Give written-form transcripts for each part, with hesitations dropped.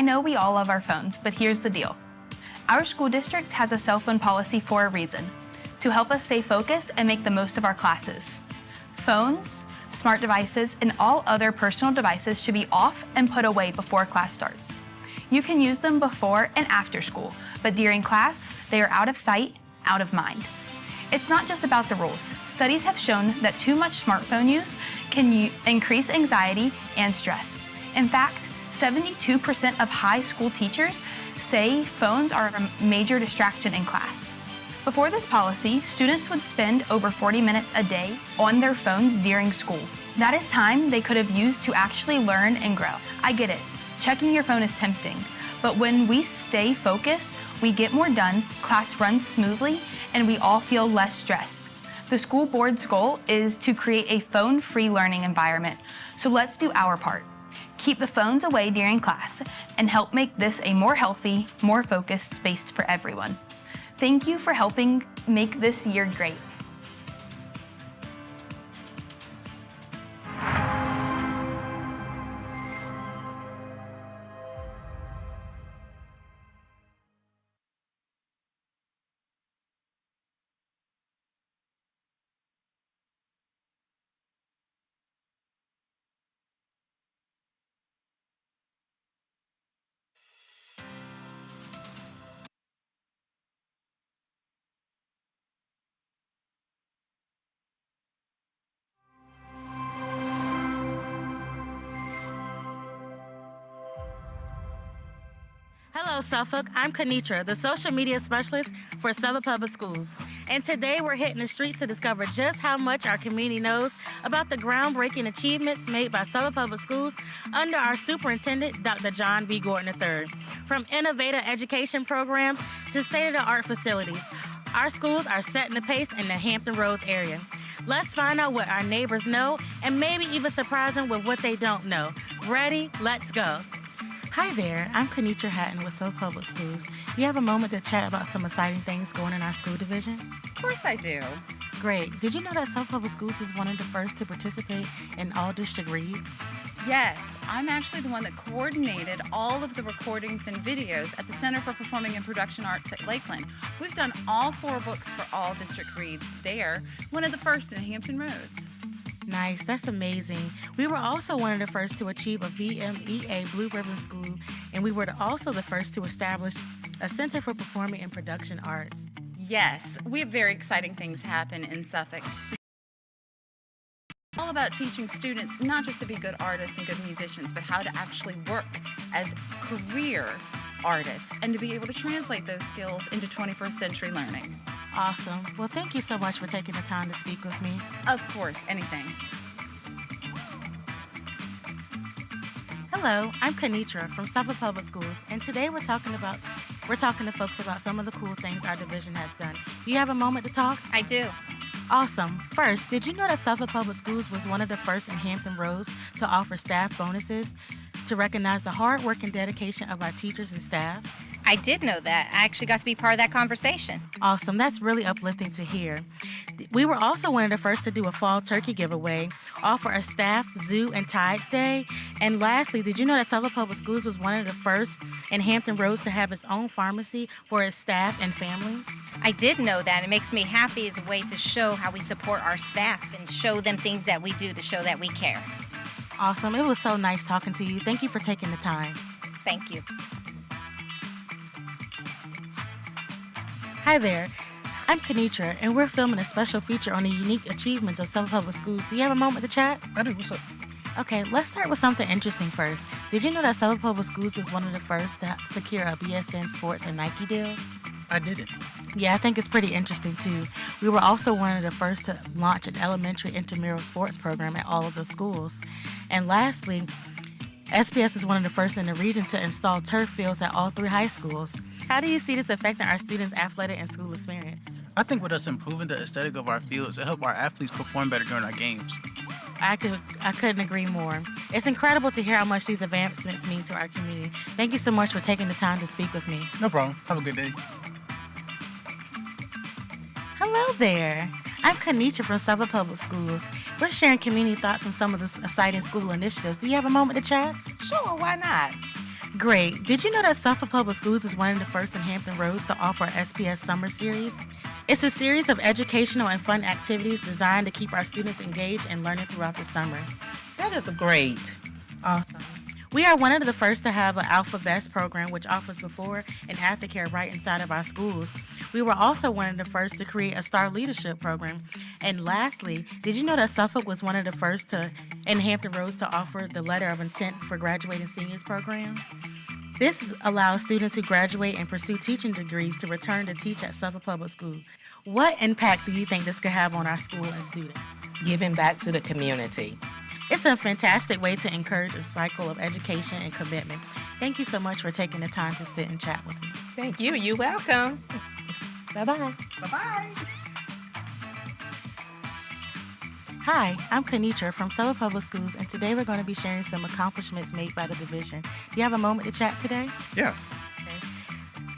know we all love our phones, but here's the deal. Our school district has a cell phone policy for a reason, to help us stay focused and make the most of our classes. Phones, smart devices, and all other personal devices should be off and put away before class starts. You can use them before and after school, but during class, they are out of sight, out of mind. It's not just about the rules. Studies have shown that too much smartphone use can increase anxiety and stress. In fact, 72% of high school teachers say phones are a major distraction in class. Before this policy, students would spend over 40 minutes a day on their phones during school. That is time they could have used to actually learn and grow. I get it, checking your phone is tempting, but when we stay focused, we get more done, class runs smoothly, and we all feel less stressed. The school board's goal is to create a phone-free learning environment, so let's do our part. Keep the phones away during class and help make this a more healthy, more focused space for everyone. Thank you for helping make this year great. Hello, Suffolk. I'm Kenitra, the social media specialist for Suffolk Public Schools. And today we're hitting the streets to discover just how much our community knows about the groundbreaking achievements made by Suffolk Public Schools under our superintendent, Dr. John B. Gordon III. From innovative education programs to state-of-the-art facilities, our schools are setting the pace in the Hampton Roads area. Let's find out what our neighbors know and maybe even surprise them with what they don't know. Ready? Let's go. Hi there, I'm Kenitra Hatton with Suffolk Public Schools. You have a moment to chat about some exciting things going in our school division? Of course I do. Great. Did you know that Suffolk Public Schools was one of the first to participate in all district reads? Yes, I'm actually the one that coordinated all of the recordings and videos at the Center for Performing and Production Arts at Lakeland. We've done all 4 books for all district reads there, one of the first in Hampton Roads. Nice, that's amazing. We were also one of the first to achieve a VMEA Blue Ribbon School, and we were also the first to establish a Center for Performing and Production Arts. Yes, we have very exciting things happen in Suffolk. It's all about teaching students not just to be good artists and good musicians, but how to actually work as career artists and to be able to translate those skills into 21st century learning. Awesome. Well, thank you so much for taking the time to speak with me. Of course, anything. Hello, I'm Kenitra from Suffolk Public Schools, and today we're talking to folks about some of the cool things our division has done. Do you have a moment to talk? I do. Awesome. First, did you know that Suffolk Public Schools was one of the first in Hampton Roads to offer staff bonuses to recognize the hard work and dedication of our teachers and staff? I did know that. I actually got to be part of that conversation. Awesome. That's really uplifting to hear. We were also one of the first to do a fall turkey giveaway, offer a staff zoo and tides day. And lastly, did you know that Suffolk Public Schools was one of the first in Hampton Roads to have its own pharmacy for its staff and families? I did know that. It makes me happy as a way to show how we support our staff and show them things that we do to show that we care. Awesome. It was so nice talking to you. Thank you for taking the time. Thank you. Hi there, I'm Kenitra, and we're filming a special feature on the unique achievements of Suffolk Public Schools. Do you have a moment to chat? I do. What's up? Okay, let's start with something interesting first. Did you know that Suffolk Public Schools was one of the first to secure a BSN Sports and Nike deal? I didn't. Yeah, I think it's pretty interesting too. We were also one of the first to launch an elementary intramural sports program at all of the schools. And lastly, SPS is one of the first in the region to install turf fields at all 3 high schools. How do you see this affecting our students' athletic and school experience? I think with us improving the aesthetic of our fields, it helps our athletes perform better during our games. I couldn't agree more. It's incredible to hear how much these advancements mean to our community. Thank you so much for taking the time to speak with me. No problem. Have a good day. Hello there. I'm Kenitra from Suffolk Public Schools. We're sharing community thoughts on some of the exciting school initiatives. Do you have a moment to chat? Sure, why not? Great. Did you know that Suffolk Public Schools is one of the first in Hampton Roads to offer an SPS Summer Series? It's a series of educational and fun activities designed to keep our students engaged and learning throughout the summer. That is great. Awesome. We are one of the first to have an Alpha Best program, which offers before and aftercare right inside of our schools. We were also one of the first to create a Star Leadership program. And lastly, did you know that Suffolk was one of the first in Hampton Roads to offer the Letter of Intent for Graduating Seniors program? This allows students who graduate and pursue teaching degrees to return to teach at Suffolk Public School. What impact do you think this could have on our school and students? Giving back to the community. It's a fantastic way to encourage a cycle of education and commitment. Thank you so much for taking the time to sit and chat with me. Thank you. You're welcome. Bye-bye. Bye-bye. Hi, I'm Kanitra from Suffolk Public Schools, and today we're going to be sharing some accomplishments made by the division. Do you have a moment to chat today? Yes. Okay.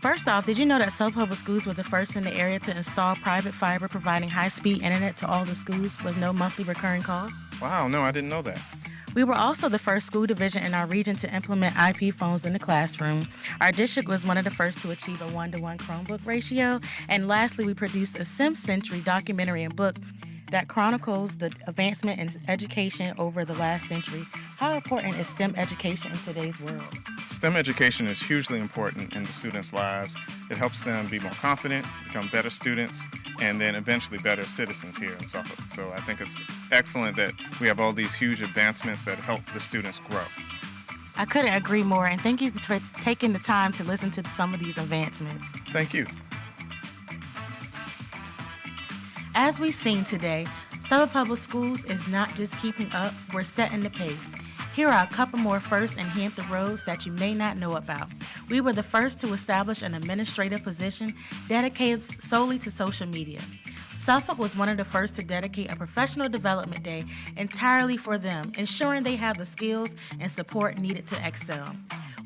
First off, did you know that Suffolk Public Schools were the first in the area to install private fiber providing high-speed internet to all the schools with no monthly recurring costs? Wow, no, I didn't know that. We were also the first school division in our region to implement IP phones in the classroom. Our district was one of the first to achieve a 1-to-1 Chromebook ratio. And lastly, we produced a STEM Century documentary and book that chronicles the advancement in education over the last century. How important is STEM education in today's world? STEM education is hugely important in the students' lives. It helps them be more confident, become better students, and then eventually better citizens here in Suffolk. So I think it's excellent that we have all these huge advancements that help the students grow. I couldn't agree more, and thank you for taking the time to listen to some of these advancements. Thank you. As we've seen today, Suffolk Public Schools is not just keeping up, we're setting the pace. Here are a couple more firsts in Hampton Roads that you may not know about. We were the first to establish an administrative position dedicated solely to social media. Suffolk was one of the first to dedicate a professional development day entirely for them, ensuring they have the skills and support needed to excel.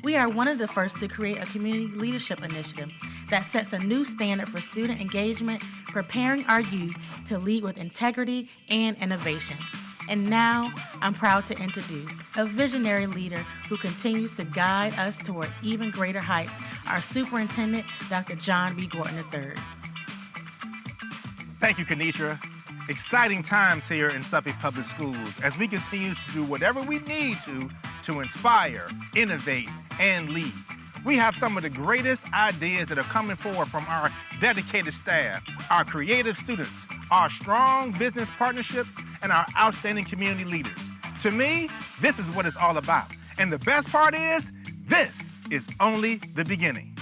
We are one of the first to create a community leadership initiative that sets a new standard for student engagement, preparing our youth to lead with integrity and innovation. And now, I'm proud to introduce a visionary leader who continues to guide us toward even greater heights, our superintendent, Dr. John B. Gorton III. Thank you, Kanitra. Exciting times here in Suffolk Public Schools as we continue to do whatever we need to inspire, innovate, and lead. We have some of the greatest ideas that are coming forward from our dedicated staff, our creative students, our strong business partnership, and our outstanding community leaders. To me, this is what it's all about. And the best part is, this is only the beginning.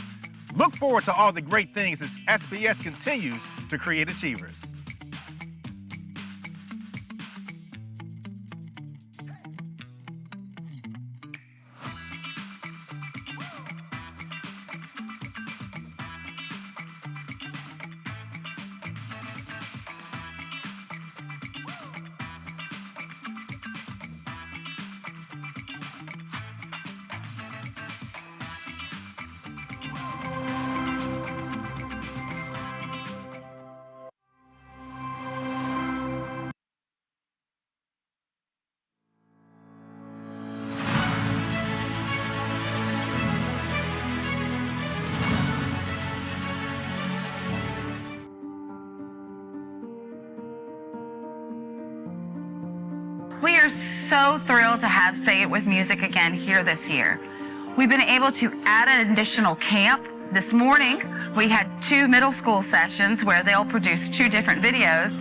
Look forward to all the great things as SPS continues to create achievers. We are so thrilled to have Say It With Music again here this year. We've been able to add an additional camp. This morning, we had 2 middle school sessions where they'll produce 2 different videos.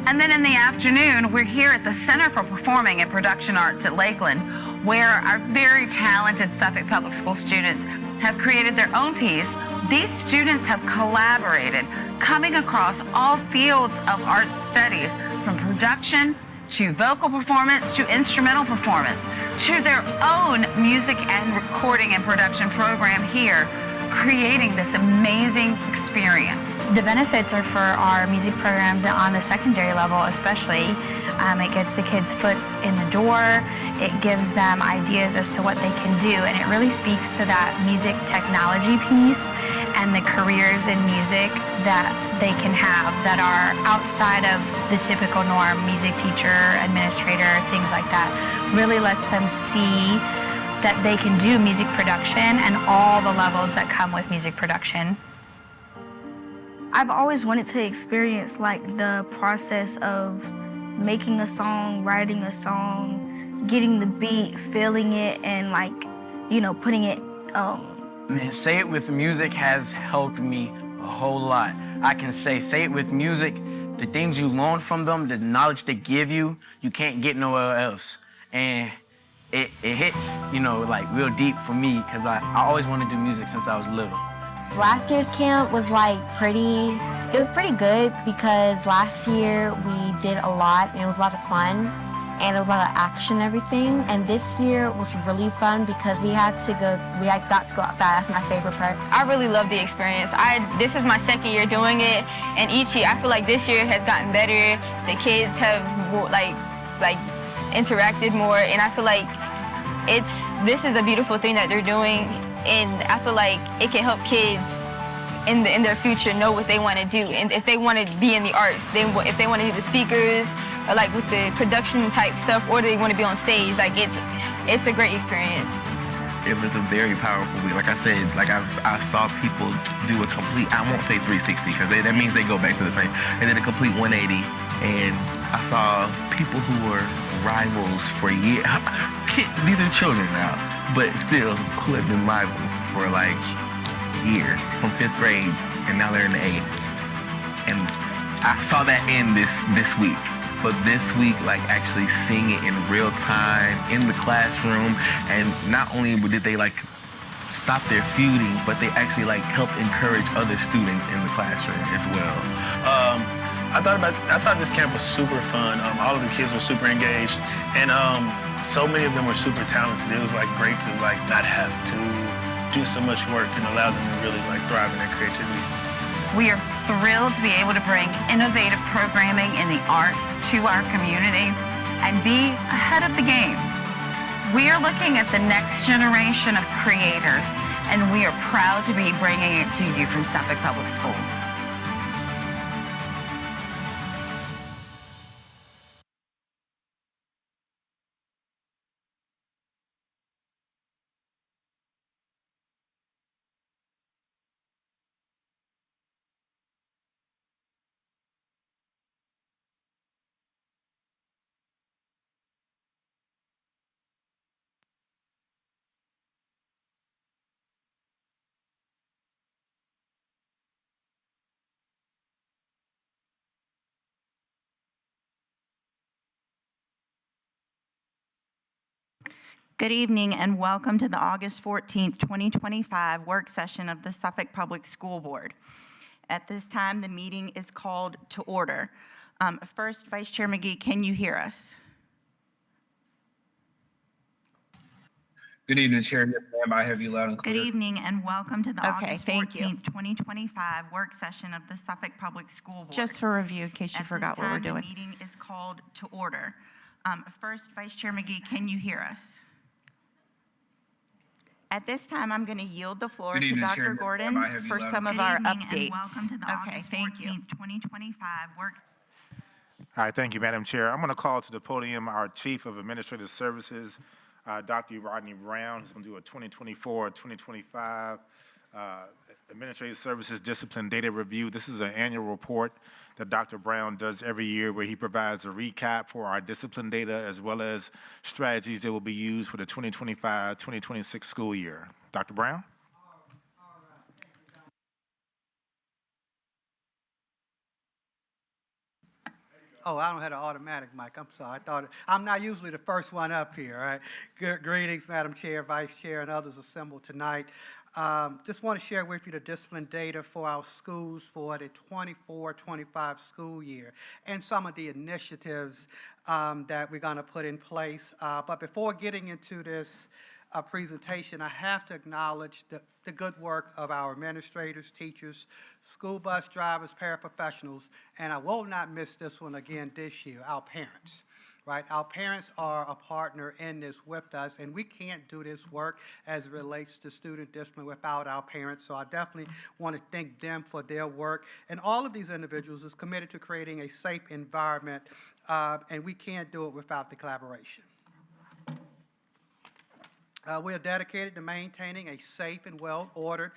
And then in the afternoon, we're here at the Center for Performing and Production Arts at Lakeland, where our very talented Suffolk Public School students have created their own piece. These students have collaborated, coming across all fields of art studies, from production to vocal performance, to instrumental performance, to their own music and recording and production program here, creating this amazing experience. The benefits are for our music programs on the secondary level especially. It gets the kids' foot in the door, it gives them ideas as to what they can do, and it really speaks to that music technology piece and the careers in music that they can have that are outside of the typical norm, music teacher, administrator, things like that. Really lets them see that they can do music production and all the levels that come with music production. I've always wanted to experience like the process of making a song, writing a song, getting the beat, feeling it, and like, you know, putting it. Man, Say It With Music has helped me a whole lot. I can say It With Music, the things you learn from them, the knowledge they give you, you can't get nowhere else. And it hits, you know, like real deep for me, because I always wanted to do music since I was little. Last year's camp was like pretty good because last year we did a lot and it was a lot of fun and it was a lot of action and everything. And this year was really fun because we got to go outside. That's my favorite part. I really love the experience. This is my second year doing it, and each year I feel like this year has gotten better. The kids have more, like interacted more, and I feel like this is a beautiful thing that they're doing, and I feel like it can help kids in their future know what they want to do, and if they want to be in the arts, if they want to do the speakers or like with the production type stuff, or they want to be on stage, like it's a great experience. It was a very powerful week. Like I said, like I saw people do a complete, I won't say 360 because that means they go back to the same. They did a complete 180, and I saw people who were rivals for years. These are children now, but still who have been rivals for like years, from 5th grade, and now they're in the 8th. And I saw that end this week. But this week, like actually seeing it in real time in the classroom, and not only did they like stop their feuding, but they actually like helped encourage other students in the classroom as well. I thought this camp was super fun. All of the kids were super engaged, and so many of them were super talented. It was like great to like not have to do so much work and allow them to really like thrive in their creativity. We are thrilled to be able to bring innovative programming in the arts to our community and be ahead of the game. We are looking at the next generation of creators, and we are proud to be bringing it to you from Suffolk Public Schools. Good evening and welcome to the August 14th, 2025 work session of the Suffolk Public School Board. At this time, the meeting is called to order. First, Vice Chair McGee, can you hear us? Good evening, Chair. Yes, ma'am. I have you loud and clear. Good evening and welcome to the August 14th, 2025 work session of the Suffolk Public School Board. Just for review, in case you forgot what we're doing. The meeting is called to order. First, Vice Chair McGee, can you hear us? At this time, I'm going to yield the floor to Dr. Gordon for some of our updates. Welcome to the August 14th, 2025 work. All right, thank you, Madam Chair. I'm going to call to the podium our Chief of Administrative Services, Dr. Rodney Brown, who's going to do a 2024-2025 Administrative Services Discipline Data Review. This is an annual report that Dr. Brown does every year where he provides a recap for our discipline data as well as strategies that will be used for the 2025-2026 school year. Dr. Brown? Oh, I don't have an automatic mic. I'm sorry. I'm not usually the first one up here. All right. Greetings, Madam Chair, Vice Chair, and others assembled tonight. Just want to share with you the discipline data for our schools for the 24-25 school year and some of the initiatives that we're going to put in place. But before getting into this presentation, I have to acknowledge the good work of our administrators, teachers, school bus drivers, paraprofessionals, and I will not miss this one again this year, our parents. Right? Our parents are a partner in this with us, and we can't do this work as it relates to student discipline without our parents. So I definitely want to thank them for their work. And all of these individuals is committed to creating a safe environment, and we can't do it without the collaboration. We are dedicated to maintaining a safe and well-ordered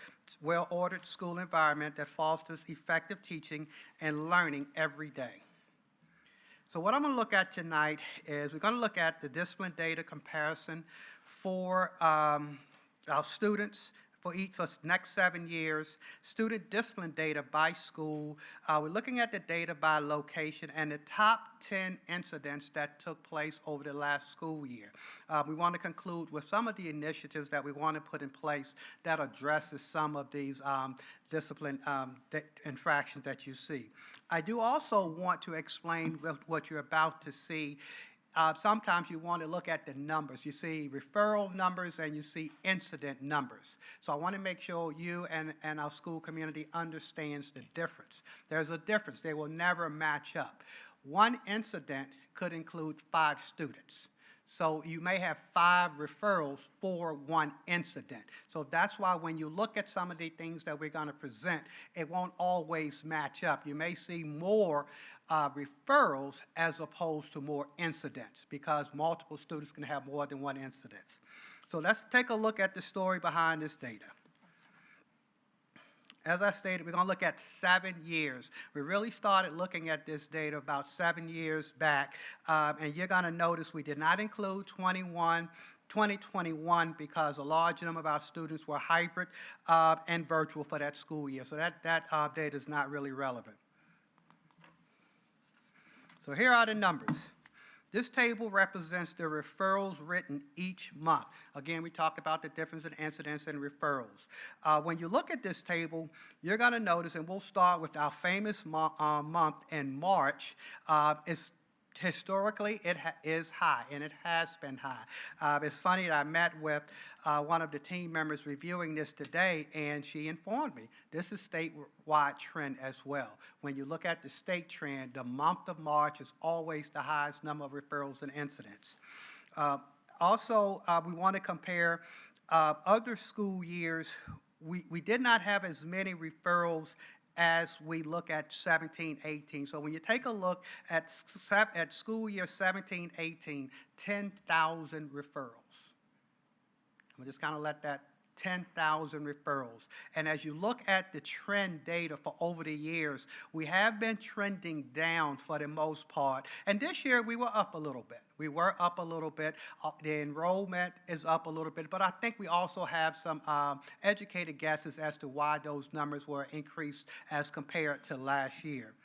school environment that fosters effective teaching and learning every day. So what I'm going to look at tonight is we're going to look at the discipline data comparison for our students for the next 7 years, student discipline data by school. We're looking at the data by location and the top 10 incidents that took place over the last school year. We want to conclude with some of the initiatives that we want to put in place that addresses some of these discipline infractions that you see. I do also want to explain what you're about to see. Sometimes you want to look at the numbers. You see referral numbers and you see incident numbers. So I want to make sure you and our school community understands the difference. There's a difference. They will never match up. One incident could include 5 students. So you may have 5 referrals for one incident. So that's why when you look at some of the things that we're going to present, it won't always match up. You may see more referrals as opposed to more incidents because multiple students can have more than one incident. So let's take a look at the story behind this data. As I stated, we're going to look at 7 years. We really started looking at this data about 7 years back, and you're going to notice we did not include 2021 because a large number of our students were hybrid and virtual for that school year. So that data is not really relevant. So here are the numbers. This table represents the referrals written each month. Again, we talked about the difference in incidents and referrals. When you look at this table, you're going to notice, and we'll start with our famous month in March. Historically, it is high, and it has been high. It's funny that I met with one of the team members reviewing this today, and she informed me this is statewide trend as well. When you look at the state trend, the month of March is always the highest number of referrals and incidents. Also, we want to compare other school years. We did not have as many referrals as we look at 17-18. So when you take a look at school year 17-18, 10,000 referrals. I'm just kind of let that 10,000 referrals. And as you look at the trend data for over the years, we have been trending down for the most part. And this year we were up a little bit. We were up a little bit. The enrollment is up a little bit, but I think we also have some educated guesses as to why those numbers were increased as compared to last year.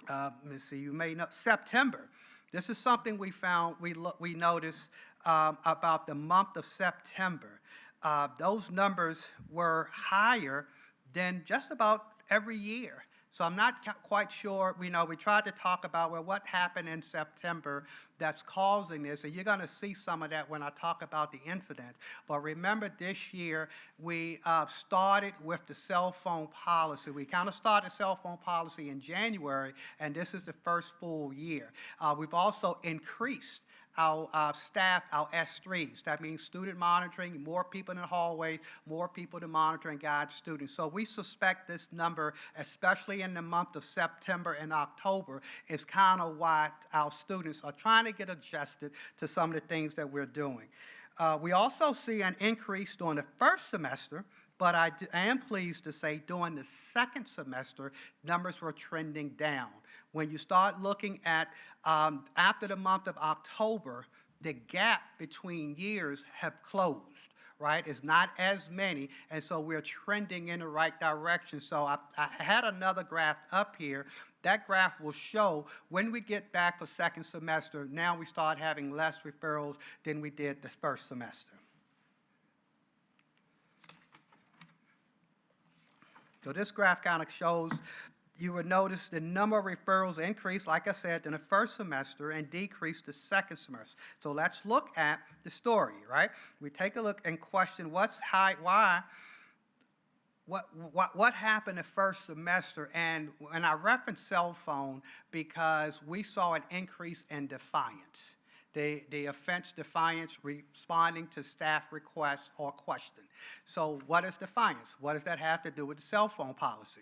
Let me see, you may know, September. This is something we found, we noticed about the month of September. Those numbers were higher than just about every year. So I'm not quite sure. We tried to talk about, well, what happened in September that's causing this, and you're going to see some of that when I talk about the incidents. But remember, this year, we started with the cell phone policy. We kind of started cell phone policy in January, and this is the first full year. We've also increased our staff, our S3s. That means student monitoring, more people in the hallways, more people to monitor and guide students. So we suspect this number, especially in the month of September and October, is kind of why our students are trying to get adjusted to some of the things that we're doing. We also see an increase during the first semester, but I am pleased to say during the second semester, numbers were trending down. When you start looking at after the month of October, the gap between years have closed, right? It's not as many, and so we're trending in the right direction. So I had another graph up here. That graph will show when we get back for second semester, now we start having less referrals than we did the first semester. So this graph kind of shows, you would notice the number of referrals increased, like I said, in the first semester and decreased the second semester. So let's look at the story, right? We take a look and question what's high, why, what happened the first semester, and I reference cell phone because we saw an increase in defiance. The offense defiance responding to staff requests or question. So what is defiance? What does that have to do with the cell phone policy?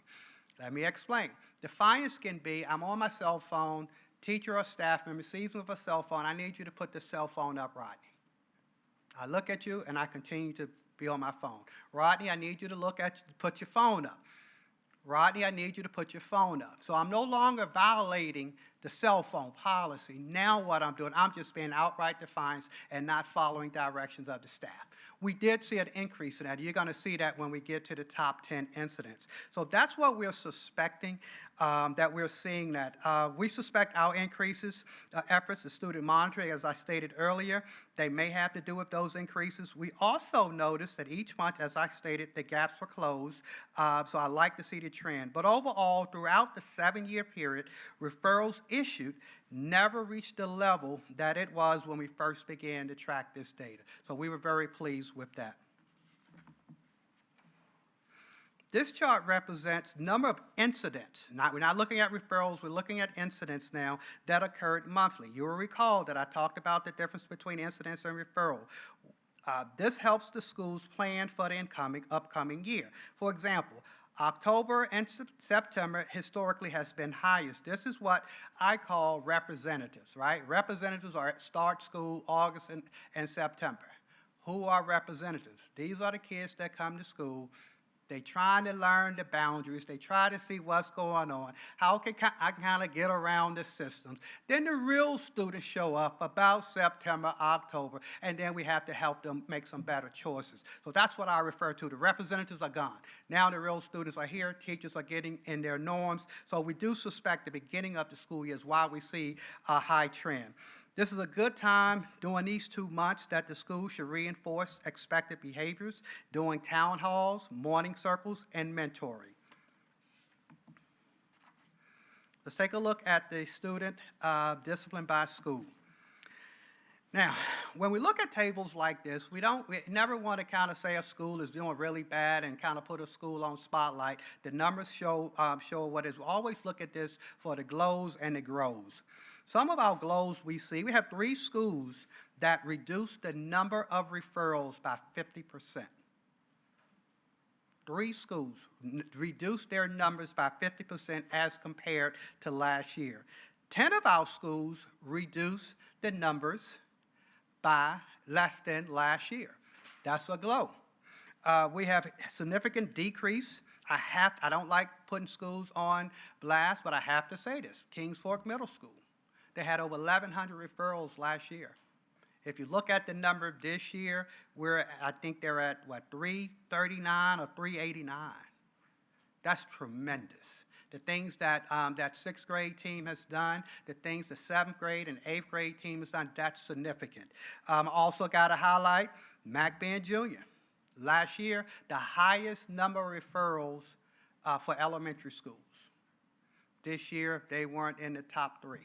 Let me explain. Defiance can be, I'm on my cell phone, teacher or staff member sees me with a cell phone, I need you to put the cell phone up, Rodney. I look at you and I continue to be on my phone. Rodney, I need you to put your phone up. Rodney, I need you to put your phone up. So I'm no longer violating the cell phone policy. Now what I'm doing, I'm just being outright defiant and not following directions of the staff. We did see an increase in that. You're going to see that when we get to the top 10 incidents. So that's what we're suspecting, that we're seeing that. We suspect our increases, efforts of student monitoring, as I stated earlier, they may have to do with those increases. We also noticed that each month, as I stated, the gaps were closed. So I like to see the trend. But overall, throughout the 7-year period, referrals issued never reached the level that it was when we first began to track this data. So we were very pleased with that. This chart represents number of incidents. We're not looking at referrals, we're looking at incidents now that occurred monthly. You will recall that I talked about the difference between incidents and referral. This helps the schools plan for the upcoming year. For example, October and September historically has been highest. This is what I call representatives, right? Representatives are at start school, August and September. Who are representatives? These are the kids that come to school. They trying to learn the boundaries. They try to see what's going on. How can I kind of get around the systems? Then the real students show up about September, October, and then we have to help them make some better choices. So that's what I refer to. The representatives are gone. Now the real students are here. Teachers are getting in their norms. So we do suspect the beginning of the school year is why we see a high trend. This is a good time during these 2 months that the school should reinforce expected behaviors, doing town halls, morning circles, and mentoring. Let's take a look at the student discipline by school. Now, when we look at tables like this, we never want to kind of say a school is doing really bad and kind of put a school on spotlight. The numbers show what is. We always look at this for the glows and the grows. Some of our glows we see, we have 3 schools that reduced the number of referrals by 50%. 3 schools reduced their numbers by 50% as compared to last year. 10 of our schools reduced the numbers by less than last year. That's a glow. We have significant decrease. I don't like putting schools on blast, but I have to say this. Kings Fork Middle School. They had over 1,100 referrals last year. If you look at the number this year, I think they're at, 339 or 389. That's tremendous. The things that that 6th grade team has done, the things the 7th grade and 8th grade team has done, that's significant. Also got to highlight Mac Ben Jr. Last year, the highest number of referrals for elementary schools. This year, they weren't in the top 3.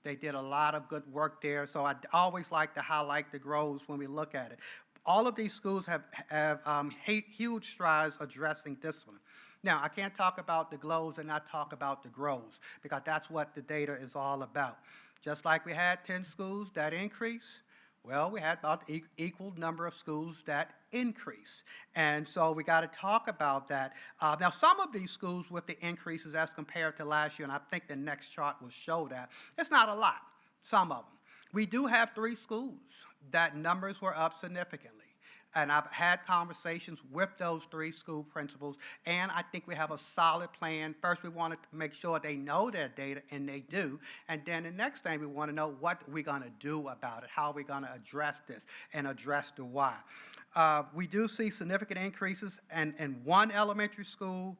They did a lot of good work there, so I always like to highlight the grows when we look at it. All of these schools have huge strides addressing discipline. Now, I can't talk about the glows and not talk about the grows, because that's what the data is all about. Just like we had 10 schools that increased, well, we had about the equal number of schools that increase. And so we got to talk about that. Now, some of these schools with the increases as compared to last year, and I think the next chart will show that, it's not a lot, some of them. We do have 3 schools that numbers were up significantly. And I've had conversations with those 3 school principals, and I think we have a solid plan. First, we want to make sure they know their data, and they do. And then the next thing, we want to know what we're going to do about it, how are we going to address this, and address the why. We do see significant increases in 1 elementary school,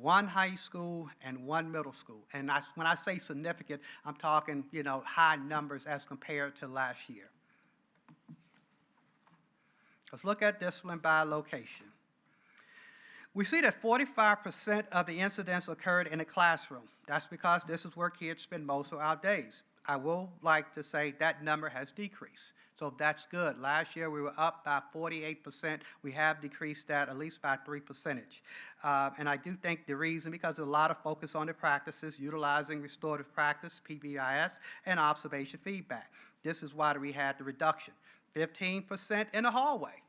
1 high school, and 1 middle school. And when I say significant, I'm talking, high numbers as compared to last year. Let's look at discipline by location. We see that 45% of the incidents occurred in the classroom. That's because this is where kids spend most of our days. I will like to say that number has decreased. So that's good. Last year we were up by 48%. We have decreased that at least by 3%. And I do think the reason, because there's a lot of focus on the practices, utilizing restorative practice, PBIS, and observation feedback. This is why we had the reduction. 15% in the hallway,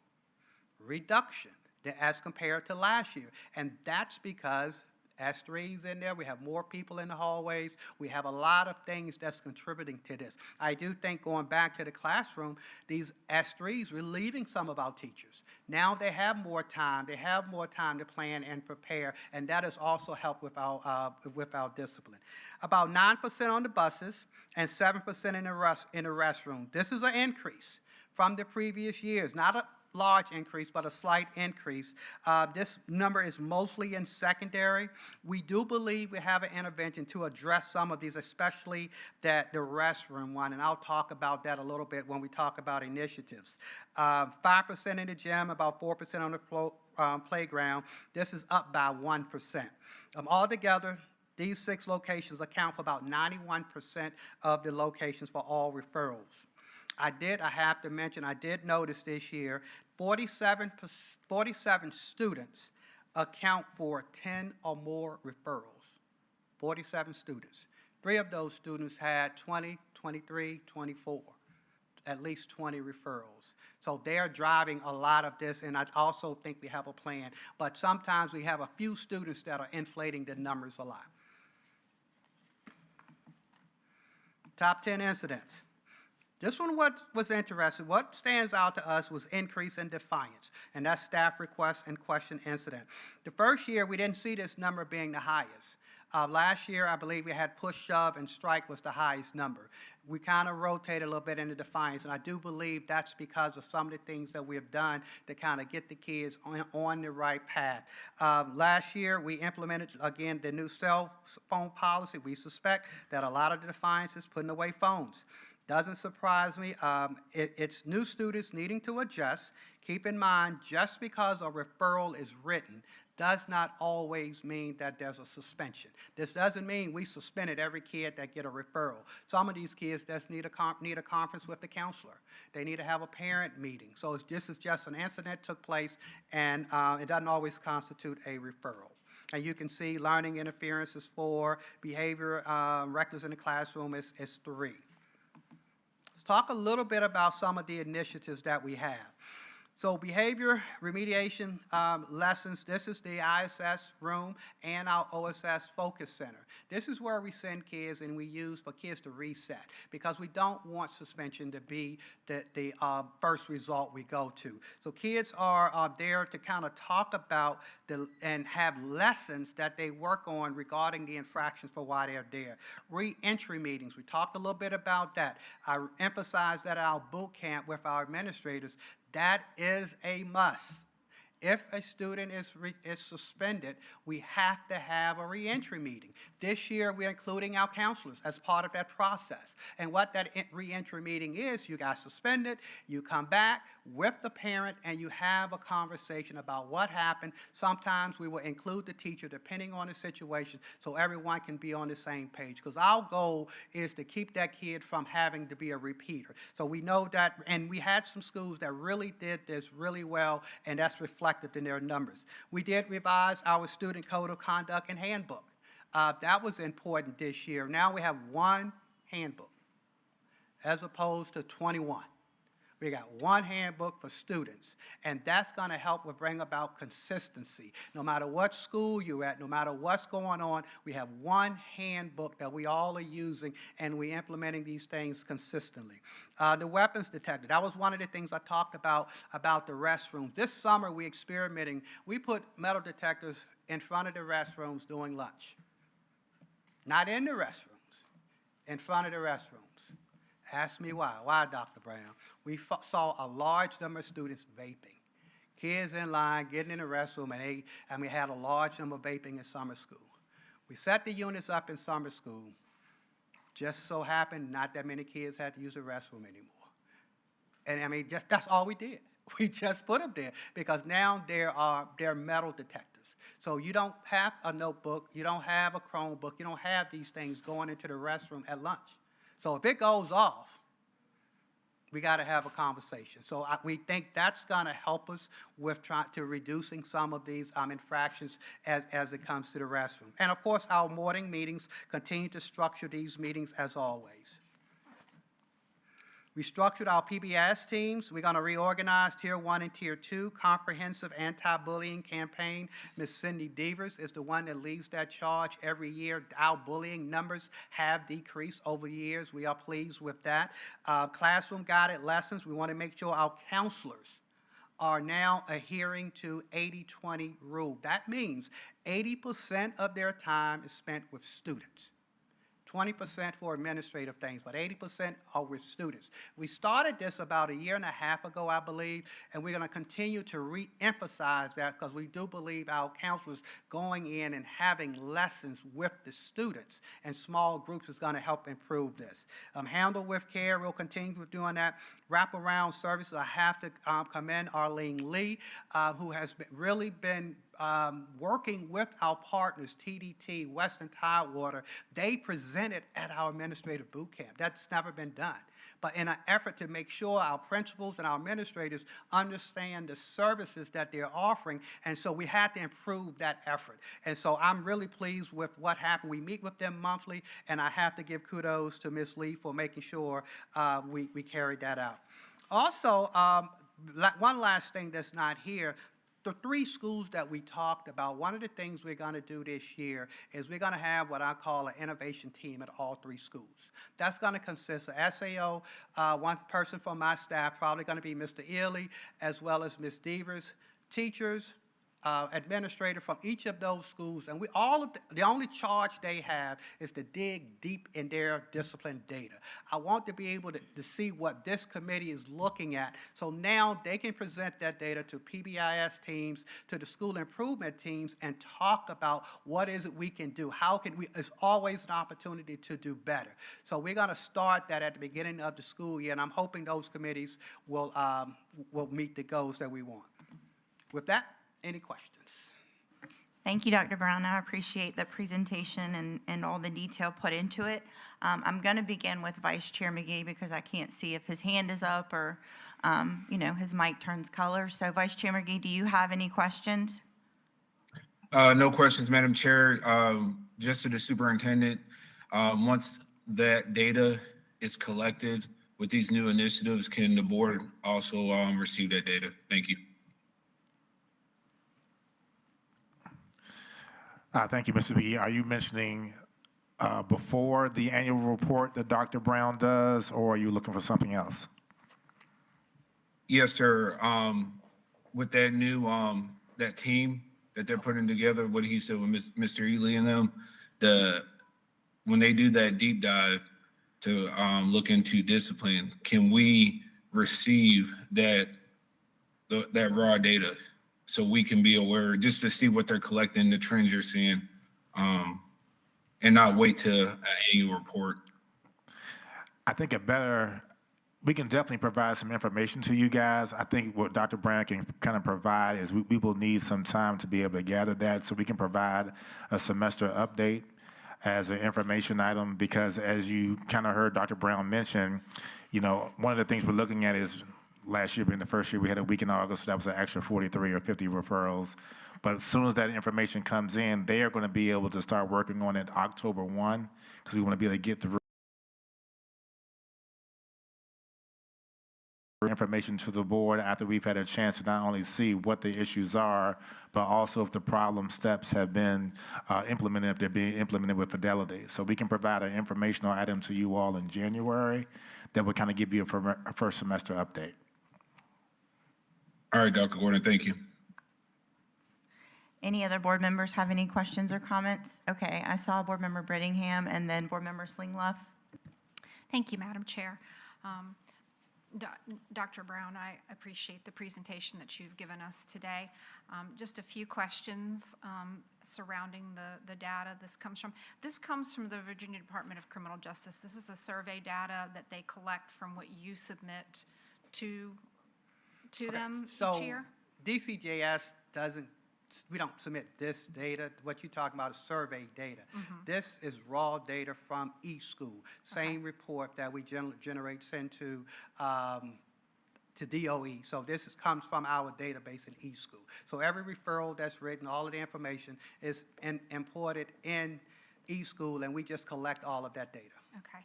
reduction as compared to last year. And that's because S3s in there. We have more people in the hallways. We have a lot of things that's contributing to this. I do think going back to the classroom, these S3s relieving some of our teachers. Now they have more time. They have more time to plan and prepare, and that has also helped with our discipline. About 9% on the buses and 7% in the restroom. This is an increase from the previous years, not a large increase, but a slight increase. This number is mostly in secondary. We do believe we have an intervention to address some of these, especially the restroom one, and I'll talk about that a little bit when we talk about initiatives. 5% in the gym, about 4% on the playground. This is up by 1%. Altogether, these 6 locations account for about 91% of the locations for all referrals. I have to mention, I did notice this year, 47 students account for 10 or more referrals. 47 students. 3 of those students had 20, 23, 24, at least 20 referrals. So they're driving a lot of this, and I also think we have a plan. But sometimes we have a few students that are inflating the numbers a lot. Top 10 incidents. This one was interesting. What stands out to us was increase in defiance, and that's staff request and question incident. The first year, we didn't see this number being the highest. Last year, I believe we had push, shove, and strike was the highest number. We kind of rotated a little bit into defiance, and I do believe that's because of some of the things that we have done to kind of get the kids on the right path. Last year, we implemented, again, the new cell phone policy. We suspect that a lot of the defiance is putting away phones. Doesn't surprise me. It's new students needing to adjust. Keep in mind, just because a referral is written does not always mean that there's a suspension. This doesn't mean we suspended every kid that get a referral. Some of these kids just need a conference with the counselor. They need to have a parent meeting. So this is just an incident took place, and it doesn't always constitute a referral. And you can see learning interference is 4, behavior reckless in the classroom is 3. Let's talk a little bit about some of the initiatives that we have. So behavior remediation lessons, this is the ISS room and our OSS Focus Center. This is where we send kids and we use for kids to reset, because we don't want suspension to be the first result we go to. So kids are there to kind of talk about and have lessons that they work on regarding the infractions for why they're there. Re-entry meetings, we talked a little bit about that. I emphasized that at our boot camp with our administrators. That is a must. If a student is suspended, we have to have a reentry meeting. This year, we're including our counselors as part of that process. And what that reentry meeting is, you got suspended, you come back with the parent, and you have a conversation about what happened. Sometimes we will include the teacher, depending on the situation, so everyone can be on the same page. Because our goal is to keep that kid from having to be a repeater. So we know that, and we had some schools that really did this really well, and that's reflected in their numbers. We did revise our student code of conduct and handbook. That was important this year. Now we have 1 handbook as opposed to 21. We got 1 handbook for students, and that's going to help with bring about consistency. No matter what school you're at, no matter what's going on, we have 1 handbook that we all are using, and we're implementing these things consistently. The weapons detector, that was one of the things I talked about the restrooms. This summer, we're experimenting. We put metal detectors in front of the restrooms during lunch. Not in the restrooms, in front of the restrooms. Ask me why. Why, Dr. Brown? We saw a large number of students vaping. Kids in line, getting in the restroom, and we had a large number of vaping in summer school. We set the units up in summer school. Just so happened, not that many kids had to use the restroom anymore. And I mean, that's all we did. We just put them there, because now they're metal detectors. So you don't have a notebook, you don't have a Chromebook, you don't have these things going into the restroom at lunch. So if it goes off, we got to have a conversation. So we think that's going to help us with reducing some of these infractions as it comes to the restroom. And of course, our morning meetings continue to structure these meetings as always. We structured our PBS teams. We're going to reorganize Tier 1 and Tier 2, comprehensive anti-bullying campaign. Ms. Cindy Devers is the one that leads that charge every year. Our bullying numbers have decreased over years. We are pleased with that. Classroom guided lessons. We want to make sure our counselors are now adhering to 80-20 rule. That means 80% of their time is spent with students. 20% for administrative things, but 80% are with students. We started this about a year and a half ago, I believe, and we're going to continue to re-emphasize that because we do believe our counselors going in and having lessons with the students and small groups is going to help improve this. Handle with care, we'll continue with doing that. Wraparound services, I have to commend Arlene Lee, who has really been working with our partners, TDT, Western Tidewater. They presented at our administrative boot camp. That's never been done. But in an effort to make sure our principals and our administrators understand the services that they're offering, and so we had to improve that effort. And so I'm really pleased with what happened. We meet with them monthly, and I have to give kudos to Ms. Lee for making sure we carried that out. Also, one last thing that's not here, the 3 schools that we talked about, one of the things we're going to do this year is we're going to have what I call an innovation team at all 3 schools. That's going to consist of SAO, one person from my staff, probably going to be Mr. Ely, as well as Ms. Devers, teachers, administrator from each of those schools, and the only charge they have is to dig deep in their discipline data. I want to be able to see what this committee is looking at, so now they can present that data to PBIS teams, to the school improvement teams, and talk about what is it we can do. How can we? It's always an opportunity to do better. So we're going to start that at the beginning of the school year, and I'm hoping those committees will meet the goals that we want. With that, any questions? Thank you, Dr. Brown. I appreciate the presentation and all the detail put into it. I'm going to begin with Vice Chair McGee because I can't see if his hand is up or, his mic turns color. So Vice Chair McGee, do you have any questions? No questions, Madam Chair. Just to the superintendent, once that data is collected with these new initiatives, can the board also receive that data? Thank you. Thank you, Mr. B. Are you mentioning before the annual report that Dr. Brown does, or are you looking for something else? Yes, sir. With that new that team that they're putting together, what he said with Mr. Ely and them, when they do that deep dive to look into discipline, can we receive that raw data? So we can be aware, just to see what they're collecting, the trends you're seeing, and not wait till an annual report. I think we can definitely provide some information to you guys. I think what Dr. Brown can kind of provide is we will need some time to be able to gather that, so we can provide a semester update as an information item, because as you kind of heard Dr. Brown mention, one of the things we're looking at is last year being the first year we had a week in August, so that was an extra 43 or 50 referrals. But as soon as that information comes in, they are going to be able to start working on it October 1, because we want to be able to get through information to the board after we've had a chance to not only see what the issues are, but also if the problem steps have been implemented, if they're being implemented with fidelity. So we can provide an informational item to you all in January that would kind of give you a first semester update. All right, Dr. Gordon, thank you. Any other board members have any questions or comments? Okay, I saw Board Member Brittingham and then Board Member Slingluff. Thank you, Madam Chair. Dr. Brown, I appreciate the presentation that you've given us today. Just a few questions surrounding the data this comes from. This comes from the Virginia Department of Criminal Justice. This is the survey data that they collect from what you submit to them each year? So DCJS we don't submit this data. What you're talking about is survey data. This is raw data from each school. Same report that we generate, send to DOE. So this comes from our database in each school. So every referral that's written, all of the information is imported in each school, and we just collect all of that data. Okay.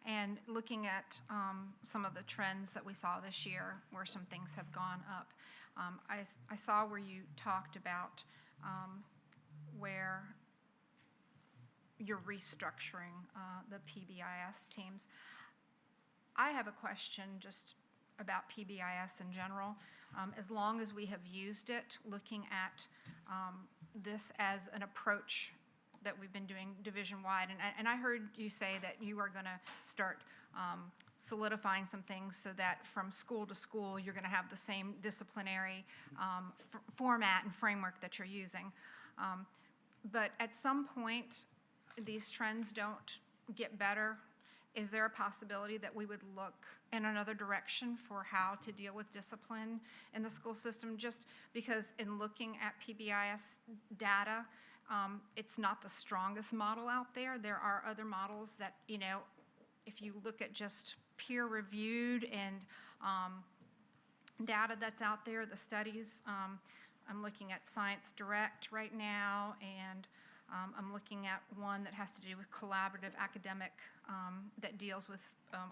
And looking at some of the trends that we saw this year, where some things have gone up, I saw where you talked about where you're restructuring the PBIS teams. I have a question just about PBIS in general. As long as we have used it, looking at this as an approach that we've been doing division-wide, and I heard you say that you are going to start solidifying some things so that from school to school, you're going to have the same disciplinary format and framework that you're using. But at some point, these trends don't get better. Is there a possibility that we would look in another direction for how to deal with discipline in the school system? Just because in looking at PBIS data, it's not the strongest model out there. There are other models that, you know, if you look at just peer-reviewed and data that's out there, the studies, I'm looking at Science Direct right now, and I'm looking at one that has to do with collaborative academic that deals with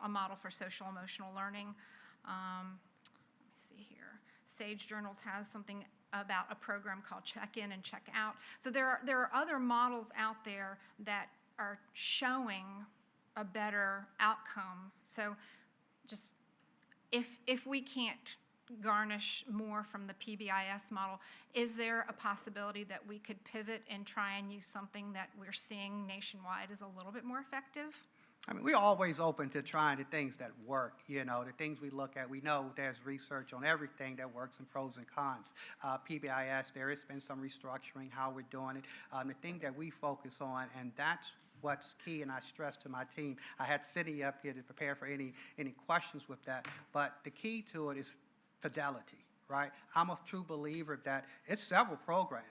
a model for social emotional learning. Let me see here. Sage Journals has something about a program called Check In and Check Out. So there are other models out there that are showing a better outcome. So just if we can't garnish more from the PBIS model, is there a possibility that we could pivot and try and use something that we're seeing nationwide is a little bit more effective? I mean, we're always open to trying the things that work, you know, the things we look at. We know there's research on everything that works and pros and cons. PBIS, there has been some restructuring, how we're doing it. The thing that we focus on, and that's what's key, and I stress to my team, I had Cindy up here to prepare for any questions with that, but the key to it is fidelity, right? I'm a true believer that it's several programs.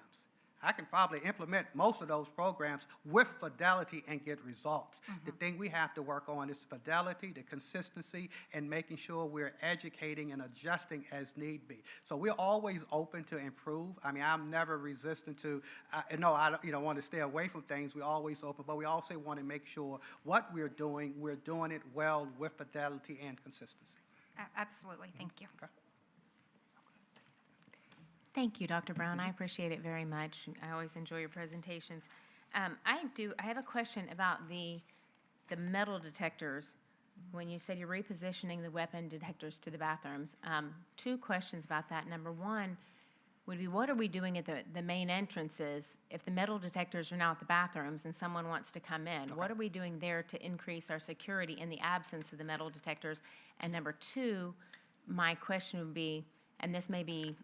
I can probably implement most of those programs with fidelity and get results. The thing we have to work on is fidelity, the consistency, and making sure we're educating and adjusting as need be. So we're always open to improve. I mean, I'm never resistant to, no, I don't, want to stay away from things. We're always open, but we also want to make sure what we're doing it well with fidelity and consistency. Absolutely, thank you. Okay. Thank you, Dr. Brown. I appreciate it very much. I always enjoy your presentations. I have a question about the metal detectors. When you said you're repositioning the weapon detectors to the bathrooms, two questions about that. Number one would be, what are we doing at the main entrances if the metal detectors are now at the bathrooms and someone wants to come in? What are we doing there to increase our security in the absence of the metal detectors? And number two, my question would be, and this may be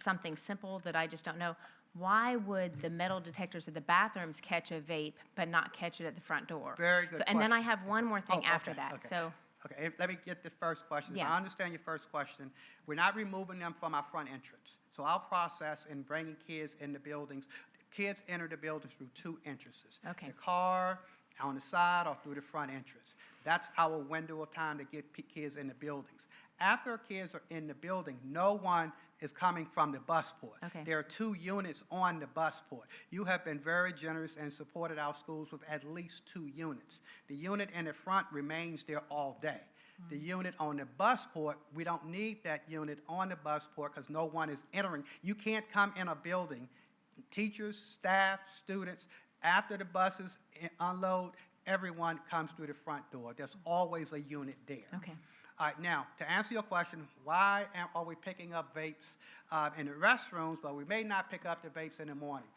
something simple that I just don't know, why would the metal detectors at the bathrooms catch a vape but not catch it at the front door? Very good. And then I have one more thing after okay, that. Okay. So. Okay, let me get the first question. Yeah. If I understand your first question, we're not removing them from our front entrance. So our process in bringing kids in the buildings, kids enter the buildings through two entrances. Okay. The car, on the side, or through the front entrance. That's our window of time to get kids in the buildings. After kids are in the building, no one is coming from the bus port. Okay. There are 2 units on the bus port. You have been very generous and supported our schools with at least 2 units. The unit in the front remains there all day. The unit on the bus port, we don't need that unit on the bus port because no one is entering. You can't come in a building, teachers, staff, students, after the buses unload, everyone comes through the front door. There's always a unit there. Okay. All right, now, to answer your question, why are we picking up vapes in the restrooms, but we may not pick up the vapes in the morning?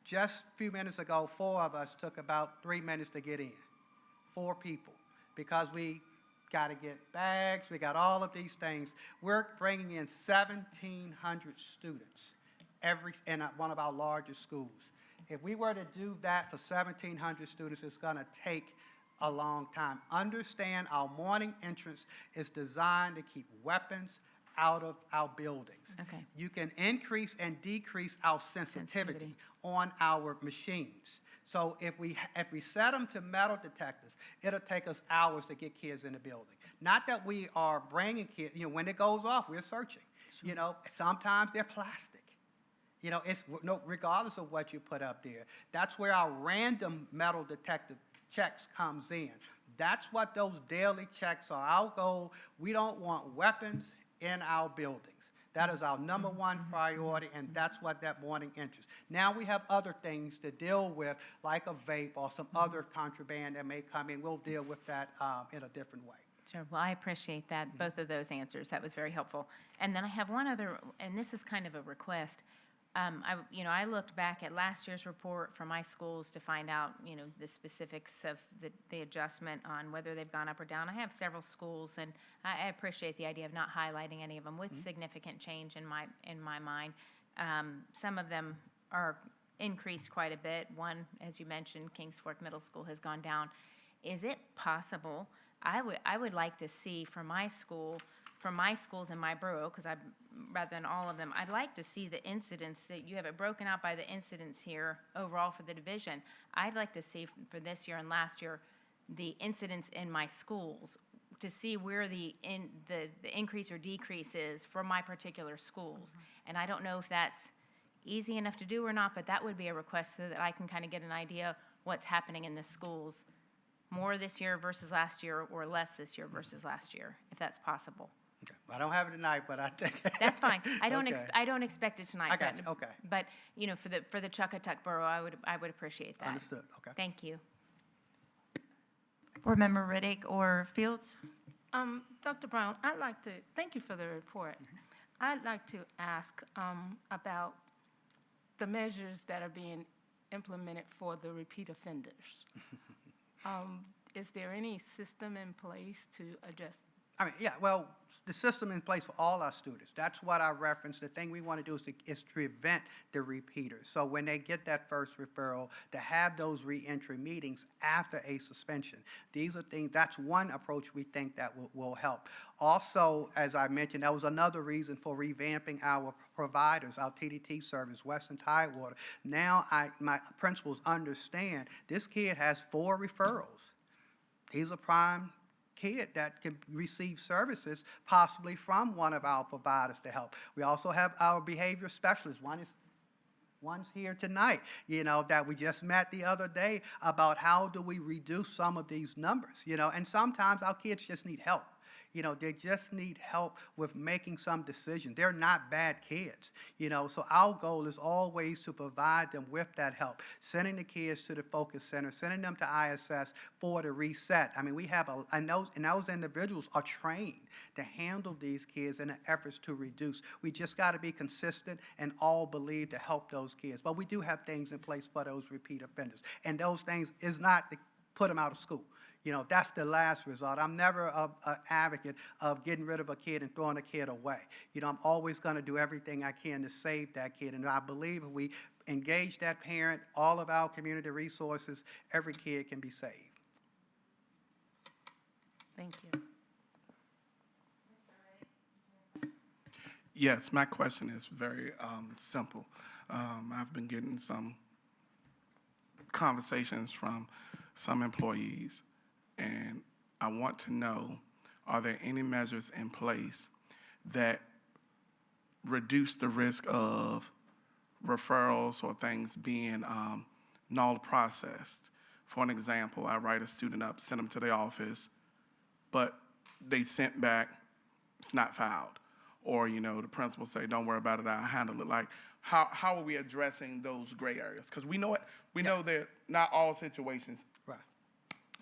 Just a few minutes ago, 4 of us took about 3 minutes to get in, 4 people, because we got to get bags, we got all of these things. We're bringing in 1,700 students in one of our largest schools. If we were to do that for 1,700 students, it's going to take a long time. Understand our morning entrance is designed to keep weapons out of our buildings. Okay. You can increase and decrease our sensitivity on our machines. So if we set them to metal detectors, it'll take us hours to get kids in the building. Not that we are bringing kids, when it goes off, we're searching. Sure. Sometimes they're plastic. It's regardless of what you put up there. That's where our random metal detector checks comes in. That's what those daily checks are. Our goal, we don't want weapons in our buildings. That is our number one priority, and that's what that morning enters. Now we have other things to deal with, like a vape or some other contraband that may come in. We'll deal with that in a different way. Sure. Well, I appreciate that, both of those answers. That was very helpful. And then I have one other, and this is kind of a request. I looked back at last year's report for my schools to find out, the specifics of the adjustment on whether they've gone up or down. I have several schools, and I appreciate the idea of not highlighting any of them with significant change in my mind. Some of them are increased quite a bit. One, as you mentioned, Kings Fork Middle School has gone down. Is it possible? I would like to see from my schools in my borough, because rather than all of them, I'd like to see the incidents that you have it broken out by the incidents here overall for the division. I'd like to see for this year and last year the incidents in my schools to see where the increase or decrease is for my particular schools. And I don't know if that's easy enough to do or not, but that would be a request so that I can kind of get an idea what's happening in the schools, more this year versus last year or less this year versus last year, if that's possible. Okay. I don't have it tonight, but I think that's fine. I don't Okay. I don't expect it tonight. I got you. Okay. But for the Chuckatuck Borough, I would appreciate that. Understood. Okay. Thank you. Board Member Riddick or Fields? Dr. Brown, I'd like to thank you for the report. I'd like to ask about the measures that are being implemented for the repeat offenders. Is there any system in place to address? Well, the system in place for all our students. That's what I referenced. The thing we want to do is to prevent the repeaters. So when they get that first referral, to have those reentry meetings after a suspension. These are things, that's one approach we think that will help. Also, as I mentioned, that was another reason for revamping our providers, our TDT service, Western Tidewater. Now my principals understand this kid has 4 referrals. He's a prime kid that can receive services possibly from one of our providers to help. We also have our behavior specialists. One's here tonight, that we just met the other day about how do we reduce some of these numbers, and sometimes our kids just need help. They just need help with making some decisions. They're not bad kids, so our goal is always to provide them with that help, sending the kids to the focus center, sending them to ISS for the reset. We have, and those individuals are trained to handle these kids in the efforts to reduce. We just got to be consistent and all believe to help those kids. But we do have things in place for those repeat offenders. And those things is not to put them out of school. That's the last resort. I'm never an advocate of getting rid of a kid and throwing a kid away. I'm always going to do everything I can to save that kid. And I believe if we engage that parent, all of our community resources, every kid can be saved. Thank you. Yes, my question is very simple. I've been getting some conversations from some employees, and I want to know, are there any measures in place that reduce the risk of referrals or things being null processed? For an example, I write a student up, send them to the office, but they sent back, it's not filed. Or, the principal say, don't worry about it, I'll handle it. Like, how are we addressing those gray areas? Because we know that not all situations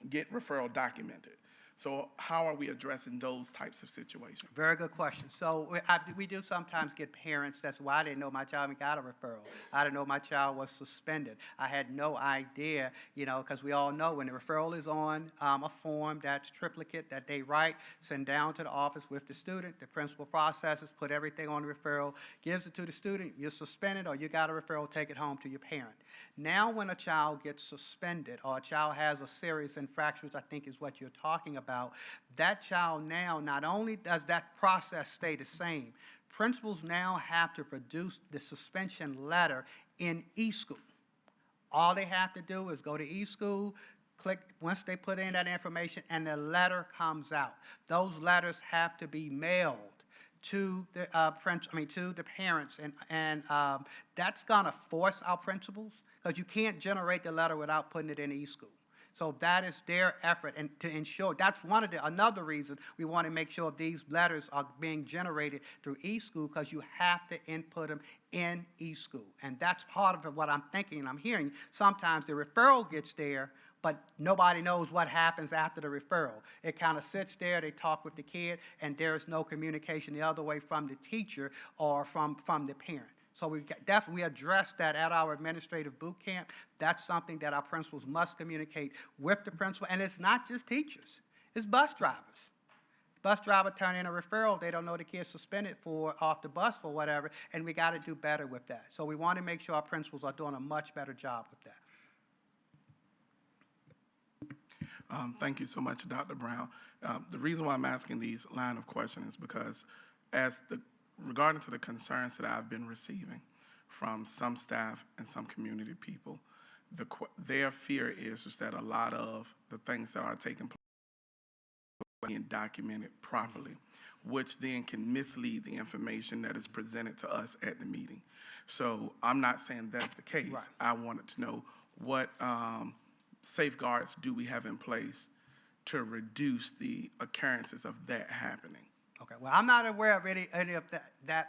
get referral documented. So how are we addressing those types of situations? Very good question. So we do sometimes get parents, that's why I didn't know my child got a referral. I didn't know my child was suspended. I had no idea, because we all know when the referral is on a form that's triplicate that they write, send down to the office with the student, the principal processes, put everything on the referral, gives it to the student, you're suspended or you got a referral, take it home to your parent. Now when a child gets suspended or a child has a serious infraction, which I think is what you're talking about, that child now, not only does that process stay the same, principals now have to produce the suspension letter in eSchool. All they have to do is go to eSchool, click, once they put in that information, and the letter comes out. Those letters have to be mailed to the to the parents, and that's gonna force our principals, because you can't generate the letter without putting it in eSchool. So that is their effort, and to ensure, that's another reason we want to make sure these letters are being generated through eSchool, because you have to input them in eSchool. And that's part of what I'm thinking and I'm hearing. Sometimes the referral gets there, but nobody knows what happens after the referral. It kind of sits there, they talk with the kid, and there's no communication the other way from the teacher or from the parent. So we definitely address that at our administrative boot camp. That's something that our principals must communicate with the principal. And it's not just teachers, it's bus drivers. Bus driver turn in a referral, they don't know the kid's suspended off the bus for whatever, and we got to do better with that. So we want to make sure our principals are doing a much better job with that. Thank you so much, Dr. Brown. The reason why I'm asking these line of questions is because regarding to the concerns that I've been receiving from some staff and some community people, their fear is that a lot of the things that are taking place are being documented properly, which then can mislead the information that is presented to us at the meeting. So I'm not saying that's the case. Right. I wanted to know what safeguards do we have in place to reduce the occurrences of that happening? Okay, well, I'm not aware of any of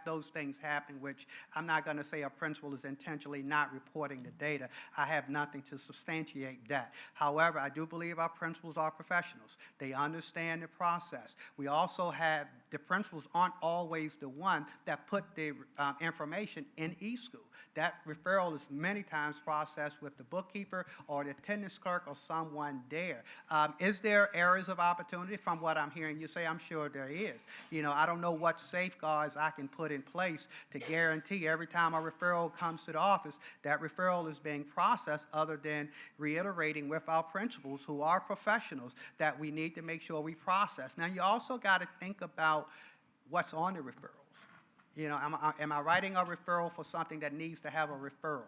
those things happening, which I'm not going to say a principal is intentionally not reporting the data. I have nothing to substantiate that. However, I do believe our principals are professionals. They understand the process. We also have, the principals aren't always the one that put the information in eSchool. That referral is many times processed with the bookkeeper or the attendance clerk or someone there. Is there areas of opportunity? From what I'm hearing you say, I'm sure there is. You know, I don't know what safeguards I can put in place to guarantee every time a referral comes to the office, that referral is being processed, other than reiterating with our principals, who are professionals, that we need to make sure we process. Now, you also got to think about what's on the referrals. You know, am I writing a referral for something that needs to have a referral?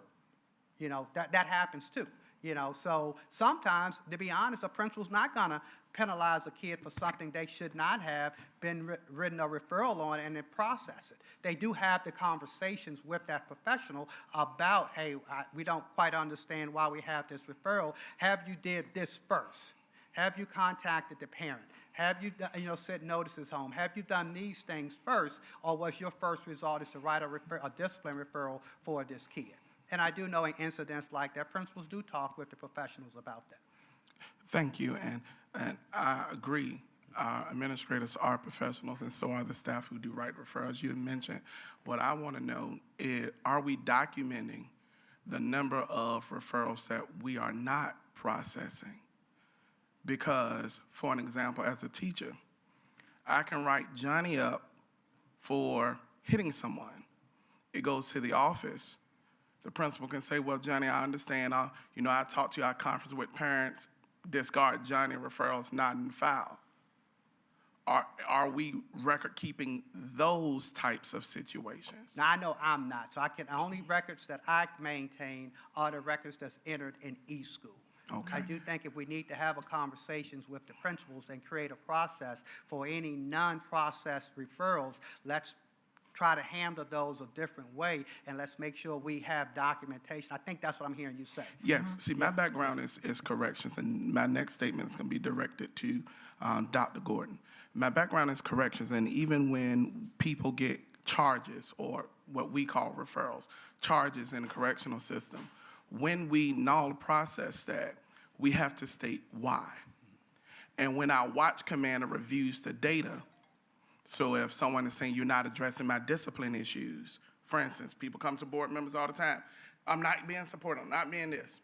You know, that happens too. You know, so sometimes, to be honest, a principal's not going to penalize a kid for something they should not have been written a referral on and then process it. They do have the conversations with that professional about, hey, we don't quite understand why we have this referral. Have you did this first? Have you contacted the parent? Have you, sent notices home? Have you done these things first, or was your first result is to write a discipline referral for this kid? And I do know in incidents like that, principals do talk with the professionals about that. Thank you, and I agree. Our administrators are professionals, and so are the staff who do write referrals. You had mentioned, what I want to know is, are we documenting the number of referrals that we are not processing? Because, for an example, as a teacher, I can write Johnny up for hitting someone. It goes to the office. The principal can say, well, Johnny, I understand. I talked to you at conference with parents, discard Johnny referrals not in file. Are we record keeping those types of situations? Now, I know I'm not. So only records that I maintain are the records that's entered in eSchool. Okay. I do think if we need to have conversations with the principals and create a process for any non-processed referrals, let's try to handle those a different way, and let's make sure we have documentation. I think that's what I'm hearing you say. Yes. See, my background is corrections, and my next statement is going to be directed to Dr. Gordon. My background is corrections, and even when people get charges, or what we call referrals, charges in the correctional system, when we null process that, we have to state why. And when our watch commander reviews the data, so if someone is saying you're not addressing my discipline issues, for instance, people come to board members all the time, I'm not being supportive, I'm not being this.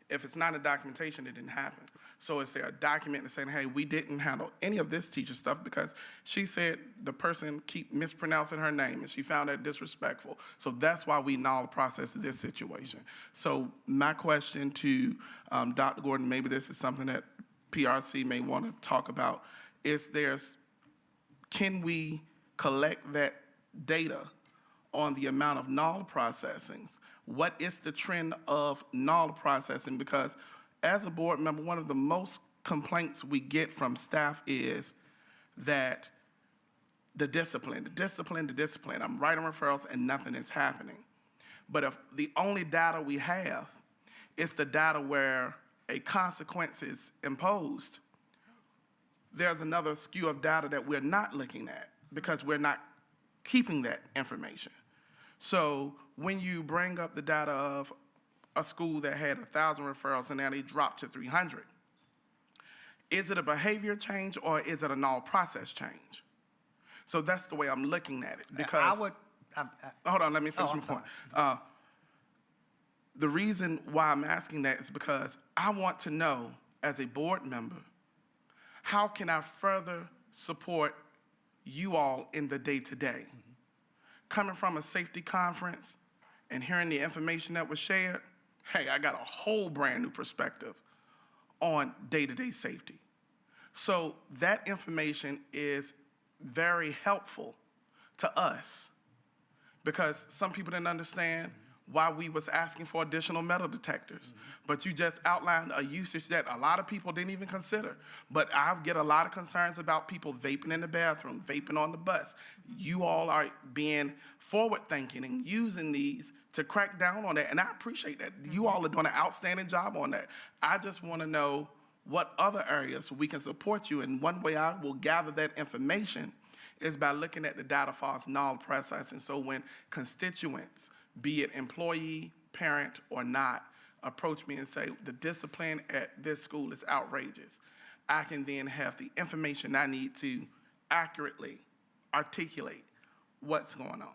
If it's not a documentation, it didn't happen. So is there a document saying, hey, we didn't handle any of this teacher stuff because she said the person keep mispronouncing her name and she found that disrespectful. So that's why we null process this situation. So my question to Dr. Gordon, maybe this is something that PRC may want to talk about, is can we collect that data on the amount of null processings? What is the trend of null processing? Because as a board member, one of the most complaints we get from staff is that the discipline. I'm writing referrals and nothing is happening. But if the only data we have is the data where a consequence is imposed, there's another skew of data that we're not looking at because we're not keeping that information. So when you bring up the data of a school that had 1,000 referrals and now they dropped to 300, is it a behavior change or is it a null process change? So that's the way I'm looking at it. Because hold on, let me finish my point. The reason why I'm asking that is because I want to know, as a board member, how can I further support you all in the day-to-day? Coming from a safety conference and hearing the information that was shared, hey, I got a whole brand new perspective on day-to-day safety. So that information is very helpful to us because some people didn't understand why we was asking for additional metal detectors. But you just outlined a usage that a lot of people didn't even consider. But I get a lot of concerns about people vaping in the bathroom, vaping on the bus. You all are being forward-thinking and using these to crack down on that, and I appreciate that. You all are doing an outstanding job on that. I just want to know what other areas we can support you, and one way I will gather that information is by looking at the data for null process. And so when constituents, be it employee, parent, or not, approach me and say, the discipline at this school is outrageous, I can then have the information I need to accurately articulate what's going on.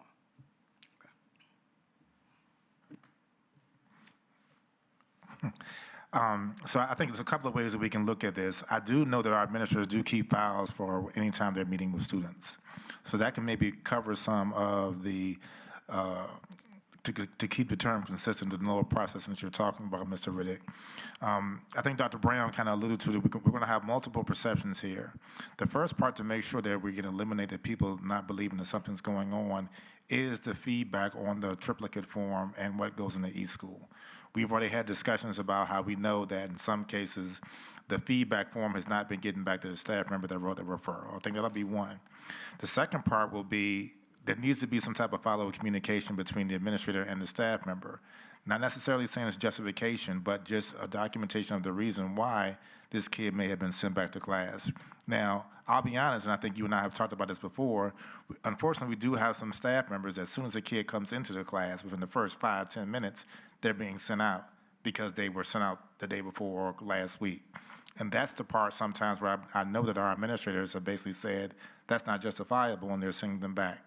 So I think there's a couple of ways that we can look at this. I do know that our administrators do keep files for any time they're meeting with students. So that can maybe cover some of the to keep the term consistent to the lower process that you're talking about, Mr. Riddick. I think Dr. Brown kind of alluded to that we're going to have multiple perceptions here. The first part to make sure that we can eliminate the people not believing that something's going on is the feedback on the triplicate form and what goes in the e-school. We've already had discussions about how we know that in some cases the feedback form has not been getting back to the staff member that wrote the referral. I think that'll be one. The second part will be there needs to be some type of follow-up communication between the administrator and the staff member. Not necessarily saying it's justification, but just a documentation of the reason why this kid may have been sent back to class. Now, I'll be honest, and I think you and I have talked about this before, unfortunately, we do have some staff members, as soon as a kid comes into the class, within the first 5-10 minutes, they're being sent out because they were sent out the day before or last week. And that's the part sometimes where I know that our administrators have basically said that's not justifiable and they're sending them back.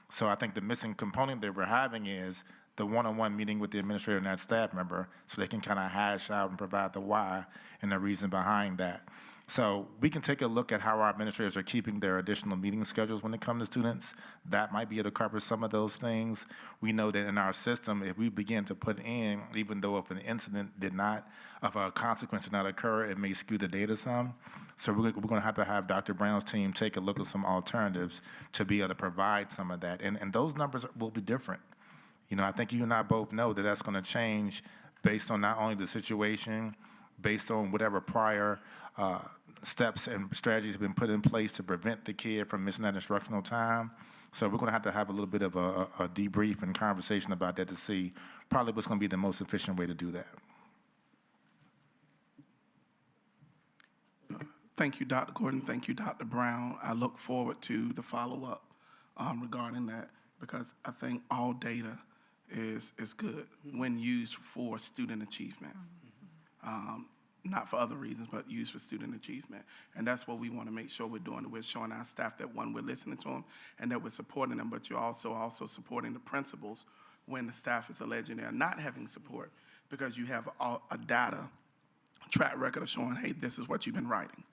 So I think the missing component that we're having is the one-on-one meeting with the administrator and that staff member so they can kind of hash out and provide the why and the reason behind that. So we can take a look at how our administrators are keeping their additional meeting schedules when it comes to students. That might be able to cover some of those things. We know that in our system, if we begin to put in, even though if an incident did not, if a consequence did not occur, it may skew the data some. So we're going to have Dr. Brown's team take a look at some alternatives to be able to provide some of that. And those numbers will be different. You know, I think you and I both know that that's going to change based on not only the situation, based on whatever prior steps and strategies have been put in place to prevent the kid from missing that instructional time. So we're going to have a little bit of a debrief and conversation about that to see probably what's going to be the most efficient way to do that. Thank you, Dr. Gordon. Thank you, Dr. Brown. I look forward to the follow-up regarding that because I think all data is good when used for student achievement. Not for other reasons, but used for student achievement. And that's what we want to make sure we're doing. We're showing our staff that, one, we're listening to them and that we're supporting them, but you're also supporting the principals when the staff is alleging they're not having support because you have a data track record of showing, hey, this is what you've been writing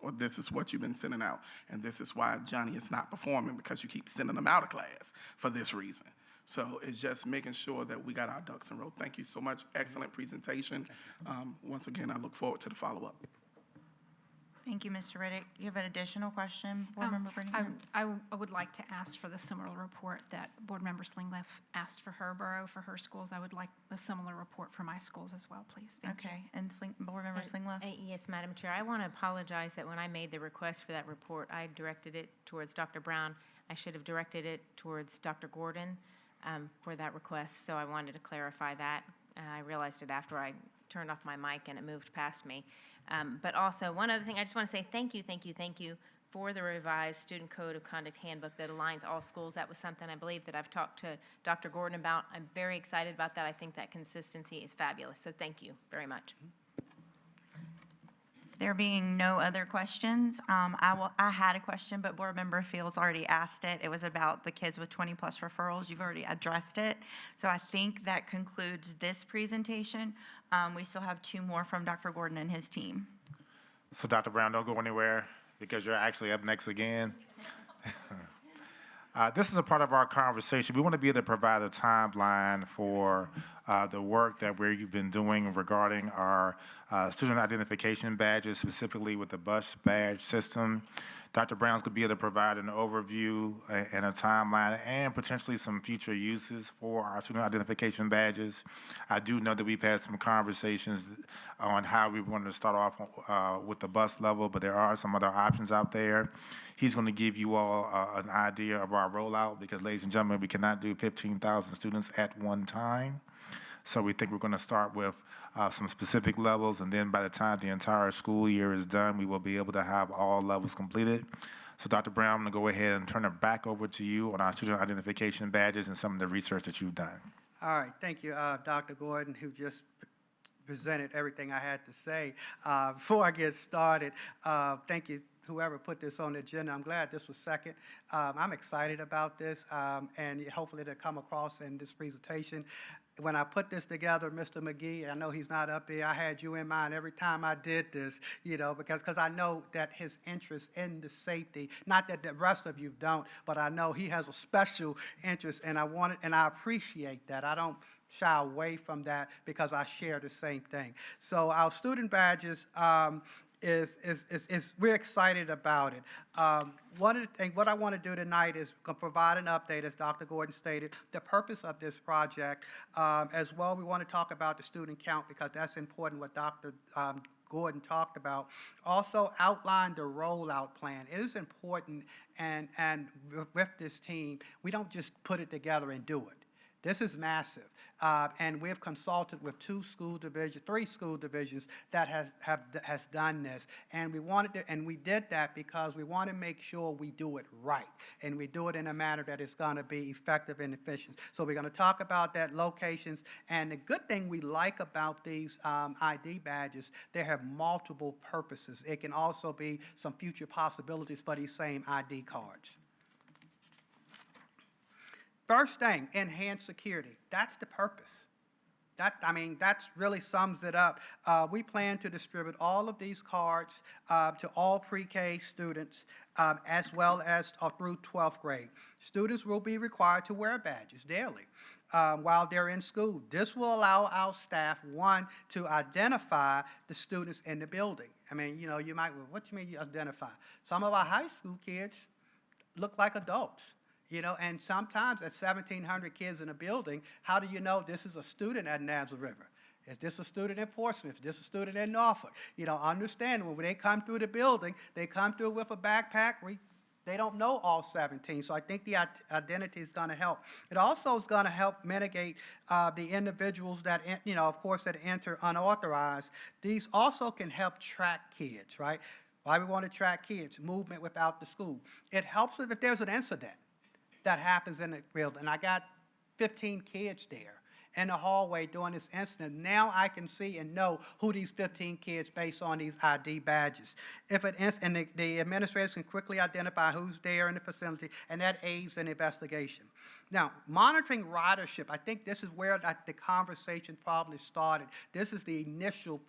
or this is what you've been sending out. And this is why Johnny is not performing because you keep sending them out of class for this reason. So it's just making sure that we got our ducks in a row. Thank you so much. Excellent presentation. Once again, I look forward to the follow-up. Thank you, Mr. Riddick. You have an additional question, Board Member Brennan? I would like to ask for the similar report that Board Member Slingleff asked for her borough, for her schools. I would like a similar report for my schools as well, please. Thank you. Okay, and Board Member Slingleff? Yes, Madam Chair. I want to apologize that when I made the request for that report, I directed it towards Dr. Brown. I should have directed it towards Dr. Gordon for that request, so I wanted to clarify that. I realized it after I turned off my mic and it moved past me. But also, one other thing, I just want to say thank you for the revised Student Code of Conduct Handbook that aligns all schools. That was something I believe that I've talked to Dr. Gordon about. I'm very excited about that. I think that consistency is fabulous. So thank you very much. There being no other questions, I had a question, but Board Member Fields already asked it. It was about the kids with 20+ referrals. You've already addressed it. So I think that concludes this presentation. We still have 2 more from Dr. Gordon and his team. So Dr. Brown, don't go anywhere because you're actually up next again. This is a part of our conversation. We want to be able to provide a timeline for the work that we've been doing regarding our student identification badges, specifically with the bus badge system. Dr. Brown's going to be able to provide an overview and a timeline and potentially some future uses for our student identification badges. I do know that we've had some conversations on how we wanted to start off with the bus level, but there are some other options out there. He's going to give you all an idea of our rollout because, ladies and gentlemen, we cannot do 15,000 students at one time. So we think we're going to start with some specific levels, and then by the time the entire school year is done, we will be able to have all levels completed. So Dr. Brown, I'm going to go ahead and turn it back over to you on our student identification badges and some of the research that you've done. All right, thank you, Dr. Gordon, who just presented everything I had to say. Before I get started, thank you, whoever put this on the agenda. I'm glad this was second. I'm excited about this, and hopefully it'll come across in this presentation. When I put this together, Mr. McGee, I know he's not up here, I had you in mind every time I did this, because I know that his interest in the safety, not that the rest of you don't, but I know he has a special interest, and I appreciate that. I don't shy away from that because I share the same thing. So our student badges, we're excited about it. One of the things, what I want to do tonight is provide an update, as Dr. Gordon stated, the purpose of this project. As well, we want to talk about the student count because that's important, what Dr. Gordon talked about. Also outline the rollout plan. It is important, and with this team, we don't just put it together and do it. This is massive, and we've consulted with 3 school divisions that has done this, and we did that because we want to make sure we do it right, and we do it in a manner that is going to be effective and efficient. So we're going to talk about that locations, and the good thing we like about these ID badges, they have multiple purposes. It can also be some future possibilities for these same ID cards. First thing, enhanced security. That's the purpose. That really sums it up. We plan to distribute all of these cards to all pre-K students as well as through 12th grade. Students will be required to wear badges daily while they're in school. This will allow our staff, one, to identify the students in the building. You might, what do you mean you identify? Some of our high school kids look like adults. And sometimes at 1,700 kids in a building, how do you know this is a student at Nazareth River? Is this a student in Portsmouth? Is this a student in Norfolk? Understand when they come through the building, they come through with a backpack. They don't know all 17, so I think the identity is going to help. It also is going to help mitigate the individuals that, of course, that enter unauthorized. These also can help track kids, right? Why we want to track kids? Movement without the school. It helps if there's an incident that happens in the building. And I got 15 kids there in the hallway during this incident. Now I can see and know who these 15 kids based on these ID badges. And the administrators can quickly identify who's there in the facility, and that aids in investigation. Now, monitoring ridership, I think this is where the conversation probably started. This is the initial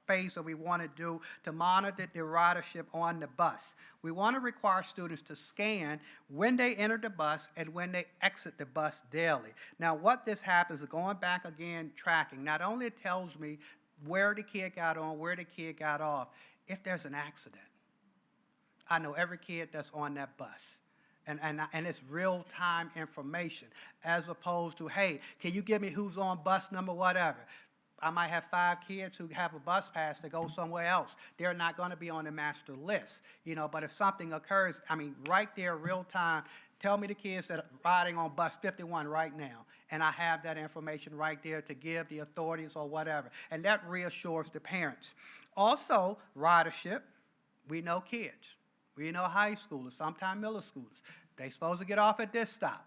phase that we want to do to monitor the ridership on the bus. We want to require students to scan when they enter the bus and when they exit the bus daily. Now, what this happens is going back again, tracking. Not only it tells me where the kid got on, where the kid got off, if there's an accident. I know every kid that's on that bus. And it's real-time information, as opposed to, hey, can you give me who's on bus number whatever? I might have 5 kids who have a bus pass to go somewhere else. They're not going to be on the master list, but if something occurs, right there, real time, tell me the kids that are riding on bus 51 right now, and I have that information right there to give the authorities or whatever. And that reassures the parents. Also, ridership. We know kids. We know high schoolers, sometimes middle schoolers. They supposed to get off at this stop.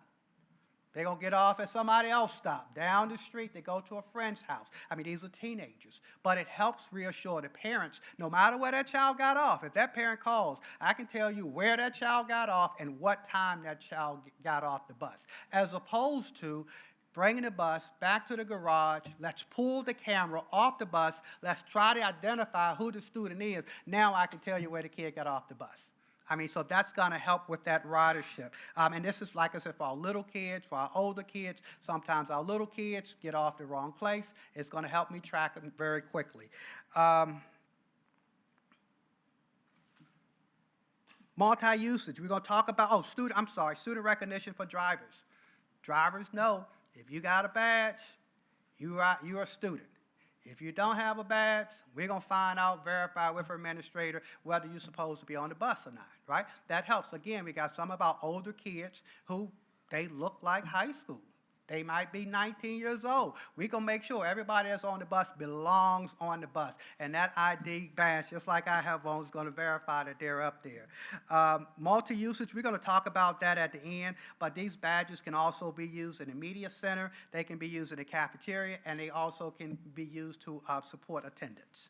They're going to get off at somebody else's stop. Down the street, they go to a friend's house. I mean, these are teenagers. But it helps reassure the parents, no matter where that child got off. If that parent calls, I can tell you where that child got off and what time that child got off the bus. As opposed to bringing the bus back to the garage, let's pull the camera off the bus, let's try to identify who the student is. Now I can tell you where the kid got off the bus. I mean, so that's going to help with that ridership. And this is, like I said, for our little kids, for our older kids. Sometimes our little kids get off the wrong place. It's going to help me track them very quickly. Multi-usage. We're going to talk about, student recognition for drivers. Drivers know if you got a badge, you're a student. If you don't have a badge, we're going to find out, verify with our administrator whether you're supposed to be on the bus or not, right? That helps. Again, we got some of our older kids who, they look like high school. They might be 19 years old. We're going to make sure everybody that's on the bus belongs on the bus. And that ID badge, just like I have on, is going to verify that they're up there. Multi-usage, we're going to talk about that at the end, but these badges can also be used in the media center, they can be used in the cafeteria, and they also can be used to support attendance.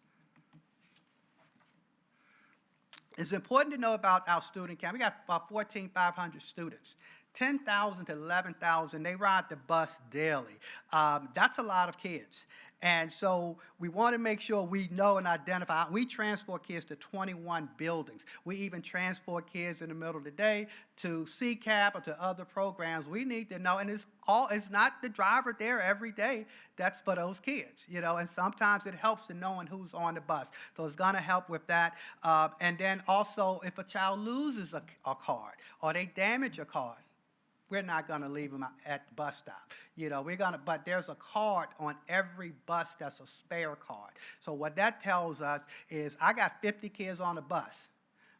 It's important to know about our student count. We got about 14,500 students. 10,000 to 11,000, they ride the bus daily. That's a lot of kids. And so we want to make sure we know and identify. We transport kids to 21 buildings. We even transport kids in the middle of the day to CCAP or to other programs. We need to know, and it's not the driver there every day. That's for those kids, you know, and sometimes it helps in knowing who's on the bus. So it's going to help with that. And then also, if a child loses a card or they damage a card, we're not going to leave them at the bus stop. You know, but there's a card on every bus that's a spare card. So what that tells us is I got 50 kids on the bus.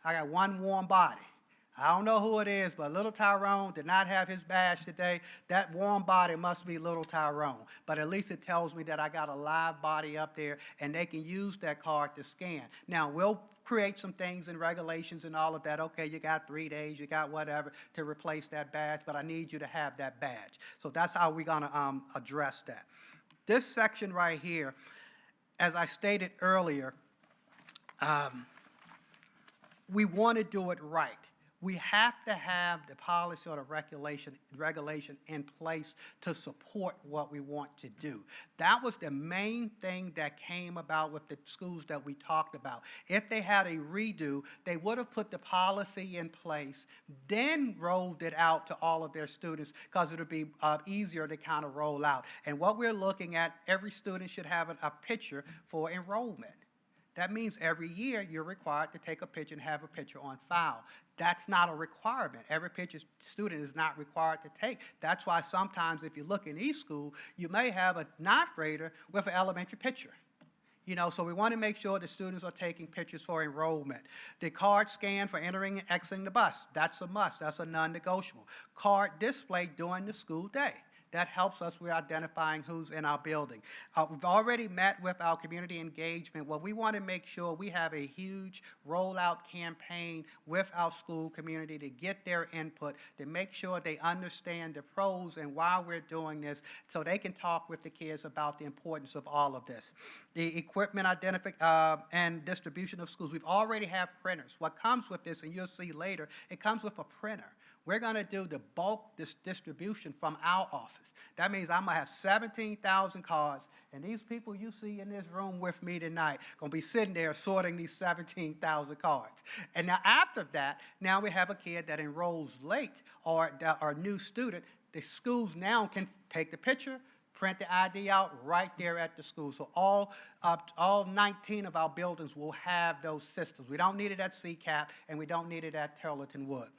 I got one warm body. I don't know who it is, but little Tyrone did not have his badge today. That warm body must be little Tyrone. But at least it tells me that I got a live body up there, and they can use that card to scan. Now, we'll create some things and regulations and all of that. Okay, you got 3 days, you got whatever to replace that badge, but I need you to have that badge. So that's how we're going to address that. This section right here, as I stated earlier, we want to do it right. We have to have the policy or the regulation in place to support what we want to do. That was the main thing that came about with the schools that we talked about. If they had a redo, they would have put the policy in place, then rolled it out to all of their students because it would be easier to kind of roll out. And what we're looking at, every student should have a picture for enrollment. That means every year you're required to take a picture and have a picture on file. That's not a requirement. Every picture student is not required to take. That's why sometimes if you look in East School, you may have a ninth grader with an elementary picture. You know, so we want to make sure the students are taking pictures for enrollment. The card scan for entering and exiting the bus, that's a must. That's a non-negotiable. Card display during the school day. That helps us with identifying who's in our building. We've already met with our community engagement. Well, we want to make sure we have a huge rollout campaign with our school community to get their input, to make sure they understand the pros and why we're doing this, so they can talk with the kids about the importance of all of this. The equipment identification and distribution of schools. We've already have printers. What comes with this, and you'll see later, it comes with a printer. We're going to do the bulk distribution from our office. That means I'm going to have 17,000 cards, and these people you see in this room with me tonight going to be sitting there sorting these 17,000 cards. And now after that, now we have a kid that enrolls late or a new student. The schools now can take the picture, print the ID out right there at the school. So all 19 of our buildings will have those systems. We don't need it at CCAP, and we don't need it at Tarleton Wood.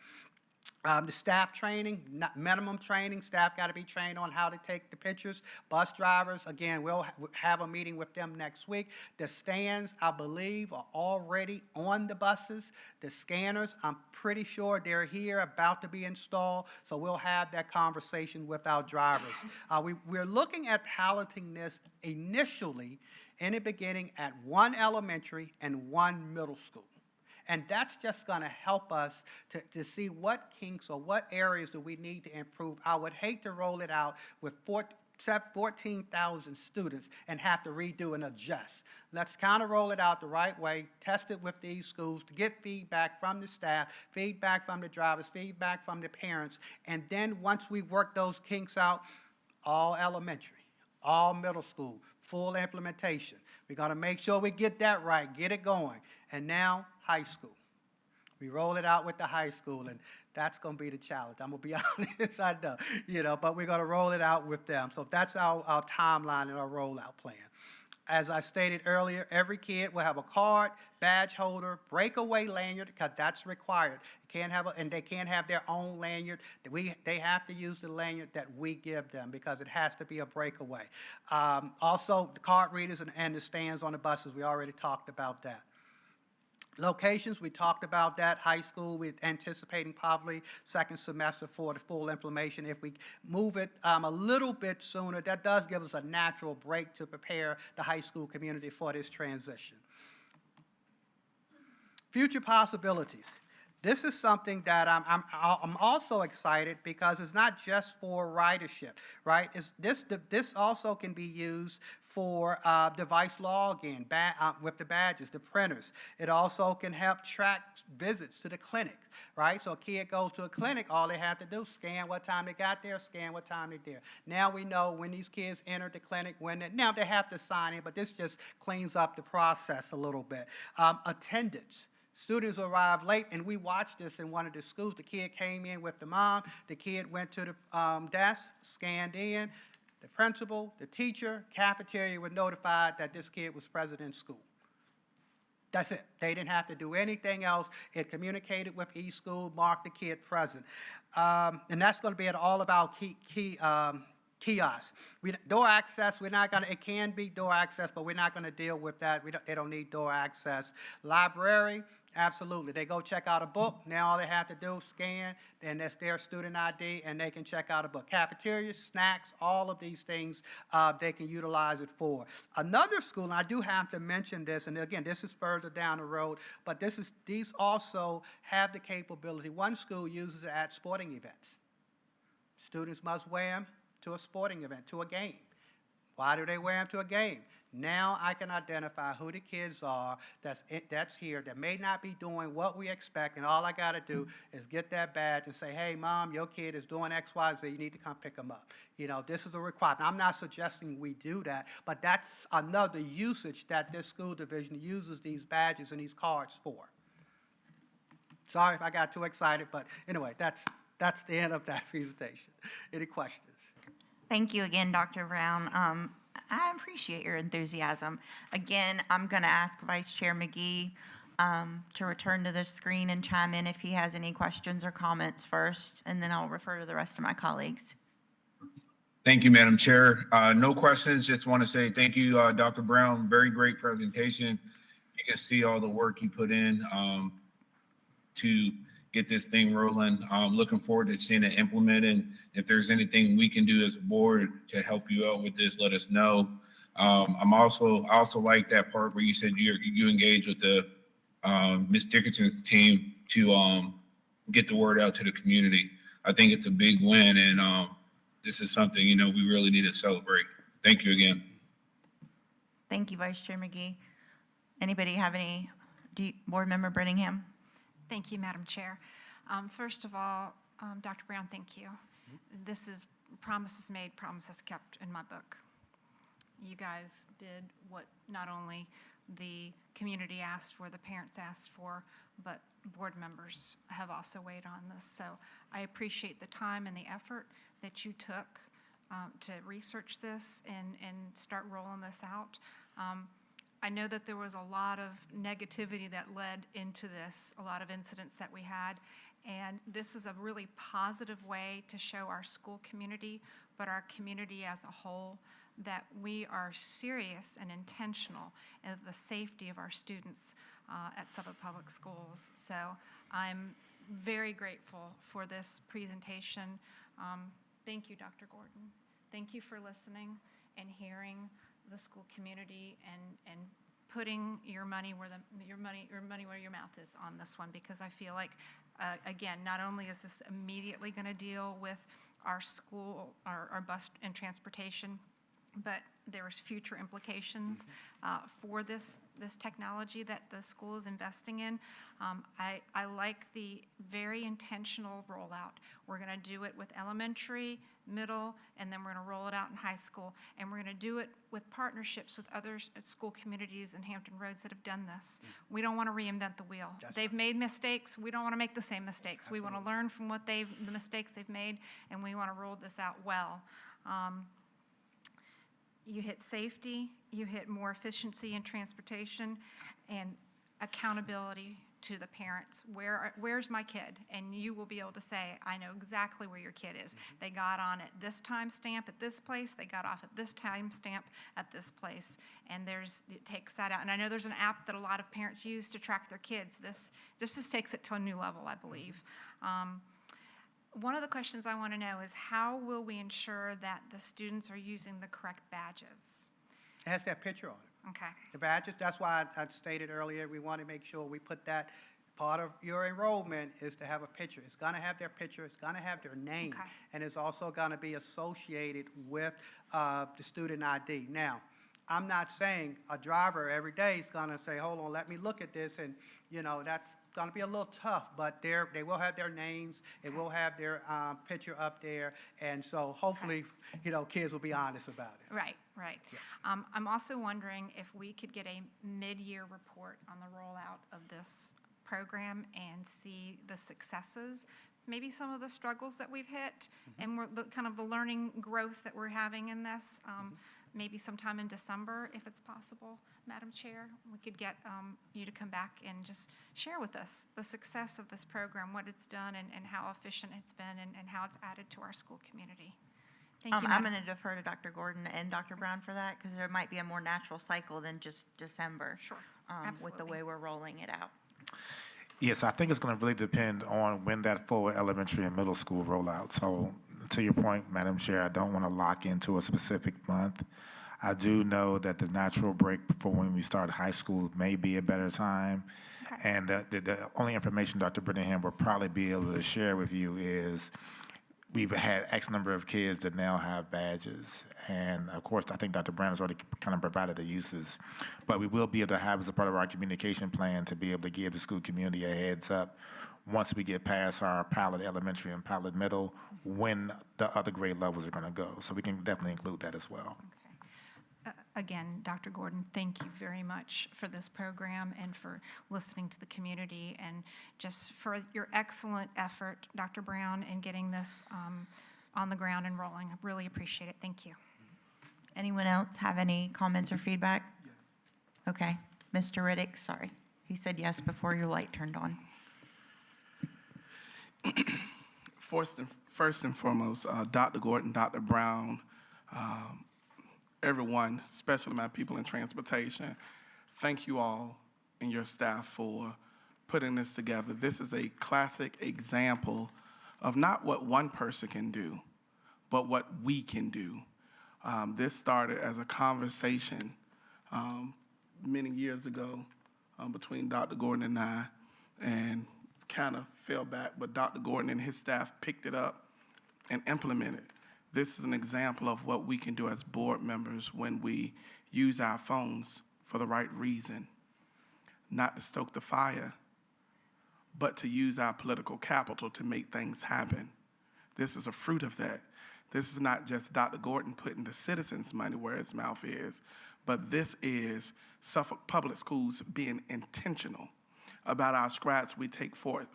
The staff training, minimum training, staff got to be trained on how to take the pictures. Bus drivers, again, we'll have a meeting with them next week. The stands, I believe, are already on the buses. The scanners, I'm pretty sure they're here, about to be installed, so we'll have that conversation with our drivers. We're looking at piloting this initially in the beginning at one elementary and one middle school. And that's just going to help us to see what kinks or what areas do we need to improve. I would hate to roll it out with 14,000 students and have to redo and adjust. Let's kind of roll it out the right way, test it with these schools to get feedback from the staff, feedback from the drivers, feedback from the parents. And then once we work those kinks out, all elementary, all middle school, full implementation. We got to make sure we get that right, get it going. And now, high school. We roll it out with the high school, and that's going to be the challenge. I'm going to be honest, I know, but we're going to roll it out with them. So that's our timeline and our rollout plan. As I stated earlier, every kid will have a card, badge holder, breakaway lanyard, because that's required. And they can't have their own lanyard. They have to use the lanyard that we give them because it has to be a breakaway. Also, the card readers and the stands on the buses, we already talked about that. Locations, we talked about that. High school, we're anticipating probably second semester for the full implementation. If we move it a little bit sooner, that does give us a natural break to prepare the high school community for this transition. Future possibilities. This is something that I'm also excited because it's not just for ridership, right? This also can be used for device login with the badges, the printers. It also can help track visits to the clinic, right? So a kid goes to a clinic, all they have to do is scan what time they got there, scan what time they're there. Now we know when these kids enter the clinic, now they have to sign in, but this just cleans up the process a little bit. Attendance. Students arrive late, and we watched this in one of the schools. The kid came in with the mom. The kid went to the desk, scanned in. The principal, the teacher, cafeteria were notified that this kid was present in school. That's it. They didn't have to do anything else. It communicated with eSchool, marked the kid present. And that's going to be at all of our kiosks. Door access, it can be door access, but we're not going to deal with that. They don't need door access. Library, absolutely. They go check out a book. Now all they have to do is scan, and that's their student ID, and they can check out a book. Cafeterias, snacks, all of these things they can utilize it for. Another school, and I do have to mention this, and again, this is further down the road, but these also have the capability. One school uses it at sporting events. Students must wear them to a sporting event, to a game. Why do they wear them to a game? Now I can identify who the kids are that's here that may not be doing what we expect, and all I got to do is get that badge and say, hey, Mom, your kid is doing X, Y, Z. You need to come pick them up. This is a requirement. I'm not suggesting we do that, but that's another usage that this school division uses these badges and these cards for. Sorry if I got too excited, but anyway, that's the end of that presentation. Any questions? Thank you again, Dr. Brown. I appreciate your enthusiasm. Again, I'm going to ask Vice Chair McGee to return to the screen and chime in if he has any questions or comments first, and then I'll refer to the rest of my colleagues. Thank you, Madam Chair. No questions. Just want to say thank you, Dr. Brown. Very great presentation. You can see all the work you put in to get this thing rolling. Looking forward to seeing it implemented. If there's anything we can do as a board to help you out with this, let us know. I also like that part where you said you engage with the Ms. Dickinson's team to get the word out to the community. I think it's a big win, and this is something we really need to celebrate. Thank you again. Thank you, Vice Chair McGee. Anybody have any? Board Member Brittingham? Thank you, Madam Chair. First of all, Dr. Brown, thank you. This is promises made, promises kept in my book. You guys did what not only the community asked for, the parents asked for, but board members have also weighed on this. So I appreciate the time and the effort that you took to research this and start rolling this out. I know that there was a lot of negativity that led into this, a lot of incidents that we had, And this is a really positive way to show our school community, but our community as a whole, that we are serious and intentional in the safety of our students at Suffolk Public Schools. So I'm very grateful for this presentation. Thank you, Dr. Gordon. Thank you for listening and hearing the school community and putting your money where your money where your mouth is on this one, because I feel like again, not only is this immediately going to deal with our school, our bus and transportation, but there's future implications for this technology that the school is investing in. I like the very intentional rollout. We're going to do it with elementary, middle, and then we're going to roll it out in high school. And we're going to do it with partnerships with other school communities in Hampton Roads that have done this. We don't want to reinvent the wheel. They've made mistakes. We don't want to make the same mistakes. We want to learn from the mistakes they've made, and we want to roll this out well. You hit safety, you hit more efficiency in transportation, and accountability to the parents. Where's my kid? And you will be able to say, I know exactly where your kid is. They got on at this time stamp at this place, they got off at this time stamp at this place. And it takes that out. And I know there's an app that a lot of parents use to track their kids. This just takes it to a new level, I believe. One of the questions I want to know is, how will we ensure that the students are using the correct badges? It has that picture on it. Okay. The badges, that's why I stated earlier, we want to make sure we put that part of your enrollment is to have a picture. It's going to have their picture, it's going to have their name, Okay. and it's also going to be associated with the student ID. Now, I'm not saying a driver every day is going to say, hold on, let me look at this, and that's going to be a little tough, but they will have their names, it will have their picture up there, and so hopefully, kids will be honest about it. Right. Yeah. I'm also wondering if we could get a mid-year report on the rollout of this program and see the successes, maybe some of the struggles that we've hit, and kind of the learning growth that we're having in this. Maybe sometime in December, if it's possible, Madam Chair, we could get you to come back and just share with us the success of this program, what it's done, and how efficient it's been, and how it's added to our school community. Thank you, I'm Madam. going to defer to Dr. Gordon and Dr. Brown for that, because there might be a more natural cycle than just December. Sure, with the way we're rolling it out. Yes, I think it's going to really depend on when that full elementary and middle school rollout. So to your point, Madam Chair, I don't want to lock into a specific month. I do know that the natural break before when we start high school may be a better time. Okay. And the only information Dr. Brittingham will probably be able to share with you is we've had X number of kids that now have badges. And of course, I think Dr. Brown has already kind of provided the uses. But we will be able to have, as a part of our communication plan, to be able to give the school community a heads up once we get past our pilot elementary and pilot middle, when the other grade levels are going to go. So we can definitely include that as well. Okay. Again, Dr. Gordon, thank you very much for this program and for listening to the community, and just for your excellent effort, Dr. Brown, in getting this on the ground and rolling. I really appreciate it. Thank you. Anyone else have any comments or feedback? Yes. Okay. Mr. Riddick, sorry. He said yes before your light turned on. First and foremost, Dr. Gordon, Dr. Brown, everyone, especially my people in transportation, thank you all and your staff for putting this together. This is a classic example of not what one person can do, but what we can do. This started as a conversation many years ago between Dr. Gordon and I, and kind of fell back, but Dr. Gordon and his staff picked it up and implemented. This is an example of what we can do as board members when we use our phones for the right reason, not to stoke the fire, but to use our political capital to make things happen. This is a fruit of that. This is not just Dr. Gordon putting the citizens' money where his mouth is, but this is Suffolk Public Schools being intentional about our scraps we take forward.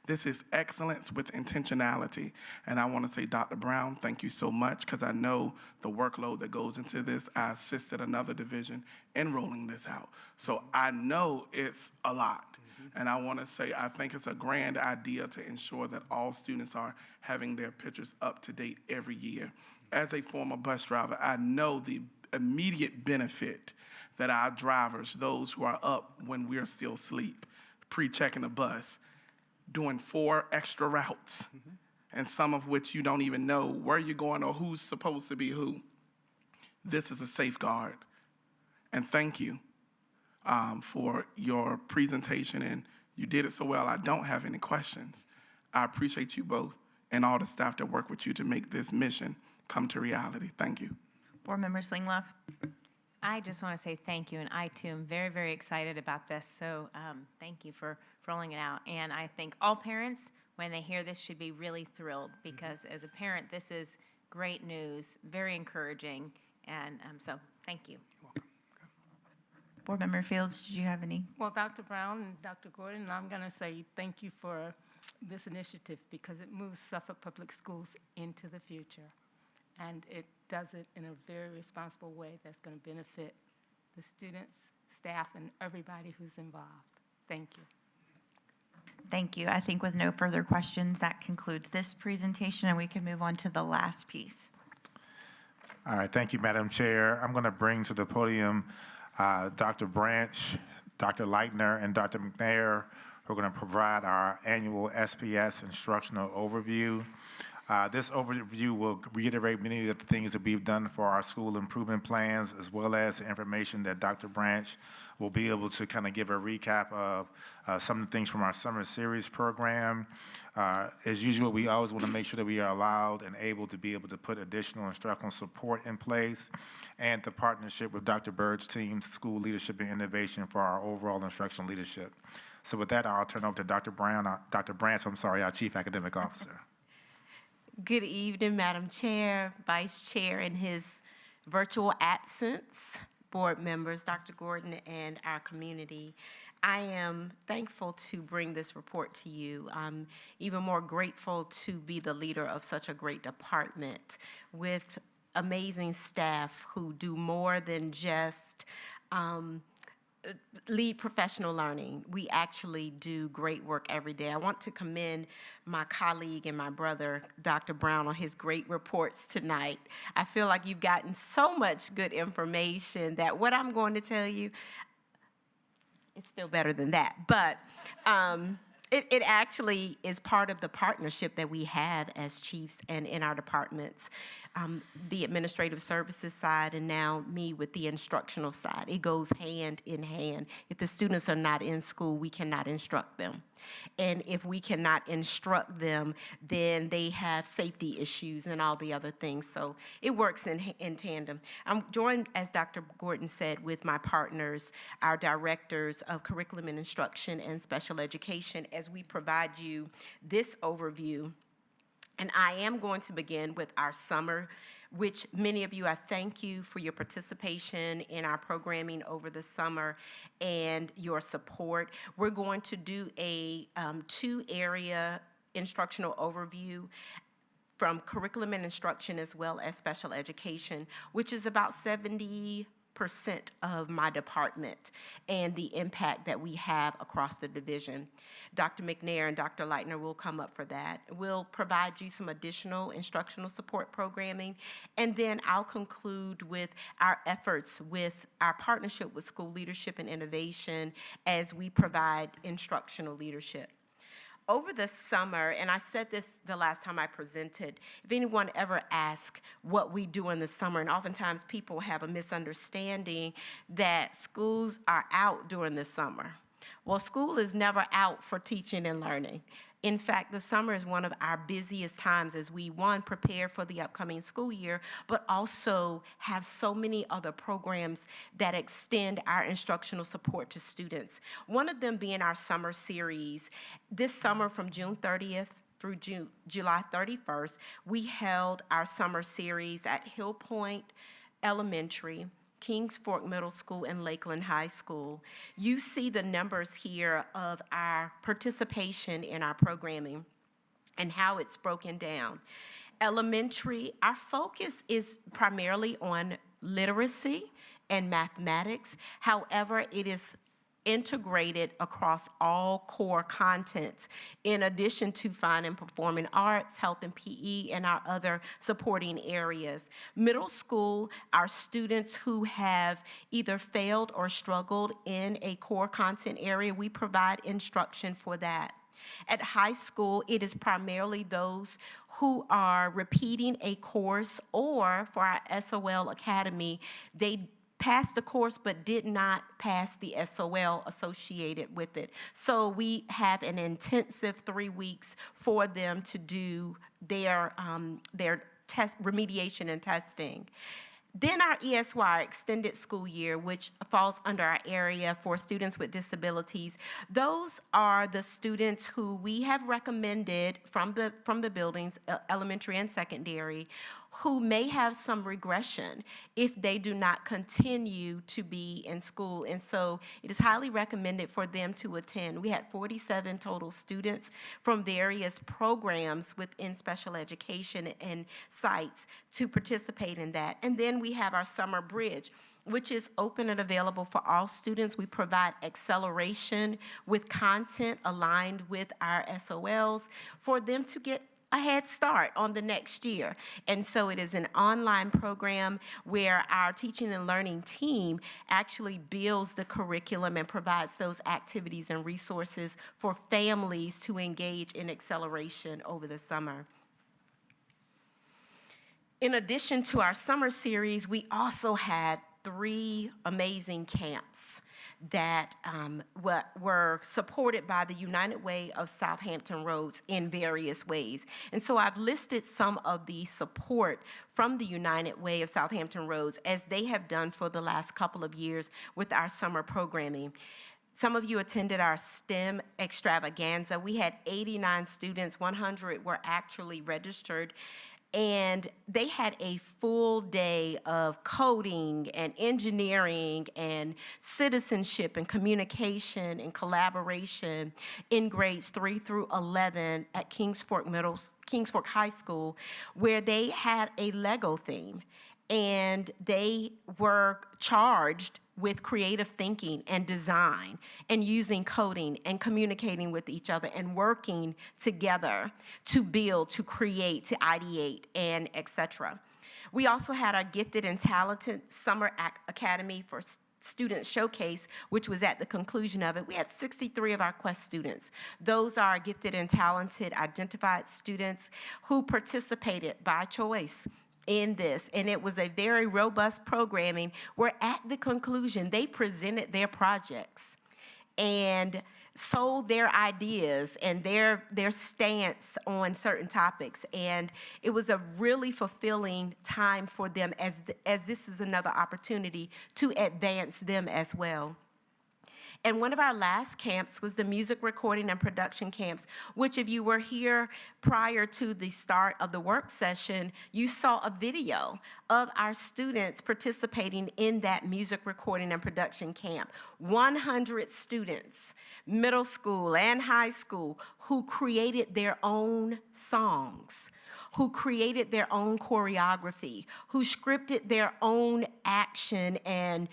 This is excellence with intentionality. And I want to say, Dr. Brown, thank you so much, because I know the workload that goes into this. I assisted another division in rolling this out. So I know it's a lot. And I want to say, I think it's a grand idea to ensure that all students are having their pictures up to date every year. As a former bus driver, I know the immediate benefit that our drivers, those who are up when we're still asleep, pre-checking the bus, doing 4 extra routes, and some of which you don't even know where you're going or who's supposed to be who. This is a safeguard. And thank you for your presentation, and you did it so well. I don't have any questions. I appreciate you both and all the staff that work with you to make this mission come to reality. Thank you. Board Member Slinglove. I just want to say thank you, and I too am very, very excited about this. So thank you for rolling it out. And I think all parents, when they hear this, should be really thrilled, because as a parent, this is great news, very encouraging, and so thank you. Board Member Fields, did you have any? Well, Dr. Brown and Dr. Gordon, I'm going to say thank you for this initiative, because it moves Suffolk Public Schools into the future. And it does it in a very responsible way that's going to benefit the students, staff, and everybody who's involved. Thank you. Thank you. I think with no further questions, that concludes this presentation, and we can move on to the last piece. All right, thank you, Madam Chair. I'm going to bring to the podium Dr. Branch, Dr. Leitner, and Dr. McNair, who are going to provide our annual SPS instructional overview. This overview will reiterate many of the things that we've done for our school improvement plans, as well as the information that Dr. Branch will be able to kind of give a recap of some of the things from our summer series program. As usual, we always want to make sure that we are allowed and able to put additional instructional support in place, and the partnership with Dr. Bird's team, School Leadership and Innovation, for our overall instructional leadership. So with that, I'll turn over to Dr. Branch, our Chief Academic Officer. Good evening, Madam Chair, Vice Chair in his virtual absence, board members, Dr. Gordon, and our community. I am thankful to bring this report to you. I'm even more grateful to be the leader of such a great department with amazing staff who do more than just lead professional learning. We actually do great work every day. I want to commend my colleague and my brother, Dr. Brown, on his great reports tonight. I feel like you've gotten so much good information that what I'm going to tell you, it's still better than that. But it actually is part of the partnership that we have as chiefs and in our departments, the administrative services side, and now me with the instructional side. It goes hand in hand. If the students are not in school, we cannot instruct them. And if we cannot instruct them, then they have safety issues and all the other things. So it works in tandem. I'm joined, as Dr. Gordon said, with my partners, our directors of curriculum and instruction and special education, as we provide you this overview. And I am going to begin with our summer, which many of you, I thank you for your participation in our programming over the summer and your support. We're going to do a 2-area instructional overview from curriculum and instruction as well as special education, which is about 70% of my department and the impact that we have across the division. Dr. McNair and Dr. Leitner will come up for that. We'll provide you some additional instructional support programming, and then I'll conclude with our efforts with our partnership with School Leadership and Innovation as we provide instructional leadership. Over the summer, and I said this the last time I presented, if anyone ever asks what we do in the summer, and oftentimes people have a misunderstanding that schools are out during the summer. Well, school is never out for teaching and learning. In fact, the summer is one of our busiest times as we, one, prepare for the upcoming school year, but also have so many other programs that extend our instructional support to students. One of them being our summer series. This summer, from June 30th through July 31st, we held our summer series at Hill Point Elementary, Kings Fork Middle School, and Lakeland High School. You see the numbers here of our participation in our programming and how it's broken down. Elementary, our focus is primarily on literacy and mathematics. However, it is integrated across all core contents, in addition to fine and performing arts, health and PE, and our other supporting areas. Middle school, our students who have either failed or struggled in a core content area, we provide instruction for that. At high school, it is primarily those who are repeating a course, or for our SOL Academy, they passed the course but did not pass the SOL associated with it. So we have an intensive 3 weeks for them to do their remediation and testing. Then our ESY, our extended school year, which falls under our area for students with disabilities. Those are the students who we have recommended from the buildings, elementary and secondary, who may have some regression if they do not continue to be in school. And so it is highly recommended for them to attend. We had 47 total students from various programs within special education and sites to participate in that. And then we have our summer bridge, which is open and available for all students. We provide acceleration with content aligned with our SOLs for them to get a head start on the next year. And so it is an online program where our teaching and learning team actually builds the curriculum and provides those activities and resources for families to engage in acceleration over the summer. In addition to our summer series, we also had 3 amazing camps that were supported by the United Way of Southampton Roads in various ways. And so I've listed some of the support from the United Way of Southampton Roads, as they have done for the last couple of years with our summer programming. Some of you attended our STEM extravaganza. We had 89 students, 100 were actually registered. And they had a full day of coding and engineering and citizenship and communication and collaboration in grades 3 through 11 at Kings Fork High School, where they had a Lego theme. And they were charged with creative thinking and design and using coding and communicating with each other and working together to build, to create, to ideate, and etc. We also had our Gifted and Talented Summer Academy for Student Showcase, which was at the conclusion of it. We had 63 of our Quest students. Those are gifted and talented identified students who participated by choice in this, and it was a very robust programming where at the conclusion they presented their projects and sold their ideas and their stance on certain topics, and it was a really fulfilling time for them as this is another opportunity to advance them as well. And one of our last camps was the music recording and production camps, which if you were here prior to the start of the work session, you saw a video of our students participating in that music recording and production camp. 100 students, middle school and high school, who created their own songs, who created their own choreography, who scripted their own action and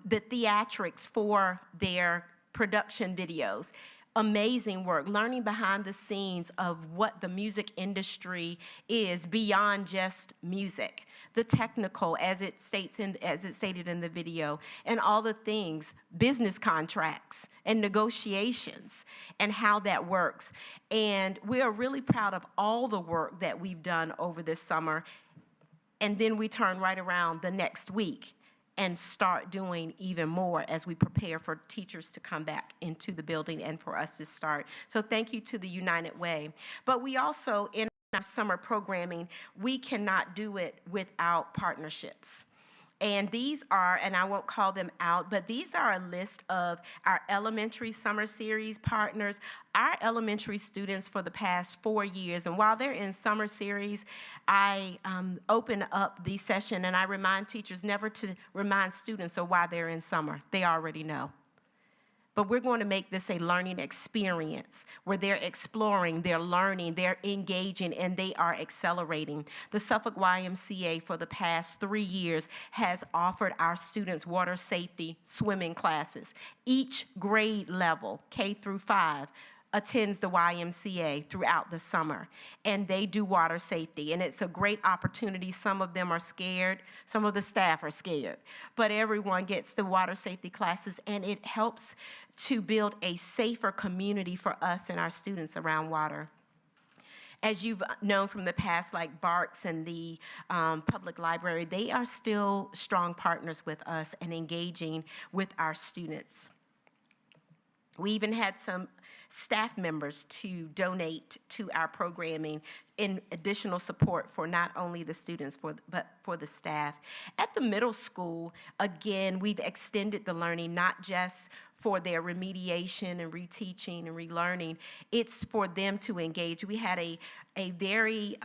the theatrics for their production videos. Amazing work, learning behind the scenes of what the music industry is beyond just music, the technical, as it stated in the video, and all the things, business contracts and negotiations and how that works. And we are really proud of all the work that we've done over this summer. And then we turn right around the next week and start doing even more as we prepare for teachers to come back into the building and for us to start. So thank you to the United Way. But we also, in our summer programming, we cannot do it without partnerships. And these are, and I won't call them out, but these are a list of our elementary summer series partners, our elementary students for the past 4 years. And while they're in summer series, I open up the session and I remind teachers never to remind students of why they're in summer. They already know. But we're going to make this a learning experience where they're exploring, they're learning, they're engaging, and they are accelerating. The Suffolk YMCA for the past 3 years has offered our students water safety swimming classes. Each grade level, K through 5, attends the YMCA throughout the summer, and they do water safety, and it's a great opportunity. Some of them are scared, some of the staff are scared, but everyone gets the water safety classes, and it helps to build a safer community for us and our students around water. As you've known from the past, like Barks and the public library, they are still strong partners with us and engaging with our students. We even had some staff members to donate to our programming in additional support for not only the students, but for the staff. At the middle school, again, we've extended the learning not just for their remediation and reteaching and relearning, it's for them to engage. We had a very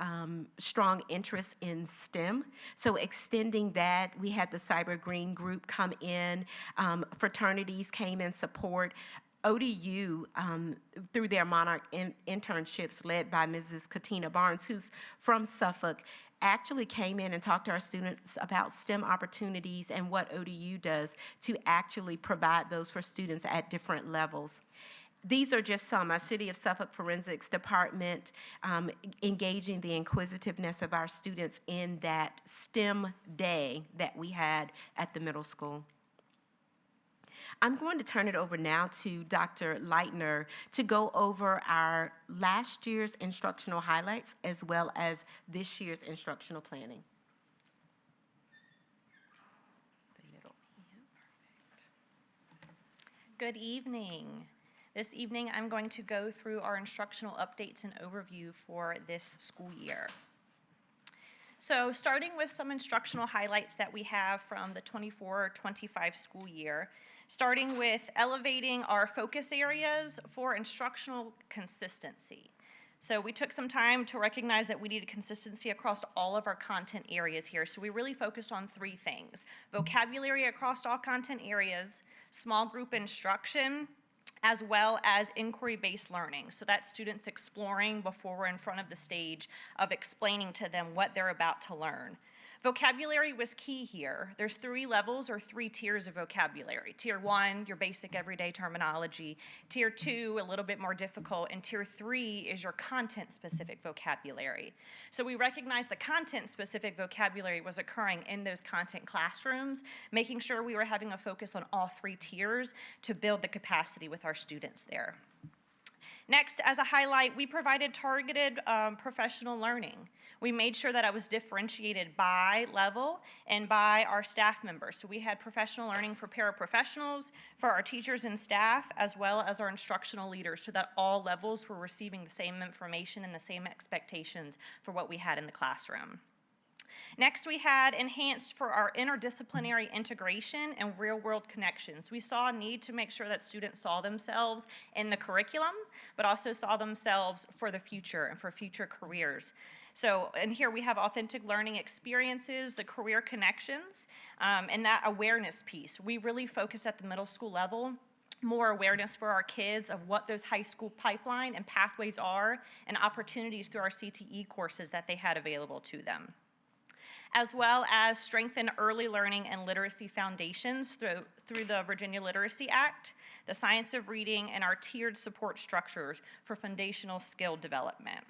strong interest in STEM, so extending that, we had the Cyber Green group come in, fraternities came in support. ODU, through their Monarch internships led by Mrs. Katina Barnes, who's from Suffolk, actually came in and talked to our students about STEM opportunities and what ODU does to actually provide those for students at different levels. These are just some. Our City of Suffolk Forensics Department engaging the inquisitiveness of our students in that STEM day that we had at the middle school. I'm going to turn it over now to Dr. Leitner to go over our last year's instructional highlights as well as this year's instructional planning. Good evening. This evening, I'm going to go through our instructional updates and overview for this school year. So starting with some instructional highlights that we have from the 24-25 school year, starting with elevating our focus areas for instructional consistency. So we took some time to recognize that we needed consistency across all of our content areas here. So we really focused on 3 things: vocabulary across all content areas, small group instruction, as well as inquiry-based learning. So that's students exploring before we're in front of the stage of explaining to them what they're about to learn. Vocabulary was key here. There's 3 levels or 3 tiers of vocabulary. Tier 1, your basic everyday terminology. Tier 2, a little bit more difficult. And Tier 3 is your content-specific vocabulary. So we recognized the content-specific vocabulary was occurring in those content classrooms, making sure we were having a focus on all 3 tiers to build the capacity with our students there. Next, as a highlight, we provided targeted professional learning. We made sure that it was differentiated by level and by our staff members. So we had professional learning for paraprofessionals, for our teachers and staff, as well as our instructional leaders, so that all levels were receiving the same information and the same expectations for what we had in the classroom. Next, we had enhanced for our interdisciplinary integration and real-world connections. We saw a need to make sure that students saw themselves in the curriculum, but also saw themselves for the future and for future careers. So, and here we have authentic learning experiences, the career connections, and that awareness piece. We really focused at the middle school level more awareness for our kids of what those high school pipeline and pathways are and opportunities through our CTE courses that they had available to them, as well as strengthen early learning and literacy foundations through the Virginia Literacy Act, the science of reading, and our tiered support structures for foundational skill development.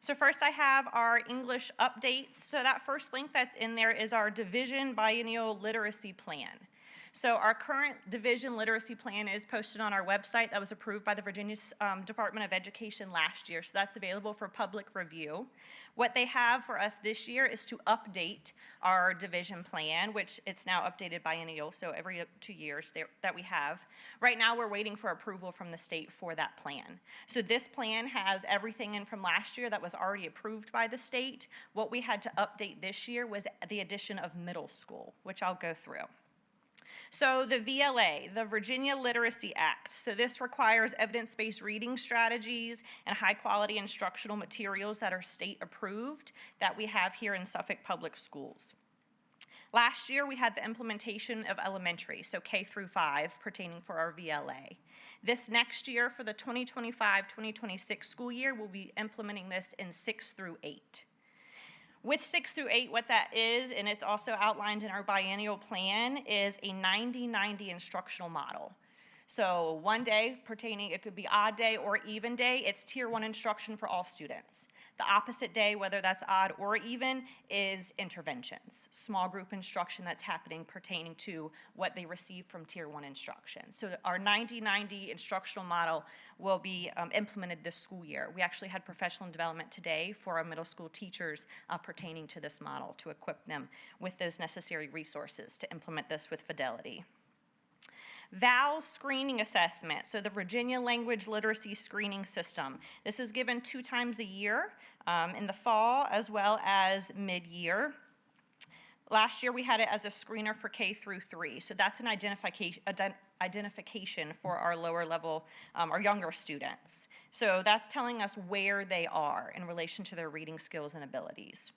So first I have our English updates. So that first link that's in there is our Division Biennial Literacy Plan. So our current division literacy plan is posted on our website. That was approved by the Virginia Department of Education last year, so that's available for public review. What they have for us this year is to update our division plan, which it's now updated biennial, so every 2 years that we have. Right now, we're waiting for approval from the state for that plan. So this plan has everything in from last year that was already approved by the state. What we had to update this year was the addition of middle school, which I'll go through. So the VLA, the Virginia Literacy Act, so this requires evidence-based reading strategies and high-quality instructional materials that are state approved that we have here in Suffolk Public Schools. Last year, we had the implementation of elementary, so K through 5, pertaining for our VLA. This next year, for the 2025-2026 school year, we'll be implementing this in 6 through 8. With 6 through 8, what that is, and it's also outlined in our biennial plan, is a 90-90 instructional model. So one day pertaining, it could be odd day or even day, it's tier 1 instruction for all students. The opposite day, whether that's odd or even, is interventions, small group instruction that's happening pertaining to what they received from tier 1 instruction. So our 90-90 instructional model will be implemented this school year. We actually had professional development today for our middle school teachers pertaining to this model to equip them with those necessary resources to implement this with fidelity. VAL screening assessment, so the Virginia Language Literacy Screening System. This is given 2 times a year, in the fall as well as mid-year. Last year we had it as a screener for K through 3, so that's an identification for our lower level, our younger students. So that's telling us where they are in relation to their reading skills and abilities.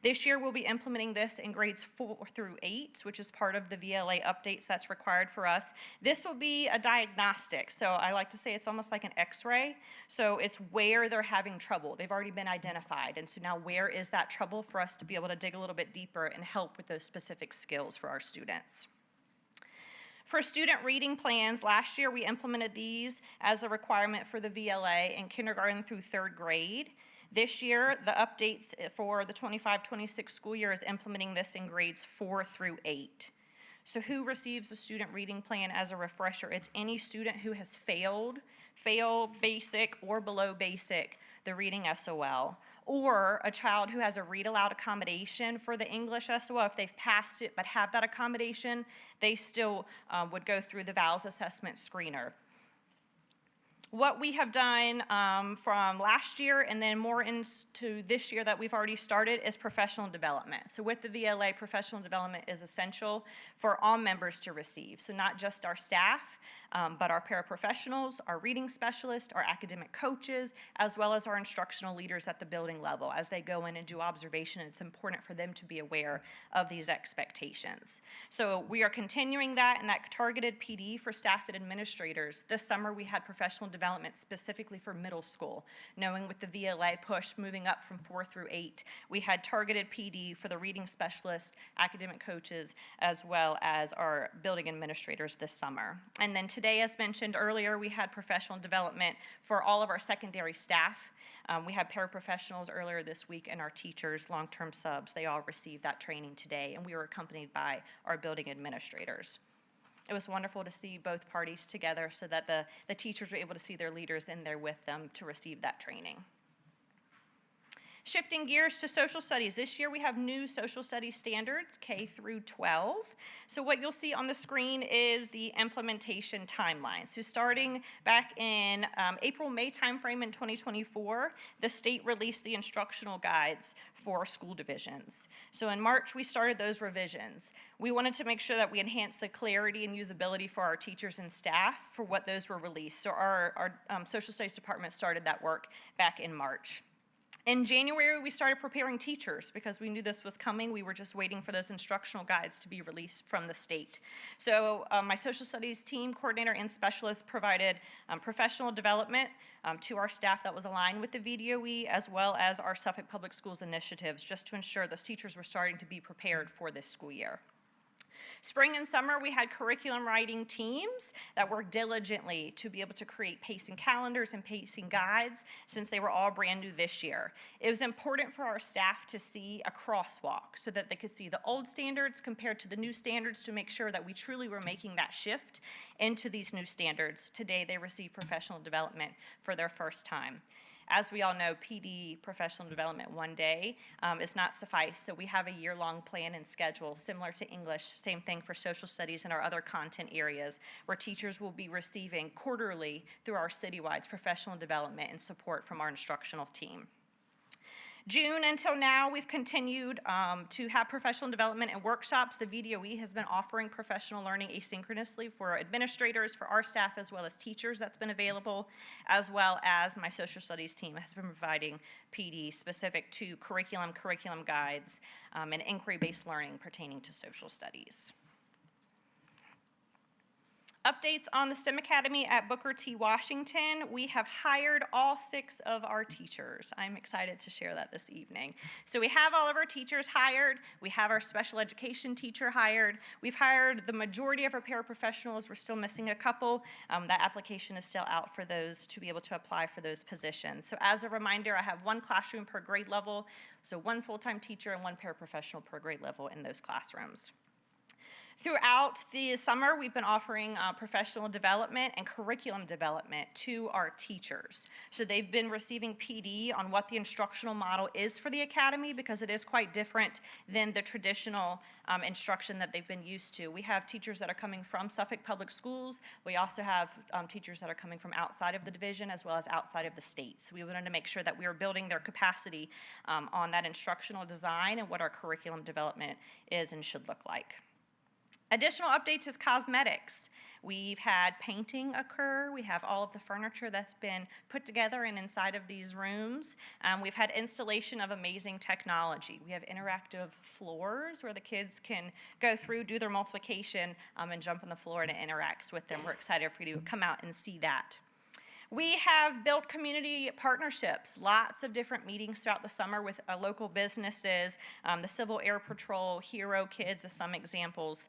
This year, we'll be implementing this in grades 4 through 8, which is part of the VLA updates that's required for us. This will be a diagnostic, so I like to say it's almost like an x-ray. So it's where they're having trouble. They've already been identified, and so now where is that trouble for us to be able to dig a little bit deeper and help with those specific skills for our students. For student reading plans, last year we implemented these as the requirement for the VLA in kindergarten through 3rd grade. This year, the updates for the 25-26 school year is implementing this in grades 4 through 8. So who receives a student reading plan? As a refresher, it's any student who has failed basic or below basic, the reading SOL, or a child who has a read aloud accommodation for the English SOL. If they've passed it but have that accommodation, they still would go through the VALS assessment screener. What we have done from last year and then more into this year that we've already started is professional development. So with the VLA, professional development is essential for all members to receive. So not just our staff, but our paraprofessionals, our reading specialists, our academic coaches, as well as our instructional leaders at the building level. As they go in and do observation, it's important for them to be aware of these expectations. So we are continuing that and that targeted PD for staff and administrators. This summer we had professional development specifically for middle school, knowing with the VLA push moving up from 4 through 8, we had targeted PD for the reading specialists, academic coaches, as well as our building administrators this summer. And then today, as mentioned earlier, we had professional development for all of our secondary staff. We had paraprofessionals earlier this week and our teachers, long-term subs. They all received that training today, and we were accompanied by our building administrators. It was wonderful to see both parties together so that the teachers were able to see their leaders in there with them to receive that training. Shifting gears to social studies. This year we have new social studies standards, K through 12. So what you'll see on the screen is the implementation timeline. So starting back in April-May timeframe in 2024, the state released the instructional guides for school divisions. So in March, we started those revisions. We wanted to make sure that we enhanced the clarity and usability for our teachers and staff for what those were released. So our social studies department started that work back in March. In January, we started preparing teachers because we knew this was coming. We were just waiting for those instructional guides to be released from the state. So my social studies team coordinator and specialist provided professional development to our staff that was aligned with the VDOE, as well as our Suffolk Public Schools initiatives, just to ensure those teachers were starting to be prepared for this school year. Spring and summer, we had curriculum writing teams that worked diligently to be able to create pacing calendars and pacing guides since they were all brand new this year. It was important for our staff to see a crosswalk so that they could see the old standards compared to the new standards to make sure that we truly were making that shift into these new standards. Today, they received professional development for their first time. As we all know, PD, professional development, one day is not suffice, so we have a year-long plan and schedule similar to English, same thing for social studies and our other content areas, where teachers will be receiving quarterly through our citywide professional development and support from our instructional team. June until now, we've continued to have professional development and workshops. The VDOE has been offering professional learning asynchronously for administrators, for our staff, as well as teachers. That's been available, as well as my social studies team has been providing PD specific to curriculum guides, and inquiry-based learning pertaining to social studies. Updates on the STEM Academy at Booker T. Washington. We have hired all 6 of our teachers. I'm excited to share that this evening. So we have all of our teachers hired. We have our special education teacher hired. We've hired the majority of our paraprofessionals. We're still missing a couple. That application is still out for those to be able to apply for those positions. So as a reminder, I have 1 classroom per grade level, so 1 full-time teacher and 1 paraprofessional per grade level in those classrooms. Throughout the summer, we've been offering professional development and curriculum development to our teachers. So they've been receiving PD on what the instructional model is for the academy, because it is quite different than the traditional instruction that they've been used to. We have teachers that are coming from Suffolk Public Schools. We also have teachers that are coming from outside of the division as well as outside of the state. So we wanted to make sure that we were building their capacity on that instructional design and what our curriculum development is and should look like. Additional updates is cosmetics. We've had painting occur. We have all of the furniture that's been put together and inside of these rooms. We've had installation of amazing technology. We have interactive floors where the kids can go through, do their multiplication, and jump on the floor and it interacts with them. We're excited for you to come out and see that. We have built community partnerships, lots of different meetings throughout the summer with local businesses, the Civil Air Patrol, Hero Kids as some examples.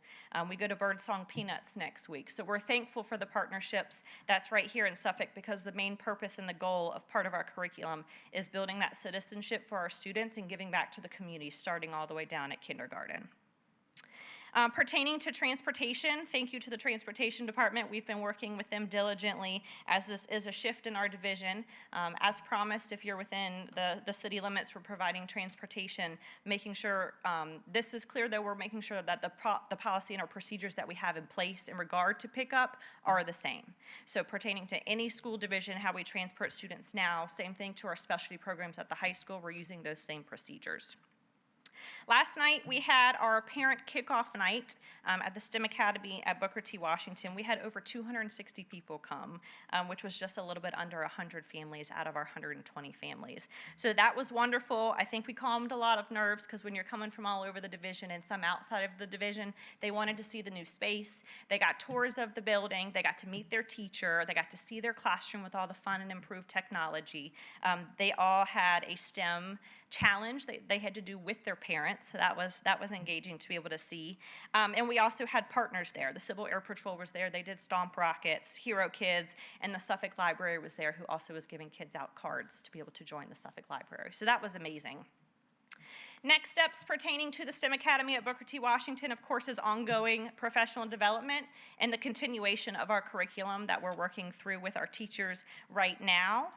We go to Birdsong Peanuts next week. So we're thankful for the partnerships that's right here in Suffolk, because the main purpose and the goal of part of our curriculum is building that citizenship for our students and giving back to the community, starting all the way down at kindergarten. Pertaining to transportation, thank you to the transportation department. We've been working with them diligently as this is a shift in our division. As promised, if you're within the city limits, we're providing transportation, making sure this is clear, though we're making sure that the policy and our procedures that we have in place in regard to pickup are the same. So pertaining to any school division, how we transport students now, same thing to our specialty programs at the high school, we're using those same procedures. Last night, we had our parent kickoff night at the STEM Academy at Booker T. Washington. We had over 260 people come, which was just a little bit under 100 families out of our 120 families. So that was wonderful. I think we calmed a lot of nerves, because when you're coming from all over the division and some outside of the division, they wanted to see the new space. They got tours of the building. They got to meet their teacher. They got to see their classroom with all the fun and improved technology. They all had a STEM challenge they had to do with their parents, so that was engaging to be able to see. And we also had partners there. The Civil Air Patrol was there. They did Stomp Rockets, Hero Kids, and the Suffolk Library was there, who also was giving kids out cards to be able to join the Suffolk Library. So that was amazing. Next steps pertaining to the STEM Academy at Booker T. Washington, of course, is ongoing professional development and the continuation of our curriculum that we're working through with our teachers right now.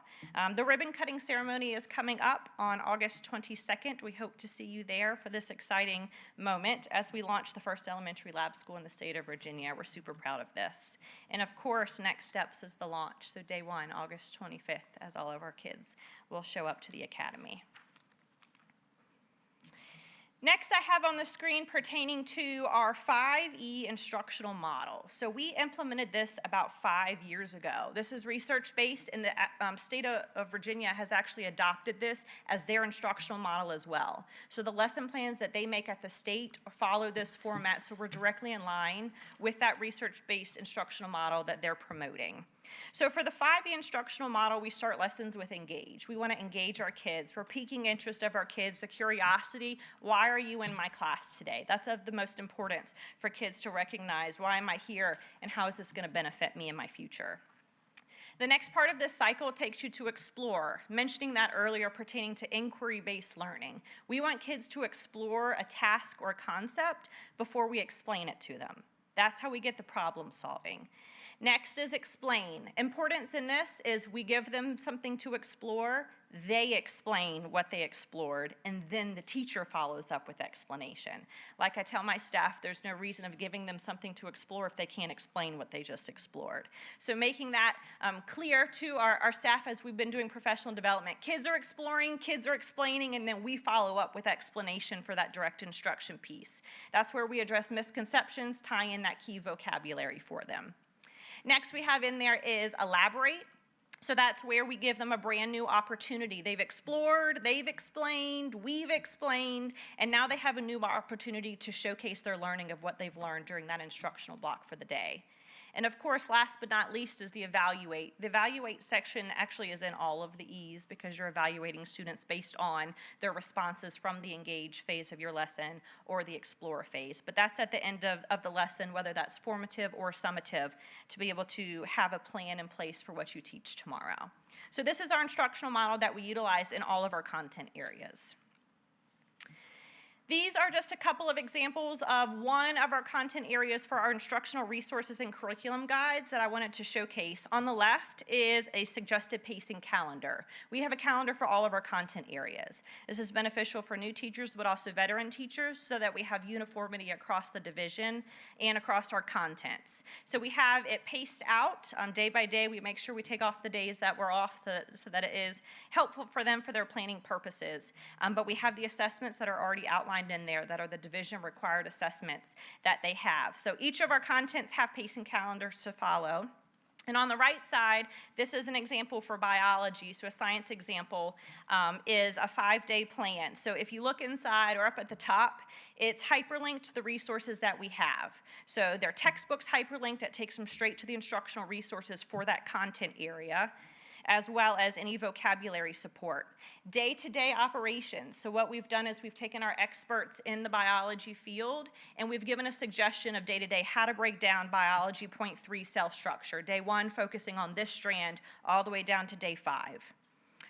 The ribbon cutting ceremony is coming up on August 22nd. We hope to see you there for this exciting moment as we launch the first elementary lab school in the state of Virginia. We're super proud of this. And of course, next steps is the launch. So day 1, August 25th, as all of our kids will show up to the academy. Next, I have on the screen pertaining to our 5E instructional model. So we implemented this about 5 years ago. This is research-based, and the state of Virginia has actually adopted this as their instructional model as well. So the lesson plans that they make at the state follow this format, so we're directly in line with that research-based instructional model that they're promoting. So for the 5E instructional model, we start lessons with engage. We want to engage our kids. We're piquing interest of our kids, the curiosity, why why are you in my class today? That's of the most importance for kids to recognize, why am I here and how is this going to benefit me in my future? The next part of this cycle takes you to explore, mentioning that earlier pertaining to inquiry-based learning. We want kids to explore a task or concept before we explain it to them. That's how we get the problem solving. Next is explain. Importance in this is we give them something to explore, they explain what they explored, and then the teacher follows up with explanation. Like I tell my staff, there's no reason of giving them something to explore if they can't explain what they just explored. So making that clear to our staff as we've been doing professional development. Kids are exploring, kids are explaining, and then we follow up with explanation for that direct instruction piece. That's where we address misconceptions, tie in that key vocabulary for them. Next we have in there is elaborate. So that's where we give them a brand new opportunity. They've explored, they've explained, we've explained, and now they have a new opportunity to showcase their learning of what they've learned during that instructional block for the day. And of course, last but not least is the evaluate. The evaluate section actually is in all of the E's because you're evaluating students based on their responses from the engage phase of your lesson or the explore phase. But that's at the end of the lesson, whether that's formative or summative, to be able to have a plan in place for what you teach tomorrow. So this is our instructional model that we utilize in all of our content areas. These are just a couple of examples of one of our content areas for our instructional resources and curriculum guides that I wanted to showcase. On the left is a suggested pacing calendar. We have a calendar for all of our content areas. This is beneficial for new teachers, but also veteran teachers, so that we have uniformity across the division and across our contents. So we have it paced out day by day. We make sure we take off the days that we're off so that it is helpful for them for their planning purposes. But we have the assessments that are already outlined in there that are the division required assessments that they have. So each of our contents have pacing calendars to follow. And on the right side, this is an example for biology. So a science example is a 5-day plan. So if you look inside or up at the top, it's hyperlinked to the resources that we have. So their textbooks hyperlinked, that takes them straight to the instructional resources for that content area, as well as any vocabulary support. Day-to-day operations. So what we've done is we've taken our experts in the biology field and we've given a suggestion of day-to-day how to break down biology point 3 cell structure. Day 1 focusing on this strand all the way down to day 5.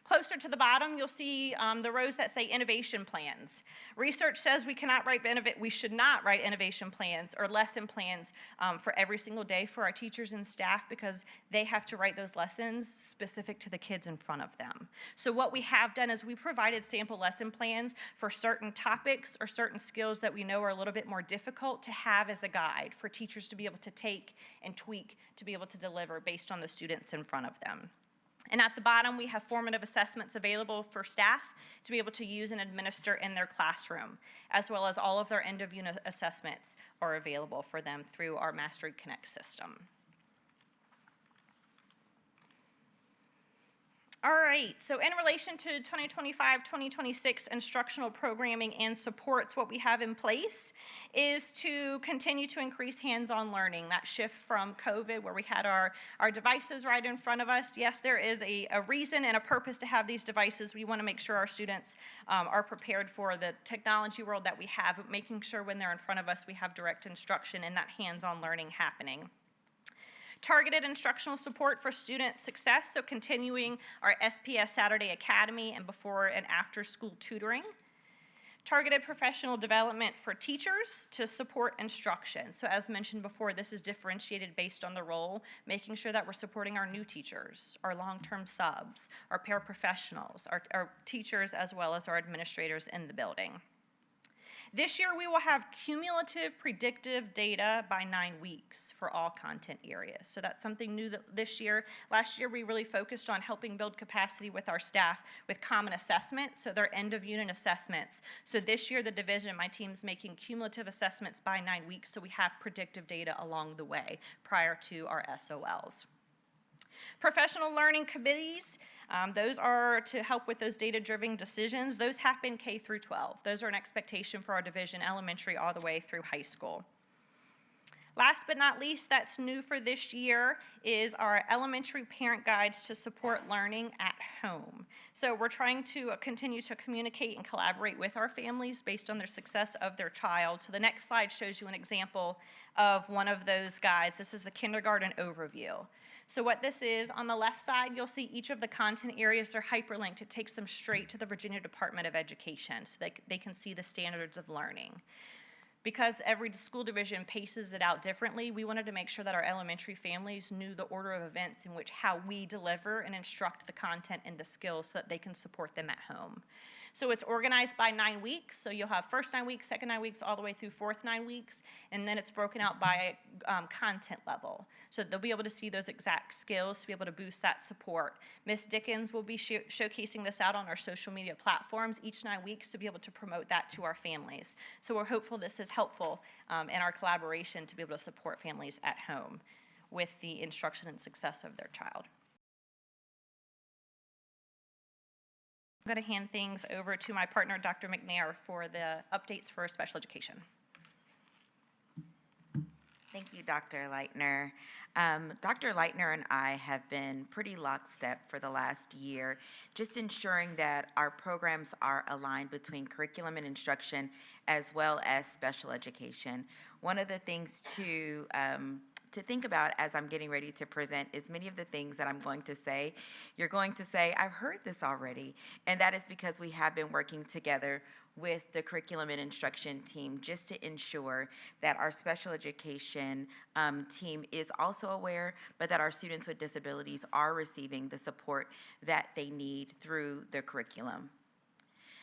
Closer to the bottom, you'll see the rows that say innovation plans. Research says we should not write innovation plans or lesson plans for every single day for our teachers and staff because they have to write those lessons specific to the kids in front of them. So what we have done is we provided sample lesson plans for certain topics or certain skills that we know are a little bit more difficult to have as a guide for teachers to be able to take and tweak to be able to deliver based on the students in front of them. And at the bottom, we have formative assessments available for staff to be able to use and administer in their classroom, as well as all of their end-of-unit assessments are available for them through our Mastery Connect system. All right, so in relation to 2025-2026 instructional programming and supports, what we have in place is to continue to increase hands-on learning. That shift from COVID where we had our devices right in front of us. Yes, there is a reason and a purpose to have these devices. We want to make sure our students are prepared for the technology world that we have, but making sure when they're in front of us we have direct instruction and that hands-on learning happening. Targeted instructional support for student success, so continuing our SPS Saturday Academy and before and after school tutoring. Targeted professional development for teachers to support instruction. So as mentioned before, this is differentiated based on the role, making sure that we're supporting our new teachers, our long-term subs, our paraprofessionals, our teachers, as well as our administrators in the building. This year, we will have cumulative predictive data by 9 weeks for all content areas. So that's something new this year. Last year, we really focused on helping build capacity with our staff with common assessment, so they're end-of-unit assessments. So this year, the division, my team's making cumulative assessments by 9 weeks, so we have predictive data along the way prior to our SOLs. Professional learning committees, those are to help with those data-driven decisions. Those happen K through 12. Those are an expectation for our division, elementary all the way through high school. Last but not least, that's new for this year, is our elementary parent guides to support learning at home. So we're trying to continue to communicate and collaborate with our families based on their success of their child. So the next slide shows you an example of one of those guides. This is the kindergarten overview. So what this is, on the left side, you'll see each of the content areas. They're hyperlinked. It takes them straight to the Virginia Department of Education so they can see the standards of learning. Because every school division paces it out differently, we wanted to make sure that our elementary families knew the order of events in which how we deliver and instruct the content and the skills so that they can support them at home. So it's organized by 9 weeks. So you'll have first 9 weeks, second 9 weeks, all the way through fourth 9 weeks. And then it's broken out by content level. So they'll be able to see those exact skills to be able to boost that support. Ms. Dickens will be showcasing this out on our social media platforms each 9 weeks to be able to promote that to our families. So we're hopeful this is helpful in our collaboration to be able to support families at home with the instruction and success of their child. I'm going to hand things over to my partner, Dr. McNair, for the updates for special education. Thank you, Dr. Leitner. Dr. Leitner and I have been pretty lockstep for the last year, just ensuring that our programs are aligned between curriculum and instruction as well as special education. One of the things to think about as I'm getting ready to present is many of the things that I'm going to say, you're going to say, I've heard this already. And that is because we have been working together with the curriculum and instruction team just to ensure that our special education team is also aware, but that our students with disabilities are receiving the support that they need through the curriculum.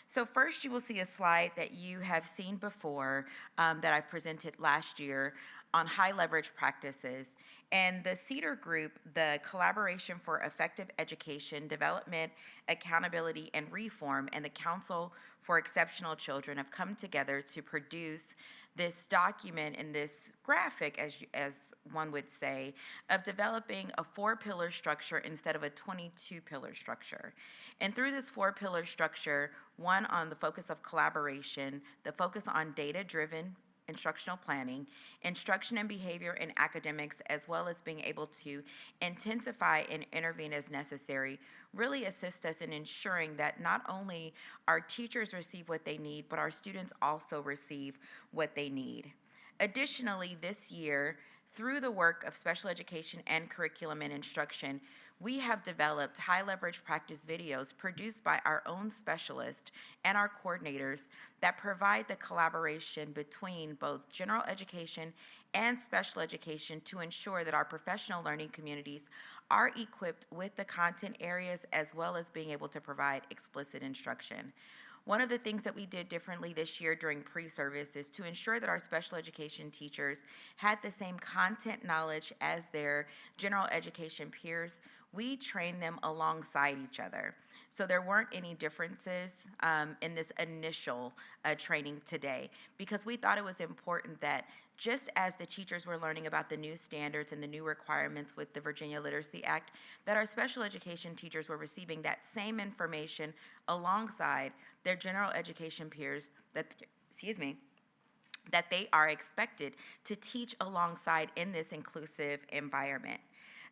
So first you will see a slide that you have seen before that I presented last year on high leverage practices. And the CEDAR group, the Collaboration for Effective Education, Development, Accountability, and Reform, and the Council for Exceptional Children have come together to produce this document and this graphic, as one would say, of developing a 4-pillar structure instead of a 22-pillar structure. And through this 4-pillar structure, one on the focus of collaboration, the focus on data-driven instructional planning, instruction and behavior in academics, as well as being able to intensify and intervene as necessary, really assist us in ensuring that not only our teachers receive what they need, but our students also receive what they need. Additionally, this year, through the work of special education and curriculum and instruction, we have developed high leverage practice videos produced by our own specialists and our coordinators that provide the collaboration between both general education and special education to ensure that our professional learning communities are equipped with the content areas as well as being able to provide explicit instruction. One of the things that we did differently this year during pre-service is to ensure that our special education teachers had the same content knowledge as their general education peers. We trained them alongside each other. So there weren't any differences in this initial training today, because we thought it was important that just as the teachers were learning about the new standards and the new requirements with the Virginia Literacy Act, that our special education teachers were receiving that same information alongside their general education peers that, that they are expected to teach alongside in this inclusive environment.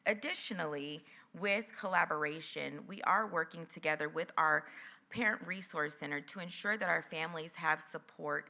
Additionally, with collaboration, we are working together with our Parent Resource Center to ensure that our families have support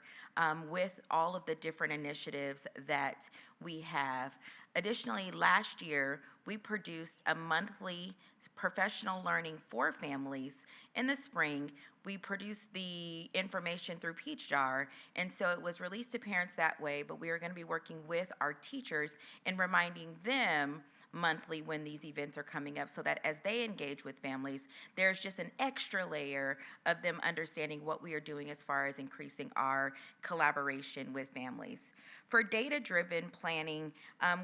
with all of the different initiatives that we have. Additionally, last year, we produced a monthly professional learning for families. In the spring, we produced the information through Peach Jar, and so it was released to parents that way, but we are going to be working with our teachers and reminding them monthly when these events are coming up, so that as they engage with families, there's just an extra layer of them understanding what we are doing as far as increasing our collaboration with families. For data-driven planning,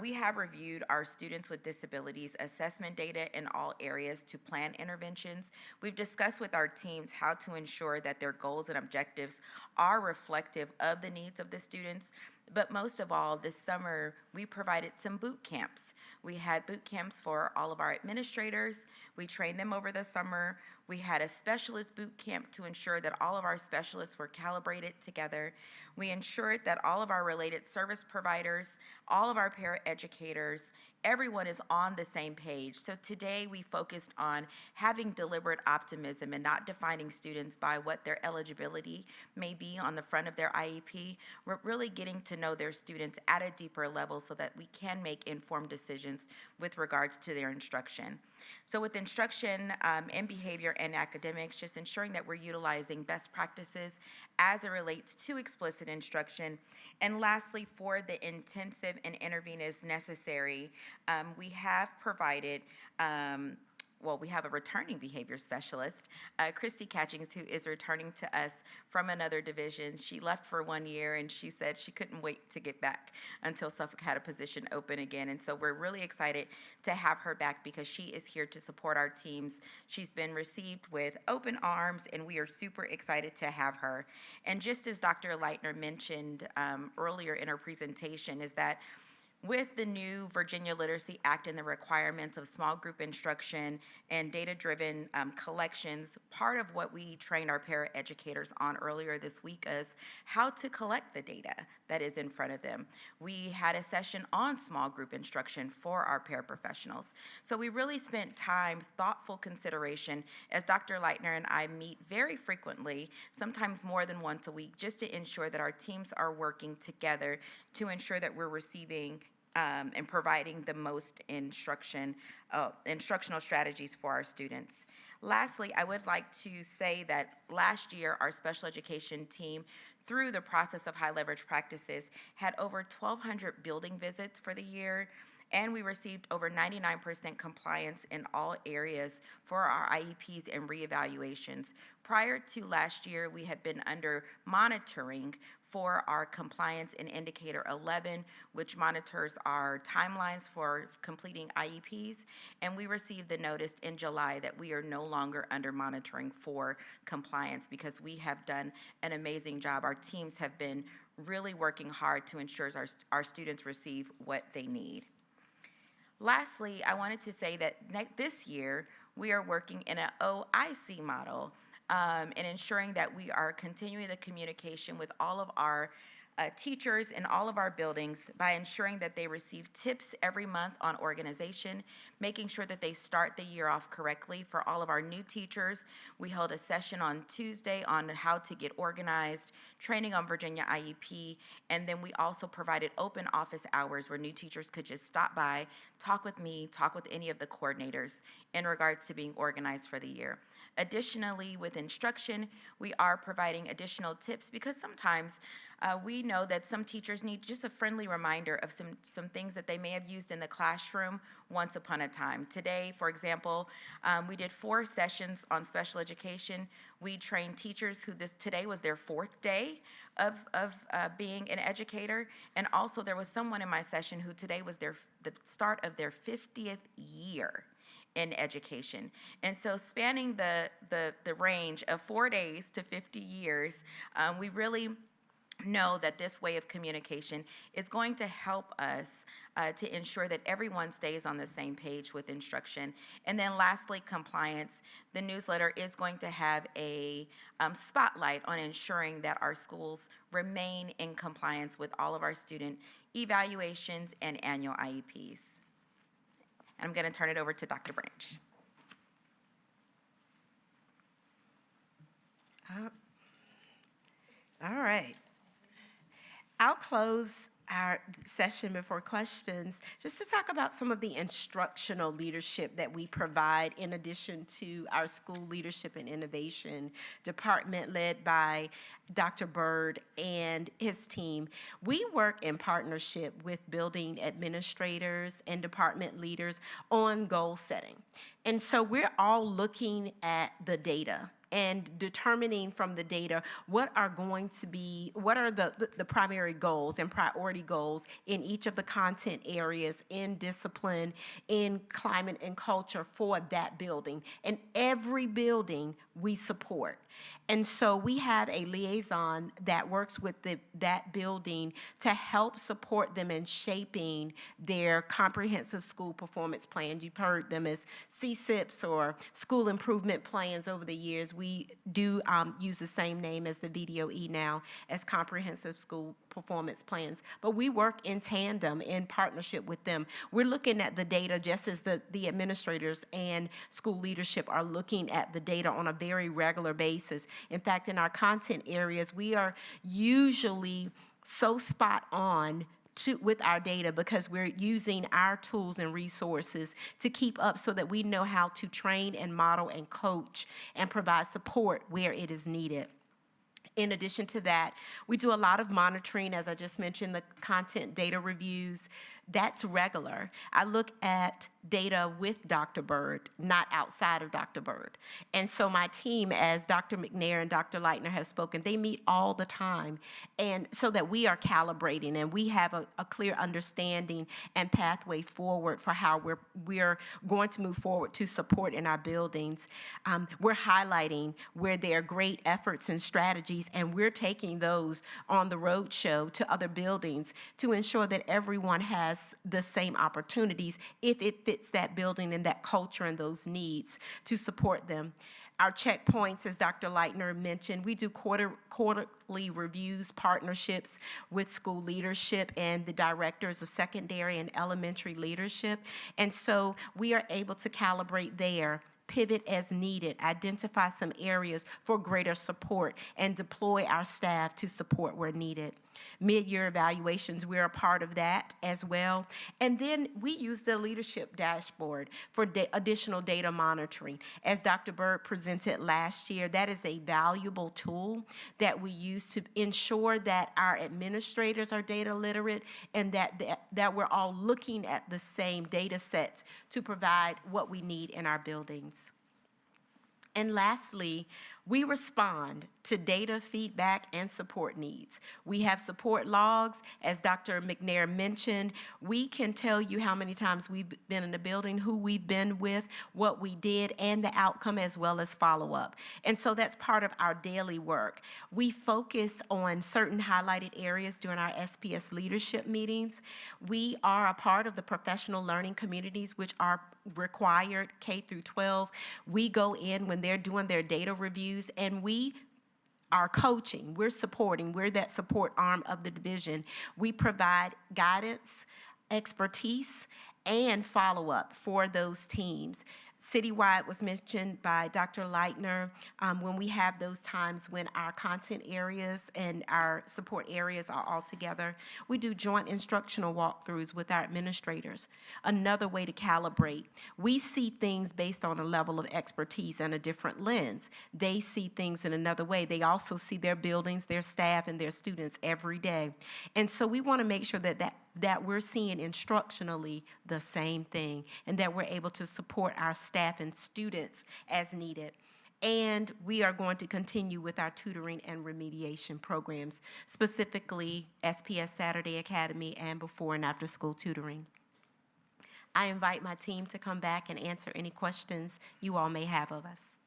we have reviewed our students with disabilities assessment data in all areas to plan interventions. We've discussed with our teams how to ensure that their goals and objectives are reflective of the needs of the students. But most of all, this summer, we provided some boot camps. We had boot camps for all of our administrators. We trained them over the summer. We had a specialist boot camp to ensure that all of our specialists were calibrated together. We ensured that all of our related service providers, all of our paraeducators, everyone is on the same page. So today we focused on having deliberate optimism and not defining students by what their eligibility may be on the front of their IEP. We're really getting to know their students at a deeper level so that we can make informed decisions with regards to their instruction. So with instruction and behavior and academics, just ensuring that we're utilizing best practices as it relates to explicit instruction. And lastly, for the intensive and interveners necessary, we have provided we have a returning behavior specialist, Christy Catchings, who is returning to us from another division. She left for 1 year, and she said she couldn't wait to get back until Suffolk had a position open again. And so we're really excited to have her back because she is here to support our teams. She's been received with open arms, and we are super excited to have her. And just as Dr. Leitner mentioned earlier in her presentation, is that with the new Virginia Literacy Act and the requirements of small group instruction and data-driven collections, part of what we trained our paraeducators on earlier this week is how to collect the data that is in front of them. We had a session on small group instruction for our paraprofessionals. So we really spent time, thoughtful consideration, as Dr. Leitner and I meet very frequently, sometimes more than once a week, just to ensure that our teams are working together to ensure that we're receiving and providing the most instructional strategies for our students. Lastly, I would like to say that last year, our special education team, through the process of high leverage practices, had over 1,200 building visits for the year, and we received over 99% compliance in all areas for our IEPs and reevaluations. Prior to last year, we had been under monitoring for our compliance in Indicator 11, which monitors our timelines for completing IEPs, and we received the notice in July that we are no longer under monitoring for compliance because we have done an amazing job. Our teams have been really working hard to ensure our students receive what they need. Lastly, I wanted to say that this year, we are working in an OIC model and ensuring that we are continuing the communication with all of our teachers in all of our buildings by ensuring that they receive tips every month on organization, making sure that they start the year off correctly. For all of our new teachers, we held a session on Tuesday on how to get organized, training on Virginia IEP, and then we also provided open office hours where new teachers could just stop by, talk with me, talk with any of the coordinators in regards to being organized for the year. Additionally, with instruction, we are providing additional tips because sometimes we know that some teachers need just a friendly reminder of some things that they may have used in the classroom once upon a time. Today, for example, we did 4 sessions on special education. We trained teachers who today was their 4th day of being an educator, and also there was someone in my session who today was the start of their 50th year in education. And so spanning the range of 4 days to 50 years, we really know that this way of communication is going to help us to ensure that everyone stays on the same page with instruction. And then lastly, compliance. The newsletter is going to have a spotlight on ensuring that our schools remain in compliance with all of our student evaluations and annual IEPs. I'm going to turn it over to Dr. Branch. All right. I'll close our session before questions just to talk about some of the instructional leadership that we provide in addition to our school leadership and innovation department led by Dr. Bird and his team. We work in partnership with building administrators and department leaders on goal setting. And so we're all looking at the data and determining from the data what are the primary goals and priority goals in each of the content areas, in discipline, in climate and culture for that building. And every building we support. And so we have a liaison that works with that building to help support them in shaping their comprehensive school performance plan. You've heard them as CSIPs or school improvement plans over the years. We do use the same name as the VDOE now as comprehensive school performance plans. But we work in tandem, in partnership with them. We're looking at the data just as the administrators and school leadership are looking at the data on a very regular basis. In fact, in our content areas, we are usually so spot on with our data because we're using our tools and resources to keep up so that we know how to train and model and coach and provide support where it is needed. In addition to that, we do a lot of monitoring, as I just mentioned, the content data reviews. That's regular. I look at data with Dr. Bird, not outside of Dr. Bird. And so my team, as Dr. McNair and Dr. Leitner have spoken, they meet all the time, and so that we are calibrating and we have a clear understanding and pathway forward for how we're going to move forward to support in our buildings. We're highlighting where there are great efforts and strategies, and we're taking those on the road show to other buildings to ensure that everyone has the same opportunities if it fits that building and that culture and those needs to support them. Our checkpoints, as Dr. Leitner mentioned, we do quarterly reviews, partnerships with school leadership and the directors of secondary and elementary leadership. And so we are able to calibrate there, pivot as needed, identify some areas for greater support, and deploy our staff to support where needed. Mid-year evaluations, we're a part of that as well. And then we use the leadership dashboard for additional data monitoring. As Dr. Bird presented last year, that is a valuable tool that we use to ensure that our administrators are data literate and that we're all looking at the same data sets to provide what we need in our buildings. And lastly, we respond to data feedback and support needs. We have support logs. As Dr. McNair mentioned, we can tell you how many times we've been in the building, who we've been with, what we did, and the outcome, as well as follow-up. And so that's part of our daily work. We focus on certain highlighted areas during our SPS leadership meetings. We are a part of the professional learning communities, which are required K through 12. We go in when they're doing their data reviews, and we are coaching, we're supporting, we're that support arm of the division. We provide guidance, expertise, and follow-up for those teams. Citywide was mentioned by Dr. Leitner. When we have those times when our content areas and our support areas are all together, we do joint instructional walkthroughs with our administrators. Another way to calibrate. We see things based on a level of expertise and a different lens. They see things in another way. They also see their buildings, their staff, and their students every day. And so we want to make sure that we're seeing instructionally the same thing and that we're able to support our staff and students as needed. And we are going to continue with our tutoring and remediation programs, specifically SPS Saturday Academy and before and after school tutoring. I invite my team to come back and answer any questions you all may have of us.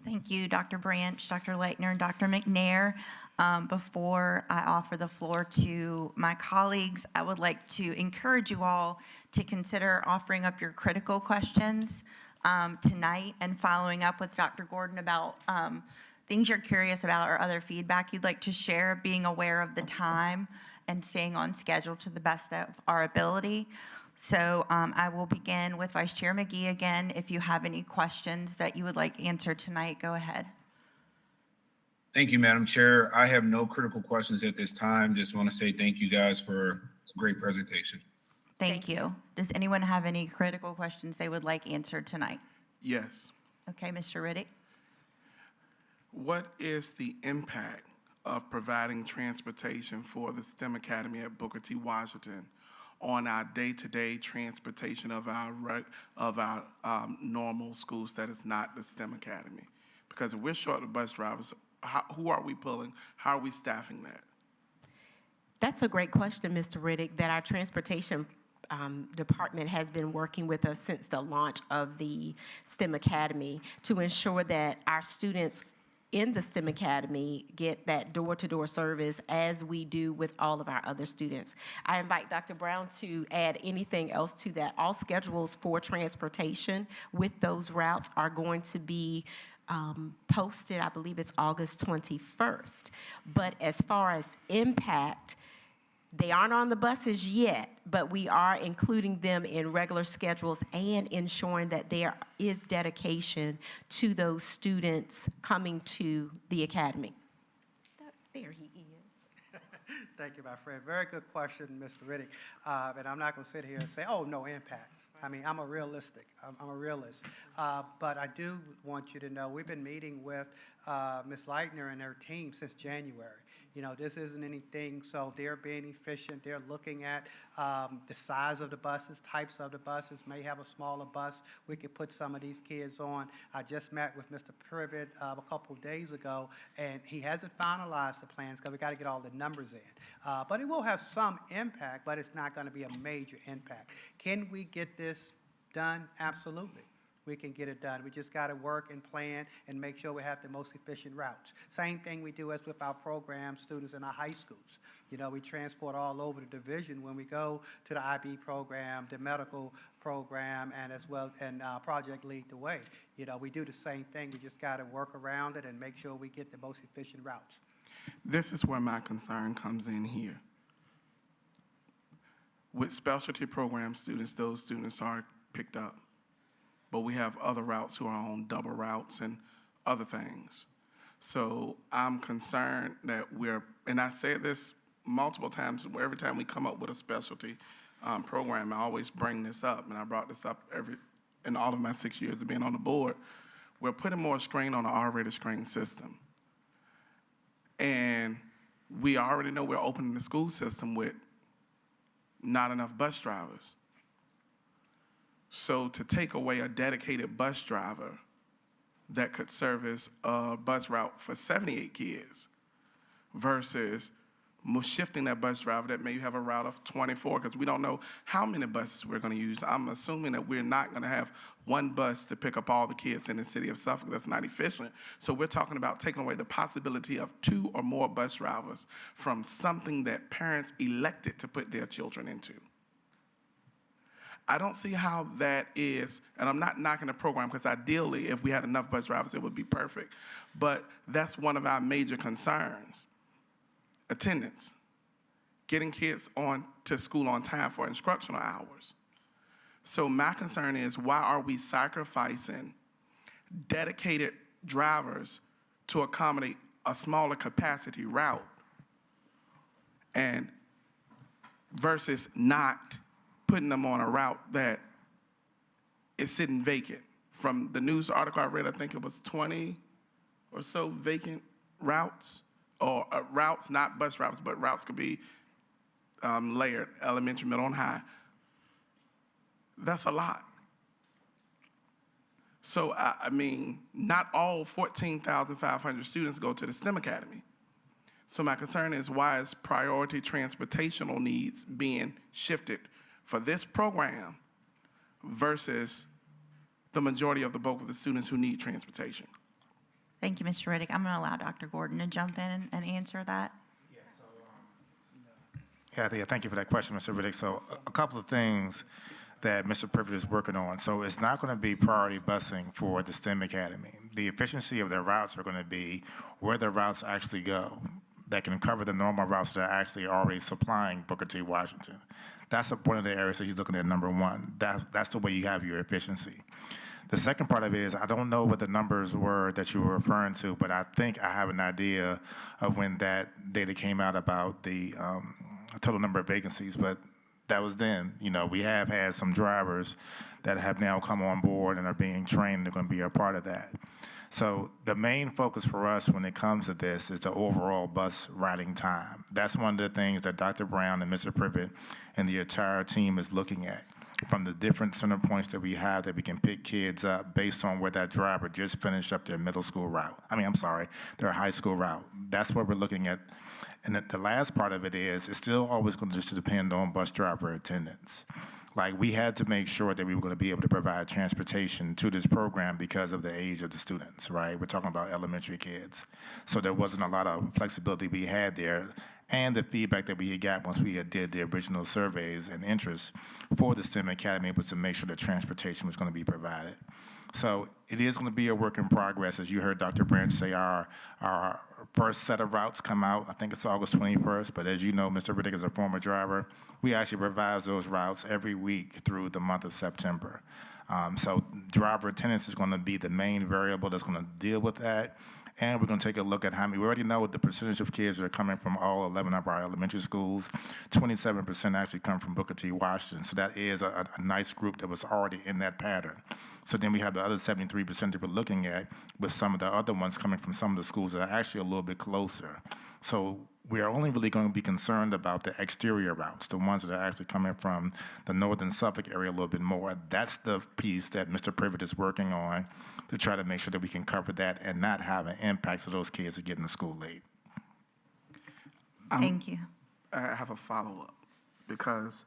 Thank you, Dr. Branch, Dr. Leitner, and Dr. McNair. Before I offer the floor to my colleagues, I would like to encourage you all to consider offering up your critical questions tonight and following up with Dr. Gordon about things you're curious about or other feedback you'd like to share, being aware of the time and staying on schedule to the best of our ability. So I will begin with Vice Chair McGee again. If you have any questions that you would like answered tonight, go ahead. Thank you, Madam Chair. I have no critical questions at this time. Just want to say thank you guys for a great presentation. Thank you. Does anyone have any critical questions they would like answered tonight? Yes. Okay, Mr. Riddick. What is the impact of providing transportation for the STEM Academy at Booker T. Washington on our day-to-day transportation of our normal schools that is not the STEM Academy? Because if we're short of bus drivers, who are we pulling? How are we staffing that? That's a great question, Mr. Riddick, that our transportation department has been working with us since the launch of the STEM Academy to ensure that our students in the STEM Academy get that door-to-door service as we do with all of our other students. I invite Dr. Brown to add anything else to that. All schedules for transportation with those routes are going to be posted, I believe it's August 21st. But as far as impact, they aren't on the buses yet, but we are including them in regular schedules and ensuring that there is dedication to those students coming to the academy. There he is. Thank you, my friend. Very good question, Mr. Riddick. And I'm not going to sit here and say, oh, no impact. I mean, I'm a realist. But I do want you to know we've been meeting with Ms. Leitner and her team since January. You know, this isn't anything, so they're being efficient. They're looking at the size of the buses, types of the buses, may have a smaller bus. We could put some of these kids on. I just met with Mr. Privet a couple of days ago, and he hasn't finalized the plans because we got to get all the numbers in. But it will have some impact, but it's not going to be a major impact. Can we get this done? Absolutely. We can get it done. We just got to work and plan and make sure we have the most efficient routes. Same thing we do as with our program students in our high schools. You know, we transport all over the division when we go to the IB program, the medical program, and as well, and Project Lead the Way. You know, we do the same thing. We just got to work around it and make sure we get the most efficient routes. This is where my concern comes in here. With specialty program students, those students are picked up. But we have other routes who are on double routes and other things. So I'm concerned that and I say this multiple times, every time we come up with a specialty program, I always bring this up, and I brought this up in all of my 6 years of being on the board. We're putting more strain on an already strained system. And we already know we're opening the school system with not enough bus drivers. So to take away a dedicated bus driver that could service a bus route for 78 kids versus shifting that bus driver that may have a route of 24, because we don't know how many buses we're going to use. I'm assuming that we're not going to have one bus to pick up all the kids in the city of Suffolk. That's not efficient. So we're talking about taking away the possibility of 2 or more bus drivers from something that parents elected to put their children into. I don't see how that is, and I'm not knocking the program, because ideally, if we had enough bus drivers, it would be perfect. But that's one of our major concerns. Attendance. Getting kids on to school on time for instructional hours. So my concern is, why are we sacrificing dedicated drivers to accommodate a smaller capacity route and versus not putting them on a route that is sitting vacant? From the news article I read, I think it was 20 or so vacant routes, or routes, not bus routes, but routes could be layered, elementary, middle, and high. That's a lot. So, I mean, not all 14,500 students go to the STEM Academy. So my concern is, why is priority transportational needs being shifted for this program versus the majority of the bulk of the students who need transportation? Thank you, Mr. Riddick. I'm going to allow Dr. Gordon to jump in and answer that. Yeah, thank you for that question, Mr. Riddick. So a couple of things that Mr. Privet is working on. So it's not going to be priority busing for the STEM Academy. The efficiency of their routes are going to be where the routes actually go that can cover the normal routes that are actually already supplying Booker T. Washington. That's one of the areas that he's looking at, number one. That's the way you have your efficiency. The second part of it is, I don't know what the numbers were that you were referring to, but I think I have an idea of when that data came out about the total number of vacancies, but that was then. You know, we have had some drivers that have now come on board and are being trained. They're going to be a part of that. So the main focus for us when it comes to this is the overall bus riding time. That's one of the things that Dr. Brown and Mr. Privet and the entire team is looking at. from the different center points that we have that we can pick kids up based on where that driver just finished up their middle school route. Their high school route. That's what we're looking at. And the last part of it is, it's still always going to just depend on bus driver attendance. Like, we had to make sure that we were going to be able to provide transportation to this program because of the age of the students, right? We're talking about elementary kids. So there wasn't a lot of flexibility we had there. And the feedback that we had got once we had did the original surveys and interest for the STEM Academy was to make sure that transportation was going to be provided. So it is going to be a work in progress. As you heard Dr. Branch say, our first set of routes come out, I think it's August 21st, but as you know, Mr. Riddick is a former driver. We actually revise those routes every week through the month of September. So driver attendance is going to be the main variable that's going to deal with that. And we're going to take a look at how many, we already know the percentage of kids that are coming from all 11 of our elementary schools. 27% actually come from Booker T. Washington. So that is a nice group that was already in that pattern. So then we have the other 73% that we're looking at, with some of the other ones coming from some of the schools that are actually a little bit closer. So we are only really going to be concerned about the exterior routes, the ones that are actually coming from the northern Suffolk area a little bit more. That's the piece that Mr. Privet is working on to try to make sure that we can cover that and not have an impact to those kids that get into school late. Thank you. I have a follow-up, because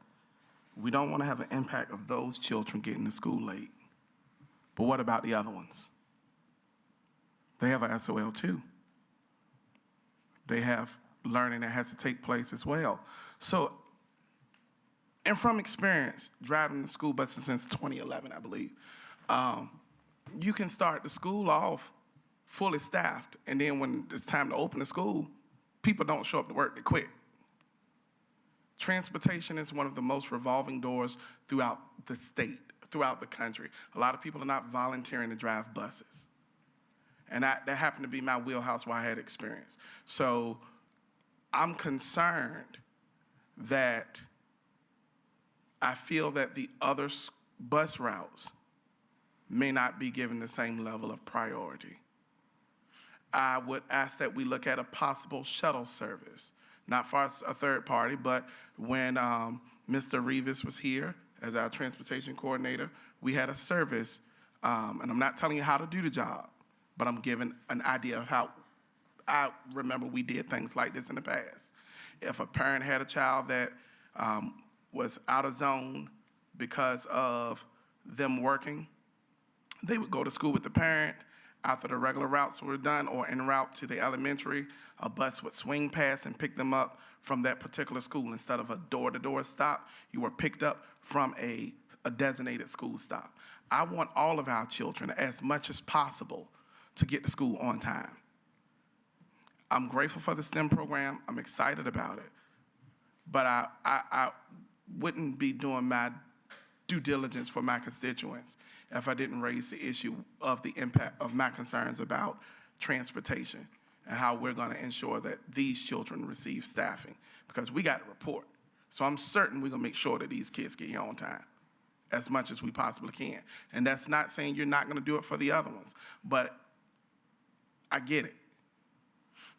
we don't want to have an impact of those children getting to school late. But what about the other ones? They have an SOL too. They have learning that has to take place as well. So, and from experience, driving the school buses since 2011, I believe, you can start the school off fully staffed, and then when it's time to open the school, people don't show up to work, they quit. Transportation is one of the most revolving doors throughout the state, throughout the country. A lot of people are not volunteering to drive buses. And that happened to be my wheelhouse where I had experience. So I'm concerned that I feel that the other bus routes may not be given the same level of priority. I would ask that we look at a possible shuttle service, not for a third party, but when Mr. Rivas was here as our transportation coordinator, we had a service, and I'm not telling you how to do the job, but I'm giving an idea of how I remember we did things like this in the past. If a parent had a child that was out of zone because of them working, they would go to school with the parent. After the regular routes were done or en route to the elementary, a bus would swing past and pick them up from that particular school. Instead of a door-to-door stop, you were picked up from a designated school stop. I want all of our children, as much as possible, to get to school on time. I'm grateful for the STEM program. I'm excited about it. But I wouldn't be doing my due diligence for my constituents if I didn't raise the issue of the impact of my concerns about transportation and how we're going to ensure that these children receive staffing, because we got a report. So I'm certain we're going to make sure that these kids get here on time as much as we possibly can. And that's not saying you're not going to do it for the other ones, but I get it.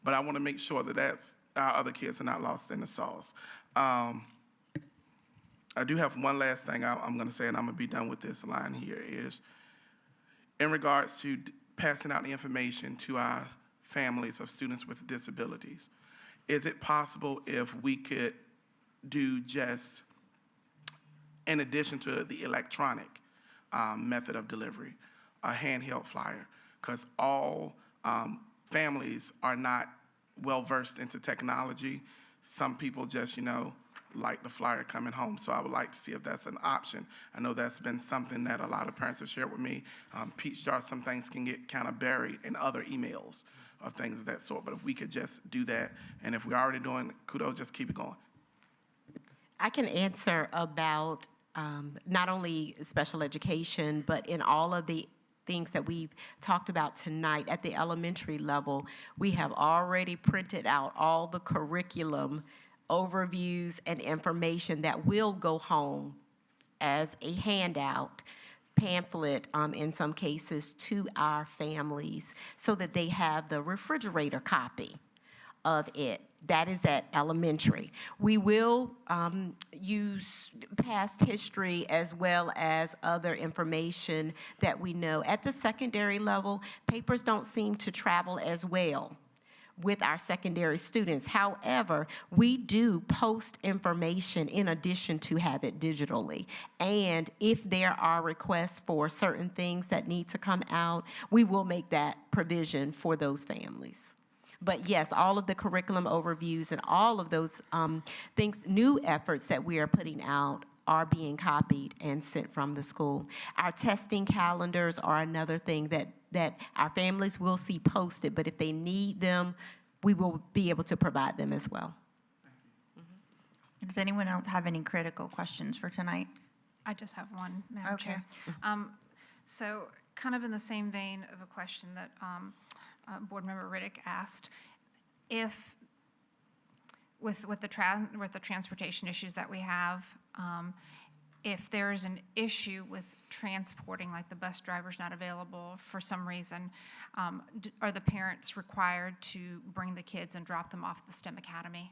But I want to make sure that our other kids are not lost in the sauce. I do have one last thing I'm going to say, and I'm going to be done with this line here, is in regards to passing out the information to our families of students with disabilities. Is it possible if we could do just, in addition to the electronic method of delivery, a handheld flyer? Because all families are not well-versed into technology. Some people just, like the flyer coming home. So I would like to see if that's an option. I know that's been something that a lot of parents have shared with me. Peach Jar, some things can get kind of buried in other emails of things of that sort. But if we could just do that, and if we're already doing kudos, just keep it going. I can answer about not only special education, but in all of the things that we've talked about tonight at the elementary level. We have already printed out all the curriculum overviews and information that will go home as a handout, pamphlet in some cases, to our families so that they have the refrigerator copy of it. That is at elementary. We will use past history as well as other information that we know. At the secondary level, papers don't seem to travel as well with our secondary students. However, we do post information in addition to have it digitally. And if there are requests for certain things that need to come out, we will make that provision for those families. But yes, all of the curriculum overviews and all of those things, new efforts that we are putting out are being copied and sent from the school. Our testing calendars are another thing that our families will see posted, but if they need them, we will be able to provide them as well. Does anyone else have any critical questions for tonight? I just have one, Madam Chair. So kind of in the same vein of a question that Board Member Riddick asked, if with the transportation issues that we have, if there's an issue with transporting, like the bus driver's not available for some reason, are the parents required to bring the kids and drop them off at the STEM Academy?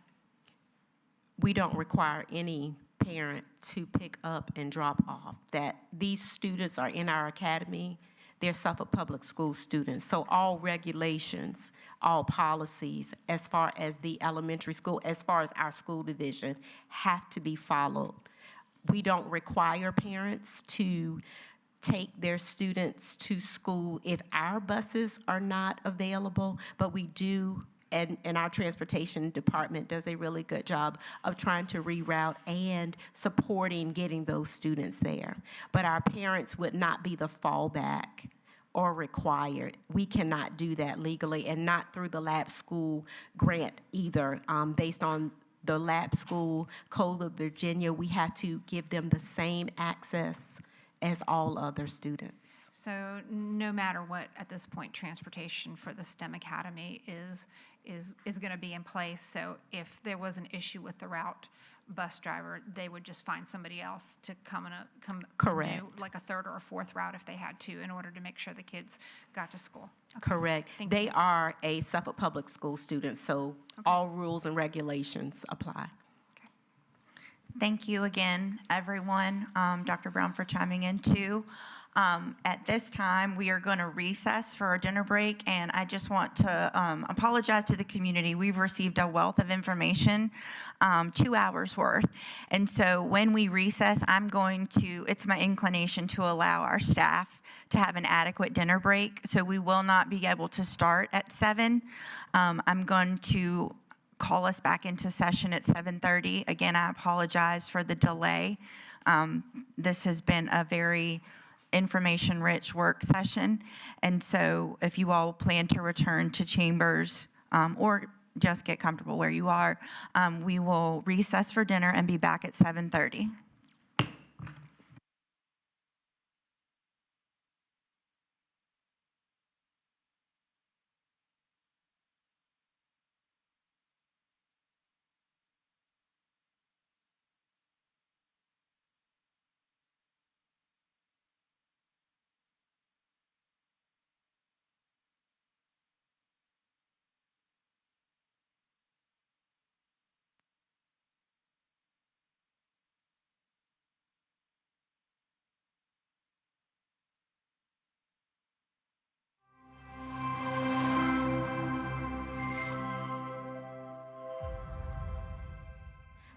We don't require any parent to pick up and drop off. That these students are in our academy. They're Suffolk Public School students. So all regulations, all policies, as far as the elementary school, as far as our school division, have to be followed. We don't require parents to take their students to school if our buses are not available, but we do, and our transportation department does a really good job of trying to reroute and supporting getting those students there. But our parents would not be the fallback or required. We cannot do that legally, and not through the lab school grant either. Based on the lab school code of Virginia, we have to give them the same access as all other students. So no matter what, at this point, transportation for the STEM Academy is going to be in place. So if there was an issue with the route bus driver, they would just find somebody else to come Correct. do like a third or a fourth route if they had to, in order to make sure the kids got to school. Okay. Correct. They are a Suffolk Public School student, so all rules and regulations apply. Thank you again, everyone. Dr. Brown for chiming in too. At this time, we are going to recess for our dinner break, and I just want to apologize to the community. We've received a wealth of information, 2 hours worth, and so when we recess, it's my inclination to allow our staff to have an adequate dinner break, so we will not be able to start at 7. I'm going to call us back into session at 7:30. Again, I apologize for the delay. This has been a very information-rich work session, and so if you all plan to return to chambers or just get comfortable where you are, we will recess for dinner and be back at 7:30.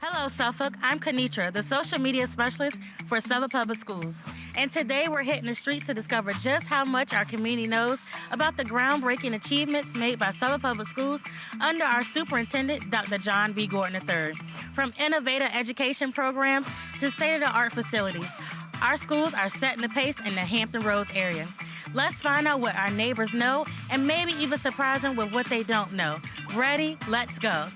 Hello, Suffolk. I'm Kenitra, the social media specialist for Suffolk Public Schools. And today we're hitting the streets to discover just how much our community knows about the groundbreaking achievements made by Suffolk Public Schools under our superintendent, Dr. John B. Gordon III. From innovative education programs to state-of-the-art facilities, our schools are setting the pace in the Hampton Roads area. Let's find out what our neighbors know and maybe even surprise them with what they don't know. Ready? Let's go.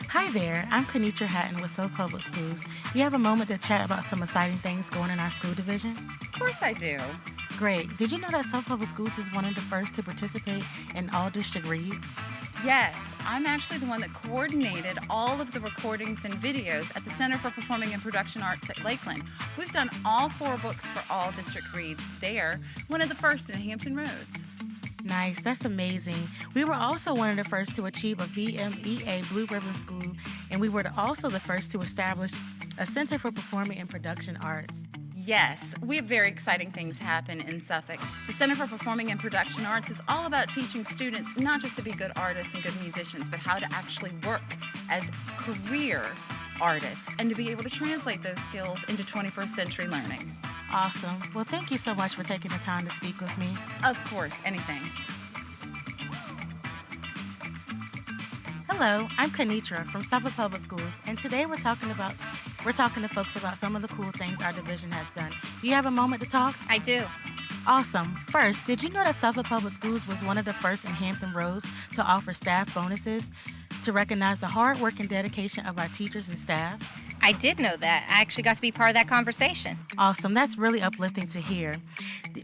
Hi there, I'm Kenitra Hatton with Suffolk Public Schools. You have a moment to chat about some exciting things going in our school division? Of course I do. Great. Did you know that Suffolk Public Schools is one of the first to participate in all district reads? Yes, I'm actually the one that coordinated all of the recordings and videos at the Center for Performing and Production Arts at Lakeland. We've done all 4 books for all district reads there, one of the first in Hampton Roads. Nice, that's amazing. We were also one of the first to achieve a VMEA Blue Ribbon School, and we were also the first to establish a Center for Performing and Production Arts. Yes, we have very exciting things happen in Suffolk. The Center for Performing and Production Arts is all about teaching students not just to be good artists and good musicians, but how to actually work as career artists and to be able to translate those skills into 21st century learning. Awesome. Well, thank you so much for taking the time to speak with me. Of course, anything. Hello, I'm Kanitra from Suffolk Public Schools, and today we're talking to folks about some of the cool things our division has done. Do you have a moment to talk? I do. Awesome. First, did you know that Suffolk Public Schools was one of the first in Hampton Roads to offer staff bonuses to recognize the hard work and dedication of our teachers and staff? I did know that. I actually got to be part of that conversation. Awesome. That's really uplifting to hear.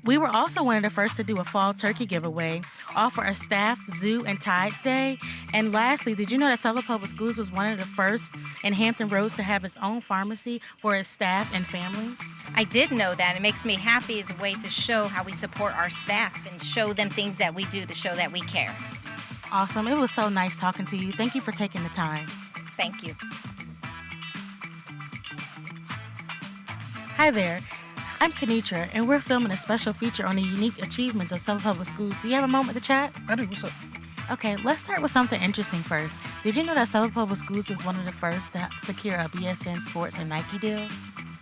We were also one of the first to do a fall turkey giveaway, offer a staff zoo and tides day. And lastly, did you know that Suffolk Public Schools was one of the first in Hampton Roads to have its own pharmacy for its staff and family? I did know that. It makes me happy as a way to show how we support our staff and show them things that we do to show that we care. Awesome. It was so nice talking to you. Thank you for taking the time. Thank you. Hi there, I'm Kanitra, and we're filming a special feature on the unique achievements of Suffolk Public Schools. Do you have a moment to chat? I do. What's up? Okay, let's start with something interesting first. Did you know that Suffolk Public Schools was one of the first to secure a BSN Sports and Nike deal?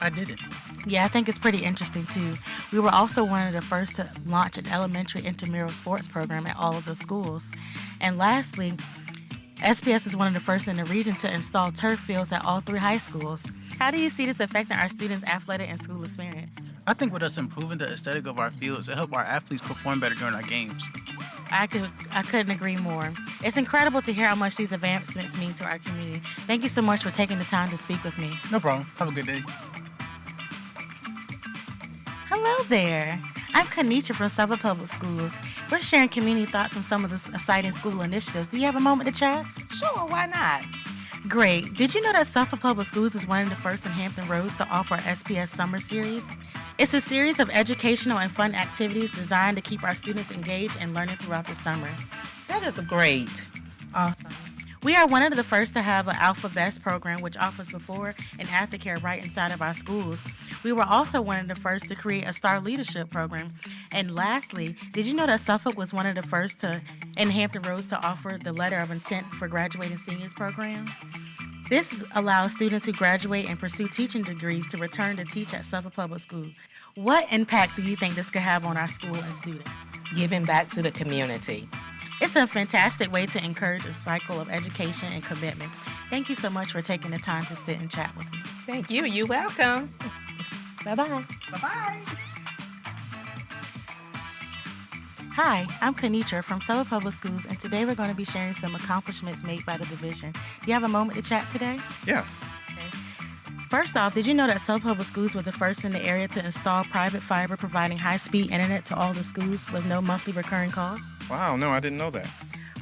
I didn't. Yeah, I think it's pretty interesting too. We were also one of the first to launch an elementary intramural sports program at all of the schools. And lastly, SPS is one of the first in the region to install turf fields at all 3 high schools. How do you see this affecting our students' athletic and school experience? I think with us improving the aesthetic of our fields, it helps our athletes perform better during our games. I couldn't agree more. It's incredible to hear how much these advancements mean to our community. Thank you so much for taking the time to speak with me. No problem. Have a good day. Hello there. I'm Kanitra from Suffolk Public Schools. We're sharing community thoughts on some of the exciting school initiatives. Do you have a moment to chat? Sure, why not? Great. Did you know that Suffolk Public Schools is one of the first in Hampton Roads to offer SPS Summer Series? It's a series of educational and fun activities designed to keep our students engaged and learning throughout the summer. That is great. Awesome. We are one of the first to have an Alpha Best program, which offers before and after care right inside of our schools. We were also one of the first to create a Star Leadership program. And lastly, did you know that Suffolk was one of the first in Hampton Roads to offer the Letter of Intent for Graduating Seniors program? This allows students who graduate and pursue teaching degrees to return to teach at Suffolk Public School. What impact do you think this could have on our school and students? Giving back to the community. It's a fantastic way to encourage a cycle of education and commitment. Thank you so much for taking the time to sit and chat with me. Thank you. You're welcome. Bye-bye. Bye-bye. Hi, I'm Kanitra from Suffolk Public Schools, and today we're going to be sharing some accomplishments made by the division. Do you have a moment to chat today? Yes. First off, did you know that Suffolk Public Schools were the first in the area to install private fiber providing high-speed internet to all the schools with no monthly recurring costs? Wow, no, I didn't know that.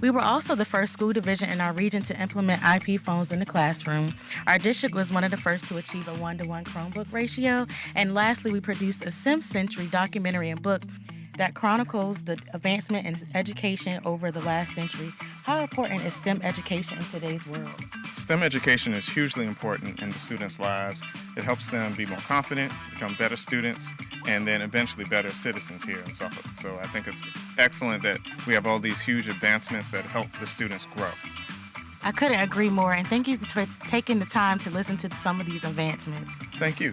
We were also the first school division in our region to implement IP phones in the classroom. Our district was one of the first to achieve a 1-to-1 Chromebook ratio. And lastly, we produced a STEM Century documentary and book that chronicles the advancement in education over the last century. How important is STEM education in today's world? STEM education is hugely important in the students' lives. It helps them be more confident, become better students, and then eventually better citizens here in Suffolk. So I think it's excellent that we have all these huge advancements that help the students grow. I couldn't agree more, and thank you for taking the time to listen to some of these advancements. Thank you.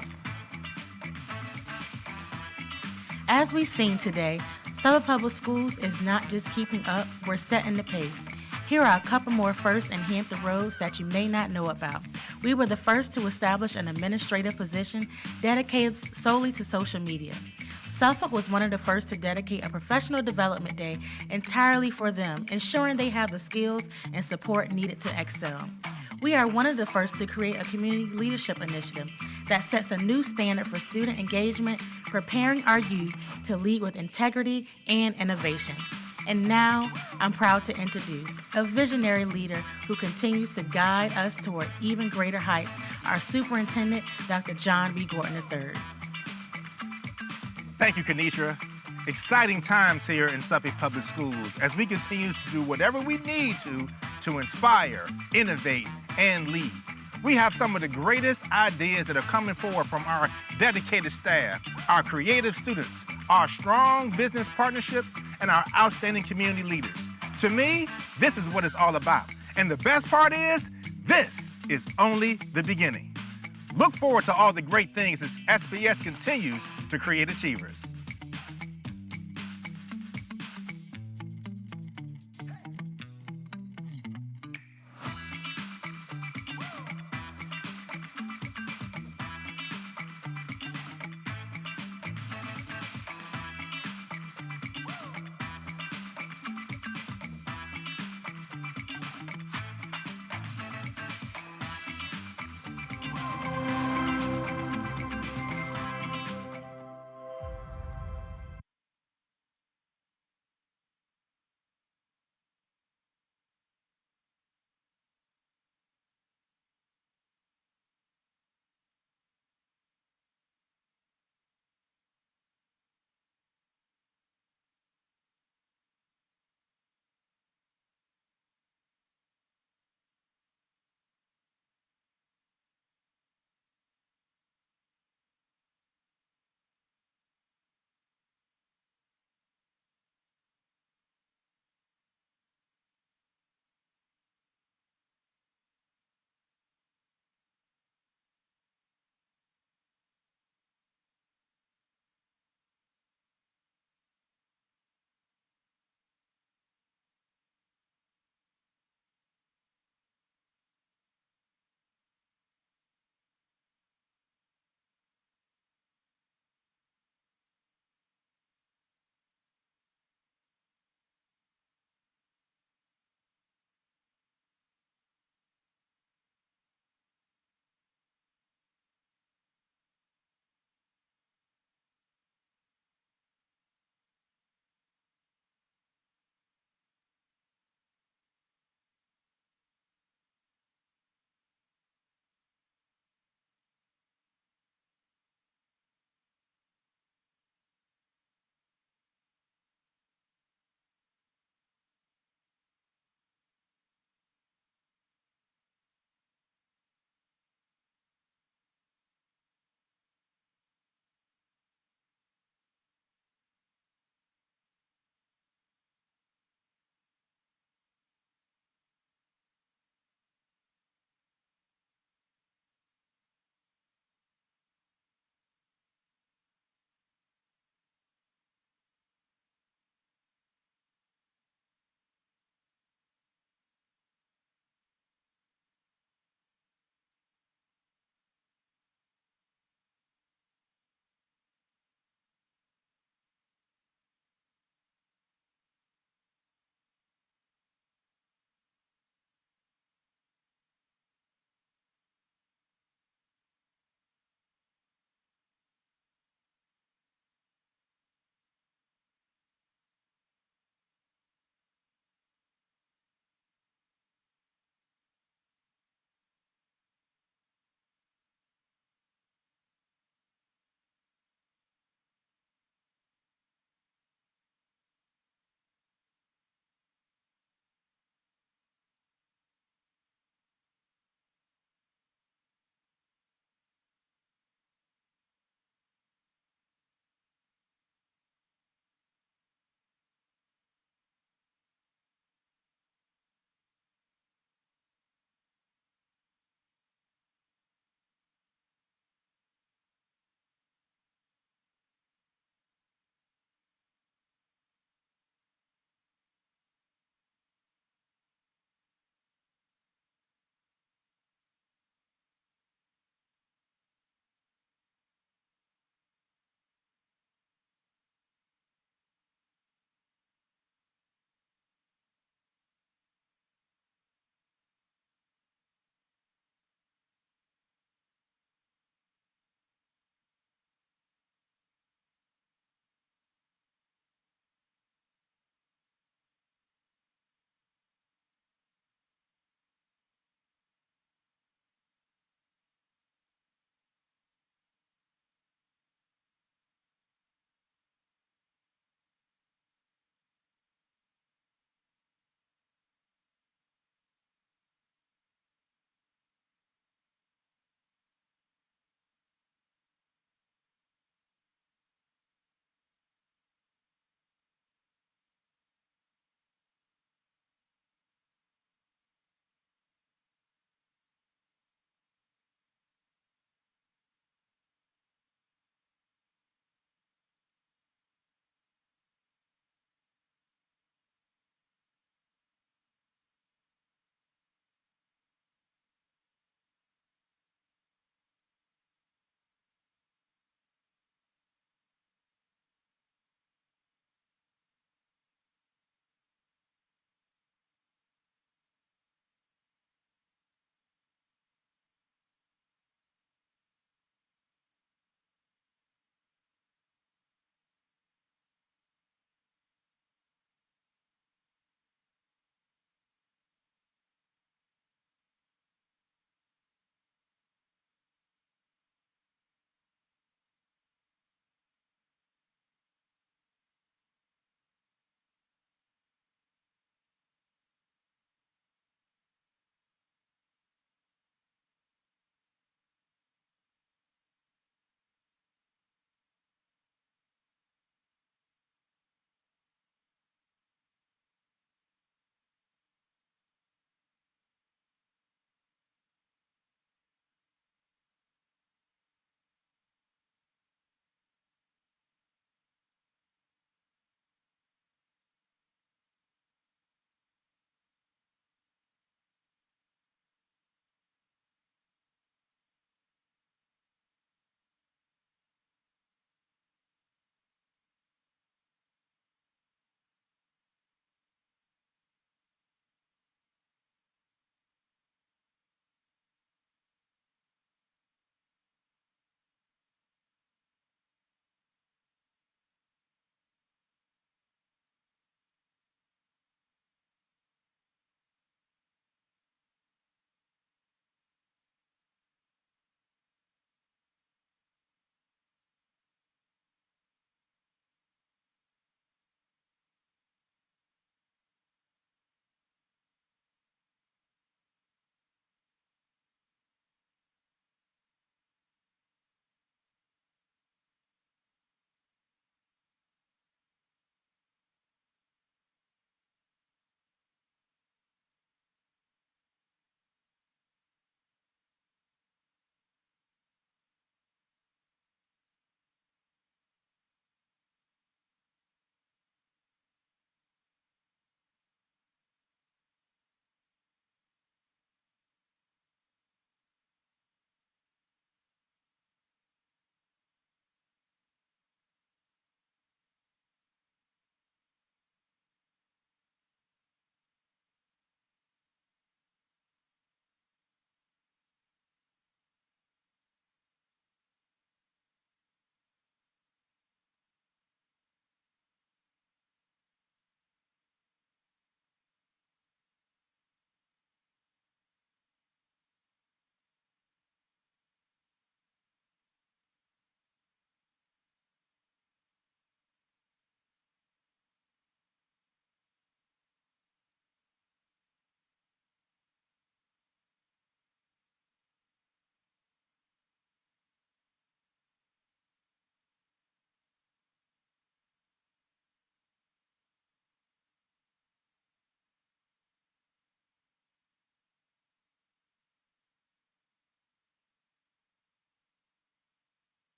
As we've seen today, Suffolk Public Schools is not just keeping up, we're setting the pace. Here are a couple more firsts in Hampton Roads that you may not know about. We were the first to establish an administrative position dedicated solely to social media. Suffolk was one of the first to dedicate a professional development day entirely for them, ensuring they have the skills and support needed to excel. We are one of the first to create a community leadership initiative that sets a new standard for student engagement, preparing our youth to lead with integrity and innovation. And now, I'm proud to introduce a visionary leader who continues to guide us toward even greater heights, our superintendent, Dr. John B. Gorton III. Thank you, Kanitra. Exciting times here in Suffolk Public Schools as we continue to do whatever we need to inspire, innovate, and lead. We have some of the greatest ideas that are coming forward from our dedicated staff, our creative students, our strong business partnership, and our outstanding community leaders. To me, this is what it's all about. And the best part is, this is only the beginning. Look forward to all the great things as SPS continues to create achievers.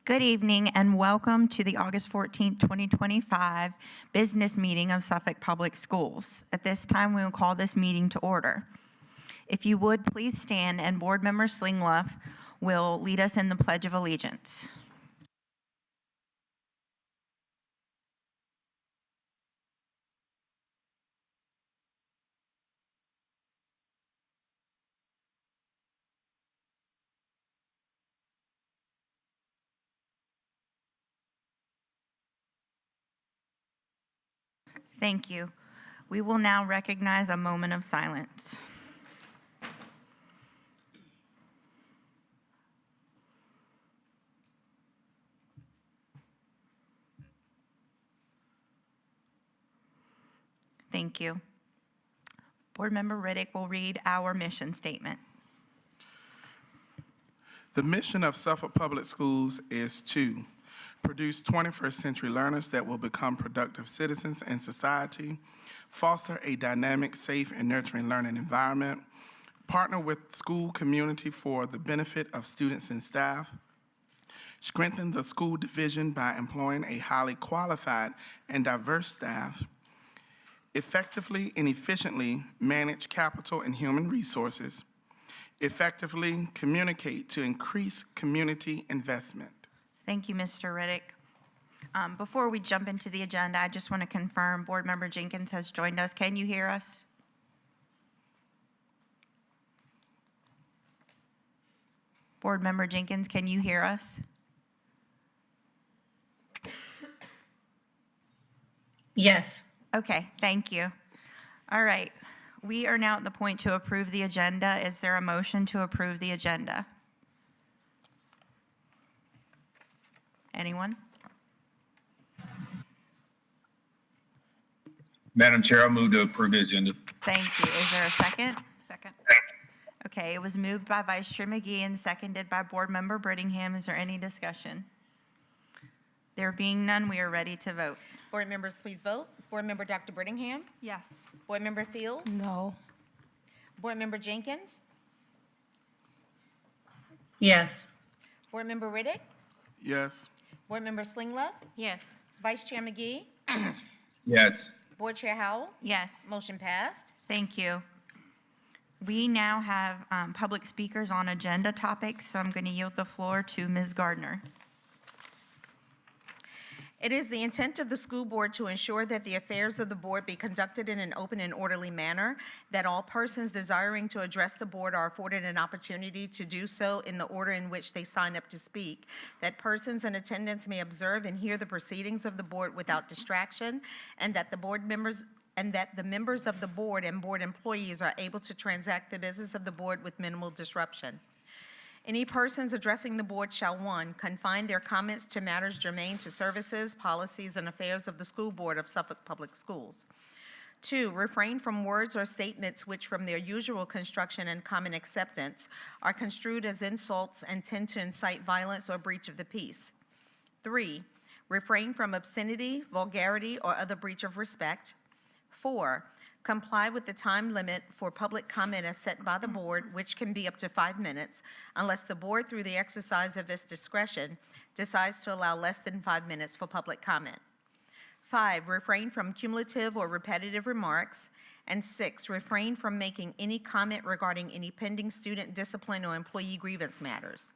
Good evening and welcome to the August 14th, 2025 business meeting of Suffolk Public Schools. At this time, we will call this meeting to order. If you would, please stand, and Board Member Slingluff will lead us in the Pledge of Allegiance. Thank you. We will now recognize a moment of silence. Thank you. Board Member Riddick will read our mission statement. The mission of Suffolk Public Schools is to produce 21st century learners that will become productive citizens in society, foster a dynamic, safe, and nurturing learning environment, partner with school community for the benefit of students and staff, strengthen the school division by employing a highly qualified and diverse staff, effectively and efficiently manage capital and human resources, effectively communicate to increase community investment. Thank you, Mr. Riddick. Before we jump into the agenda, I just want to confirm Board Member Jenkins has joined us. Can you hear us? Board Member Jenkins, can you hear us? Yes. Okay, thank you. All right, we are now at the point to approve the agenda. Is there a motion to approve the agenda? Anyone? Madam Chair, I move to approve the agenda. Thank you. Is there a second? Second. Okay, it was moved by Vice Chair McGee and seconded by Board Member Brittingham. Is there any discussion? There being none, we are ready to vote. Board members, please vote. Board Member Dr. Brittingham? Yes. Board Member Fields? No. Board Member Jenkins? Yes. Board Member Riddick? Yes. Board Member Slingluff? Yes. Vice Chair McGee? Yes. Board Chair Howell? Yes. Motion passed. Thank you. We now have public speakers on agenda topics, so I'm going to yield the floor to Ms. Gardner. It is the intent of the school board to ensure that the affairs of the board be conducted in an open and orderly manner, that all persons desiring to address the board are afforded an opportunity to do so in the order in which they sign up to speak, that persons in attendance may observe and hear the proceedings of the board without distraction, and that the members of the board and board employees are able to transact the business of the board with minimal disruption. Any persons addressing the board shall, 1, confine their comments to matters germane to services, policies, and affairs of the school board of Suffolk Public Schools. 2, refrain from words or statements which from their usual construction and common acceptance are construed as insults and tend to incite violence or breach of the peace. 3, refrain from obscenity, vulgarity, or other breach of respect. 4, comply with the time limit for public comment as set by the board, which can be up to 5 minutes, unless the board, through the exercise of its discretion, decides to allow less than 5 minutes for public comment. 5, refrain from cumulative or repetitive remarks. And 6, refrain from making any comment regarding any pending student discipline or employee grievance matters.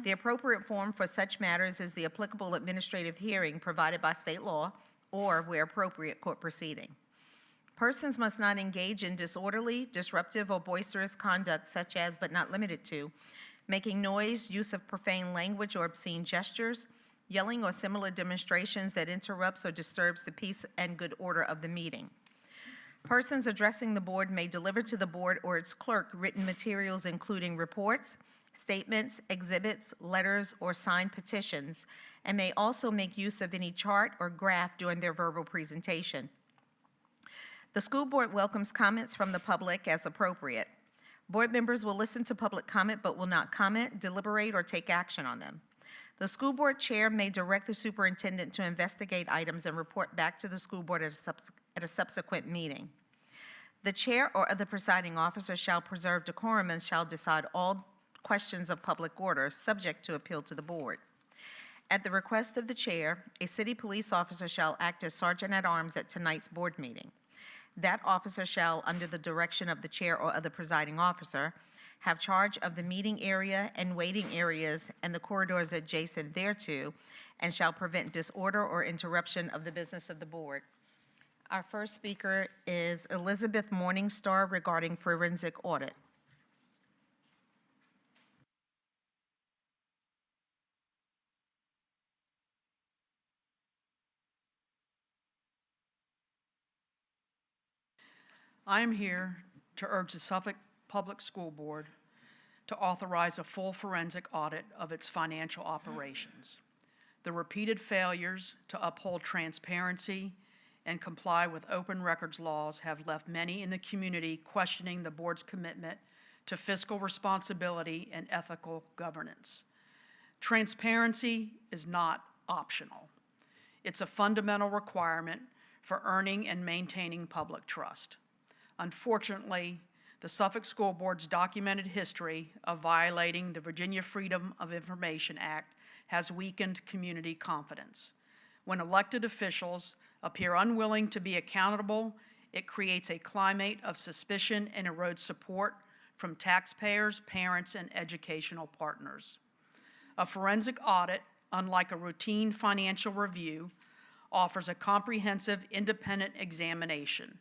The appropriate form for such matters is the applicable administrative hearing provided by state law or, where appropriate, court proceeding. Persons must not engage in disorderly, disruptive, or boisterous conduct such as, but not limited to, making noise, use of profane language or obscene gestures, yelling or similar demonstrations that interrupts or disturbs the peace and good order of the meeting. Persons addressing the board may deliver to the board or its clerk written materials including reports, statements, exhibits, letters, or signed petitions, and may also make use of any chart or graph during their verbal presentation. The school board welcomes comments from the public as appropriate. Board members will listen to public comment but will not comment, deliberate, or take action on them. The school board chair may direct the superintendent to investigate items and report back to the school board at a subsequent meeting. The chair or other presiding officer shall preserve decorum and shall decide all questions of public order subject to appeal to the board. At the request of the chair, a city police officer shall act as sergeant-at-arms at tonight's board meeting. That officer shall, under the direction of the chair or other presiding officer, have charge of the meeting area and waiting areas and the corridors adjacent thereto, and shall prevent disorder or interruption of the business of the board. Our first speaker is Elizabeth Morningstar regarding forensic audit. I am here to urge the Suffolk Public School Board to authorize a full forensic audit of its financial operations. The repeated failures to uphold transparency and comply with open records laws have left many in the community questioning the board's commitment to fiscal responsibility and ethical governance. Transparency is not optional. It's a fundamental requirement for earning and maintaining public trust. Unfortunately, the Suffolk School Board's documented history of violating the Virginia Freedom of Information Act has weakened community confidence. When elected officials appear unwilling to be accountable, it creates a climate of suspicion and erodes support from taxpayers, parents, and educational partners. A forensic audit, unlike a routine financial review, offers a comprehensive independent examination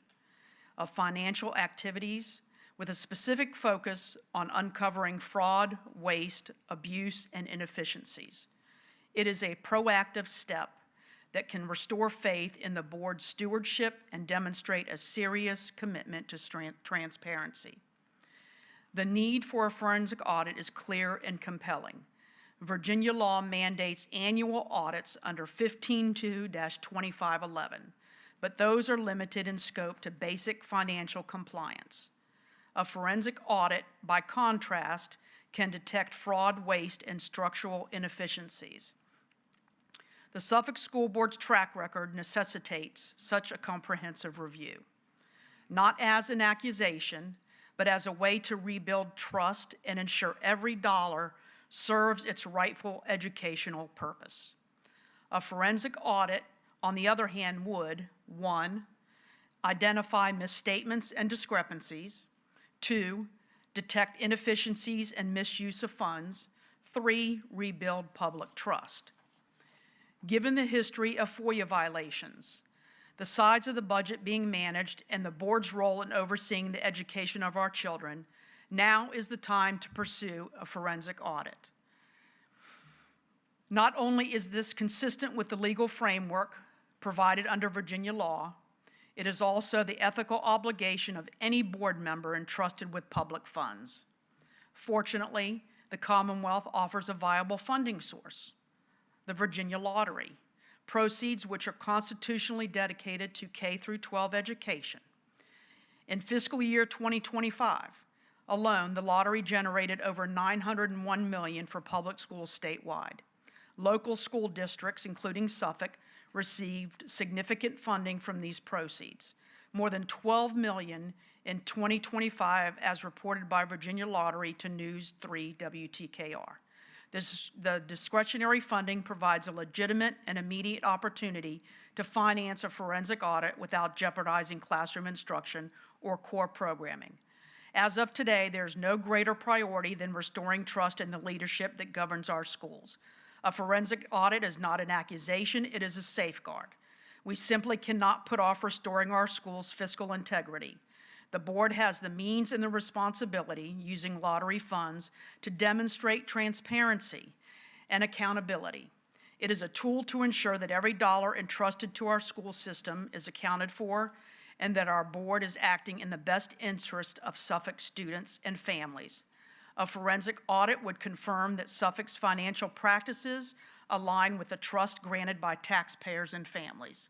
of financial activities with a specific focus on uncovering fraud, waste, abuse, and inefficiencies. It is a proactive step that can restore faith in the board's stewardship and demonstrate a serious commitment to transparency. The need for a forensic audit is clear and compelling. Virginia law mandates annual audits under 15.2-2511, but those are limited in scope to basic financial compliance. A forensic audit, by contrast, can detect fraud, waste, and structural inefficiencies. The Suffolk School Board's track record necessitates such a comprehensive review, not as an accusation, but as a way to rebuild trust and ensure every dollar serves its rightful educational purpose. A forensic audit, on the other hand, would, 1, identify misstatements and discrepancies, 2, detect inefficiencies and misuse of funds, 3, rebuild public trust. Given the history of FOIA violations, the size of the budget being managed, and the board's role in overseeing the education of our children, now is the time to pursue a forensic audit. Not only is this consistent with the legal framework provided under Virginia law, it is also the ethical obligation of any board member entrusted with public funds. Fortunately, the Commonwealth offers a viable funding source, the Virginia Lottery, proceeds which are constitutionally dedicated to K-12 education. In fiscal year 2025 alone, the lottery generated over $901 million for public schools statewide. Local school districts, including Suffolk, received significant funding from these proceeds, more than $12 million in 2025 as reported by Virginia Lottery to News 3 WTKR. The discretionary funding provides a legitimate and immediate opportunity to finance a forensic audit without jeopardizing classroom instruction or core programming. As of today, there's no greater priority than restoring trust in the leadership that governs our schools. A forensic audit is not an accusation, it is a safeguard. We simply cannot put off restoring our schools' fiscal integrity. The board has the means and the responsibility, using lottery funds, to demonstrate transparency and accountability. It is a tool to ensure that every dollar entrusted to our school system is accounted for and that our board is acting in the best interest of Suffolk students and families. A forensic audit would confirm that Suffolk's financial practices align with the trust granted by taxpayers and families.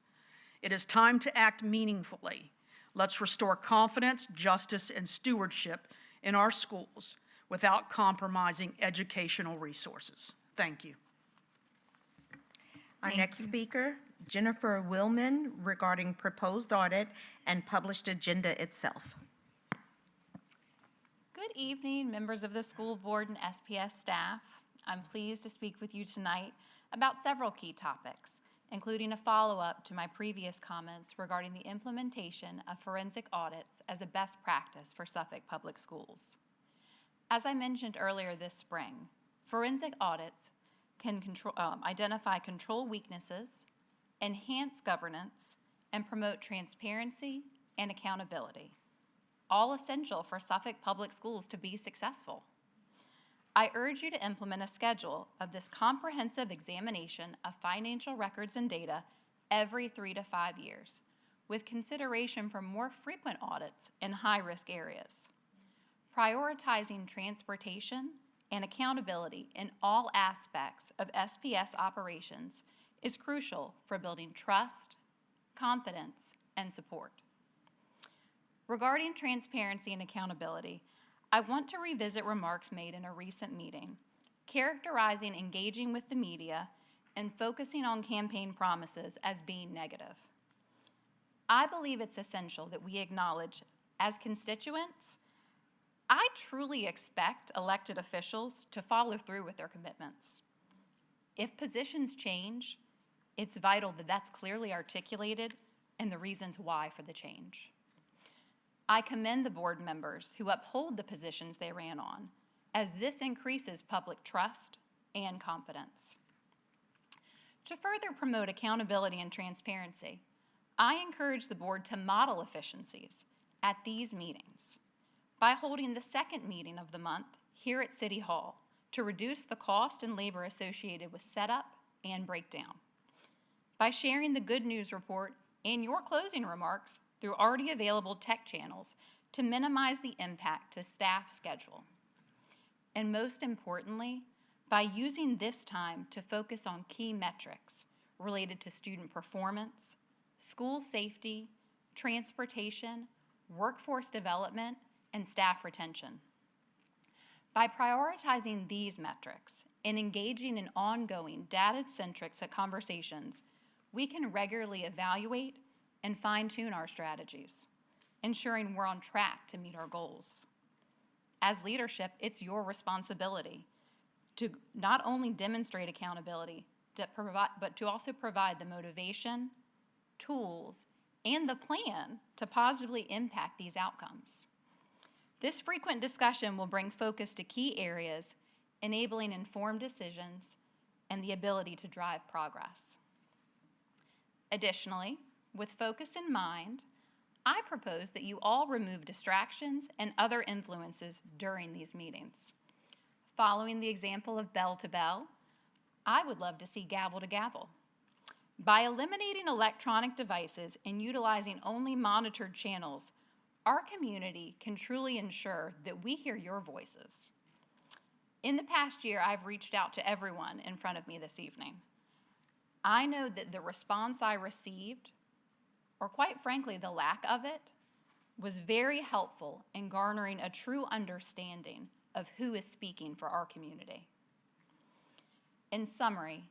It is time to act meaningfully. Let's restore confidence, justice, and stewardship in our schools without compromising educational resources. Thank you. Our next speaker, Jennifer Willman, regarding proposed audit and published agenda itself. Good evening, members of the school board and SPS staff. I'm pleased to speak with you tonight about several key topics, including a follow-up to my previous comments regarding the implementation of forensic audits as a best practice for Suffolk Public Schools. As I mentioned earlier this spring, forensic audits can identify control weaknesses, enhance governance, and promote transparency and accountability, all essential for Suffolk Public Schools to be successful. I urge you to implement a schedule of this comprehensive examination of financial records and data every 3 to 5 years, with consideration for more frequent audits in high-risk areas. Prioritizing transportation and accountability in all aspects of SPS operations is crucial for building trust, confidence, and support. Regarding transparency and accountability, I want to revisit remarks made in a recent meeting, characterizing engaging with the media and focusing on campaign promises as being negative. I believe it's essential that we acknowledge, as constituents, I truly expect elected officials to follow through with their commitments. If positions change, it's vital that that's clearly articulated and the reasons why for the change. I commend the board members who uphold the positions they ran on, as this increases public trust and confidence. To further promote accountability and transparency, I encourage the board to model efficiencies at these meetings by holding the second meeting of the month here at City Hall to reduce the cost and labor associated with setup and breakdown, by sharing the good news report and your closing remarks through already available tech channels to minimize the impact to staff schedule, and most importantly, by using this time to focus on key metrics related to student performance, school safety, transportation, workforce development, and staff retention. By prioritizing these metrics and engaging in ongoing data-centric conversations, we can regularly evaluate and fine-tune our strategies, ensuring we're on track to meet our goals. As leadership, it's your responsibility to not only demonstrate accountability, but to also provide the motivation, tools, and the plan to positively impact these outcomes. This frequent discussion will bring focus to key areas, enabling informed decisions and the ability to drive progress. Additionally, with focus in mind, I propose that you all remove distractions and other influences during these meetings. Following the example of bell to bell, I would love to see gavel to gavel. By eliminating electronic devices and utilizing only monitored channels, our community can truly ensure that we hear your voices. In the past year, I've reached out to everyone in front of me this evening. I know that the response I received, or quite frankly, the lack of it, was very helpful in garnering a true understanding of who is speaking for our community. In summary,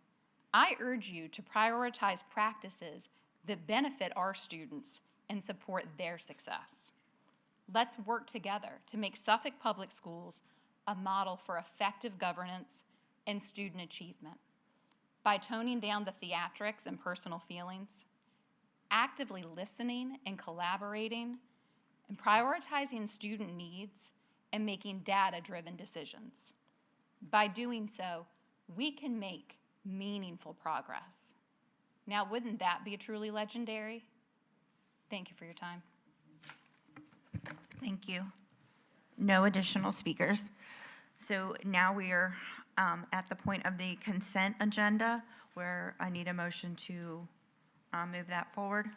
I urge you to prioritize practices that benefit our students and support their success. Let's work together to make Suffolk Public Schools a model for effective governance and student achievement by toning down the theatrics and personal feelings, actively listening and collaborating, and prioritizing student needs and making data-driven decisions. By doing so, we can make meaningful progress. Now, wouldn't that be truly legendary? Thank you for your time. Thank you. No additional speakers. So now we are at the point of the consent agenda where I need a motion to move that forward.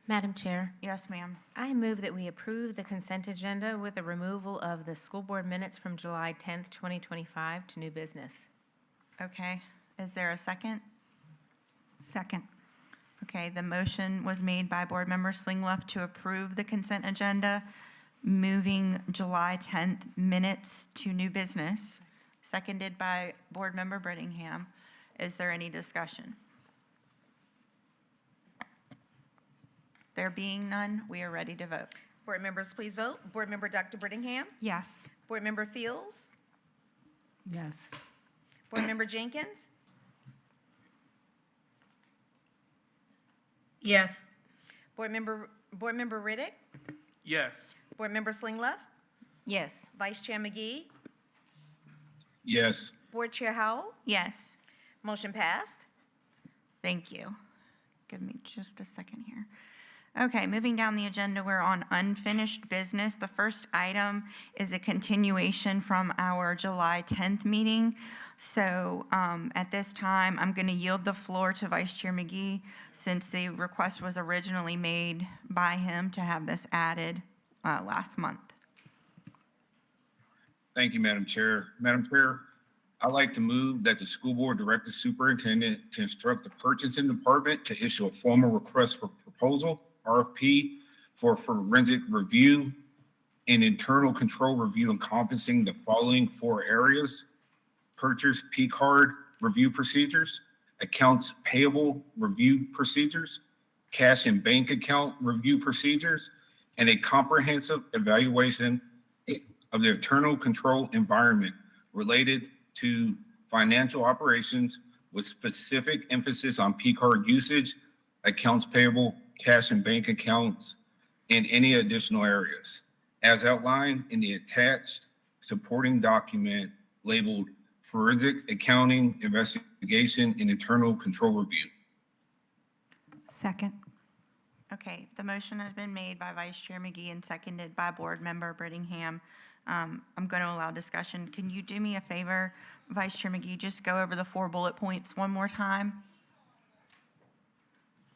Madam Chair, Yes, ma'am. I move that we approve the consent agenda with the removal of the school board minutes from July 10th, 2025 to new business. Okay. Is there a second? Second. Okay, the motion was made by Board Member Slingluff to approve the consent agenda, moving July 10th minutes to new business, seconded by Board Member Brittingham. Is there any discussion? There being none, we are ready to vote. Board members, please vote. Board Member Dr. Brittingham? Yes. Board Member Fields? Yes. Board Member Jenkins? Yes. Board Member Riddick? Yes. Board Member Slinglove? Yes. Vice Chair McGee? Yes. Board Chair Howell? Yes. Motion passed. Thank you. Give me just a second here. Okay, moving down the agenda, we're on unfinished business. The first item is a continuation from our July 10th meeting. So at this time, I'm going to yield the floor to Vice Chair McGee since the request was originally made by him to have this added last month. Thank you, Madam Chair. Madam Chair, I'd like to move that the school board direct the superintendent to instruct the purchasing department to issue a formal request for proposal, RFP, for forensic review and internal control review encompassing the following 4 areas: purchase P-card review procedures, accounts payable review procedures, cash and bank account review procedures, and a comprehensive evaluation of the internal control environment related to financial operations with specific emphasis on P-card usage, accounts payable, cash and bank accounts, and any additional areas, as outlined in the attached supporting document labeled Forensic Accounting Investigation and Internal Control Review. Second. Okay, the motion has been made by Vice Chair McGee and seconded by Board Member Brittingham. I'm going to allow discussion. Can you do me a favor, Vice Chair McGee, just go over the 4 bullet points one more time?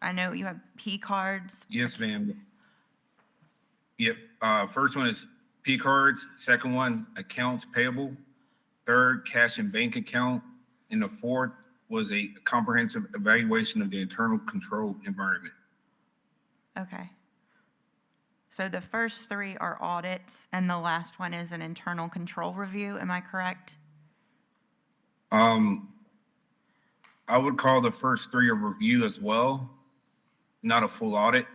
I know you have P cards. Yes, ma'am. Yep. First one is P cards. Second one, accounts payable. Third, cash and bank account. And the fourth was a comprehensive evaluation of the internal control environment. Okay. So the first 3 are audits, and the last one is an internal control review. Am I correct? I would call the first 3 a review as well, not a full audit.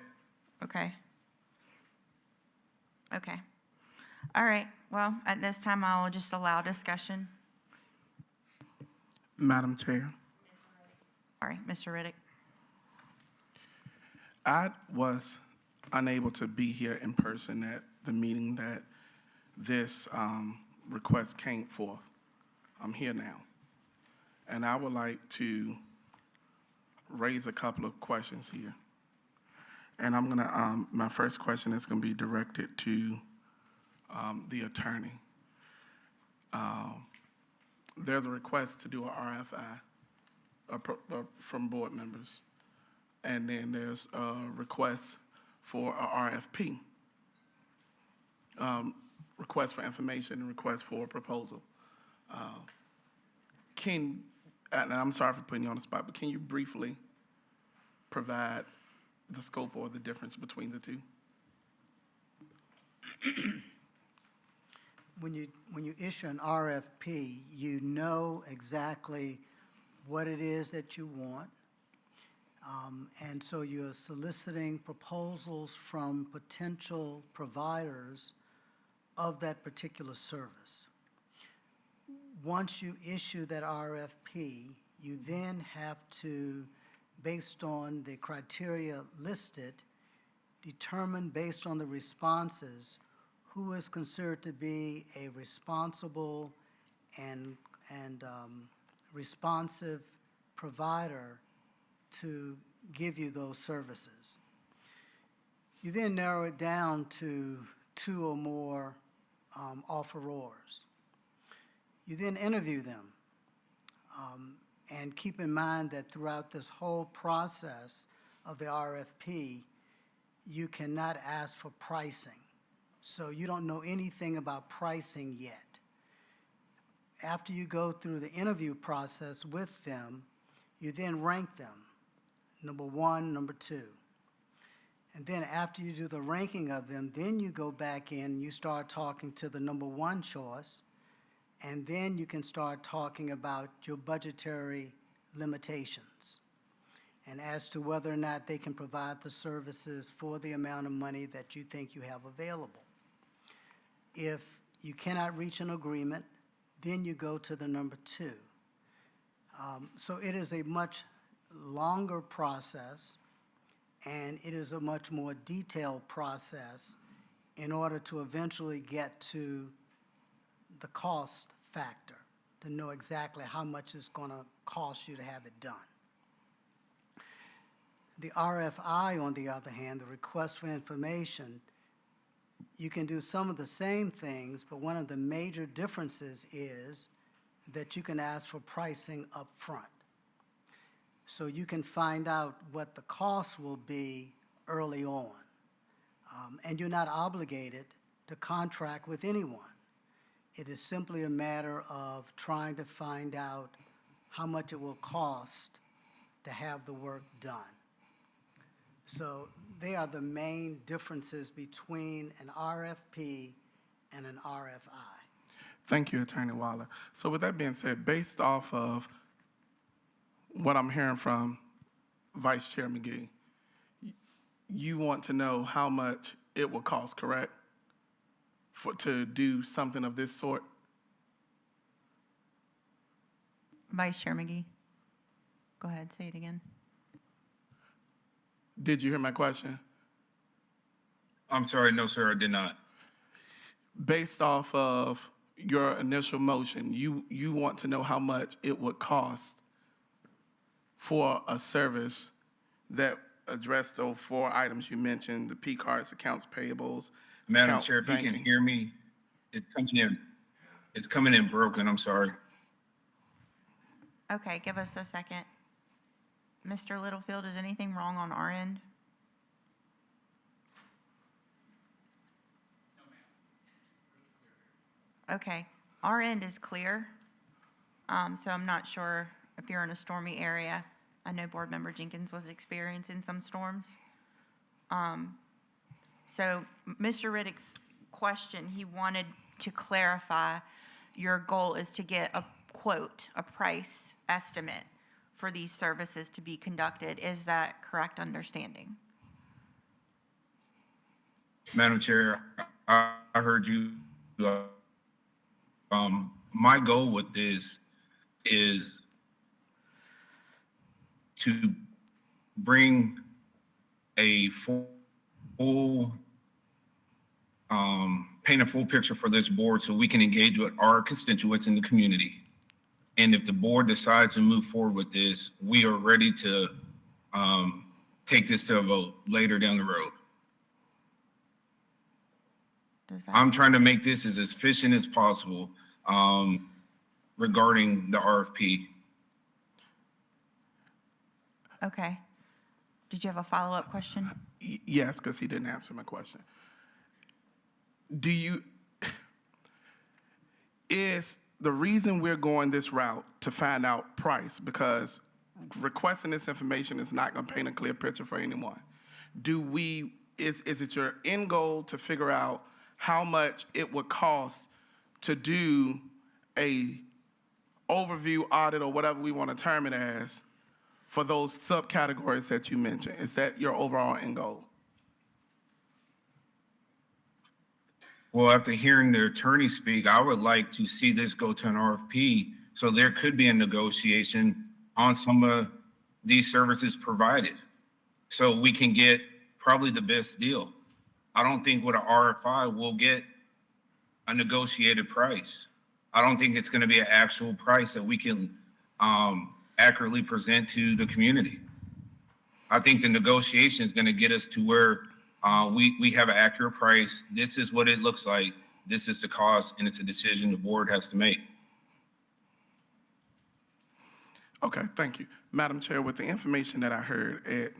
Okay. Okay. All right. Well, at this time, I'll just allow discussion. Madam Chair. Sorry, Mr. Riddick. I was unable to be here in person at the meeting that this request came forth. I'm here now. And I would like to raise a couple of questions here. And I'm gonna, my first question is gonna be directed to the attorney. There's a request to do a RFI from board members. And then there's a request for a RFP, request for information and request for a proposal. And I'm sorry for putting you on the spot, but can you briefly provide the scope or the difference between the two? When you issue an RFP, you know exactly what it is that you want. And so you're soliciting proposals from potential providers of that particular service. Once you issue that RFP, you then have to, based on the criteria listed, determine based on the responses who is considered to be a responsible and responsive provider to give you those services. You then narrow it down to 2 or more offerors. You then interview them. And keep in mind that throughout this whole process of the RFP, you cannot ask for pricing. So you don't know anything about pricing yet. After you go through the interview process with them, you then rank them, number 1, number 2. And then after you do the ranking of them, then you go back in and you start talking to the number 1 choice, and then you can start talking about your budgetary limitations and as to whether or not they can provide the services for the amount of money that you think you have available. If you cannot reach an agreement, then you go to the number 2. So it is a much longer process, and it is a much more detailed process in order to eventually get to the cost factor, to know exactly how much it's going to cost you to have it done. The RFI, on the other hand, the request for information, you can do some of the same things, but one of the major differences is that you can ask for pricing up front. So you can find out what the cost will be early on. And you're not obligated to contract with anyone. It is simply a matter of trying to find out how much it will cost to have the work done. So they are the main differences between an RFP and an RFI. Thank you, Attorney Waller. So with that being said, based off of what I'm hearing from Vice Chair McGee, you want to know how much it will cost, correct? To do something of this sort? Vice Chair McGee, go ahead, say it again. Did you hear my question? I'm sorry, no, sir, I did not. Based off of your initial motion, you want to know how much it would cost for a service that addressed those 4 items you mentioned, the P cards, accounts payables. Madam Chair, if you can hear me, it's coming in broken, I'm sorry. Okay, give us a second. Mr. Littlefield, is anything wrong on our end? Okay, our end is clear. So I'm not sure if you're in a stormy area. I know Board Member Jenkins was experiencing some storms. So Mr. Riddick's question, he wanted to clarify your goal is to get a quote, a price estimate for these services to be conducted. Is that correct understanding? Madam Chair, I heard you. My goal with this is to bring a paint a full picture for this board so we can engage with our constituents in the community. And if the board decides to move forward with this, we are ready to take this to a vote later down the road. I'm trying to make this as efficient as possible regarding the RFP. Okay. Did you have a follow-up question? Yes, because he didn't answer my question. Is the reason we're going this route to find out price, requesting this information is not going to paint a clear picture for anyone. Is it your end goal to figure out how much it would cost to do a overview audit or whatever we want to term it as for those subcategories that you mentioned? Is that your overall end goal? Well, after hearing the attorney speak, I would like to see this go to an RFP so there could be a negotiation on some of these services provided so we can get probably the best deal. I don't think with an RFI we'll get a negotiated price. I don't think it's going to be an actual price that we can accurately present to the community. I think the negotiation is going to get us to where we have an accurate price. This is what it looks like. This is the cost, and it's a decision the board has to make. Okay, thank you. Madam Chair, with the information that I heard,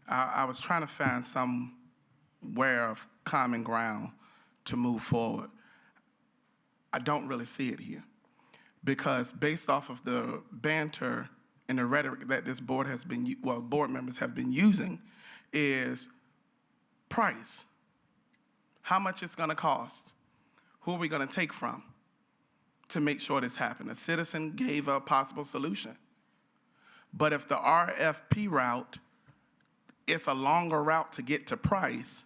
I was trying to find somewhere of common ground to move forward. I don't really see it here because based off of the banter and the rhetoric that this board has been, board members have been using is price. How much it's going to cost? Who are we going to take from to make sure this happens? A citizen gave a possible solution. But if the RFP route, it's a longer route to get to price,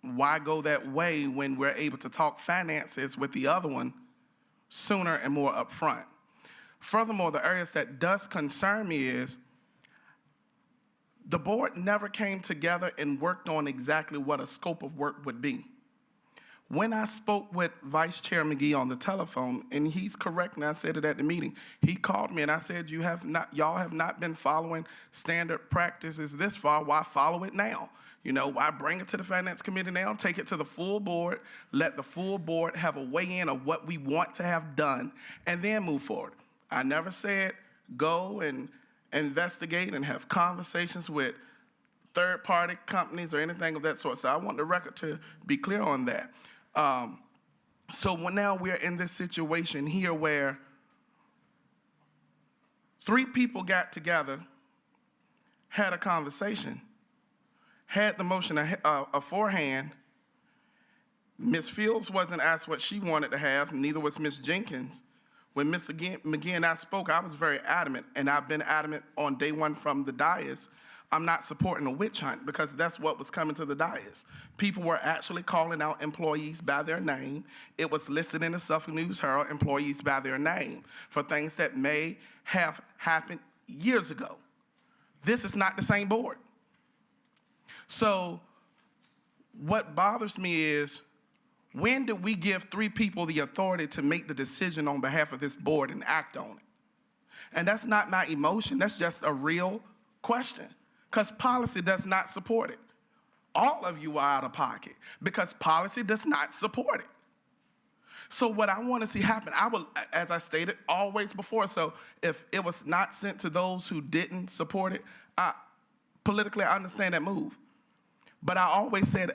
why go that way when we're able to talk finances with the other one sooner and more upfront. Furthermore, the areas that does concern me is the board never came together and worked on exactly what a scope of work would be. When I spoke with Vice Chair McGee on the telephone, and he's correct, and I said it at the meeting, he called me and I said, y'all have not been following standard practices this far. Why follow it now? You know, why bring it to the Finance Committee now, take it to the full board, let the full board have a weigh-in of what we want to have done, and then move forward. I never said go and investigate and have conversations with third-party companies or anything of that sort. So I want the record to be clear on that. So now we're in this situation here where 3 people got together, had a conversation, had the motion aforehand. Ms. Fields wasn't asked what she wanted to have, neither was Ms. Jenkins. When Ms. McGee and I spoke, I was very adamant, and I've been adamant on day one from the dais. I'm not supporting a witch hunt because that's what was coming to the dais. People were actually calling out employees by their name. It was listed in the Suffolk News Herald, employees by their name, for things that may have happened years ago. This is not the same board. So what bothers me is, when did we give 3 people the authority to make the decision on behalf of this board and act on it? And that's not my emotion, that's just a real question, because policy does not support it. All of you are out of pocket because policy does not support it. So what I want to see happen, I will, as I stated always before, so if it was not sent to those who didn't support it, politically I understand that move. But I always said,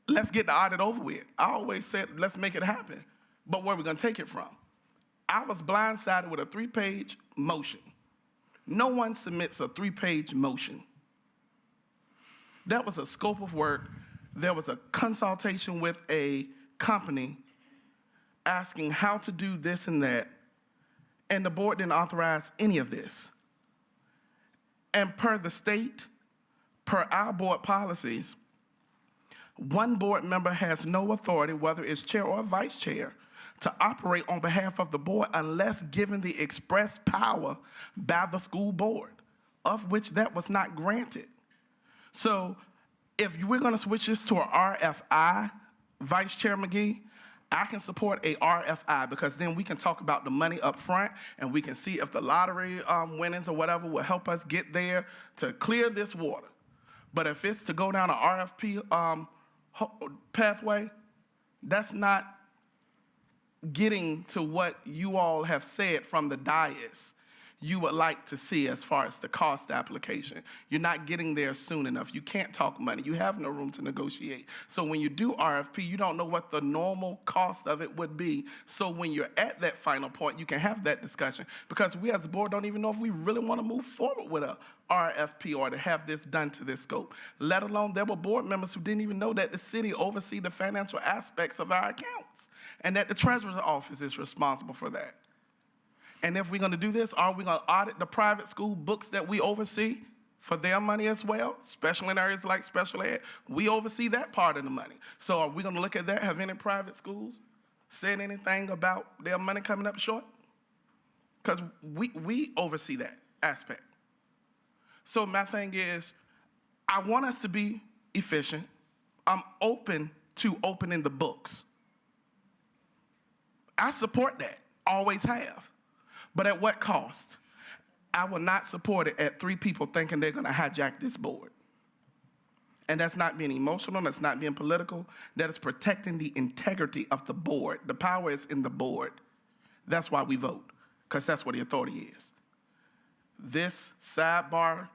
let's get the audit over with. I always said, let's make it happen. But where are we going to take it from? I was blindsided with a 3-page motion. No one submits a 3-page motion. That was a scope of work. There was a consultation with a company asking how to do this and that, and the board didn't authorize any of this. And per the state, per our board policies, one board member has no authority, whether it's chair or vice chair, to operate on behalf of the board unless given the express power by the school board, of which that was not granted. So if we're going to switch this to an RFI, Vice Chair McGee, I can support a RFI because then we can talk about the money up front and we can see if the lottery winnings or whatever will help us get there to clear this water. But if it's to go down an RFP pathway, that's not getting to what you all have said from the dais you would like to see as far as the cost application. You're not getting there soon enough. You can't talk money. You have no room to negotiate. So when you do RFP, you don't know what the normal cost of it would be. So when you're at that final point, you can have that discussion because we as a board don't even know if we really want to move forward with a RFP or to have this done to this scope, let alone there were board members who didn't even know that the city oversee the financial aspects of our accounts and that the treasurer's office is responsible for that. And if we're going to do this, are we going to audit the private school books that we oversee for their money as well, especially in areas like special ed? We oversee that part of the money. So are we going to look at that? Have any private schools said anything about their money coming up short? Because we oversee that aspect. So my thing is, I want us to be efficient. I'm open to opening the books. I support that, always have. But at what cost? I will not support it at 3 people thinking they're going to hijack this board. And that's not being emotional, that's not being political, that is protecting the integrity of the board. The power is in the board. That's why we vote, because that's where the authority is. This sidebar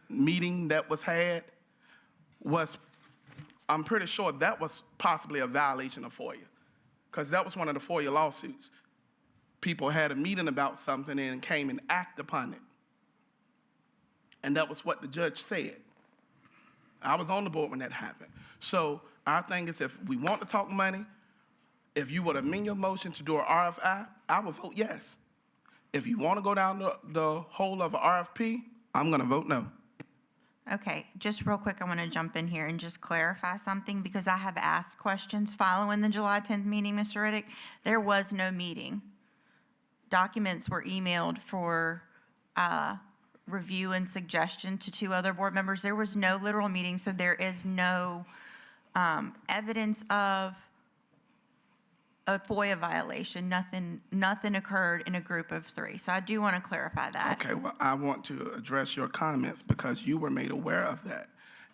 meeting that was had was, I'm pretty sure that was possibly a violation of FOIA, because that was one of the FOIA lawsuits. People had a meeting about something and came and acted upon it. And that was what the judge said. I was on the board when that happened. So our thing is, if we want to talk money, if you would amend your motion to do an RFI, I would vote yes. If you want to go down the whole of an RFP, I'm going to vote no. Okay, just real quick, I want to jump in here and just clarify something because I have asked questions following the July 10th meeting, Mr. Riddick. There was no meeting. documents were emailed for review and suggestion to 2 other board members. There was no literal meeting, so there is no evidence of a FOIA violation. Nothing occurred in a group of 3. So I do want to clarify that. Okay, well, I want to address your comments because you were made aware of that.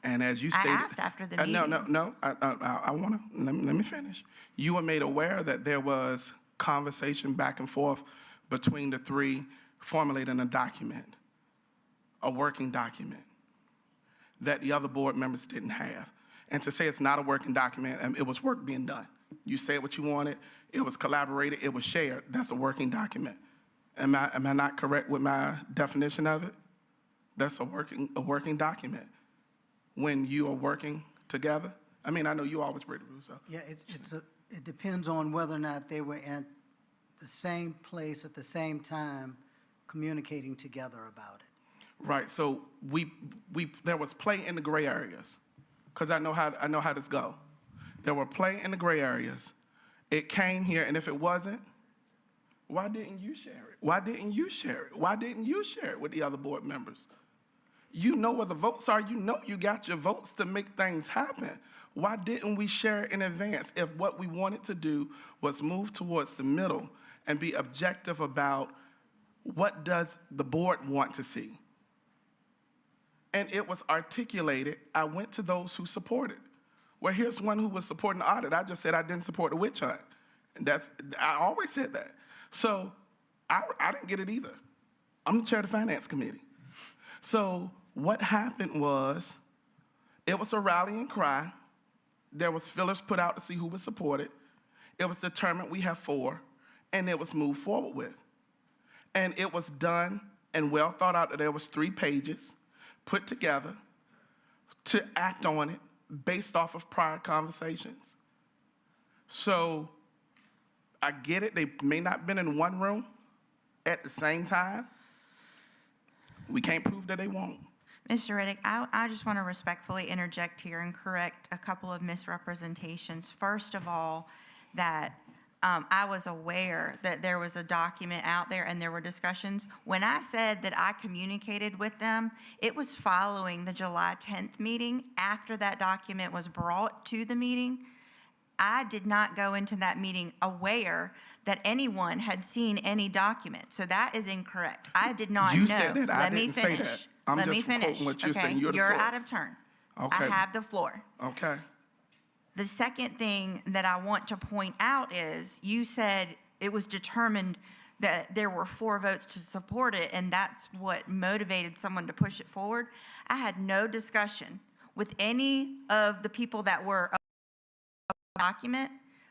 And as you stated, I asked after the meeting. No. I want to let me finish. You were made aware that there was conversation back and forth between the 3 formulating a document, a working document that the other board members didn't have. And to say it's not a working document, it was work being done. You said what you wanted. It was collaborated. It was shared. That's a working document. Am I not correct with my definition of it? That's a working document. When you are working together. I mean, I know you always break the rules. So. Yeah, it depends on whether or not they were at the same place at the same time communicating together about it. Right. So there was play in the gray areas, because I know how this go. There were play in the gray areas. It came here, and if it wasn't, why didn't you share it? Why didn't you share it? Why didn't you share it with the other board members? You know where the votes are. You know you got your votes to make things happen. Why didn't we share it in advance if what we wanted to do was move towards the middle and be objective about what does the board want to see? And it was articulated. I went to those who supported. Well, here's one who was supporting the audit. I just said I didn't support the witch hunt. And I always said that. So I didn't get it either. I'm the chair of the finance committee. So what happened was, it was a rallying cry. There was fillers put out to see who was supported. It was determined we have 4, and it was moved forward with. And it was done and well thought out that there was 3 pages put together to act on it based off of prior conversations. So I get it. They may not have been in one room at the same time. We can't prove that they won't. Mr. Riddick, I just want to respectfully interject here and correct a couple of misrepresentations. First of all, that I was aware that there was a document out there and there were discussions. When I said that I communicated with them, it was following the July 10th meeting. After that document was brought to the meeting, I did not go into that meeting aware that anyone had seen any document. So that is incorrect. I did not know. You said that. I didn't say that. Let me finish. What you're okay? saying. You're out of turn. Okay. I have the floor. Okay. The second thing that I want to point out is you said it was determined that there were 4 votes to support it, and that's what motivated someone to push it forward. I had no discussion with any of the people that were document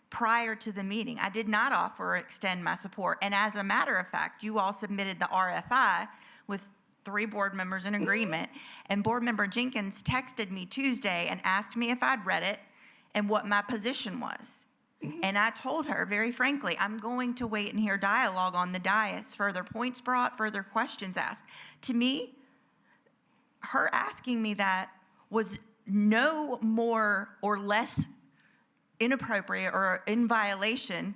prior to the meeting. I did not offer or extend my support. And as a matter of fact, you all submitted the RFI with 3 board members in agreement. And Board Member Jenkins texted me Tuesday and asked me if I'd read it and what my position was. And I told her very frankly, I'm going to wait and hear dialogue on the dais, further points brought, further questions asked. To me, her asking me that was no more or less inappropriate or in violation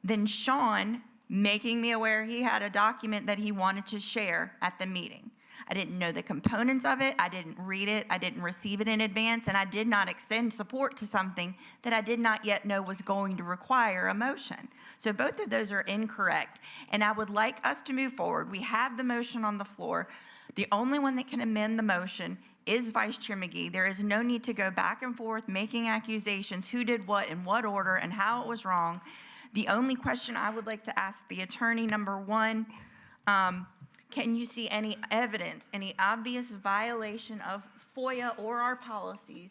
than Sean making me aware he had a document that he wanted to share at the meeting. I didn't know the components of it. I didn't read it. I didn't receive it in advance. And I did not extend support to something that I did not yet know was going to require a motion. So both of those are incorrect. And I would like us to move forward. We have the motion on the floor. The only one that can amend the motion is Vice Chair McGee. There is no need to go back and forth making accusations, who did what in what order and how it was wrong. The only question I would like to ask the attorney, number 1, can you see any evidence, any obvious violation of FOIA or our policies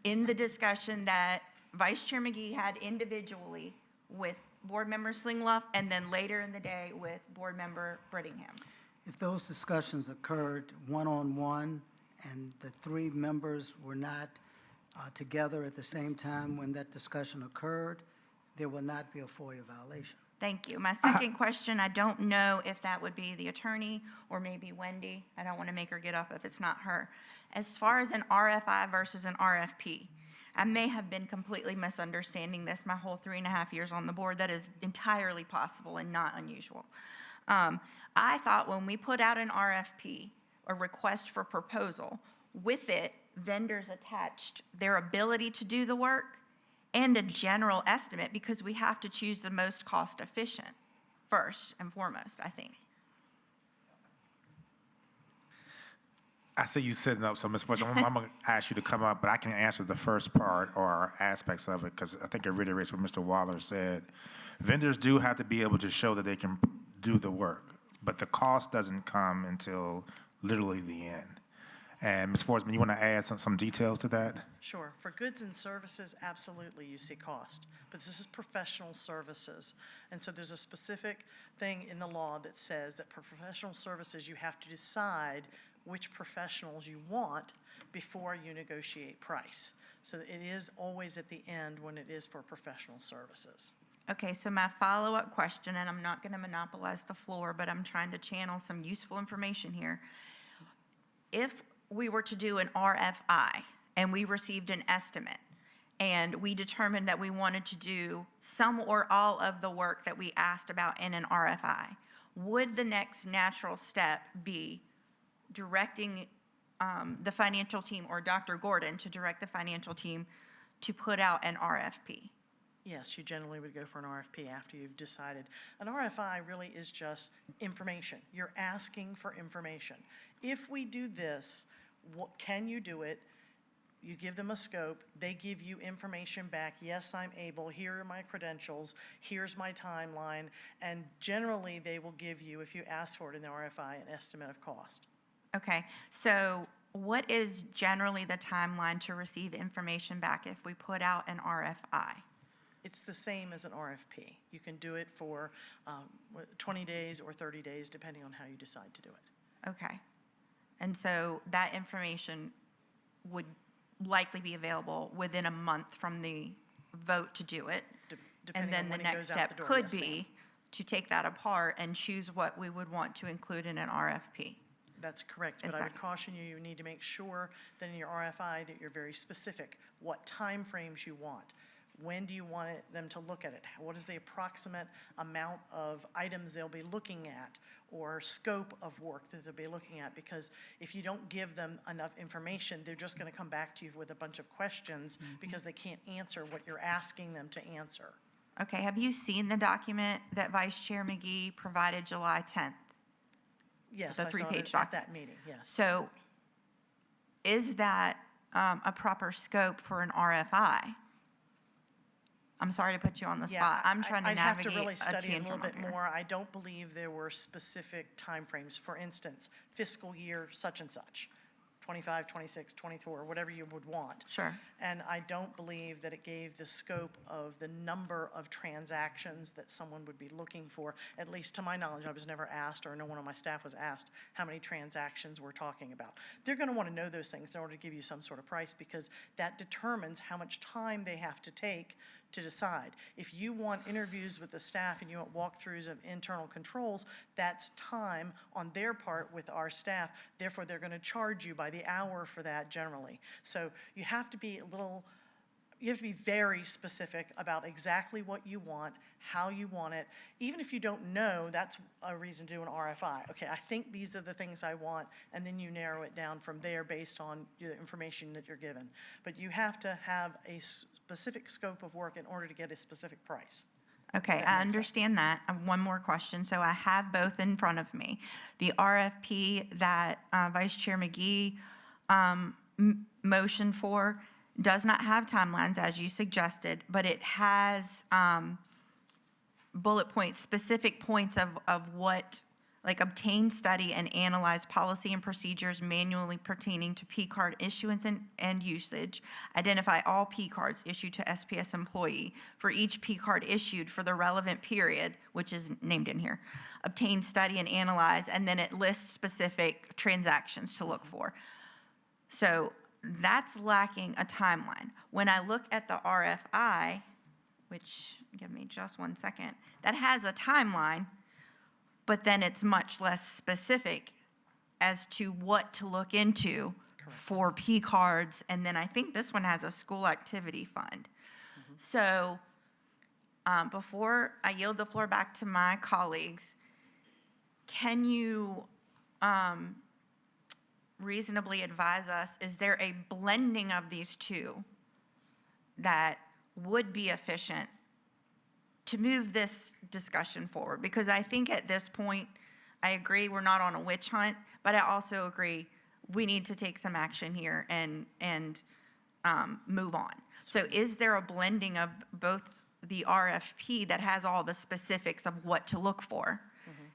in the discussion that Vice Chair McGee had individually with Board Member Slingloff and then later in the day with Board Member Brittingham? If those discussions occurred one-on-one and the 3 members were not together at the same time when that discussion occurred, there will not be a FOIA violation. Thank you. My second question, I don't know if that would be the attorney or maybe Wendy. I don't want to make her get up if it's not her. As far as an RFI versus an RFP, I may have been completely misunderstanding this my whole 3.5 years on the board. That is entirely possible and not unusual. I thought when we put out an RFP, a request for proposal, with it, vendors attached their ability to do the work and a general estimate, because we have to choose the most cost efficient first and foremost, I think. I see you sitting up, so Ms. Fortune, I'm going to ask you to come up, but I can answer the first part or aspects of it, because I think it reiterates what Mr. Waller said. Vendors do have to be able to show that they can do the work, but the cost doesn't come until literally the end. And Ms. Forsman, you want to add some details to that? Sure. For goods and services, absolutely you see cost, but this is professional services. And so there's a specific thing in the law that says that for professional services, you have to decide which professionals you want before you negotiate price. So it is always at the end when it is for professional services. Okay, so my follow-up question, and I'm not going to monopolize the floor, but I'm trying to channel some useful information here. If we were to do an RFI and we received an estimate and we determined that we wanted to do some or all of the work that we asked about in an RFI, would the next natural step be directing the financial team, or Dr. Gordon to direct the financial team to put out an RFP? Yes, you generally would go for an RFP after you've decided. An RFI really is just information. You're asking for information. If we do this, can you do it? You give them a scope, they give you information back. Yes, I'm able, here are my credentials, here's my timeline, and generally they will give you, if you ask for it in the RFI, an estimate of cost. Okay, so what is generally the timeline to receive information back if we put out an RFI? It's the same as an RFP. You can do it for 20 days or 30 days, depending on how you decide to do it. Okay. And so that information would likely be available within a month from the vote to do it. And then the next step could be to take that apart and choose what we would want to include in an RFP. That's correct, but I would caution you, you need to make sure that in your RFI that you're very specific, what time frames you want. When do you want them to look at it? What is the approximate amount of items they'll be looking at or scope of work that they'll be looking at? Because if you don't give them enough information, they're just going to come back to you with a bunch of questions because they can't answer what you're asking them to answer. Okay, have you seen the document that Vice Chair McGee provided July 10th? Yes, the I three-page saw it at document. that meeting, yes. So is that a proper scope for an RFI? I'm sorry to put you on the spot. I'm trying to I'd navigate have to really a study it a tantrum little bit over here. more. I don't believe there were specific timeframes. For instance, fiscal year such and such, 25, 26, 24, whatever you would want. Sure. And I don't believe that it gave the scope of the number of transactions that someone would be looking for. At least to my knowledge, I was never asked, or no one on my staff was asked, how many transactions we're talking about. They're going to want to know those things in order to give you some sort of price, because that determines how much time they have to take to decide. If you want interviews with the staff and you want walkthroughs of internal controls, that's time on their part with our staff. Therefore, they're going to charge you by the hour for that generally. So you have to be very specific about exactly what you want, how you want it. Even if you don't know, that's a reason to do an RFI. Okay, I think these are the things I want, and then you narrow it down from there based on the information that you're given. But you have to have a specific scope of work in order to get a specific price. Okay, I understand that. One more question. So I have both in front of me. The RFP that Vice Chair McGee motioned for does not have timelines, as you suggested, but it has bullet points, specific points of what, like obtain, study, and analyze policy and procedures manually pertaining to P card issuance and usage, identify all P cards issued to SPS employee for each P card issued for the relevant period, which is named in here, obtain, study, and analyze, and then it lists specific transactions to look for. So that's lacking a timeline. When I look at the RFI, which, give me just 1 second, that has a timeline, but then it's much less specific as to what to look into for P cards, and then I think this one has a school activity fund. So before I yield the floor back to my colleagues, can you reasonably advise us, is there a blending of these two that would be efficient to move this discussion forward? Because I think at this point, I agree we're not on a witch hunt, but I also agree we need to take some action here and move on. So is there a blending of both the RFP that has all the specifics of what to look for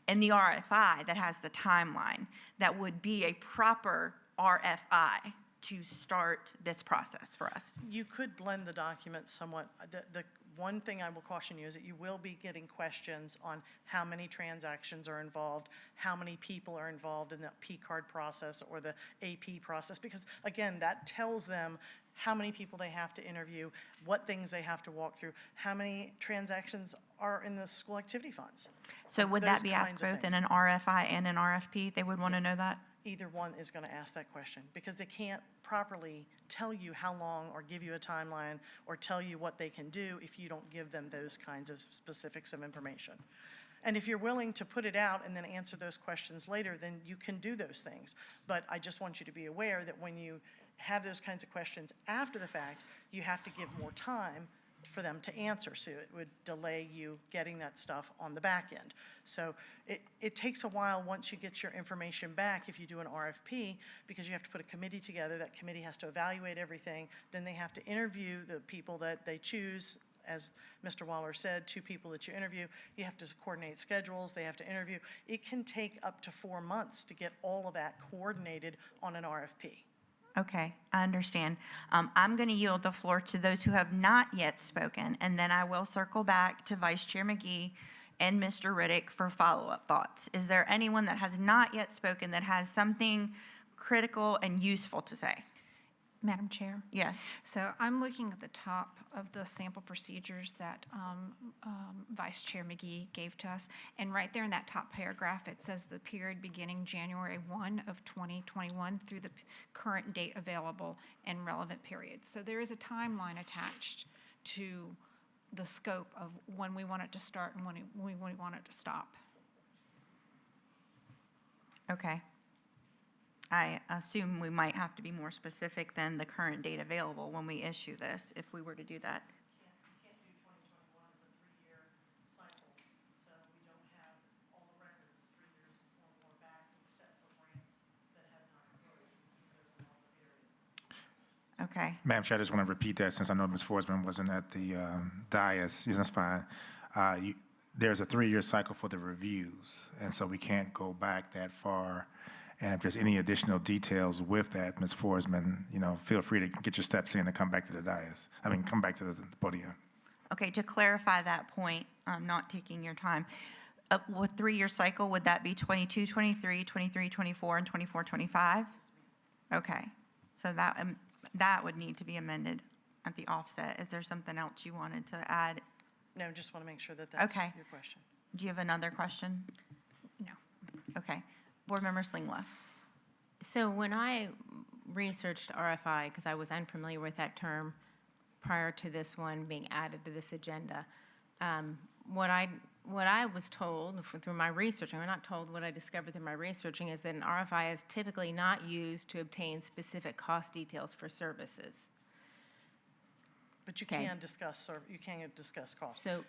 and the RFI that has the timeline that would be a proper RFI to start this process for us? You could blend the documents somewhat. The one thing I will caution you is that you will be getting questions on how many transactions are involved, how many people are involved in the P card process or the AP process, because again, that tells them how many people they have to interview, what things they have to walk through, how many transactions are in the school activity funds. So would that be asked both in an RFI and an RFP? They would want to know that? Either one is going to ask that question because they can't properly tell you how long or give you a timeline or tell you what they can do if you don't give them those kinds of specifics of information. And if you're willing to put it out and then answer those questions later, then you can do those things. But I just want you to be aware that when you have those kinds of questions after the fact, you have to give more time for them to answer, so it would delay you getting that stuff on the back end. So it takes a while once you get your information back if you do an RFP, because you have to put a committee together. That committee has to evaluate everything. Then they have to interview the people that they choose. As Mr. Waller said, 2 people that you interview. You have to coordinate schedules. They have to interview. It can take up to 4 months to get all of that coordinated on an RFP. Okay, I understand. I'm going to yield the floor to those who have not yet spoken, and then I will circle back to Vice Chair McGee and Mr. Riddick for follow-up thoughts. Is there anyone that has not yet spoken that has something critical and useful to say? Madam Chair? Yes. So I'm looking at the top of the sample procedures that Vice Chair McGee gave to us, and right there in that top paragraph, it says the period beginning January 1 of 2021 through the current date available and relevant periods. So there is a timeline attached to the scope of when we want it to start and when we want it to stop. Okay. I assume we might have to be more specific than the current date available when we issue this, if we were to do that. You can't do 2021 as a 3-year cycle, so we don't have all the records 3 years or more back except for grants that have not closed. Those are all the period. Okay. Madam Chair, I just want to repeat that since I know Ms. Forsman wasn't at the dais. Yes, that's fine. There's a 3-year cycle for the reviews, and so we can't go back that far. And if there's any additional details with that, Ms. Forsman, feel free to get your steps in and come back to the dais. come back to the podium. Okay, to clarify that point, I'm not taking your time. With 3-year cycle, would that be 22, 23, 23, 24, and 24, 25? Okay, so that would need to be amended at the offset. Is there something else you wanted to add? No, just want to make sure that that's Okay. your question. Do you have another question? No. Okay. Board Member Slingla. So when I researched RFI, because I was unfamiliar with that term prior to this one being added to this agenda, what I was told through my research, I'm not told what I discovered through my researching, is that an RFI is typically not used to obtain specific cost details for services. But you can discuss costs. So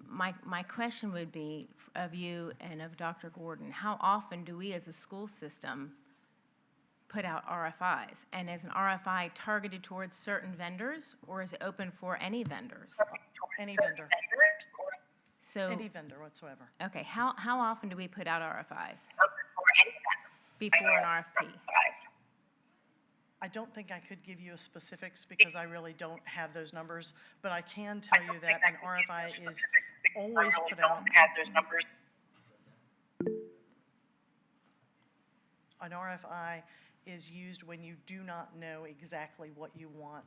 my question would be of you and of Dr. Gordon, how often do we as a school system put out RFIs? And is an RFI targeted towards certain vendors, or is it open for any vendors? Any vendor. So any vendor whatsoever. Okay, how often do we put out RFIs before an RFP? I don't think I could give you specifics because I really don't have those numbers, but I can tell you that an RFI is always put out. An RFI is used when you do not know exactly what you want,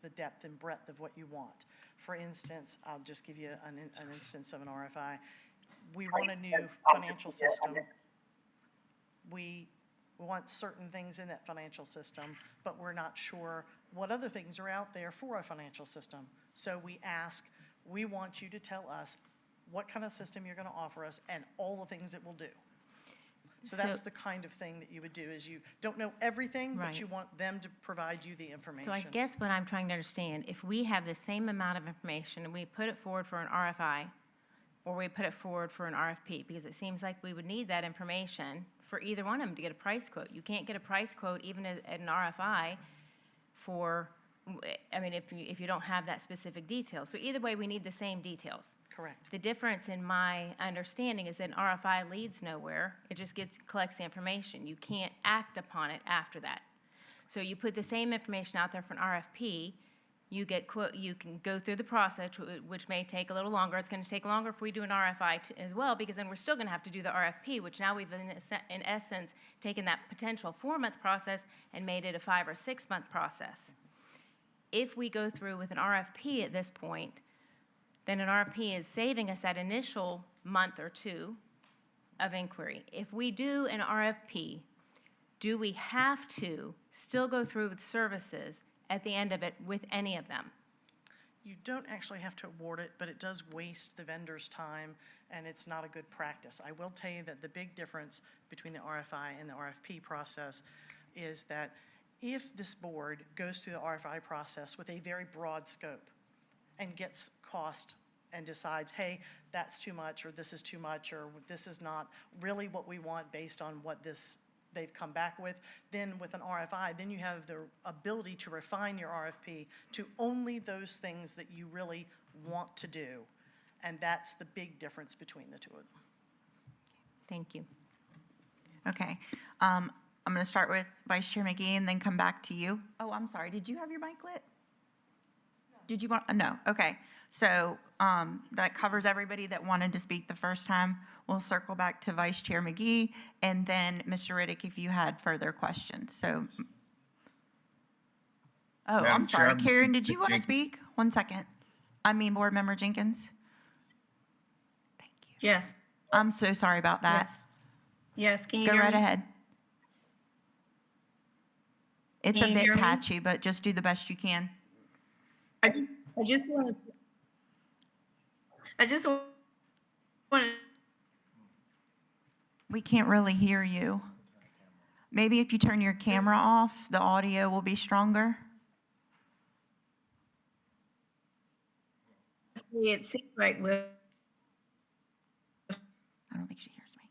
the depth and breadth of what you want. For instance, I'll just give you an instance of an RFI. We want a new financial system. We We want certain things in that financial system, but we're not sure what other things are out there for a financial system. So we ask, we want you to tell us what kind of system you're going to offer us and all the things it will do. So that's the kind of thing that you would do, is you don't know everything, Right. but you want them to provide you the information. So I guess what I'm trying to understand, if we have the same amount of information and we put it forward for an RFI, or we put it forward for an RFP, because it seems like we would need that information for either one of them to get a price quote. You can't get a price quote even at an RFI for, I mean, if you don't have that specific detail. So either way, we need the same details. Correct. The difference in my understanding is that an RFI leads nowhere. It just collects the information. You can't act upon it after that. So you put the same information out there for an RFP, you can go through the process, which may take a little longer. It's going to take longer if we do an RFI as well, because then we're still going to have to do the RFP, which now we've in essence taken that potential 4-month process and made it a 5 or 6 month process. If we go through with an RFP at this point, then an RFP is saving us that initial month or 2 of inquiry. If we do an RFP, do we have to still go through with services at the end of it with any of them? You don't actually have to award it, but it does waste the vendor's time, and it's not a good practice. I will tell you that the big difference between the RFI and the RFP process is that if this board goes through the RFI process with a very broad scope and gets cost and decides, hey, that's too much, or this is too much, or this is not really what we want based on what they've come back with, then with an RFI, then you have the ability to refine your RFP to only those things that you really want to do. And that's the big difference between the two of them. Thank you. Okay. I'm going to start with Vice Chair McGee and then come back to you. Oh, I'm sorry. Did you have your mic lit? Did you want, no, okay. So that covers everybody that wanted to speak the first time. We'll circle back to Vice Chair McGee and then Mr. Riddick if you had further questions. So, oh, Madam I'm sorry. Chair, Karen, did you want to Jenkins. speak? One second. Board Member Jenkins. Yes. I'm so sorry about that. Yes. Yes, can you Go hear right me? ahead. It's a Can you bit hear me? patchy, but just do the best you can. I just want to. We can't really hear you. Maybe if you turn your camera off, the audio will be stronger. It seems like we're. I don't think she hears me.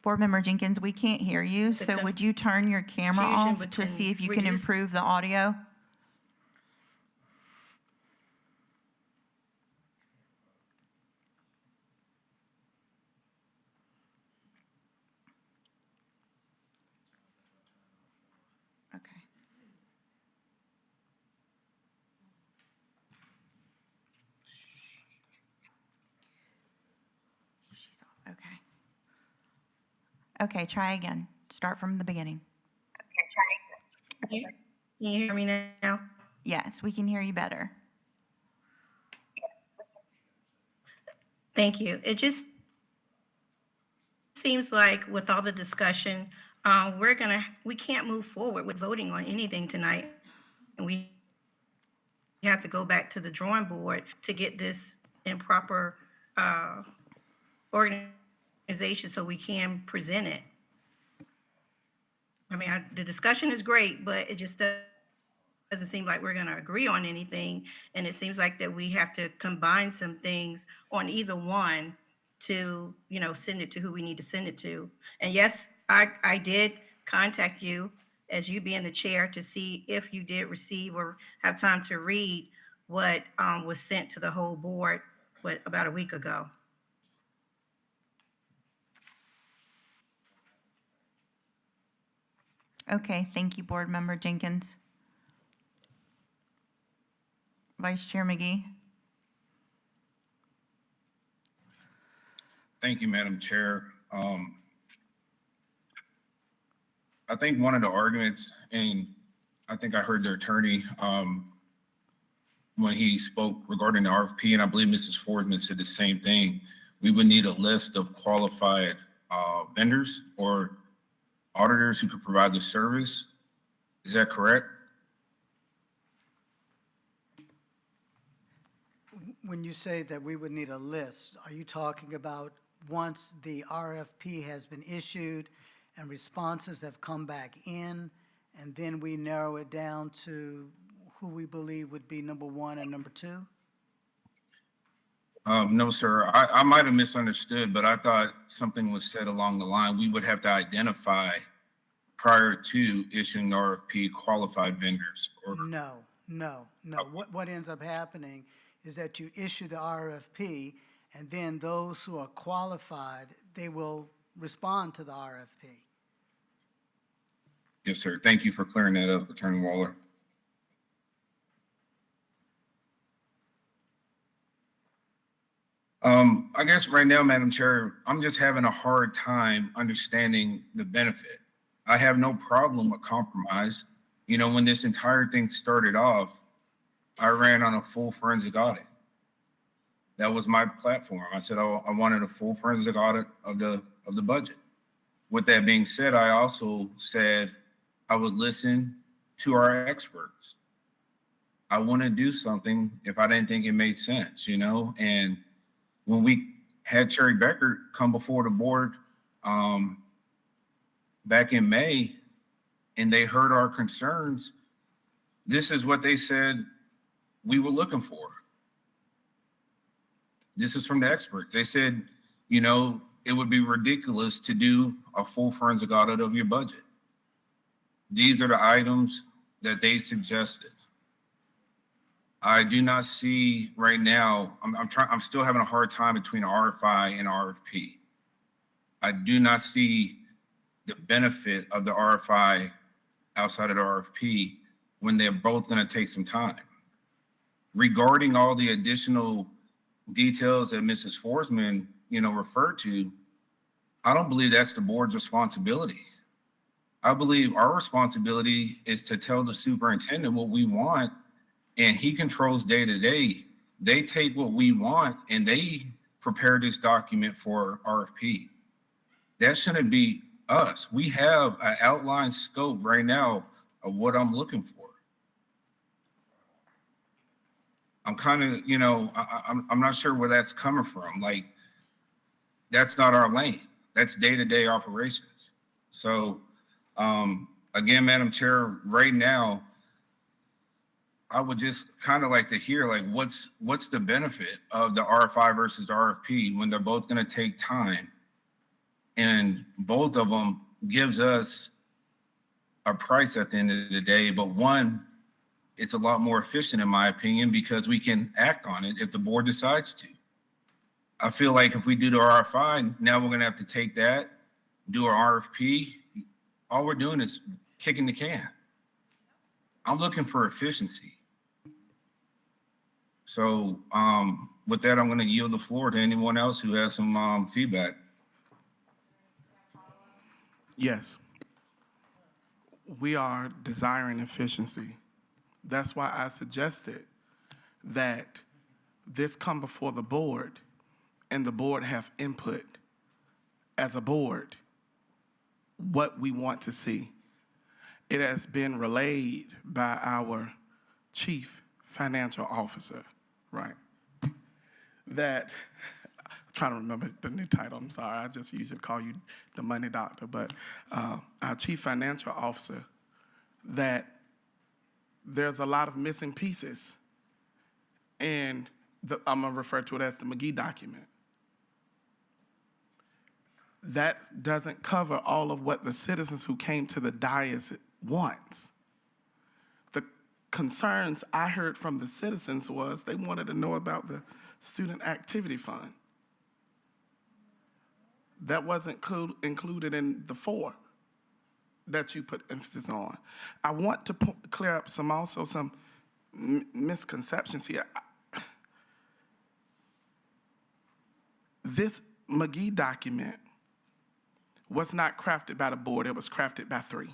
Board Member Jenkins, we can't hear you, so would you turn your camera confusion off to between see if you can reduce- improve the audio? Okay. She's off. Okay. Okay, try again. Start from the beginning. Can you hear me now? Yes, we can hear you better. Thank you. It just seems like with all the discussion, we can't move forward with voting on anything tonight. And we have to go back to the drawing board to get this in proper organization so we can present it. I mean, the discussion is great, but it just doesn't seem like we're going to agree on anything. And it seems like that we have to combine some things on either one to, send it to who we need to send it to. And yes, I did contact you as you being the chair to see if you did receive or have time to read what was sent to the whole board, about a week ago. Okay, thank you, Board Member Jenkins. Vice Chair McGee. Thank you, Madam Chair. I think one of the arguments, and I think I heard the attorney when he spoke regarding the RFP, and I believe Mrs. Forsman said the same thing. We would need a list of qualified vendors or auditors who could provide the service. Is that correct? When you say that we would need a list, are you talking about once the RFP has been issued and responses have come back in, and then we narrow it down to who we believe would be number one and number two? No, sir. I might have misunderstood, but I thought something was said along the line. We would have to identify prior to issuing the RFP qualified vendors. No. What ends up happening is that you issue the RFP, and then those who are qualified, they will respond to the RFP. Yes, sir. Thank you for clearing that up, Attorney Waller. I guess right now, Madam Chair, I'm just having a hard time understanding the benefit. I have no problem with compromise. You know, when this entire thing started off, I ran on a full forensic audit. That was my platform. I said, I wanted a full forensic audit of the budget. With that being said, I also said I would listen to our experts. I wouldn't do something if I didn't think it made sense, you know? And when we had Cherry Becker come before the board back in May, and they heard our concerns, this is what they said we were looking for. This is from the experts. They said, you know, it would be ridiculous to do a full forensic audit of your budget. These are the items that they suggested. I do not see right now, I'm still having a hard time between RFI and RFP. I do not see the benefit of the RFI outside of the RFP when they're both going to take some time. Regarding all the additional details that Mrs. Forsman, you know, referred to, I don't believe that's the board's responsibility. I believe our responsibility is to tell the superintendent what we want, and he controls day to day. They take what we want and they prepare this document for RFP. That shouldn't be us. We have an outline scope right now of what I'm looking for. I'm kind of, you know, I'm not sure where that's coming from. Like, that's not our lane. That's day-to-day operations. So, again, Madam Chair, right now, I would just kind of like to hear, like, what's the benefit of the RFI versus the RFP when they're both going to take time, and both of them gives us a price at the end of the day, but one, it's a lot more efficient in my opinion because we can act on it if the board decides to. I feel like if we do the RFI, now we're going to have to take that, do our RFP. All we're doing is kicking the can. I'm looking for efficiency. So with that, I'm going to yield the floor to anyone else who has some feedback. Yes. We are desiring efficiency. That's why I suggested that this come before the board and the board have input as a board what we want to see. It has been relayed by our chief financial officer, right? That, I'm trying to remember the new title, I'm sorry, I just usually call you the money doctor, but our chief financial officer, that there's a lot of missing pieces, and I'm gonna refer to it as the McGee document. That doesn't cover all of what the citizens who came to the dais wants. The concerns I heard from the citizens was they wanted to know about the student activity fund. That wasn't included in the 4 that you put emphasis on. I want to clear up some misconceptions here. This McGee document was not crafted by the board, it was crafted by 3.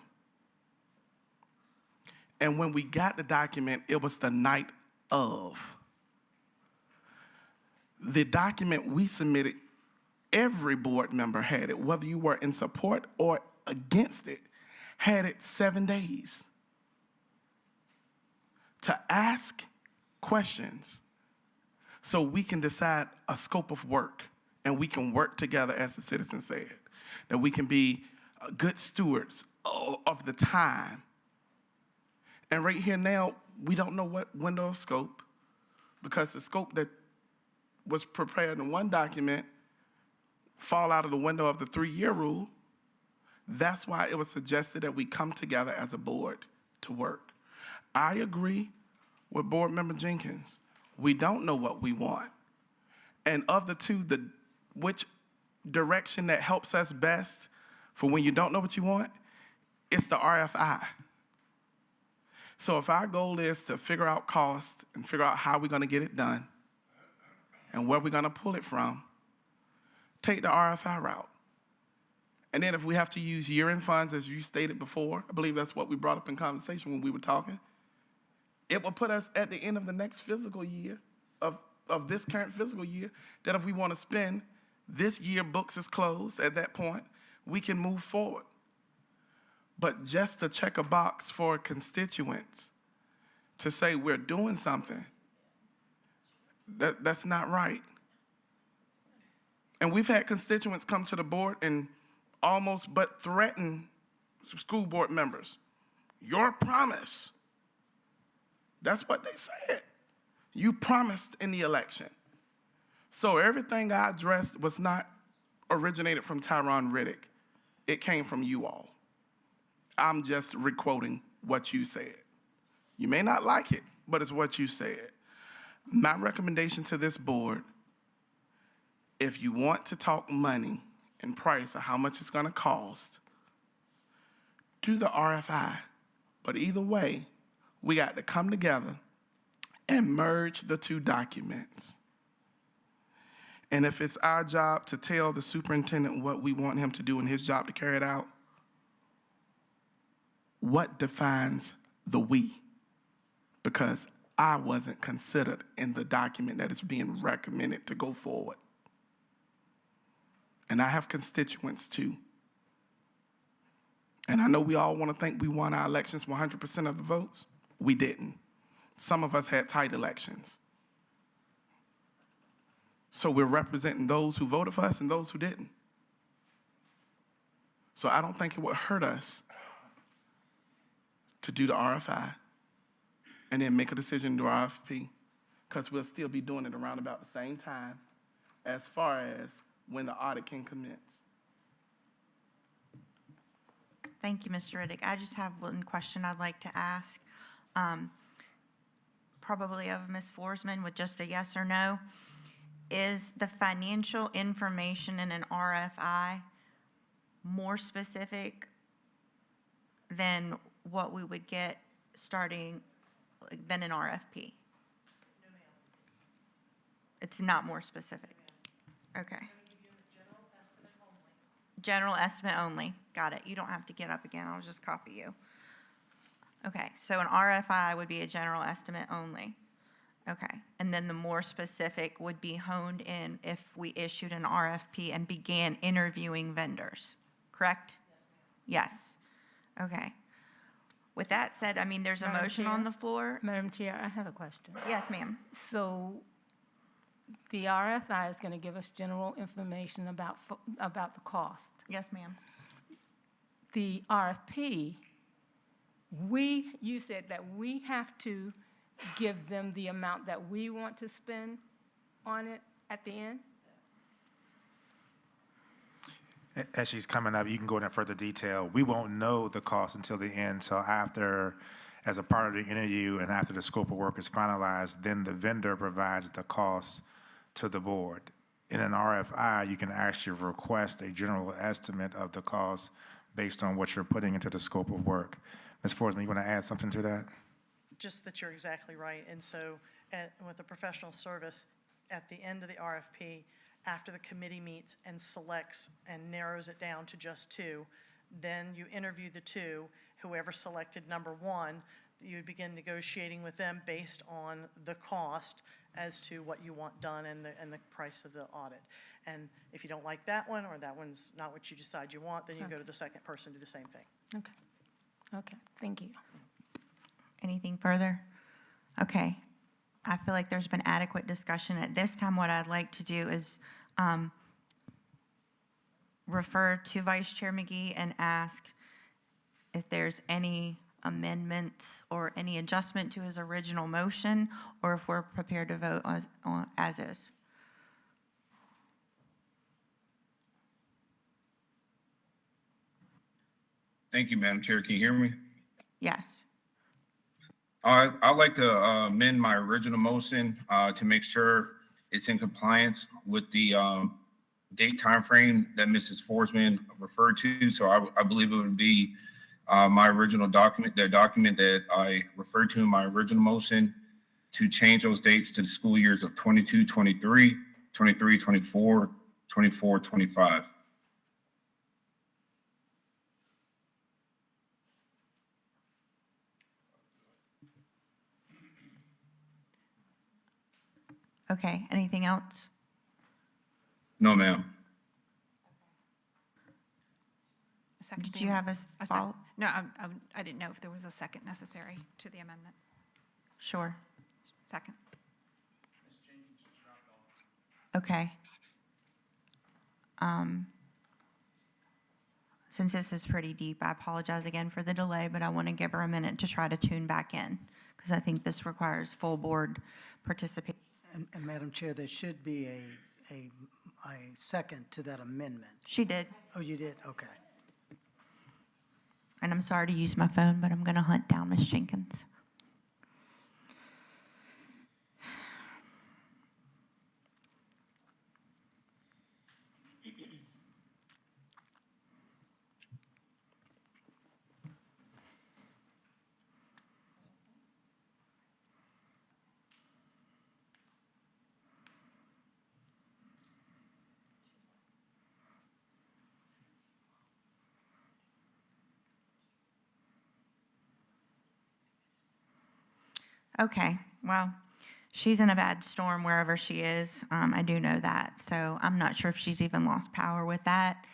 And when we got the document, it was the night of. The document we submitted, every board member had it, whether you were in support or against it had it 7 days to ask questions so we can decide a scope of work and we can work together, as the citizen said, that we can be good stewards of the time. And right here now, we don't know what window of scope, because the scope that was prepared in one document fall out of the window of the 3-year rule. That's why it was suggested that we come together as a board to work. I agree with Board Member Jenkins. We don't know what we want. And of the two, which direction that helps us best for when you don't know what you want, it's the RFI. So if our goal is to figure out cost and figure out how we're going to get it done and where we're going to pull it from, take the RFI route. And then if we have to use year-end funds, as you stated before, I believe that's what we brought up in conversation when we were talking, it will put us at the end of the next fiscal year, of this current fiscal year, that if we want to spend, this year books is closed at that point, we can move forward. But just to check a box for constituents to say we're doing something, that's not right. And we've had constituents come to the board and almost but threaten school board members. Your promise. That's what they said. You promised in the election. So everything I addressed was not originated from Tyron Riddick. It came from you all. I'm just requoting what you said. You may not like it, but it's what you said. My recommendation to this board, if you want to talk money and price of how much it's going to cost, do the RFI. But either way, we got to come together and merge the two documents. And if it's our job to tell the superintendent what we want him to do in his job to carry it out, what defines the we? Because I wasn't considered in the document that is being recommended to go forward. And I have constituents too. And I know we all want to think we won our elections 100% of the votes. We didn't. Some of us had tight elections. So we're representing those who voted for us and those who didn't. So I don't think it would hurt us to do the RFI and then make a decision to RFP, because we'll still be doing it around about the same time as far as when the audit can commence. Thank you, Mr. Riddick. I just have one question I'd like to ask, probably of Ms. Forsman with just a yes or no. Is the financial information in an RFI more specific than what we would get starting than an RFP? It's not more specific. Okay. General estimate only. Got it. You don't have to get up again. I'll just copy you. Okay, so an RFI would be a general estimate only. Okay, and then the more specific would be honed in if we issued an RFP and began interviewing vendors, correct? Yes. Okay. With that said, I mean, there's a motion on the floor. Madam Chair, I have a question. Yes, ma'am. So the RFI is going to give us general information about the cost. Yes, ma'am. The RFP, you said that we have to give them the amount that we want to spend on it at the end? As she's coming up, you can go into further detail. We won't know the cost until the end, so after, as a part of the interview and after the scope of work is finalized, then the vendor provides the cost to the board. In an RFI, you can actually request a general estimate of the cost based on what you're putting into the scope of work. Ms. Forsman, you want to add something to that? Just that you're exactly right. And so with the professional service, at the end of the RFP, after the committee meets and selects and narrows it down to just two, then you interview the two. Whoever selected number one, you would begin negotiating with them based on the cost as to what you want done and the price of the audit. And if you don't like that one, or that one's not what you decide you want, then you go to the second person, do the same thing. Okay. Okay, thank you. Anything further? Okay. I feel like there's been adequate discussion. At this time, what I'd like to do is refer to Vice Chair McGee and ask if there's any amendments or any adjustment to his original motion, or if we're prepared to vote as is. Thank you, Madam Chair. Can you hear me? Yes. I'd like to amend my original motion to make sure it's in compliance with the date time frame that Mrs. Forsman referred to. So I believe it would be my original document, the document that I referred to in my original motion, to change those dates to the school years of 22-23, 23-24, 24-25. Okay, anything else? No, ma'am. Did you have a follow? No, I didn't know if there was a second necessary to the amendment. Sure. Second. Okay. Since this is pretty deep, I apologize again for the delay, but I want to give her a minute to try to tune back in, because I think this requires full board participation. And Madam Chair, there should be a second to that amendment. She did. Oh, you did? Okay. And I'm sorry to use my phone, but I'm going to hunt down Ms. Jenkins. Okay, well, she's in a bad storm wherever she is. I do know that. So I'm not sure if she's even lost power with that.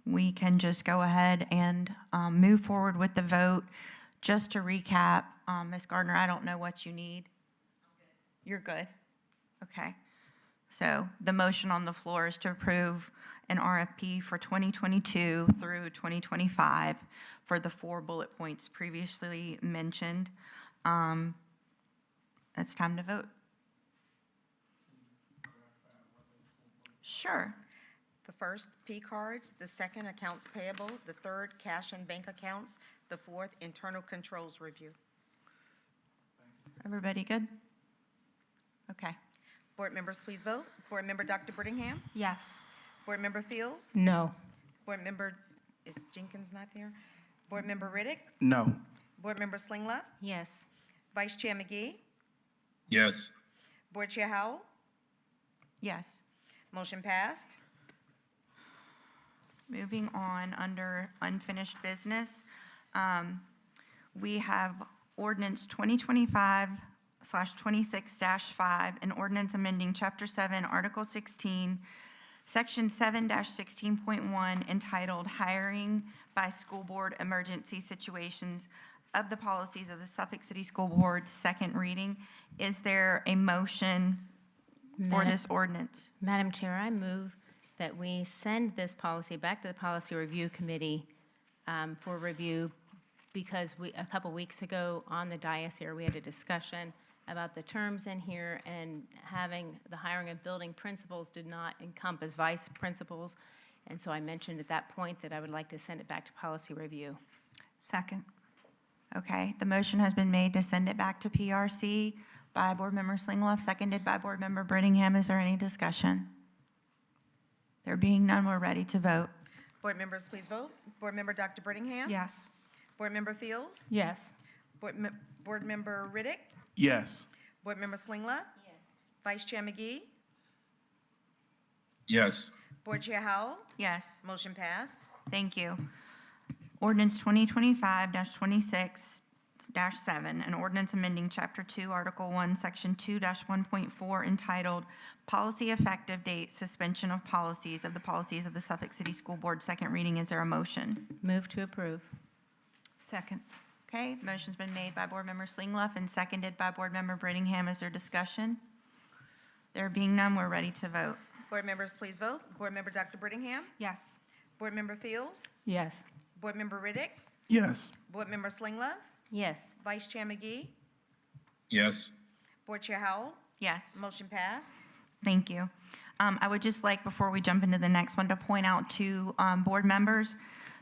We can just go ahead and move forward with the vote. Just to recap, Ms. Gardner, I don't know what you need. You're good? Okay. So the motion on the floor is to approve an RFP for 2022 through 2025 for the 4 bullet points previously mentioned. It's time to vote. Sure. The first, P cards. The second, accounts payable. The third, cash and bank accounts. The fourth, internal controls review. Everybody good? Okay. Board members, please vote. Board Member Dr. Brittingham? Yes. Board Member Fields? No. Board Member, is Jenkins not there? Board Member Riddick? No. Board Member Slingluff? Yes. Vice Chair McGee? Yes. Board Chair Howell? Yes. Motion passed. Moving on, under unfinished business, we have ordinance 2025/26-5, an ordinance amending Chapter 7, Article 16, Section 7-16.1, entitled Hiring by School Board Emergency Situations of the Policies of the Suffolk City School Board, second reading. Is there a motion for this ordinance? Madam Chair, I move that we send this policy back to the Policy Review Committee for review, because a couple weeks ago on the dais here, we had a discussion about the terms in here, and having the hiring of building principals did not encompass vice principals. And so I mentioned at that point that I would like to send it back to Policy Review. Second. Okay, the motion has been made to send it back to PRC by Board Member Slingluff, seconded by Board Member Brittingham. Is there any discussion? There being none, we're ready to vote. Board members, please vote. Board Member Dr. Brittingham? Yes. Board Member Fields? Yes. Board Member Riddick? Yes. Board Member Slingluff? Yes. Vice Chair McGee? Yes. Board Chair Howell? Yes. Motion passed. Thank you. Ordinance 2025-26 26-7, an ordinance amending Chapter 2, Article 1, Section 2-1.4 entitled Policy Effective Date Suspension of Policies of the Policies of the Suffolk City School Board. Second reading. Is there a motion? Move to approve. Second. Okay, the motion's been made by Board Member Slingluff and seconded by Board Member Brittingham. Is there discussion? There being none, we're ready to vote. Board members, please vote. Board Member Dr. Brittingham? Yes. Board Member Fields? Yes. Board Member Riddick? Yes. Board Member Slingluff? Yes. Vice Chair McGee? Yes. Board Chair Howell? Yes. Motion passed. Thank you. I would just like, before we jump into the next one, to point out to board members,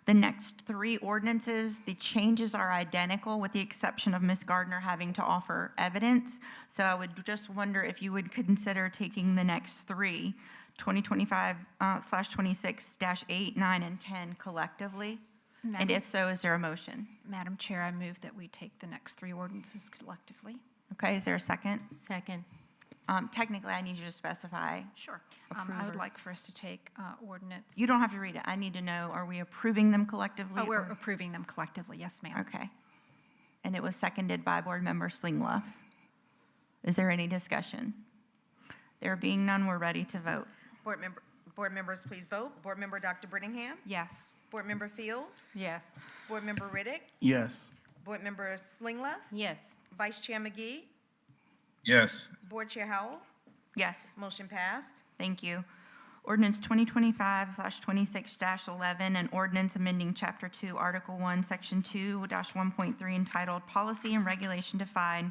the next three ordinances, the changes are identical with the exception of Ms. Gardner having to offer evidence. So I would just wonder if you would consider taking the next three, 2025/26-8, 9, and 10 collectively. And if so, is there a motion? Madam Chair, I move that we take the next three ordinances collectively. Okay, is there a second? Second. Technically, I need you to specify. Sure. I would Approver. like for us to take ordinance. You don't have to read it. I need to know, are we approving them collectively? Oh, we're or- approving them collectively. Yes, ma'am. Okay. And it was seconded by Board Member Slingluff. Is there any discussion? There being none, we're ready to vote. Board members, please vote. Board Member Dr. Brittingham? Yes. Board Member Fields? Yes. Board Member Riddick? Yes. Board Member Slingluff? Yes. Vice Chair McGee? Yes. Board Chair Howell? Yes. Motion passed. Thank you. Ordinance 2025/26-11, an ordinance amending Chapter 2, Article 1, Section 2-1.3 entitled Policy and Regulation Defined,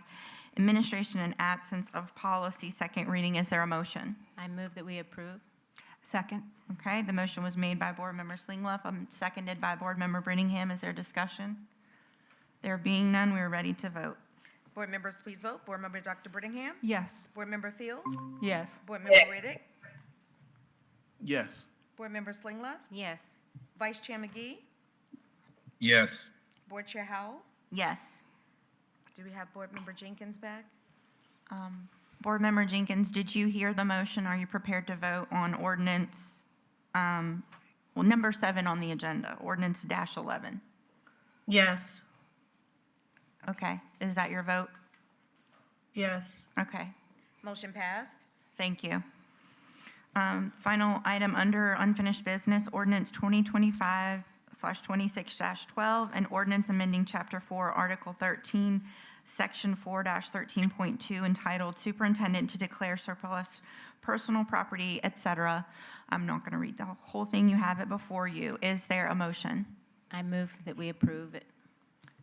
Administration and Absence of Policy. Second reading. Is there a motion? I move that we approve. Second. Okay, the motion was made by Board Member Slingluff, seconded by Board Member Brittingham. Is there discussion? There being none, we are ready to vote. Board members, please vote. Board Member Dr. Brittingham? Yes. Board Member Fields? Yes. Board Member Riddick? Yes. Board Member Slingluff? Yes. Vice Chair McGee? Yes. Board Chair Howell? Yes. Do we have Board Member Jenkins back? Board Member Jenkins, did you hear the motion? Are you prepared to vote on ordinance, number 7 on the agenda, ordinance -11? Yes. Okay, is that your vote? Yes. Okay, Motion passed. thank you. Final item under unfinished business, ordinance 2025/26-12, an ordinance amending Chapter 4, Article 13, Section 4-13.2 entitled Superintendent to Declare Surplus Personal Property, etc. I'm not going to read the whole thing. You have it before you. Is there a motion? I move that we approve it.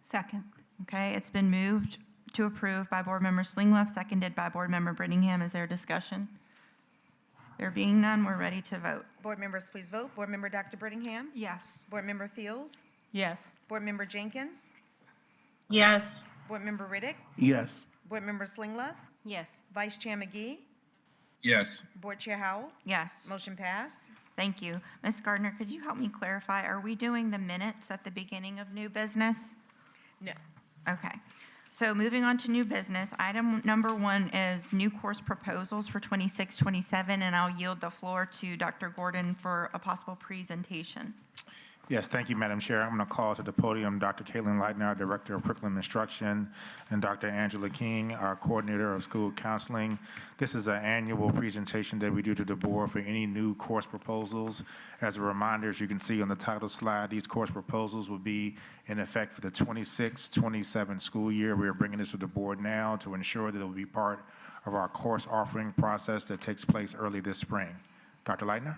Second. Okay, it's been moved to approve by Board Member Slingluff, seconded by Board Member Brittingham. Is there discussion? There being none, we're ready to vote. Board members, please vote. Board Member Dr. Brittingham? Yes. Board Member Fields? Yes. Board Member Jenkins? Yes. Board Member Riddick? Yes. Board Member Slingluff? Yes. Vice Chair McGee? Yes. Board Chair Howell? Yes. Motion passed. Thank you. Ms. Gardner, could you help me clarify, are we doing the minutes at the beginning of new business? No. Okay. So moving on to new business, item number 1 is new course proposals for 26-27, and I'll yield the floor to Dr. Gordon for a possible presentation. Yes, thank you, Madam Chair. I'm going to call to the podium Dr. Caitlin Leitner, our Director of Curriculum Instruction, and Dr. Angela King, our Coordinator of School Counseling. This is an annual presentation that we do to the board for any new course proposals. As a reminder, as you can see on the title slide, these course proposals will be in effect for the 26-27 school year. We are bringing this to the board now to ensure that it will be part of our course offering process that takes place early this spring. Dr. Leitner?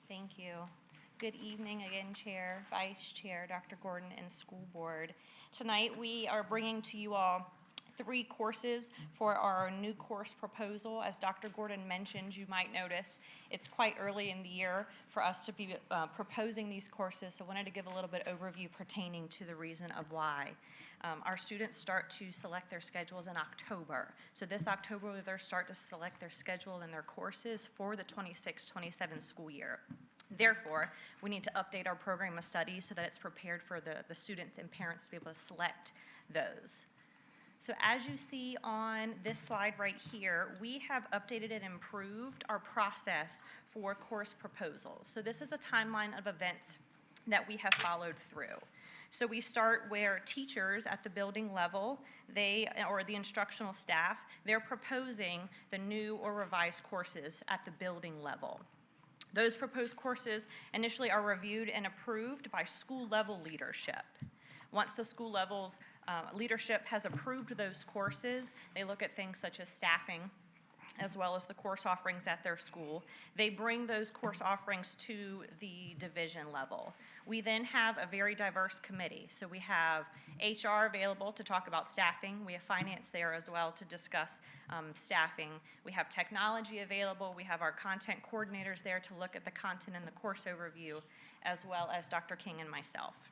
Thank you. Good evening again, Chair, Vice Chair, Dr. Gordon, and School Board. Tonight, we are bringing to you all 3 courses for our new course proposal. As Dr. Gordon mentioned, you might notice it's quite early in the year for us to be proposing these courses, so I wanted to give a little bit overview pertaining to the reason of why. Our students start to select their schedules in October. So this October, they'll start to select their schedule and their courses for the 26-27 school year. Therefore, we need to update our program of study so that it's prepared for the students and parents to be able to select those. So as you see on this slide right here, we have updated and improved our process for course proposals. So this is a timeline of events that we have followed through. So we start where teachers at the building level, or the instructional staff, they're proposing the new or revised courses at the building level. Those proposed courses initially are reviewed and approved by school level leadership. Once the school level's leadership has approved those courses, they look at things such as staffing, as well as the course offerings at their school. They bring those course offerings to the division level. We then have a very diverse committee. So we have HR available to talk about staffing. We have finance there as well to discuss staffing. We have technology available. We have our content coordinators there to look at the content and the course overview, as well as Dr. King and myself.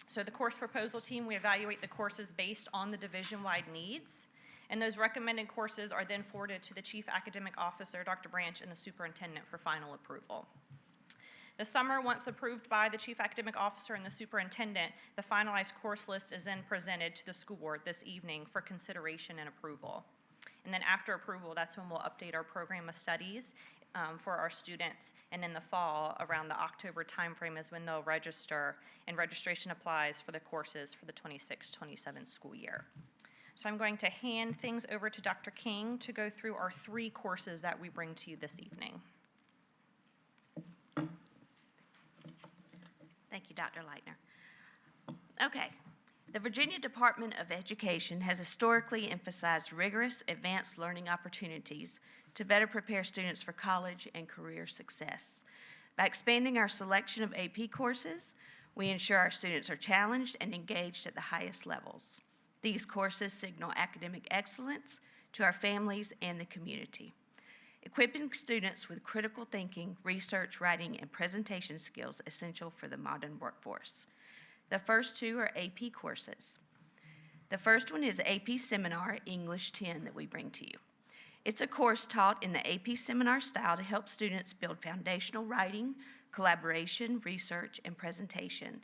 So the course proposal team, we evaluate the courses based on the division-wide needs. And those recommended courses are then forwarded to the Chief Academic Officer, Dr. Branch, and the Superintendent for final approval. The summer, once approved by the Chief Academic Officer and the Superintendent, the finalized course list is then presented to the school board this evening for consideration and approval. And then after approval, that's when we'll update our program of studies for our students. And in the fall, around the October timeframe, is when they'll register, and registration applies for the courses for the 26-27 school year. So I'm going to hand things over to Dr. King to go through our 3 courses that we bring to you this evening. Thank you, Dr. Leitner. Okay, the Virginia Department of Education has historically emphasized rigorous advanced learning opportunities to better prepare students for college and career success. By expanding our selection of AP courses, we ensure our students are challenged and engaged at the highest levels. These courses signal academic excellence to our families and the community, equipping students with critical thinking, research, writing, and presentation skills essential for the modern workforce. The first 2 are AP courses. The first one is AP Seminar English 10 that we bring to you. It's a course taught in the AP Seminar style to help students build foundational writing, collaboration, research, and presentation.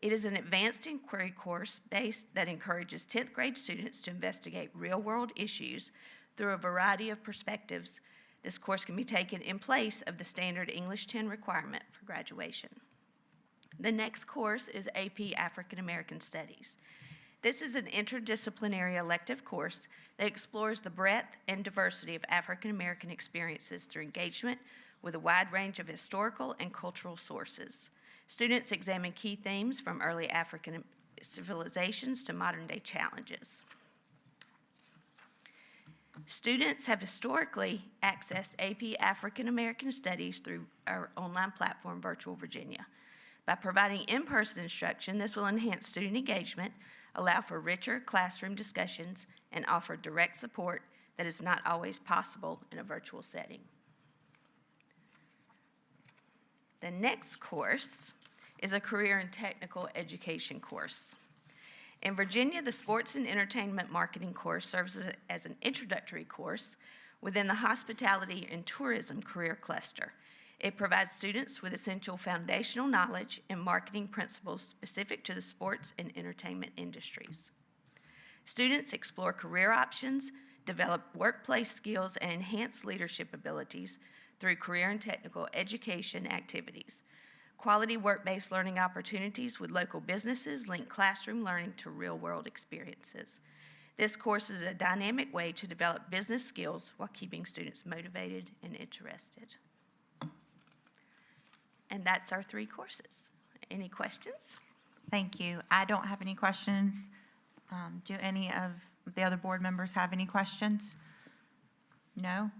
It is an advanced inquiry course that encourages 10th grade students to investigate real-world issues through a variety of perspectives. This course can be taken in place of the standard English 10 requirement for graduation. The next course is AP African American Studies. This is an interdisciplinary elective course that explores the breadth and diversity of African American experiences through engagement with a wide range of historical and cultural sources. Students examine key themes from early African civilizations to modern-day challenges. Students have historically accessed AP African American Studies through our online platform, Virtual Virginia. By providing in-person instruction, this will enhance student engagement, allow for richer classroom discussions, and offer direct support that is not always possible in a virtual setting. The next course is a career and technical education course. In Virginia, the Sports and Entertainment Marketing course serves as an introductory course within the Hospitality and Tourism career cluster. It provides students with essential foundational knowledge and marketing principles specific to the sports and entertainment industries. Students explore career options, develop workplace skills, and enhance leadership abilities through career and technical education activities. Quality work-based learning opportunities with local businesses link classroom learning to real-world experiences. This course is a dynamic way to develop business skills while keeping students motivated and interested. And that's our 3 courses. Any questions? Thank you. I don't have any questions. Do any of the other board members have any questions? No?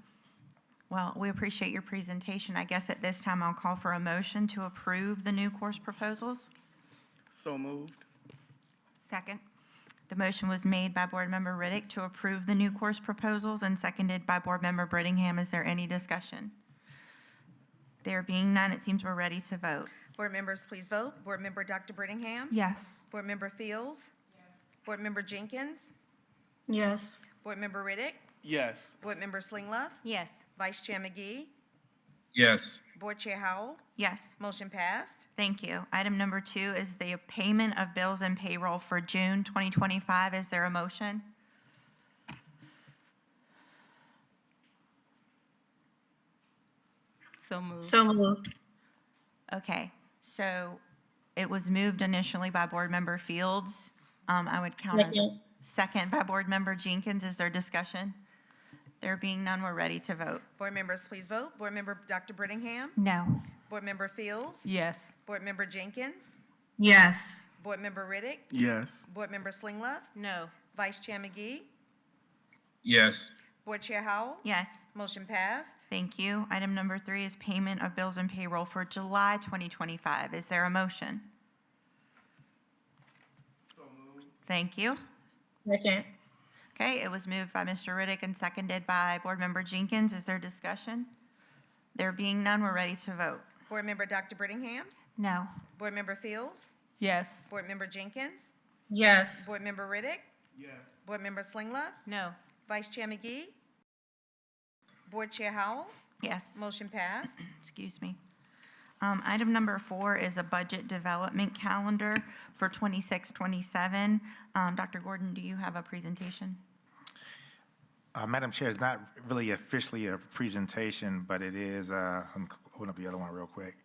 Well, we appreciate your presentation. I guess at this time I'll call for a motion to approve the new course proposals. So moved. Second. The motion was made by Board Member Riddick to approve the new course proposals and seconded by Board Member Brittingham. Is there any discussion? There being none, it seems we're ready to vote. Board members, please vote. Board Member Dr. Brittingham? Yes. Board Member Fields? Yes. Board Member Jenkins? Yes. Board Member Riddick? Yes. Board Member Slinglove? Yes. Vice Chair McGee? Yes. Board Chair Howell? Yes. Motion passed. Thank you. Item number 2 is the payment of bills and payroll for June 2025. Is there a motion? So moved. So moved. Okay, so It was moved initially by Board Member Fields. I would count as second by Board Member Jenkins. Is there discussion? There being none, we're ready to vote. Board members, please vote. Board Member Dr. Brittingham? No. Board Member Fields? Yes. Board Member Jenkins? Yes. Board Member Riddick? Yes. Board Member Slinglove? No. Vice Chair McGee? Yes. Board Chair Howell? Yes. Motion passed. Thank you. Item number 3 is payment of bills and payroll for July 2025. Is there a motion? Thank you. Second. Okay, it was moved by Mr. Riddick and seconded by Board Member Jenkins. Is there discussion? There being none, we're ready to vote. Board Member Dr. Brittingham? No. Board Member Fields? Yes. Board Member Jenkins? Yes. Board Member Riddick? Yes. Board Member Slinglove? No. Vice Chair McGee? Board Chair Howell? Yes. Motion passed. Excuse me. Item number 4 is a budget development calendar for 26-27. Dr. Gordon, do you have a presentation? Madam Chair, it's not really officially a presentation, but it is, I'm open up the other one real quick.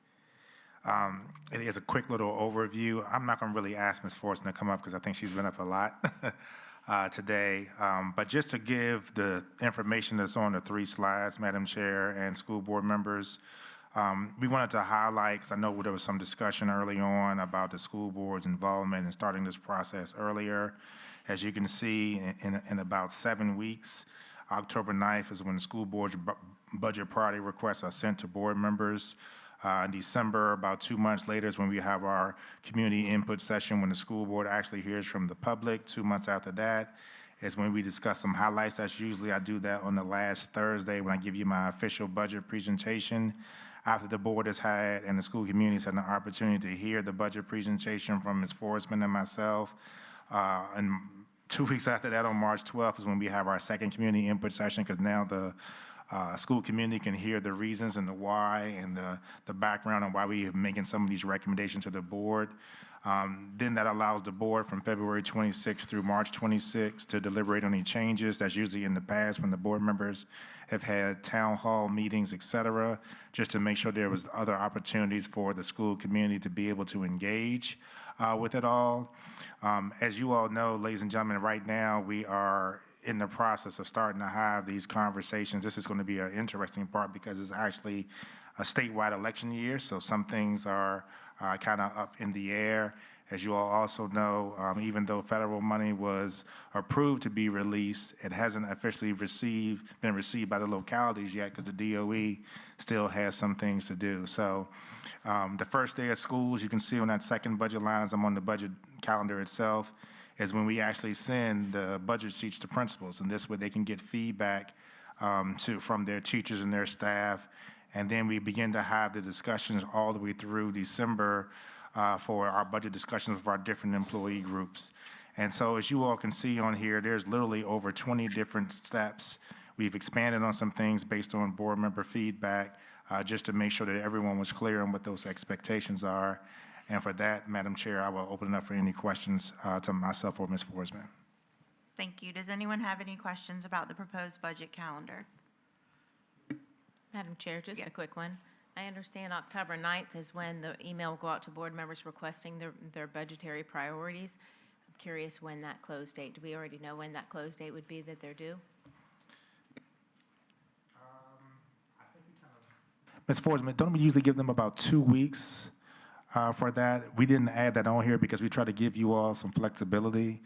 It is a quick little overview. I'm not going to really ask Ms. Fortson to come up because I think she's been up a lot today. But just to give the information that's on the 3 slides, Madam Chair and school board members, we wanted to highlight, because I know there was some discussion early on about the school board's involvement in starting this process earlier. As you can see, in about 7 weeks, October 9th is when the school board's budget priority requests are sent to board members. In December, about 2 months later, is when we have our community input session when the school board actually hears from the public. 2 months after that is when we discuss some highlights. That's usually, I do that on the last Thursday when I give you my official budget presentation. After the board has had and the school community has had an opportunity to hear the budget presentation from Ms. Forsman and myself. And 2 weeks after that, on March 12th, is when we have our second community input session, because now the school community can hear the reasons and the why and the background on why we are making some of these recommendations to the board. Then that allows the board from February 26th through March 26th to deliberate on any changes. That's usually in the past when the board members have had town hall meetings, et cetera, just to make sure there was other opportunities for the school community to be able to engage with it all. As you all know, ladies and gentlemen, right now we are in the process of starting to have these conversations. This is going to be an interesting part because it's actually a statewide election year, so some things are kind of up in the air. As you all also know, even though federal money was approved to be released, it hasn't officially been received by the localities yet because the DOE still has some things to do. So the first day of schools, you can see on that second budget line as I'm on the budget calendar itself, is when we actually send the budget sheets to principals, and this way they can get feedback from their teachers and their staff. And then we begin to have the discussions all the way through December for our budget discussions with our different employee groups. And so as you all can see on here, there's literally over 20 different steps. We've expanded on some things based on board member feedback just to make sure that everyone was clear on what those expectations are. And for that, Madam Chair, I will open it up for any questions to myself or Ms. Forsman. Thank you. Does anyone have any questions about the proposed budget calendar? Madam Chair, just a quick one. I understand October 9th is when the email will go out to board members requesting their budgetary priorities. I'm curious when that close date, do we already know when that close date would be that they're due? Ms. Forsman, don't we usually give them about 2 weeks for that? We didn't add that on here because we try to give you all some flexibility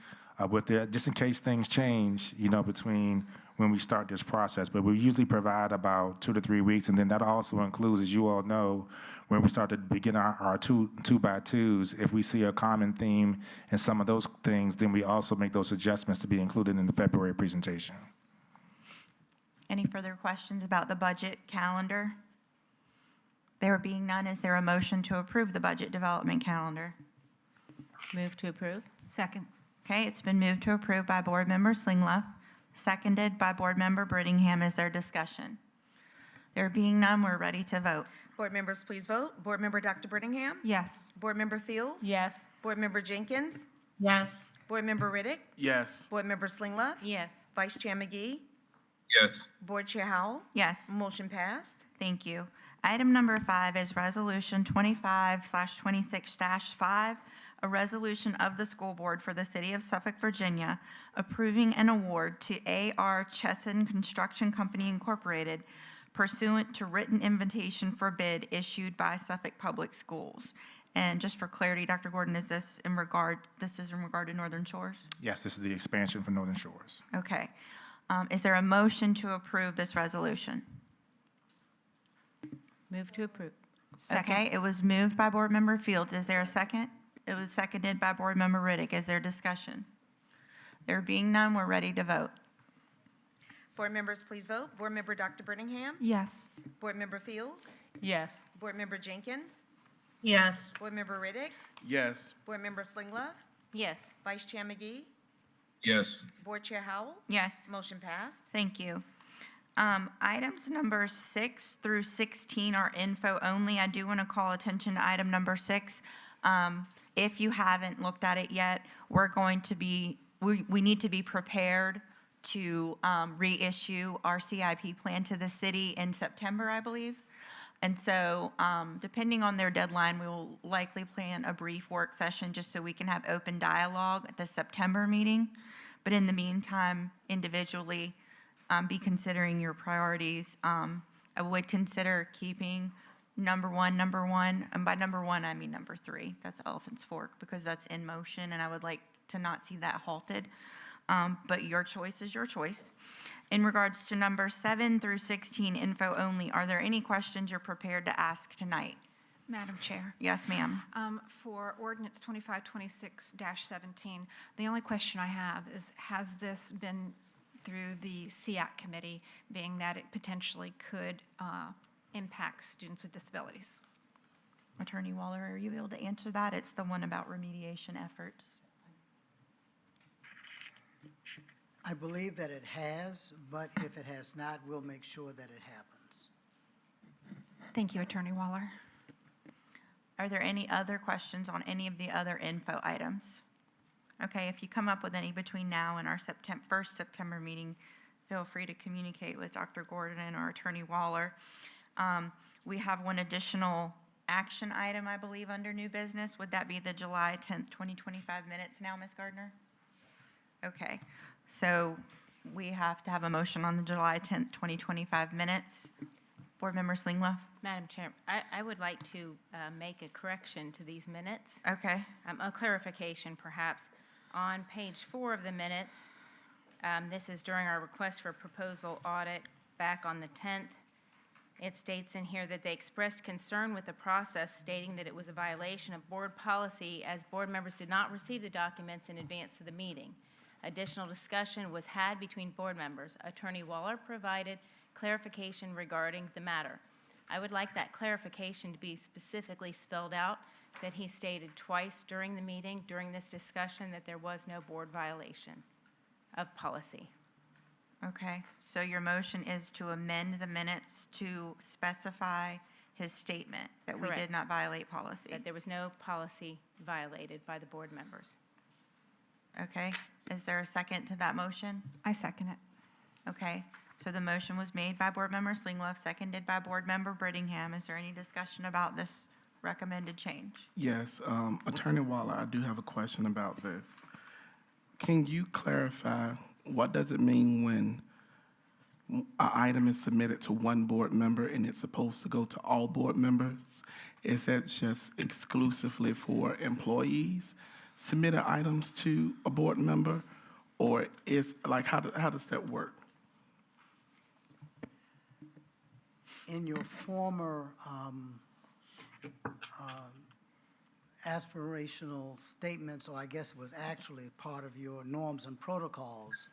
with it, just in case things change, between when we start this process. But we usually provide about 2 to 3 weeks, and then that also includes, as you all know, when we start to begin our two by twos, if we see a common theme in some of those things, then we also make those adjustments to be included in the February presentation. Any further questions about the budget calendar? There being none, is there a motion to approve the budget development calendar? Move to approve. Second. Okay, it's been moved to approve by Board Member Slinglove, seconded by Board Member Brittingham. Is there discussion? There being none, we're ready to vote. Board members, please vote. Board Member Dr. Brittingham? Yes. Board Member Fields? Yes. Board Member Jenkins? Yes. Board Member Riddick? Yes. Board Member Slinglove? Yes. Vice Chair McGee? Yes. Board Chair Howell? Yes. Motion passed. Thank you. Item number 5 is Resolution 25/26-5, a resolution of the school board for the city of Suffolk, Virginia, approving an award to A.R. Chesson Construction Company Incorporated pursuant to written invitation for bid issued by Suffolk Public Schools. And just for clarity, Dr. Gordon, is this in regard to Northern Shores? Yes, this is the expansion for Northern Shores. Okay. Is there a motion to approve this resolution? Move to approve. Okay, it was moved by Board Member Fields. Is there a second? It was seconded by Board Member Riddick. Is there discussion? There being none, we're ready to vote. Board members, please vote. Board Member Dr. Brittingham? Yes. Board Member Fields? Yes. Board Member Jenkins? Yes. Board Member Riddick? Yes. Board Member Slinglove? Yes. Vice Chair McGee? Yes. Board Chair Howell? Yes. Motion passed. Thank you. Items number 6 through 16 are info only. I do want to call attention to item number 6. If you haven't looked at it yet, we're going to be, we need to be prepared to reissue our CIP plan to the city in September, I believe. And so depending on their deadline, we will likely plan a brief work session just so we can have open dialogue at the September meeting. But in the meantime, individually, be considering your priorities. I would consider keeping number one, and by number 1, I mean number 3. That's Elephant's Fork, because that's in motion, and I would like to not see that halted. But your choice is your choice. In regards to number 7 through 16, info only, are there any questions you're prepared to ask tonight? Madam Chair. Yes, ma'am. For ordinance 2526-17, the only question I have is, has this been through the SEAC committee, being that it potentially could impact students with disabilities? Attorney Waller, are you able to answer that? It's the one about remediation efforts. I believe that it has, but if it has not, we'll make sure that it happens. Thank you, Attorney Waller. Are there any other questions on any of the other info items? Okay, if you come up with any between now and our first September meeting, feel free to communicate with Dr. Gordon or Attorney Waller. We have one additional action item, I believe, under new business. Would that be the July 10th, 2025 minutes now, Ms. Gardner? Okay, so we have to have a motion on the July 10th, 2025 minutes. Board Member Slinglove? Madam Chair, I would like to make a correction to these minutes. Okay. A clarification, perhaps. On page 4 of the minutes, this is during our request for proposal audit back on the 10th. It states in here that they expressed concern with the process, stating that it was a violation of board policy as board members did not receive the documents in advance of the meeting. Additional discussion was had between board members. Attorney Waller provided clarification regarding the matter. I would like that clarification to be specifically spelled out, that he stated twice during the meeting, during this discussion, that there was no board violation of policy. Okay, so your motion is to amend the minutes to specify his statement that we Correct. did not violate policy. That there was no policy violated by the board members. Okay, is there a second to that motion? I second it. Okay, so the motion was made by Board Member Slinglove, seconded by Board Member Brittingham. Is there any discussion about this recommended change? Yes, Attorney Waller, I do have a question about this. Can you clarify, what does it mean when an item is submitted to one board member and it's supposed to go to all board members? Is that just exclusively for employees submitted items to a board member? Or is, like, how does that work? In your former aspirational statements, or I guess it was actually part of your norms and protocols,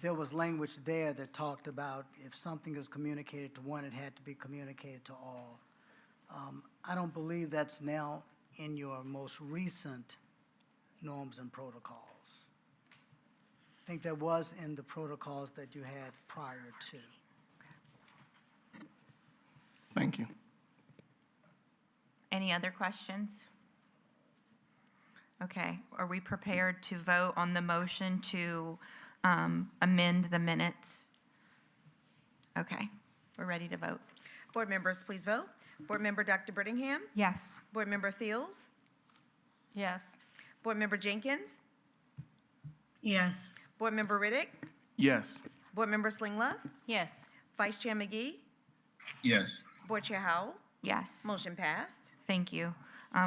there was language there that talked about if something is communicated to one, it had to be communicated to all. I don't believe that's now in your most recent norms and protocols. I think that was in the protocols that you had prior to. Thank you. Any other questions? Okay, are we prepared to vote on the motion to amend the minutes? Okay, we're ready to vote. Board members, please vote. Board Member Dr. Brittingham. Yes. Board Member Fields. Yes. Board Member Jenkins. Yes. Board Member Riddick. Yes. Board Member Slinglove. Yes. Vice Chair McGee. Yes. Board Chair Howell. Yes. Motion passed. Thank you.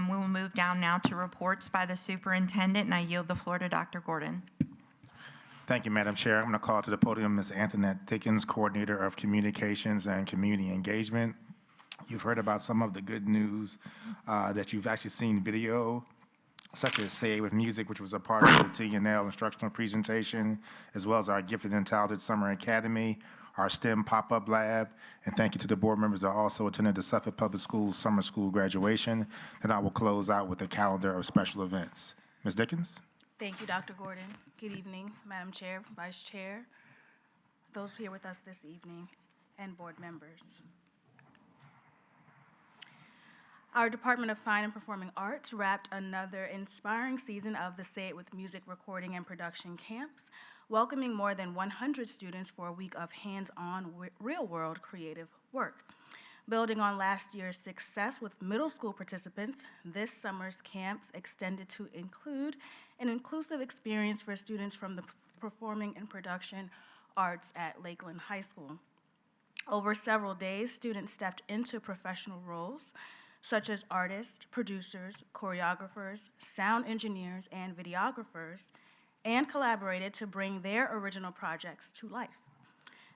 We will move down now to reports by the superintendent, and I yield the floor to Dr. Gordon. Thank you, Madam Chair. I'm going to call to the podium Ms. Antoinette Dickens, Coordinator of Communications and Community Engagement. You've heard about some of the good news that you've actually seen video, such as Say It With Music, which was a part of the TNL instructional presentation, as well as our Gifted and Talented Summer Academy, our STEM pop-up lab, and thank you to the board members that also attended the Suffolk Public Schools Summer School graduation. Then I will close out with a calendar of special events. Ms. Dickens? Thank you, Dr. Gordon. Good evening, Madam Chair, Vice Chair, those here with us this evening, and board members. Our Department of Fine and Performing Arts wrapped another inspiring season of the Say It With Music recording and production camps, welcoming more than 100 students for a week of hands-on, real-world creative work. Building on last year's success with middle school participants, this summer's camps extended to include an inclusive experience for students from the performing and production arts at Lakeland High School. Over several days, students stepped into professional roles such as artists, producers, choreographers, sound engineers, and videographers, and collaborated to bring their original projects to life.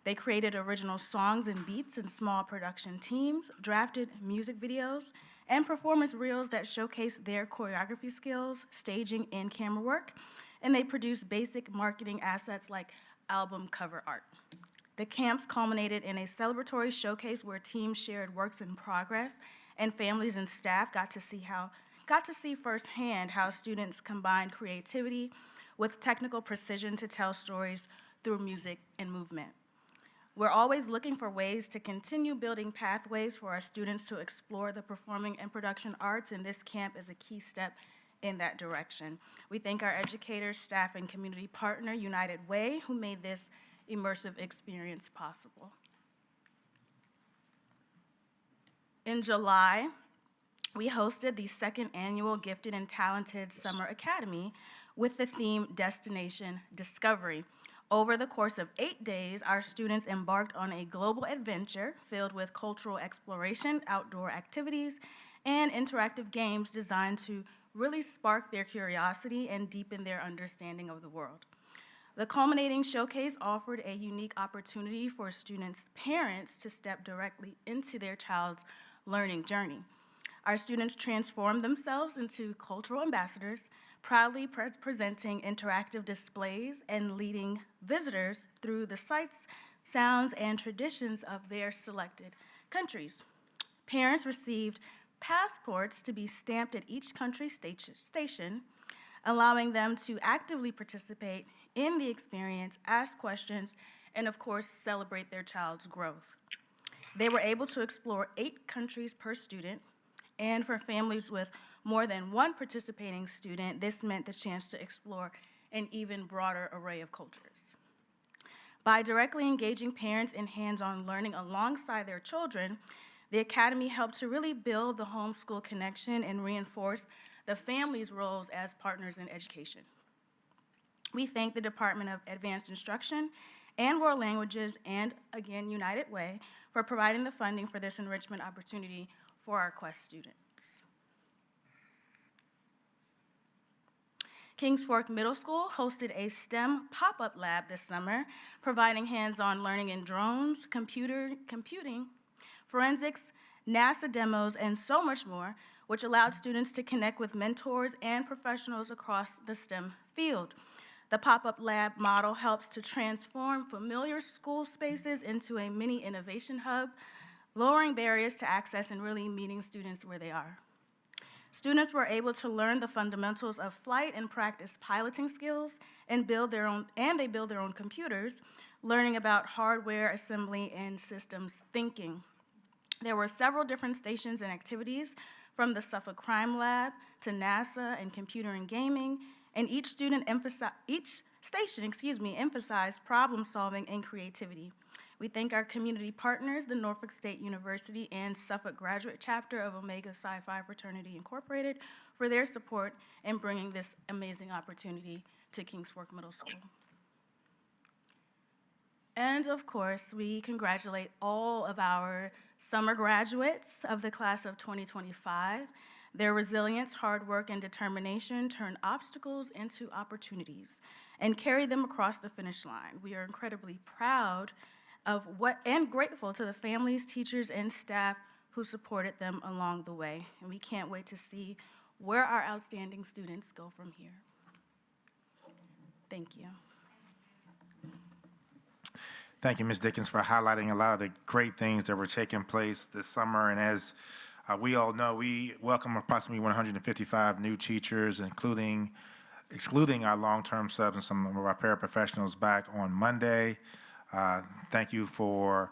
They created original songs and beats in small production teams, drafted music videos, and performance reels that showcase their choreography skills, staging, and camera work, and they produced basic marketing assets like album cover art. The camps culminated in a celebratory showcase where teams shared works in progress, and families and staff got to see firsthand how students combined creativity with technical precision to tell stories through music and movement. We're always looking for ways to continue building pathways for our students to explore the performing and production arts, and this camp is a key step in that direction. We thank our educators, staff, and community partner, United Way, who made this immersive experience possible. In July, we hosted the second annual Gifted and Talented Summer Academy with the theme Destination Discovery. Over the course of 8 days, our students embarked on a global adventure filled with cultural exploration, outdoor activities, and interactive games designed to really spark their curiosity and deepen their understanding of the world. The culminating showcase offered a unique opportunity for students' parents to step directly into their child's learning journey. Our students transformed themselves into cultural ambassadors, proudly presenting interactive displays and leading visitors through the sights, sounds, and traditions of their selected countries. Parents received passports to be stamped at each country station, allowing them to actively participate in the experience, ask questions, and of course, celebrate their child's growth. They were able to explore 8 countries per student, and for families with more than one participating student, this meant the chance to explore an even broader array of cultures. By directly engaging parents in hands-on learning alongside their children, the Academy helped to really build the homeschool connection and reinforce the family's roles as partners in education. We thank the Department of Advanced Instruction and World Languages and, again, United Way for providing the funding for this enrichment opportunity for our Quest students. Kings Fork Middle School hosted a STEM pop-up lab this summer, providing hands-on learning in drones, computing, forensics, NASA demos, and so much more, which allowed students to connect with mentors and professionals across the STEM field. The pop-up lab model helps to transform familiar school spaces into a mini innovation hub, lowering barriers to access and really meeting students where they are. Students were able to learn the fundamentals of flight and practice piloting skills and they build their own computers, learning about hardware assembly and systems thinking. There were several different stations and activities, from the Suffolk Crime Lab to NASA and computer and gaming, and each station emphasized problem solving and creativity. We thank our community partners, the Norfolk State University and Suffolk Graduate Chapter of Omega Psi Phi Fraternity Incorporated, for their support in bringing this amazing opportunity to Kings Fork Middle School. And of course, we congratulate all of our summer graduates of the class of 2025. Their resilience, hard work, and determination turn obstacles into opportunities and carry them across the finish line. We are incredibly proud of and grateful to the families, teachers, and staff who supported them along the way. And we can't wait to see where our outstanding students go from here. Thank you. Thank you, Ms. Dickens, for highlighting a lot of the great things that were taking place this summer. And as we all know, we welcome approximately 155 new teachers, excluding our long-term subs and some of our paraprofessionals back on Monday. Thank you for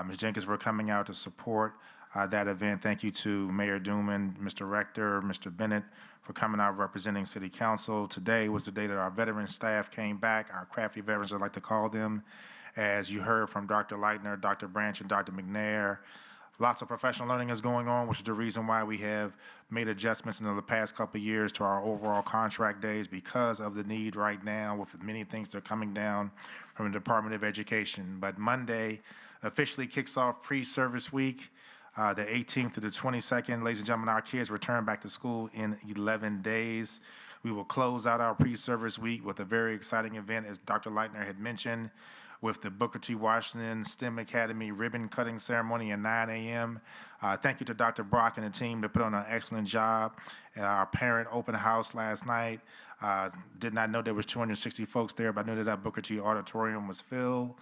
Ms. Jenkins for coming out to support that event. Thank you to Mayor Dooman, Mr. Rector, Mr. Bennett for coming out representing City Council. Today was the day that our veteran staff came back, our crafty veterans, I like to call them. As you heard from Dr. Leitner, Dr. Branch, and Dr. McNair, lots of professional learning is going on, which is the reason why we have made adjustments in the past couple of years to our overall contract days because of the need right now with many things that are coming down from the Department of Education. But Monday officially kicks off pre-service week, the 18th to the 22nd. Ladies and gentlemen, our kids return back to school in 11 days. We will close out our pre-service week with a very exciting event, as Dr. Leitner had mentioned, with the Booker T. Washington STEM Academy ribbon cutting ceremony at 9 a.m. Thank you to Dr. Brock and the team that put on an excellent job at our parent open house last night. Did not know there was 260 folks there, but I knew that Booker T. auditorium was filled.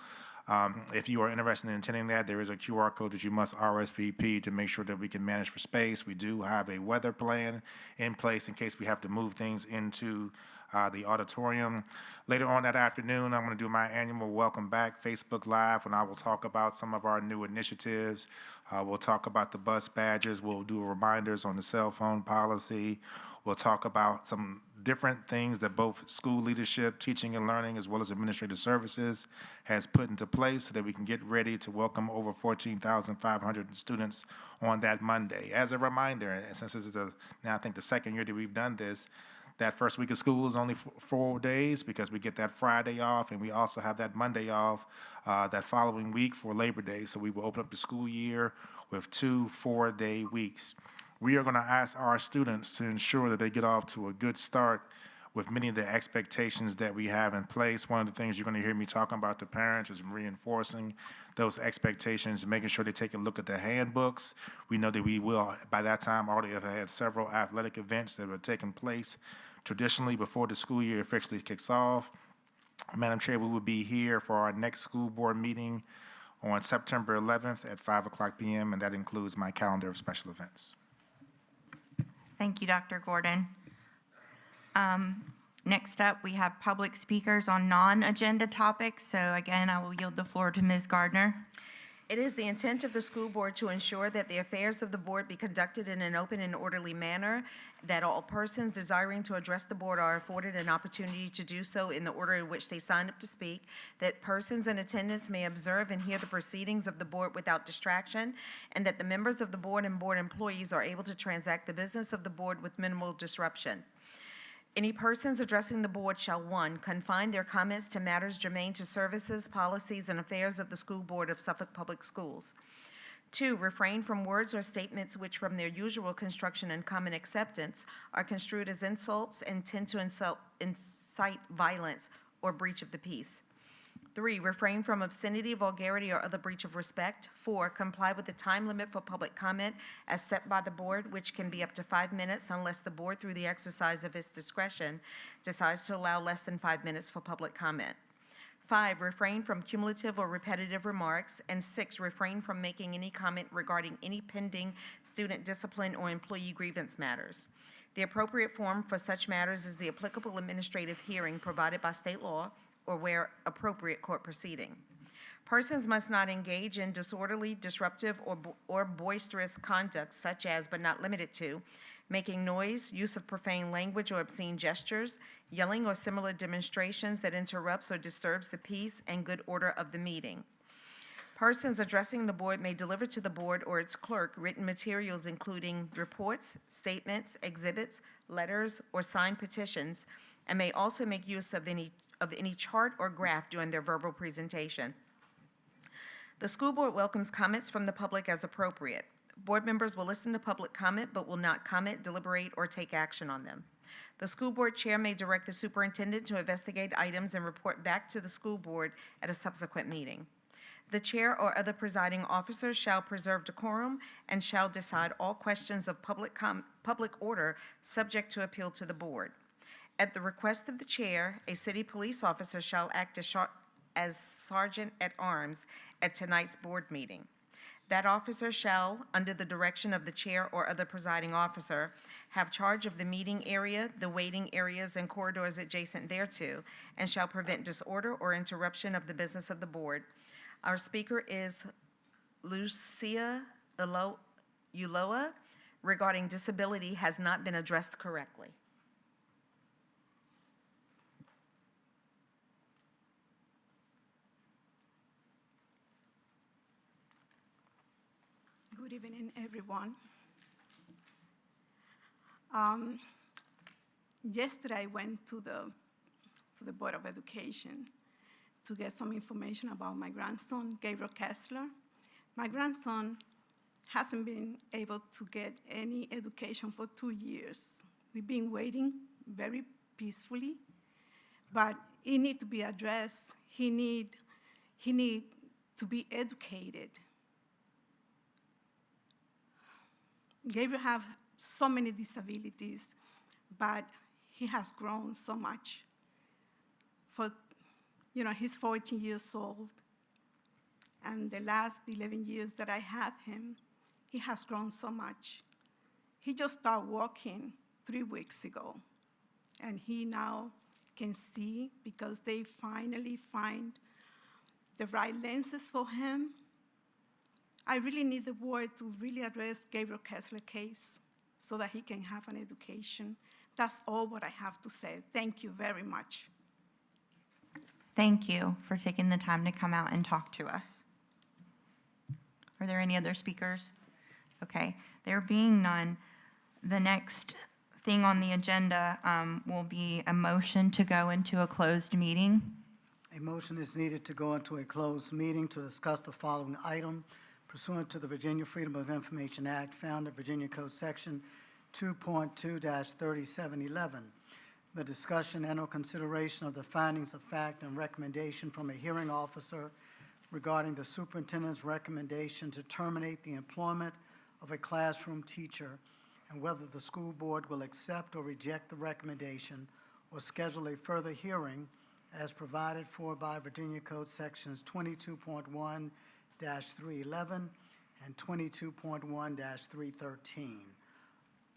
If you are interested in attending that, there is a QR code that you must RSVP to make sure that we can manage for space. We do have a weather plan in place in case we have to move things into the auditorium. Later on that afternoon, I'm going to do my annual Welcome Back Facebook Live, when I will talk about some of our new initiatives. We'll talk about the bus badges. We'll do reminders on the cell phone policy. We'll talk about some different things that both school leadership, teaching and learning, as well as administrative services has put into place so that we can get ready to welcome over 14,500 students on that Monday. As a reminder, and since this is now I think the second year that we've done this, that first week of school is only 4 days because we get that Friday off, and we also have that Monday off that following week for Labor Day. So we will open up the school year with 2 4-day weeks. We are going to ask our students to ensure that they get off to a good start with many of the expectations that we have in place. One of the things you're going to hear me talking about to parents is reinforcing those expectations, making sure they take a look at the handbooks. We know that we will, by that time, already have had several athletic events that have taken place traditionally before the school year officially kicks off. Madam Chair, we will be here for our next school board meeting on September 11th at 5:00 p.m., and that includes my calendar of special events. Thank you, Dr. Gordon. Next up, we have public speakers on non-agenda topics. So again, I will yield the floor to Ms. Gardner. It is the intent of the school board to ensure that the affairs of the board be conducted in an open and orderly manner, that all persons desiring to address the board are afforded an opportunity to do so in the order in which they signed up to speak, that persons in attendance may observe and hear the proceedings of the board without distraction, and that the members of the board and board employees are able to transact the business of the board with minimal disruption. Any persons addressing the board shall, 1, confine their comments to matters germane to services, policies, and affairs of the school board of Suffolk Public Schools. 2, refrain from words or statements which, from their usual construction and common acceptance, are construed as insults and tend to incite violence or breach of the peace. 3, refrain from obscenity, vulgarity, or other breach of respect. 4, comply with the time limit for public comment as set by the board, which can be up to 5 minutes unless the board, through the exercise of its discretion, decides to allow less than 5 minutes for public comment. 5, refrain from cumulative or repetitive remarks. And 6, refrain from making any comment regarding any pending student discipline or employee grievance matters. The appropriate forum for such matters is the applicable administrative hearing provided by state law, or where appropriate, court proceeding. Persons must not engage in disorderly, disruptive, or boisterous conduct, such as, but not limited to, making noise, use of profane language or obscene gestures, yelling or similar demonstrations that interrupts or disturbs the peace and good order of the meeting. Persons addressing the board may deliver to the board or its clerk written materials including reports, statements, exhibits, letters, or signed petitions, and may also make use of any chart or graph during their verbal presentation. The school board welcomes comments from the public as appropriate. Board members will listen to public comment but will not comment, deliberate, or take action on them. The school board chair may direct the superintendent to investigate items and report back to the school board at a subsequent meeting. The chair or other presiding officer shall preserve decorum and shall decide all questions of public order subject to appeal to the board. At the request of the chair, a city police officer shall act as sergeant at arms at tonight's board meeting. That officer shall, under the direction of the chair or other presiding officer, have charge of the meeting area, the waiting areas, and corridors adjacent thereto, and shall prevent disorder or interruption of the business of the board. Our speaker is Lucia Uloa. Regarding disability has not been addressed correctly. Good evening, everyone. Yesterday I went to the Board of Education to get some information about my grandson, Gabriel Kessler. My grandson hasn't been able to get any education for 2 years. We've been waiting very peacefully, but it needs to be addressed. He need to be educated. Gabriel have so many disabilities, but he has grown so much. He's 14 years old, and the last 11 years that I have him, he has grown so much. He just started walking 3 weeks ago, and he now can see because they finally find the right lenses for him. I really need the board to really address Gabriel Kessler's case so that he can have an education. That's all what I have to say. Thank you very much. Thank you for taking the time to come out and talk to us. Are there any other speakers? Okay, there being none, the next thing on the agenda will be a motion to go into a closed meeting. A motion is needed to go into a closed meeting to discuss the following item pursuant to the Virginia Freedom of Information Act found in Virginia Code Section 2.2-3711. The discussion and or consideration of the findings of fact and recommendation from a hearing officer regarding the superintendent's recommendation to terminate the employment of a classroom teacher and whether the school board will accept or reject the recommendation or schedule a further hearing as provided for by Virginia Code Sections 22.1-311 and 22.1-313.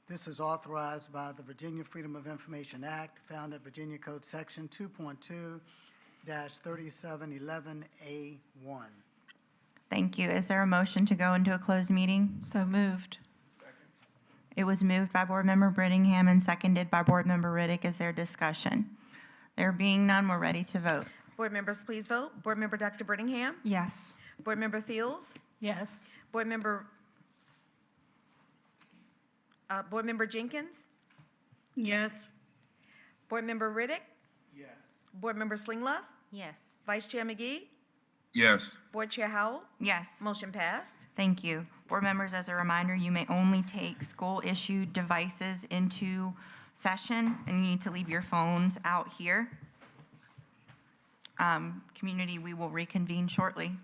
This is authorized by the Virginia Freedom of Information Act found at Virginia Code Section 2.2-3711A1. Thank you. Is there a motion to go into a closed meeting? So moved. It was moved by Board Member Brittingham and seconded by Board Member Riddick. Is there discussion? There being none, we're ready to vote. Board members, please vote. Board Member Dr. Brittingham? Yes. Board Member Fields? Yes. Board Member Jenkins? Yes. Board Member Riddick? Yes. Board Member Slingloff? Yes. Vice Chair McGee? Yes. Board Chair Howell? Yes. Motion passed. Thank you. Board members, as a reminder, you may only take school-issued devices into session, and you need to leave your phones out here. Community, we will reconvene shortly.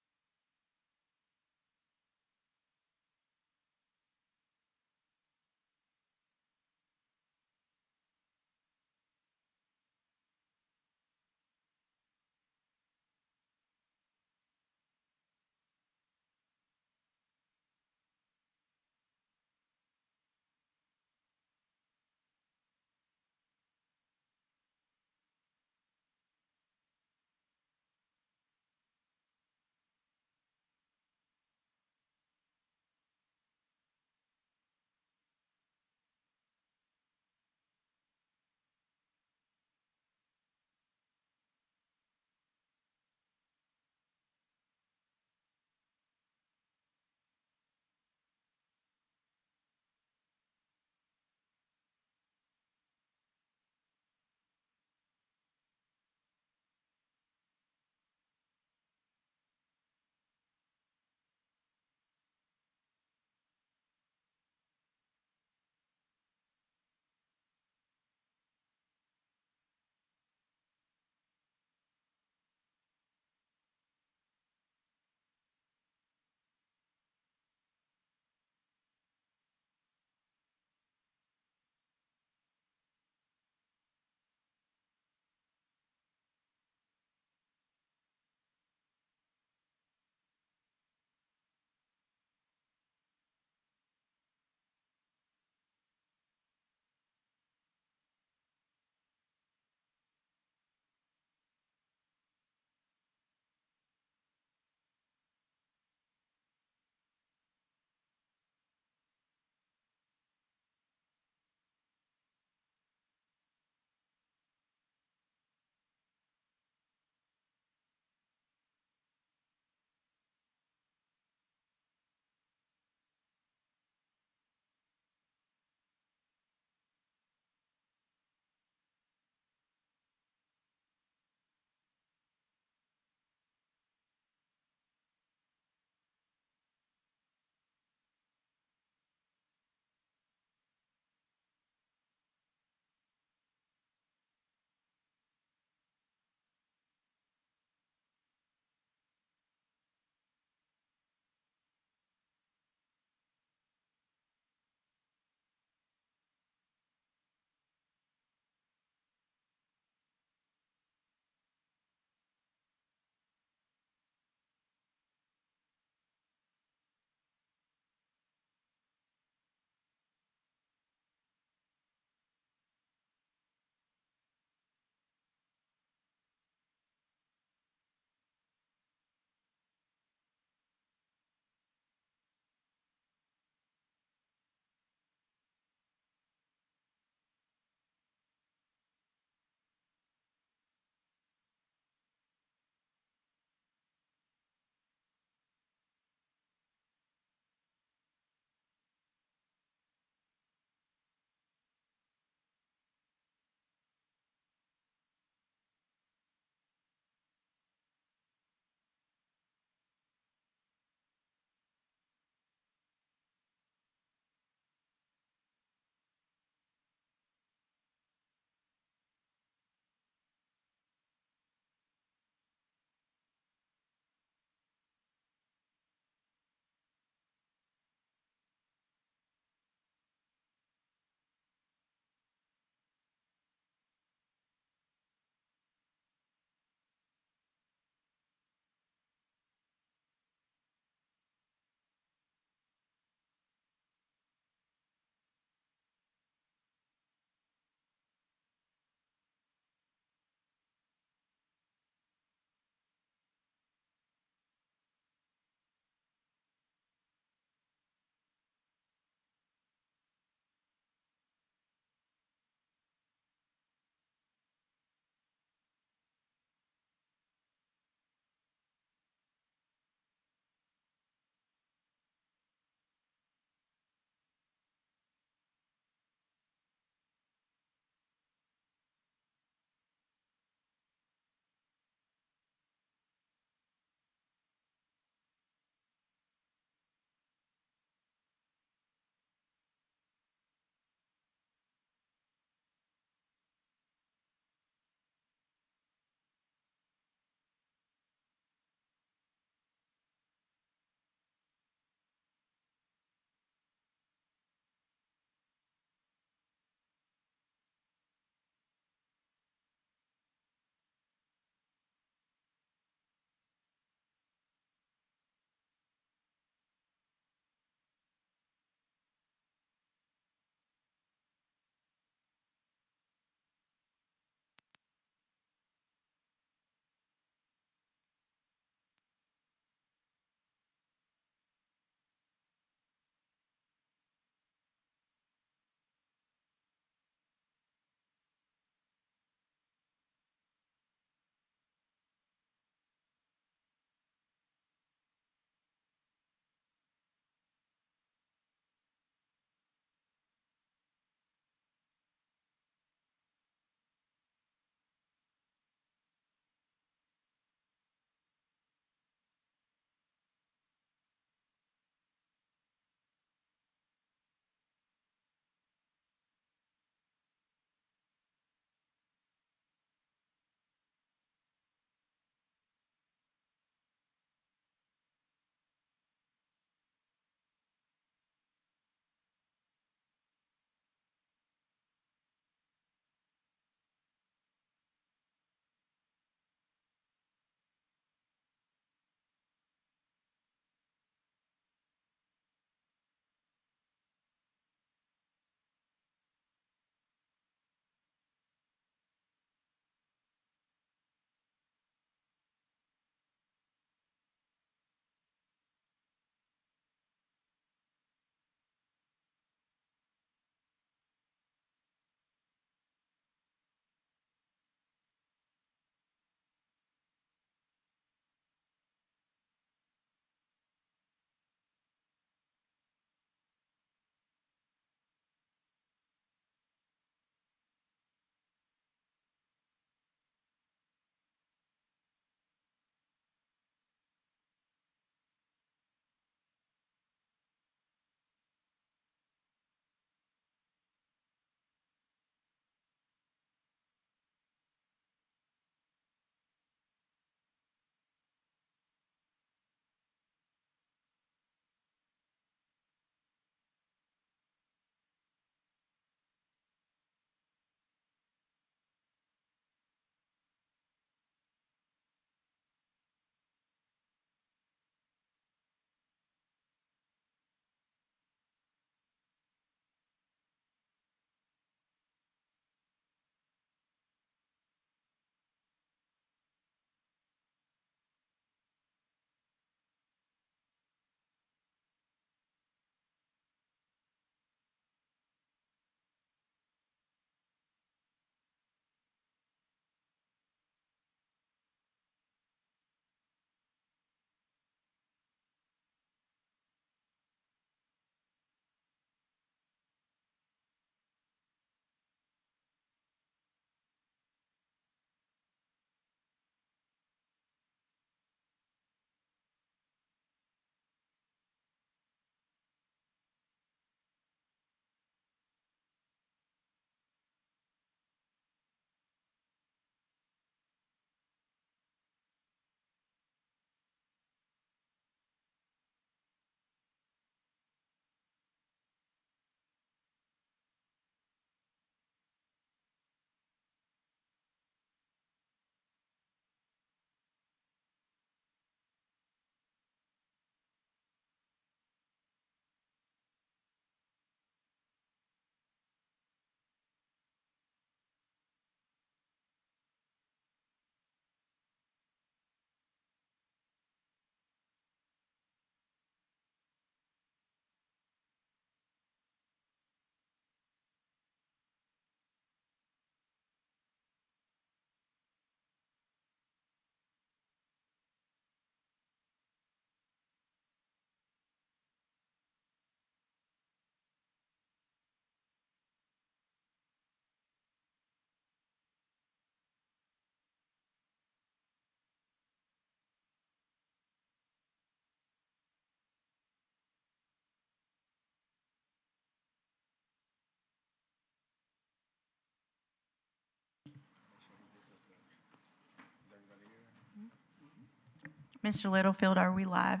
Mr. Littlefield, are we live?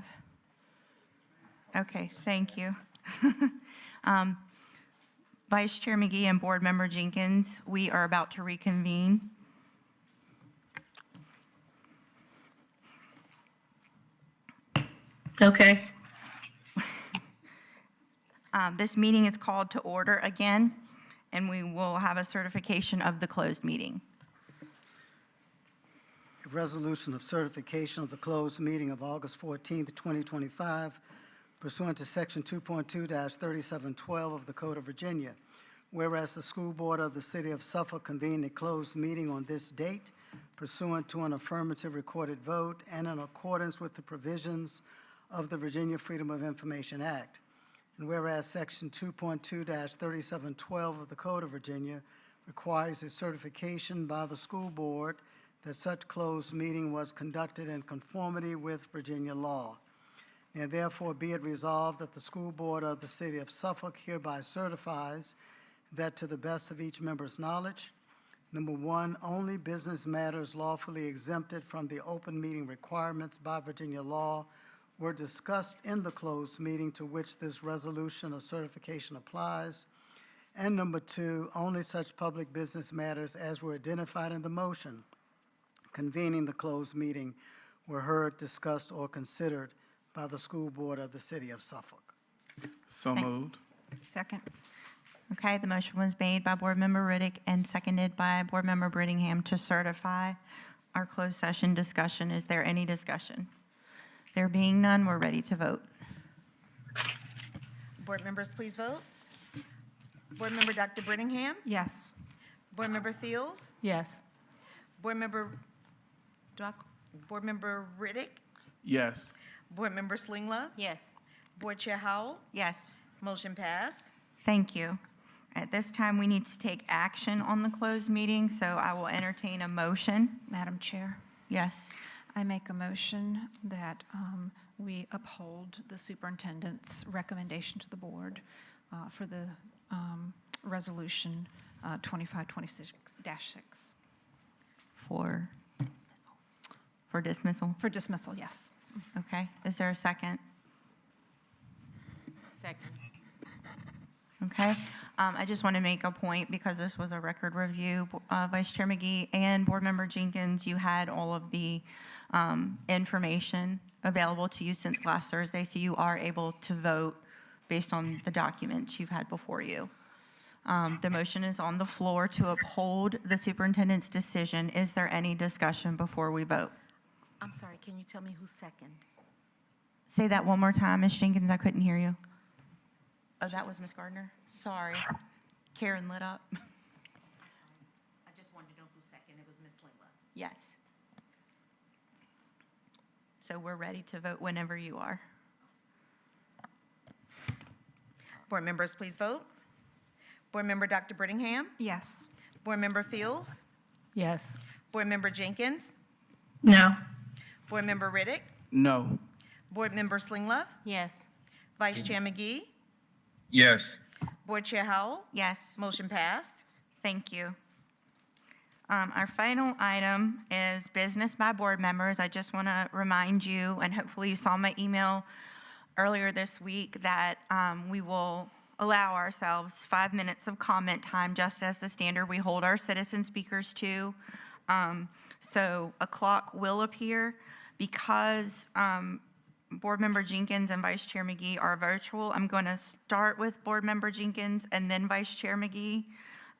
Okay, thank you. Vice Chair McGee and Board Member Jenkins, we are about to reconvene. Okay. This meeting is called to order again, and we will have a certification of the closed meeting. A resolution of certification of the closed meeting of August 14th, 2025, pursuant to Section 2.2-3712 of the Code of Virginia. Whereas the School Board of the City of Suffolk convened a closed meeting on this date pursuant to an affirmative recorded vote and in accordance with the provisions of the Virginia Freedom of Information Act. And whereas Section 2.2-3712 of the Code of Virginia requires a certification by the school board that such closed meeting was conducted in conformity with Virginia law. Now therefore be it resolved that the School Board of the City of Suffolk hereby certifies that to the best of each member's knowledge, number one, only business matters lawfully exempted from the open meeting requirements by Virginia law were discussed in the closed meeting to which this resolution of certification applies. And number two, only such public business matters as were identified in the motion convening the closed meeting were heard, discussed, or considered by the School Board of the City of Suffolk. So moved. Second. Okay, the motion was made by Board Member Riddick and seconded by Board Member Brittingham to certify our closed session discussion. Is there any discussion? There being none, we're ready to vote. Board members, please vote. Board Member Dr. Brittingham? Yes. Board Member Fields? Yes. Board Member Riddick? Yes. Board Member Slinglove? Yes. Board Chair Howell? Yes. Motion passed. Thank you. At this time, we need to take action on the closed meeting, so I will entertain a motion. Madam Chair, Yes. I make a motion that we uphold the superintendent's recommendation to the board for the resolution 2526-6. For dismissal? For dismissal, yes. Okay. Is there a second? Second. Okay. I just want to make a point because this was a record review. Vice Chair McGee and Board Member Jenkins, you had all of the information available to you since last Thursday, so you are able to vote based on the documents you've had before you. The motion is on the floor to uphold the superintendent's decision. Is there any discussion before we vote? I'm sorry, can you tell me who's second? Say that one more time, Ms. Jenkins. I couldn't hear you. Oh, that was Ms. Gardner? Sorry. Karen lit up. I'm sorry. I just wanted to know who's second. It was Ms. Slinglove. Yes. So we're ready to vote whenever you are. Board members, please vote. Board Member Dr. Brittingham? Yes. Board Member Fields? Yes. Board Member Jenkins? No. Board Member Riddick? No. Board Member Slinglove? Yes. Vice Chair McGee? Yes. Board Chair Howell? Yes. Motion passed. Thank you. Our final item is business by board members. I just want to remind you, and hopefully you saw my email earlier this week, that we will allow ourselves 5 minutes of comment time, just as the standard we hold our citizen speakers to. So a clock will appear. Because Board Member Jenkins and Vice Chair McGee are virtual, I'm going to start with Board Member Jenkins and then Vice Chair McGee,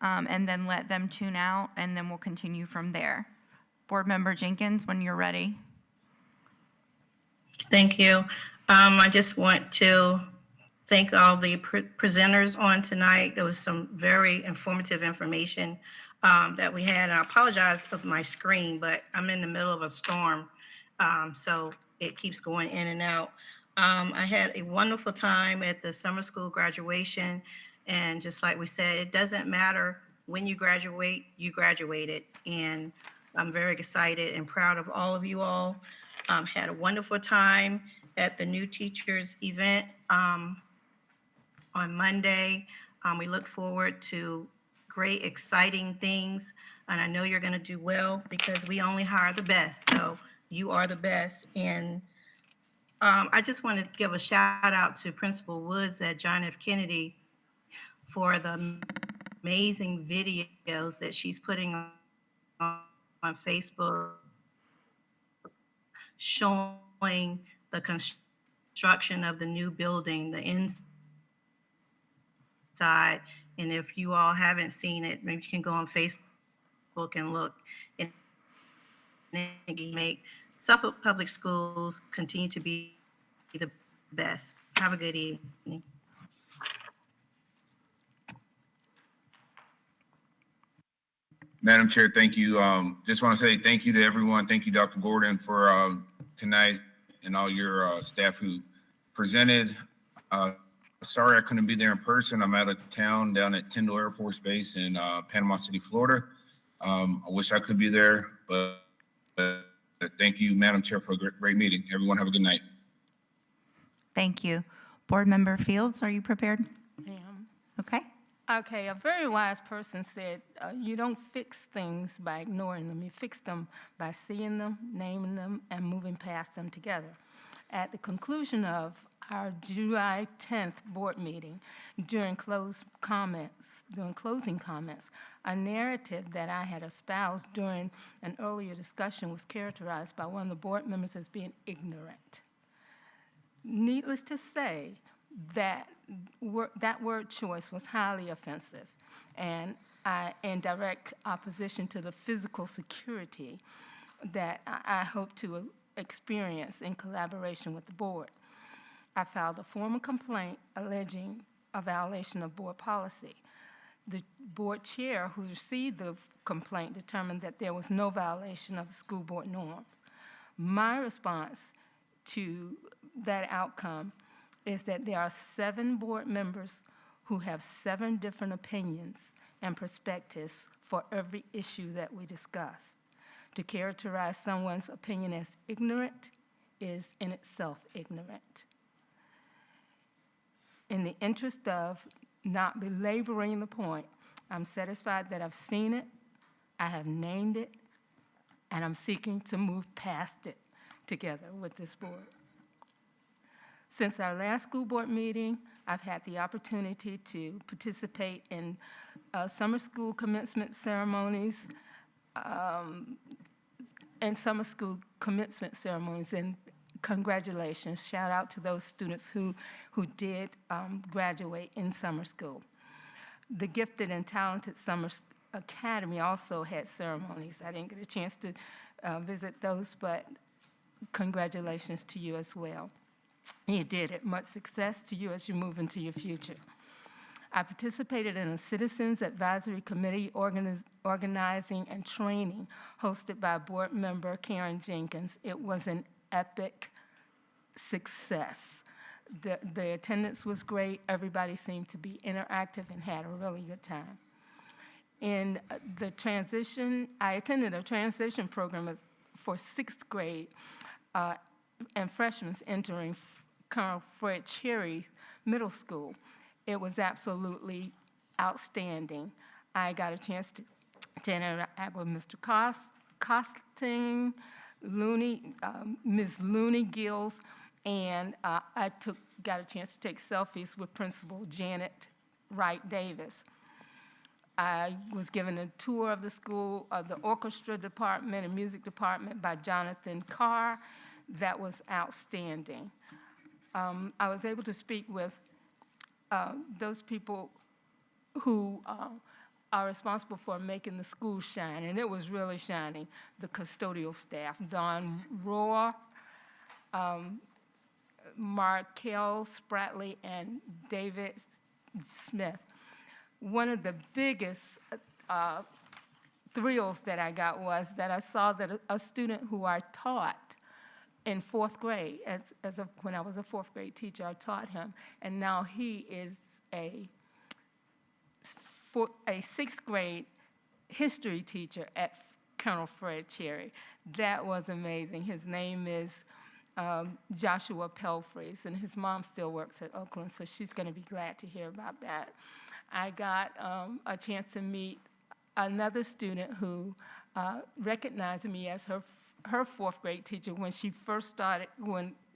and then let them tune out, and then we'll continue from there. Board Member Jenkins, when you're ready. Thank you. I just want to thank all the presenters on tonight. There was some very informative information that we had. And I apologize for my screen, but I'm in the middle of a storm, so it keeps going in and out. I had a wonderful time at the summer school graduation. And just like we said, it doesn't matter when you graduate, you graduated. And I'm very excited and proud of all of you all. Had a wonderful time at the new teachers event on Monday. We look forward to great, exciting things. And I know you're going to do well because we only hire the best. So You are the best. And I just want to give a shout out to Principal Woods at John F. Kennedy for the amazing videos that she's putting on Facebook showing the construction of the new building, the inside. And if you all haven't seen it, maybe you can go on Facebook and look and make Suffolk Public Schools continue to be the best. Have a good evening. Madam Chair, thank you. Just want to say thank you to everyone. Thank you, Dr. Gordon, for tonight and all your staff who presented. Sorry I couldn't be there in person. I'm out of town down at Tyndall Air Force Base in Panama City, Florida. I wish I could be there, but thank you, Madam Chair, for a great meeting. Everyone have a good night. Thank you. Board Member Fields, are you prepared? I am. Okay. Okay, a very wise person said, you don't fix things by ignoring them. You fix them by seeing them, naming them, and moving past them together. At the conclusion of our July 10th board meeting, during closing comments, a narrative that I had espoused during an earlier discussion was characterized by one of the board members as being ignorant. Needless to say, that word choice was highly offensive, and in direct opposition to the physical security that I hope to experience in collaboration with the board. I filed a formal complaint alleging a violation of board policy. The board chair who received the complaint determined that there was no violation of the school board norms. My response to that outcome is that there are 7 board members who have 7 different opinions and perspectives for every issue that we discuss. To characterize someone's opinion as ignorant is in itself ignorant. In the interest of not belaboring the point, I'm satisfied that I've seen it, I have named it, and I'm seeking to move past it together with this board. Since our last school board meeting, I've had the opportunity to participate in summer school commencement ceremonies and congratulations. Shout out to those students who did graduate in summer school. The Gifted and Talented Summer Academy also had ceremonies. I didn't get a chance to visit those, but congratulations to you as well. You did it. Much success to you as you move into your future. I participated in a Citizens Advisory Committee organizing and training hosted by board member Karen Jenkins. It was an epic success. The attendance was great. Everybody seemed to be interactive and had a really good time. In the transition, I attended a transition program for 6th grade and freshmen entering Colonel Fred Cherry Middle School. It was absolutely outstanding. I got a chance to interact with Mr. Costing, Ms. Looney Gills, and I got a chance to take selfies with Principal Janet Wright Davis. I was given a tour of the school, of the orchestra department and music department by Jonathan Carr. That was outstanding. I was able to speak with those people who are responsible for making the school shine, and it was really shining. The custodial staff, Don Rohr, Markel Spratley, and David Smith. One of the biggest thrills that I got was that I saw that a student who I taught in 4th grade, when I was a 4th grade teacher, I taught him, and now he is a 6th grade history teacher at Colonel Fred Cherry. That was amazing. His name is Joshua Pelfreys, and his mom still works at Oakland, so she's going to be glad to hear about that. I got a chance to meet another student who recognized me as her fourth grade teacher when she first started,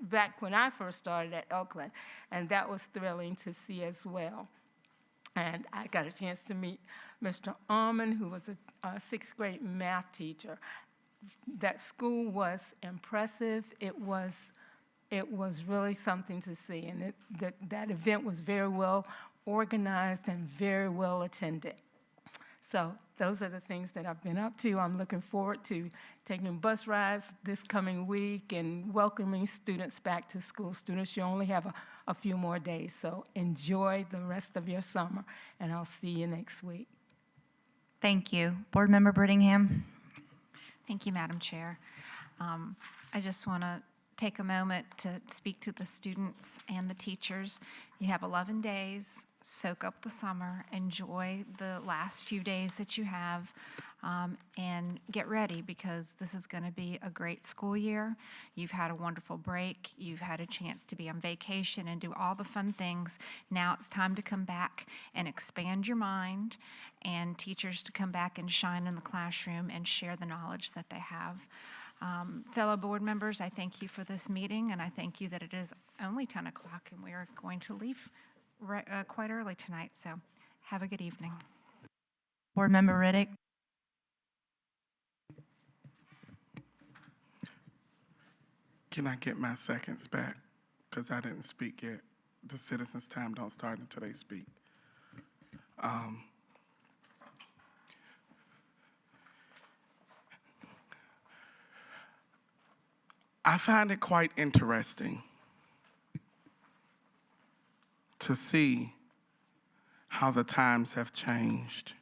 back when I first started at Oakland, and that was thrilling to see as well. And I got a chance to meet Mr. Almond, who was a sixth grade math teacher. That school was impressive. It was really something to see, and that event was very well organized and very well attended. So those are the things that I've been up to. I'm looking forward to taking bus rides this coming week and welcoming students back to school. Students, you only have a few more days, so enjoy the rest of your summer, and I'll see you next week. Thank you. Board Member Brittingham. Thank you, Madam Chair. I just want to take a moment to speak to the students and the teachers. You have 11 days. Soak up the summer, enjoy the last few days that you have, and get ready because this is going to be a great school year. You've had a wonderful break. You've had a chance to be on vacation and do all the fun things. Now it's time to come back and expand your mind, and teachers to come back and shine in the classroom and share the knowledge that they have. Fellow board members, I thank you for this meeting, and I thank you that it is only 10 o'clock and we are going to leave quite early tonight, so have a good evening. Board Member Riddick. Can I get my seconds back? Because I didn't speak yet. The citizens' time don't start until they speak. I find it quite interesting to see how the times have changed.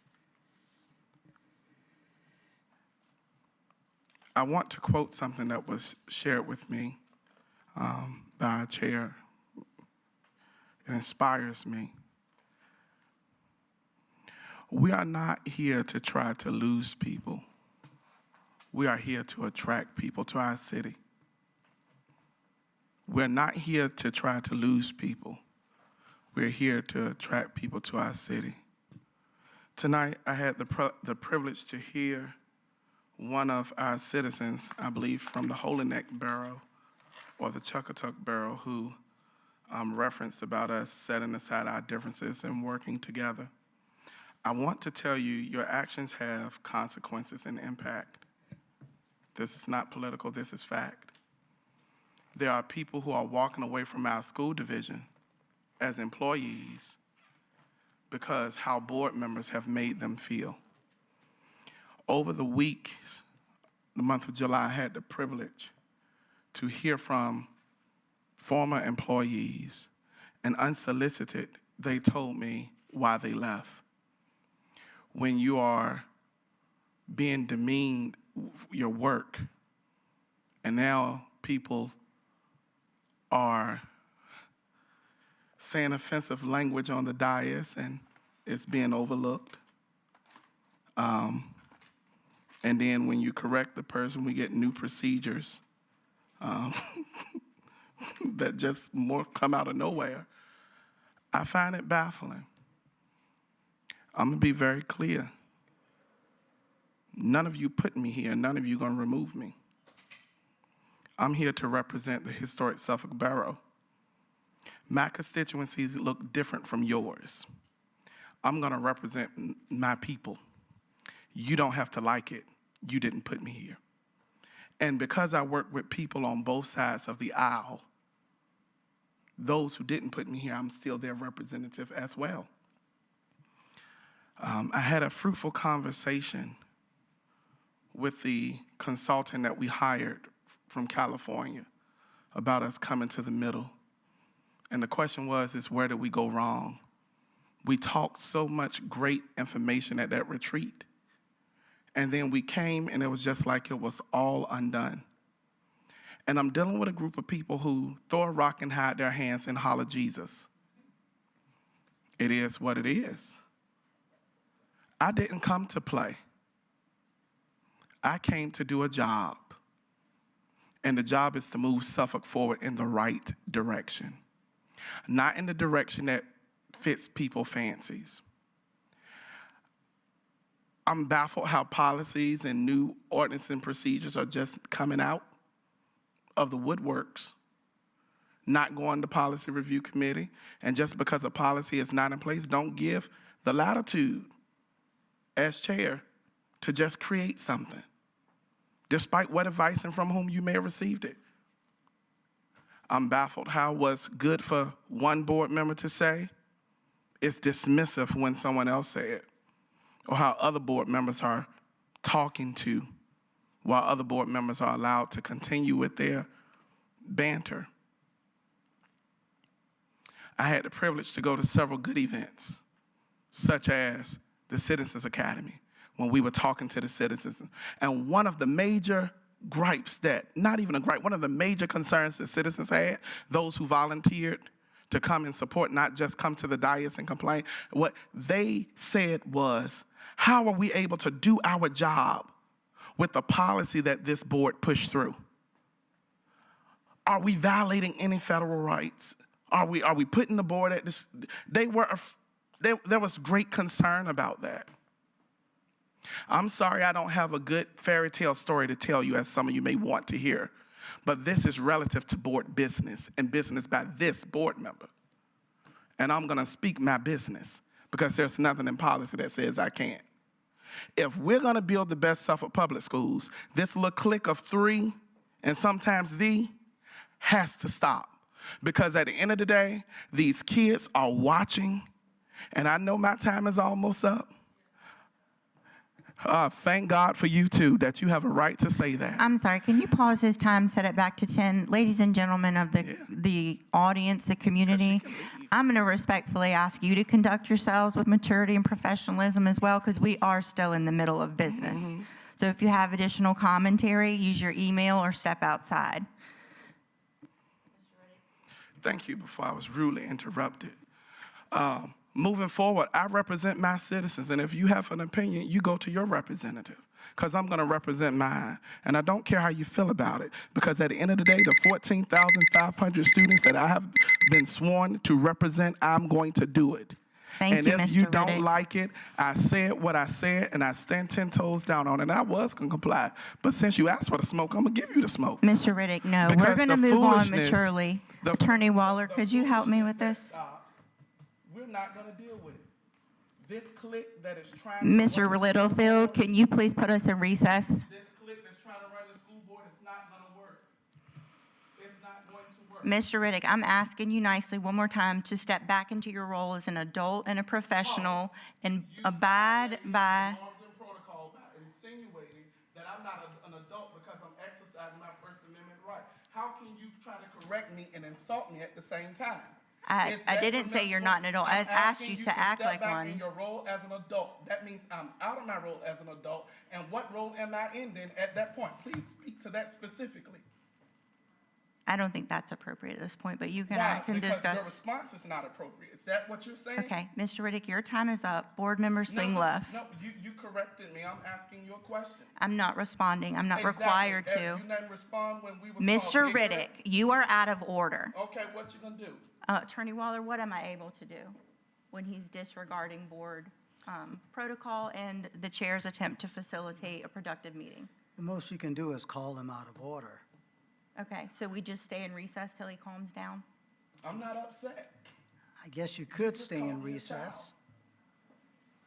I want to quote something that was shared with me by our chair. It inspires me. We are not here to try to lose people. We are here to attract people to our city. We're not here to try to lose people. We're here to attract people to our city. Tonight, I had the privilege to hear one of our citizens, I believe from the Holy Neck Borough or the Chuckatuck Borough, who referenced about us setting aside our differences and working together. I want to tell you, your actions have consequences and impact. This is not political, this is fact. There are people who are walking away from our school division as employees because how board members have made them feel. Over the weeks, the month of July, I had the privilege to hear from former employees, and unsolicited, they told me why they left. When you are being demeaned your work, and now people are saying offensive language on the dais and it's being overlooked. And then when you correct the person, we get new procedures that just more come out of nowhere. I find it baffling. I'm gonna be very clear. None of you put me here, none of you gonna remove me. I'm here to represent the historic Suffolk Borough. My constituencies look different from yours. I'm gonna represent my people. You don't have to like it. You didn't put me here. And because I work with people on both sides of the aisle, those who didn't put me here, I'm still their representative as well. I had a fruitful conversation with the consultant that we hired from California about us coming to the middle. And the question was, where did we go wrong? We talked so much great information at that retreat. And then we came and it was just like it was all undone. And I'm dealing with a group of people who throw a rock and hide their hands and holler Jesus. It is what it is. I didn't come to play. I came to do a job. And the job is to move Suffolk forward in the right direction. Not in the direction that fits people's fancies. I'm baffled how policies and new ordinance and procedures are just coming out of the woodworks, not going to policy review committee. And just because a policy is not in place, don't give the latitude as chair to just create something, despite what advice and from whom you may have received it. I'm baffled how what's good for one board member to say is dismissive when someone else say it, or how other board members are talking to while other board members are allowed to continue with their banter. I had the privilege to go to several good events, such as the Citizens Academy, when we were talking to the citizens. And one of the major gripes that, not even a gripe, one of the major concerns that citizens had, those who volunteered to come and support, not just come to the dais and complain, what they said was, how are we able to do our job with the policy that this board pushed through? Are we violating any federal rights? Are we putting the board at this? There was great concern about that. I'm sorry I don't have a good fairy tale story to tell you, as some of you may want to hear, but this is relative to board business and business by this board member. And I'm going to speak my business because there's nothing in policy that says I can't. If we're going to build the best Suffolk public schools, this little clique of three and sometimes the has to stop. Because at the end of the day, these kids are watching, and I know my time is almost up. Thank God for you too, that you have a right to say that. I'm sorry, can you pause his time, set it back to 10? Ladies and gentlemen of the audience, the community, I'm going to respectfully ask you to conduct yourselves with maturity and professionalism as well, because we are still in the middle of business. So if you have additional commentary, use your email or step outside. Thank you. Before I was rudely interrupted. Moving forward, I represent my citizens, and if you have an opinion, you go to your representative, because I'm going to represent mine. And I don't care how you feel about it, because at the end of the day, the 14,500 students that I have been sworn to represent, I'm going to do it. Thank you, and if Mr. you Riddick. don't like it, I said what I said, and I stand 10 toes down on it. And I was going to comply. But since you asked for the smoke, I'm going to give you the smoke. Mr. Riddick, no, Because we're going to the move on foolishness- maturely. Attorney Waller, could you help me with this? We're not going to deal with it. This clique that is trying Mr. Littlefield, can you please put us in recess? This clique that's trying to run the school board is not going to work. It's not going to work. Mr. Riddick, I'm asking you nicely one more time to step back into your role as an adult and a professional and abide by. Norms and protocol by insinuating that I'm not an adult because I'm exercising my First Amendment right. How can you try to correct me and insult me at the same time? I didn't say you're not an adult. I asked you to act like one. In your role as an adult, that means I'm out of my role as an adult. And what role am I in then at that point? Please speak to that specifically. I don't think that's appropriate at this point, but you can, Why? can Because discuss. your response is not appropriate. Is that what you're saying? Okay, Mr. Riddick, your time is up. Board member Singh left. No, you corrected me. I'm asking you a question. I'm not responding. I'm not Exactly. required to. You didn't respond when we was Mr. called ignorant. Riddick, you are out of order. Okay, what you gonna do? Attorney Waller, what am I able to do when he's disregarding board protocol and the chair's attempt to facilitate a productive meeting? The most you can do is call him out of order. Okay, so we just stay in recess till he calms down? I'm not upset. I guess you could stay in recess.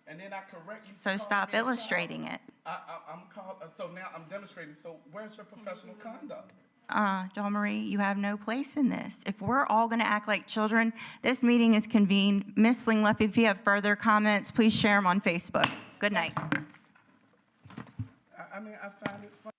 And then I correct you. for So calling stop me a child. illustrating it. I'm called, so now I'm demonstrating. So where's your professional conduct? Dawn Marie, you have no place in this. If we're all going to act like children, this meeting is convened. Ms. Lingleff, if you have further comments, please share them on Facebook. Good night. I mean, I find it funny.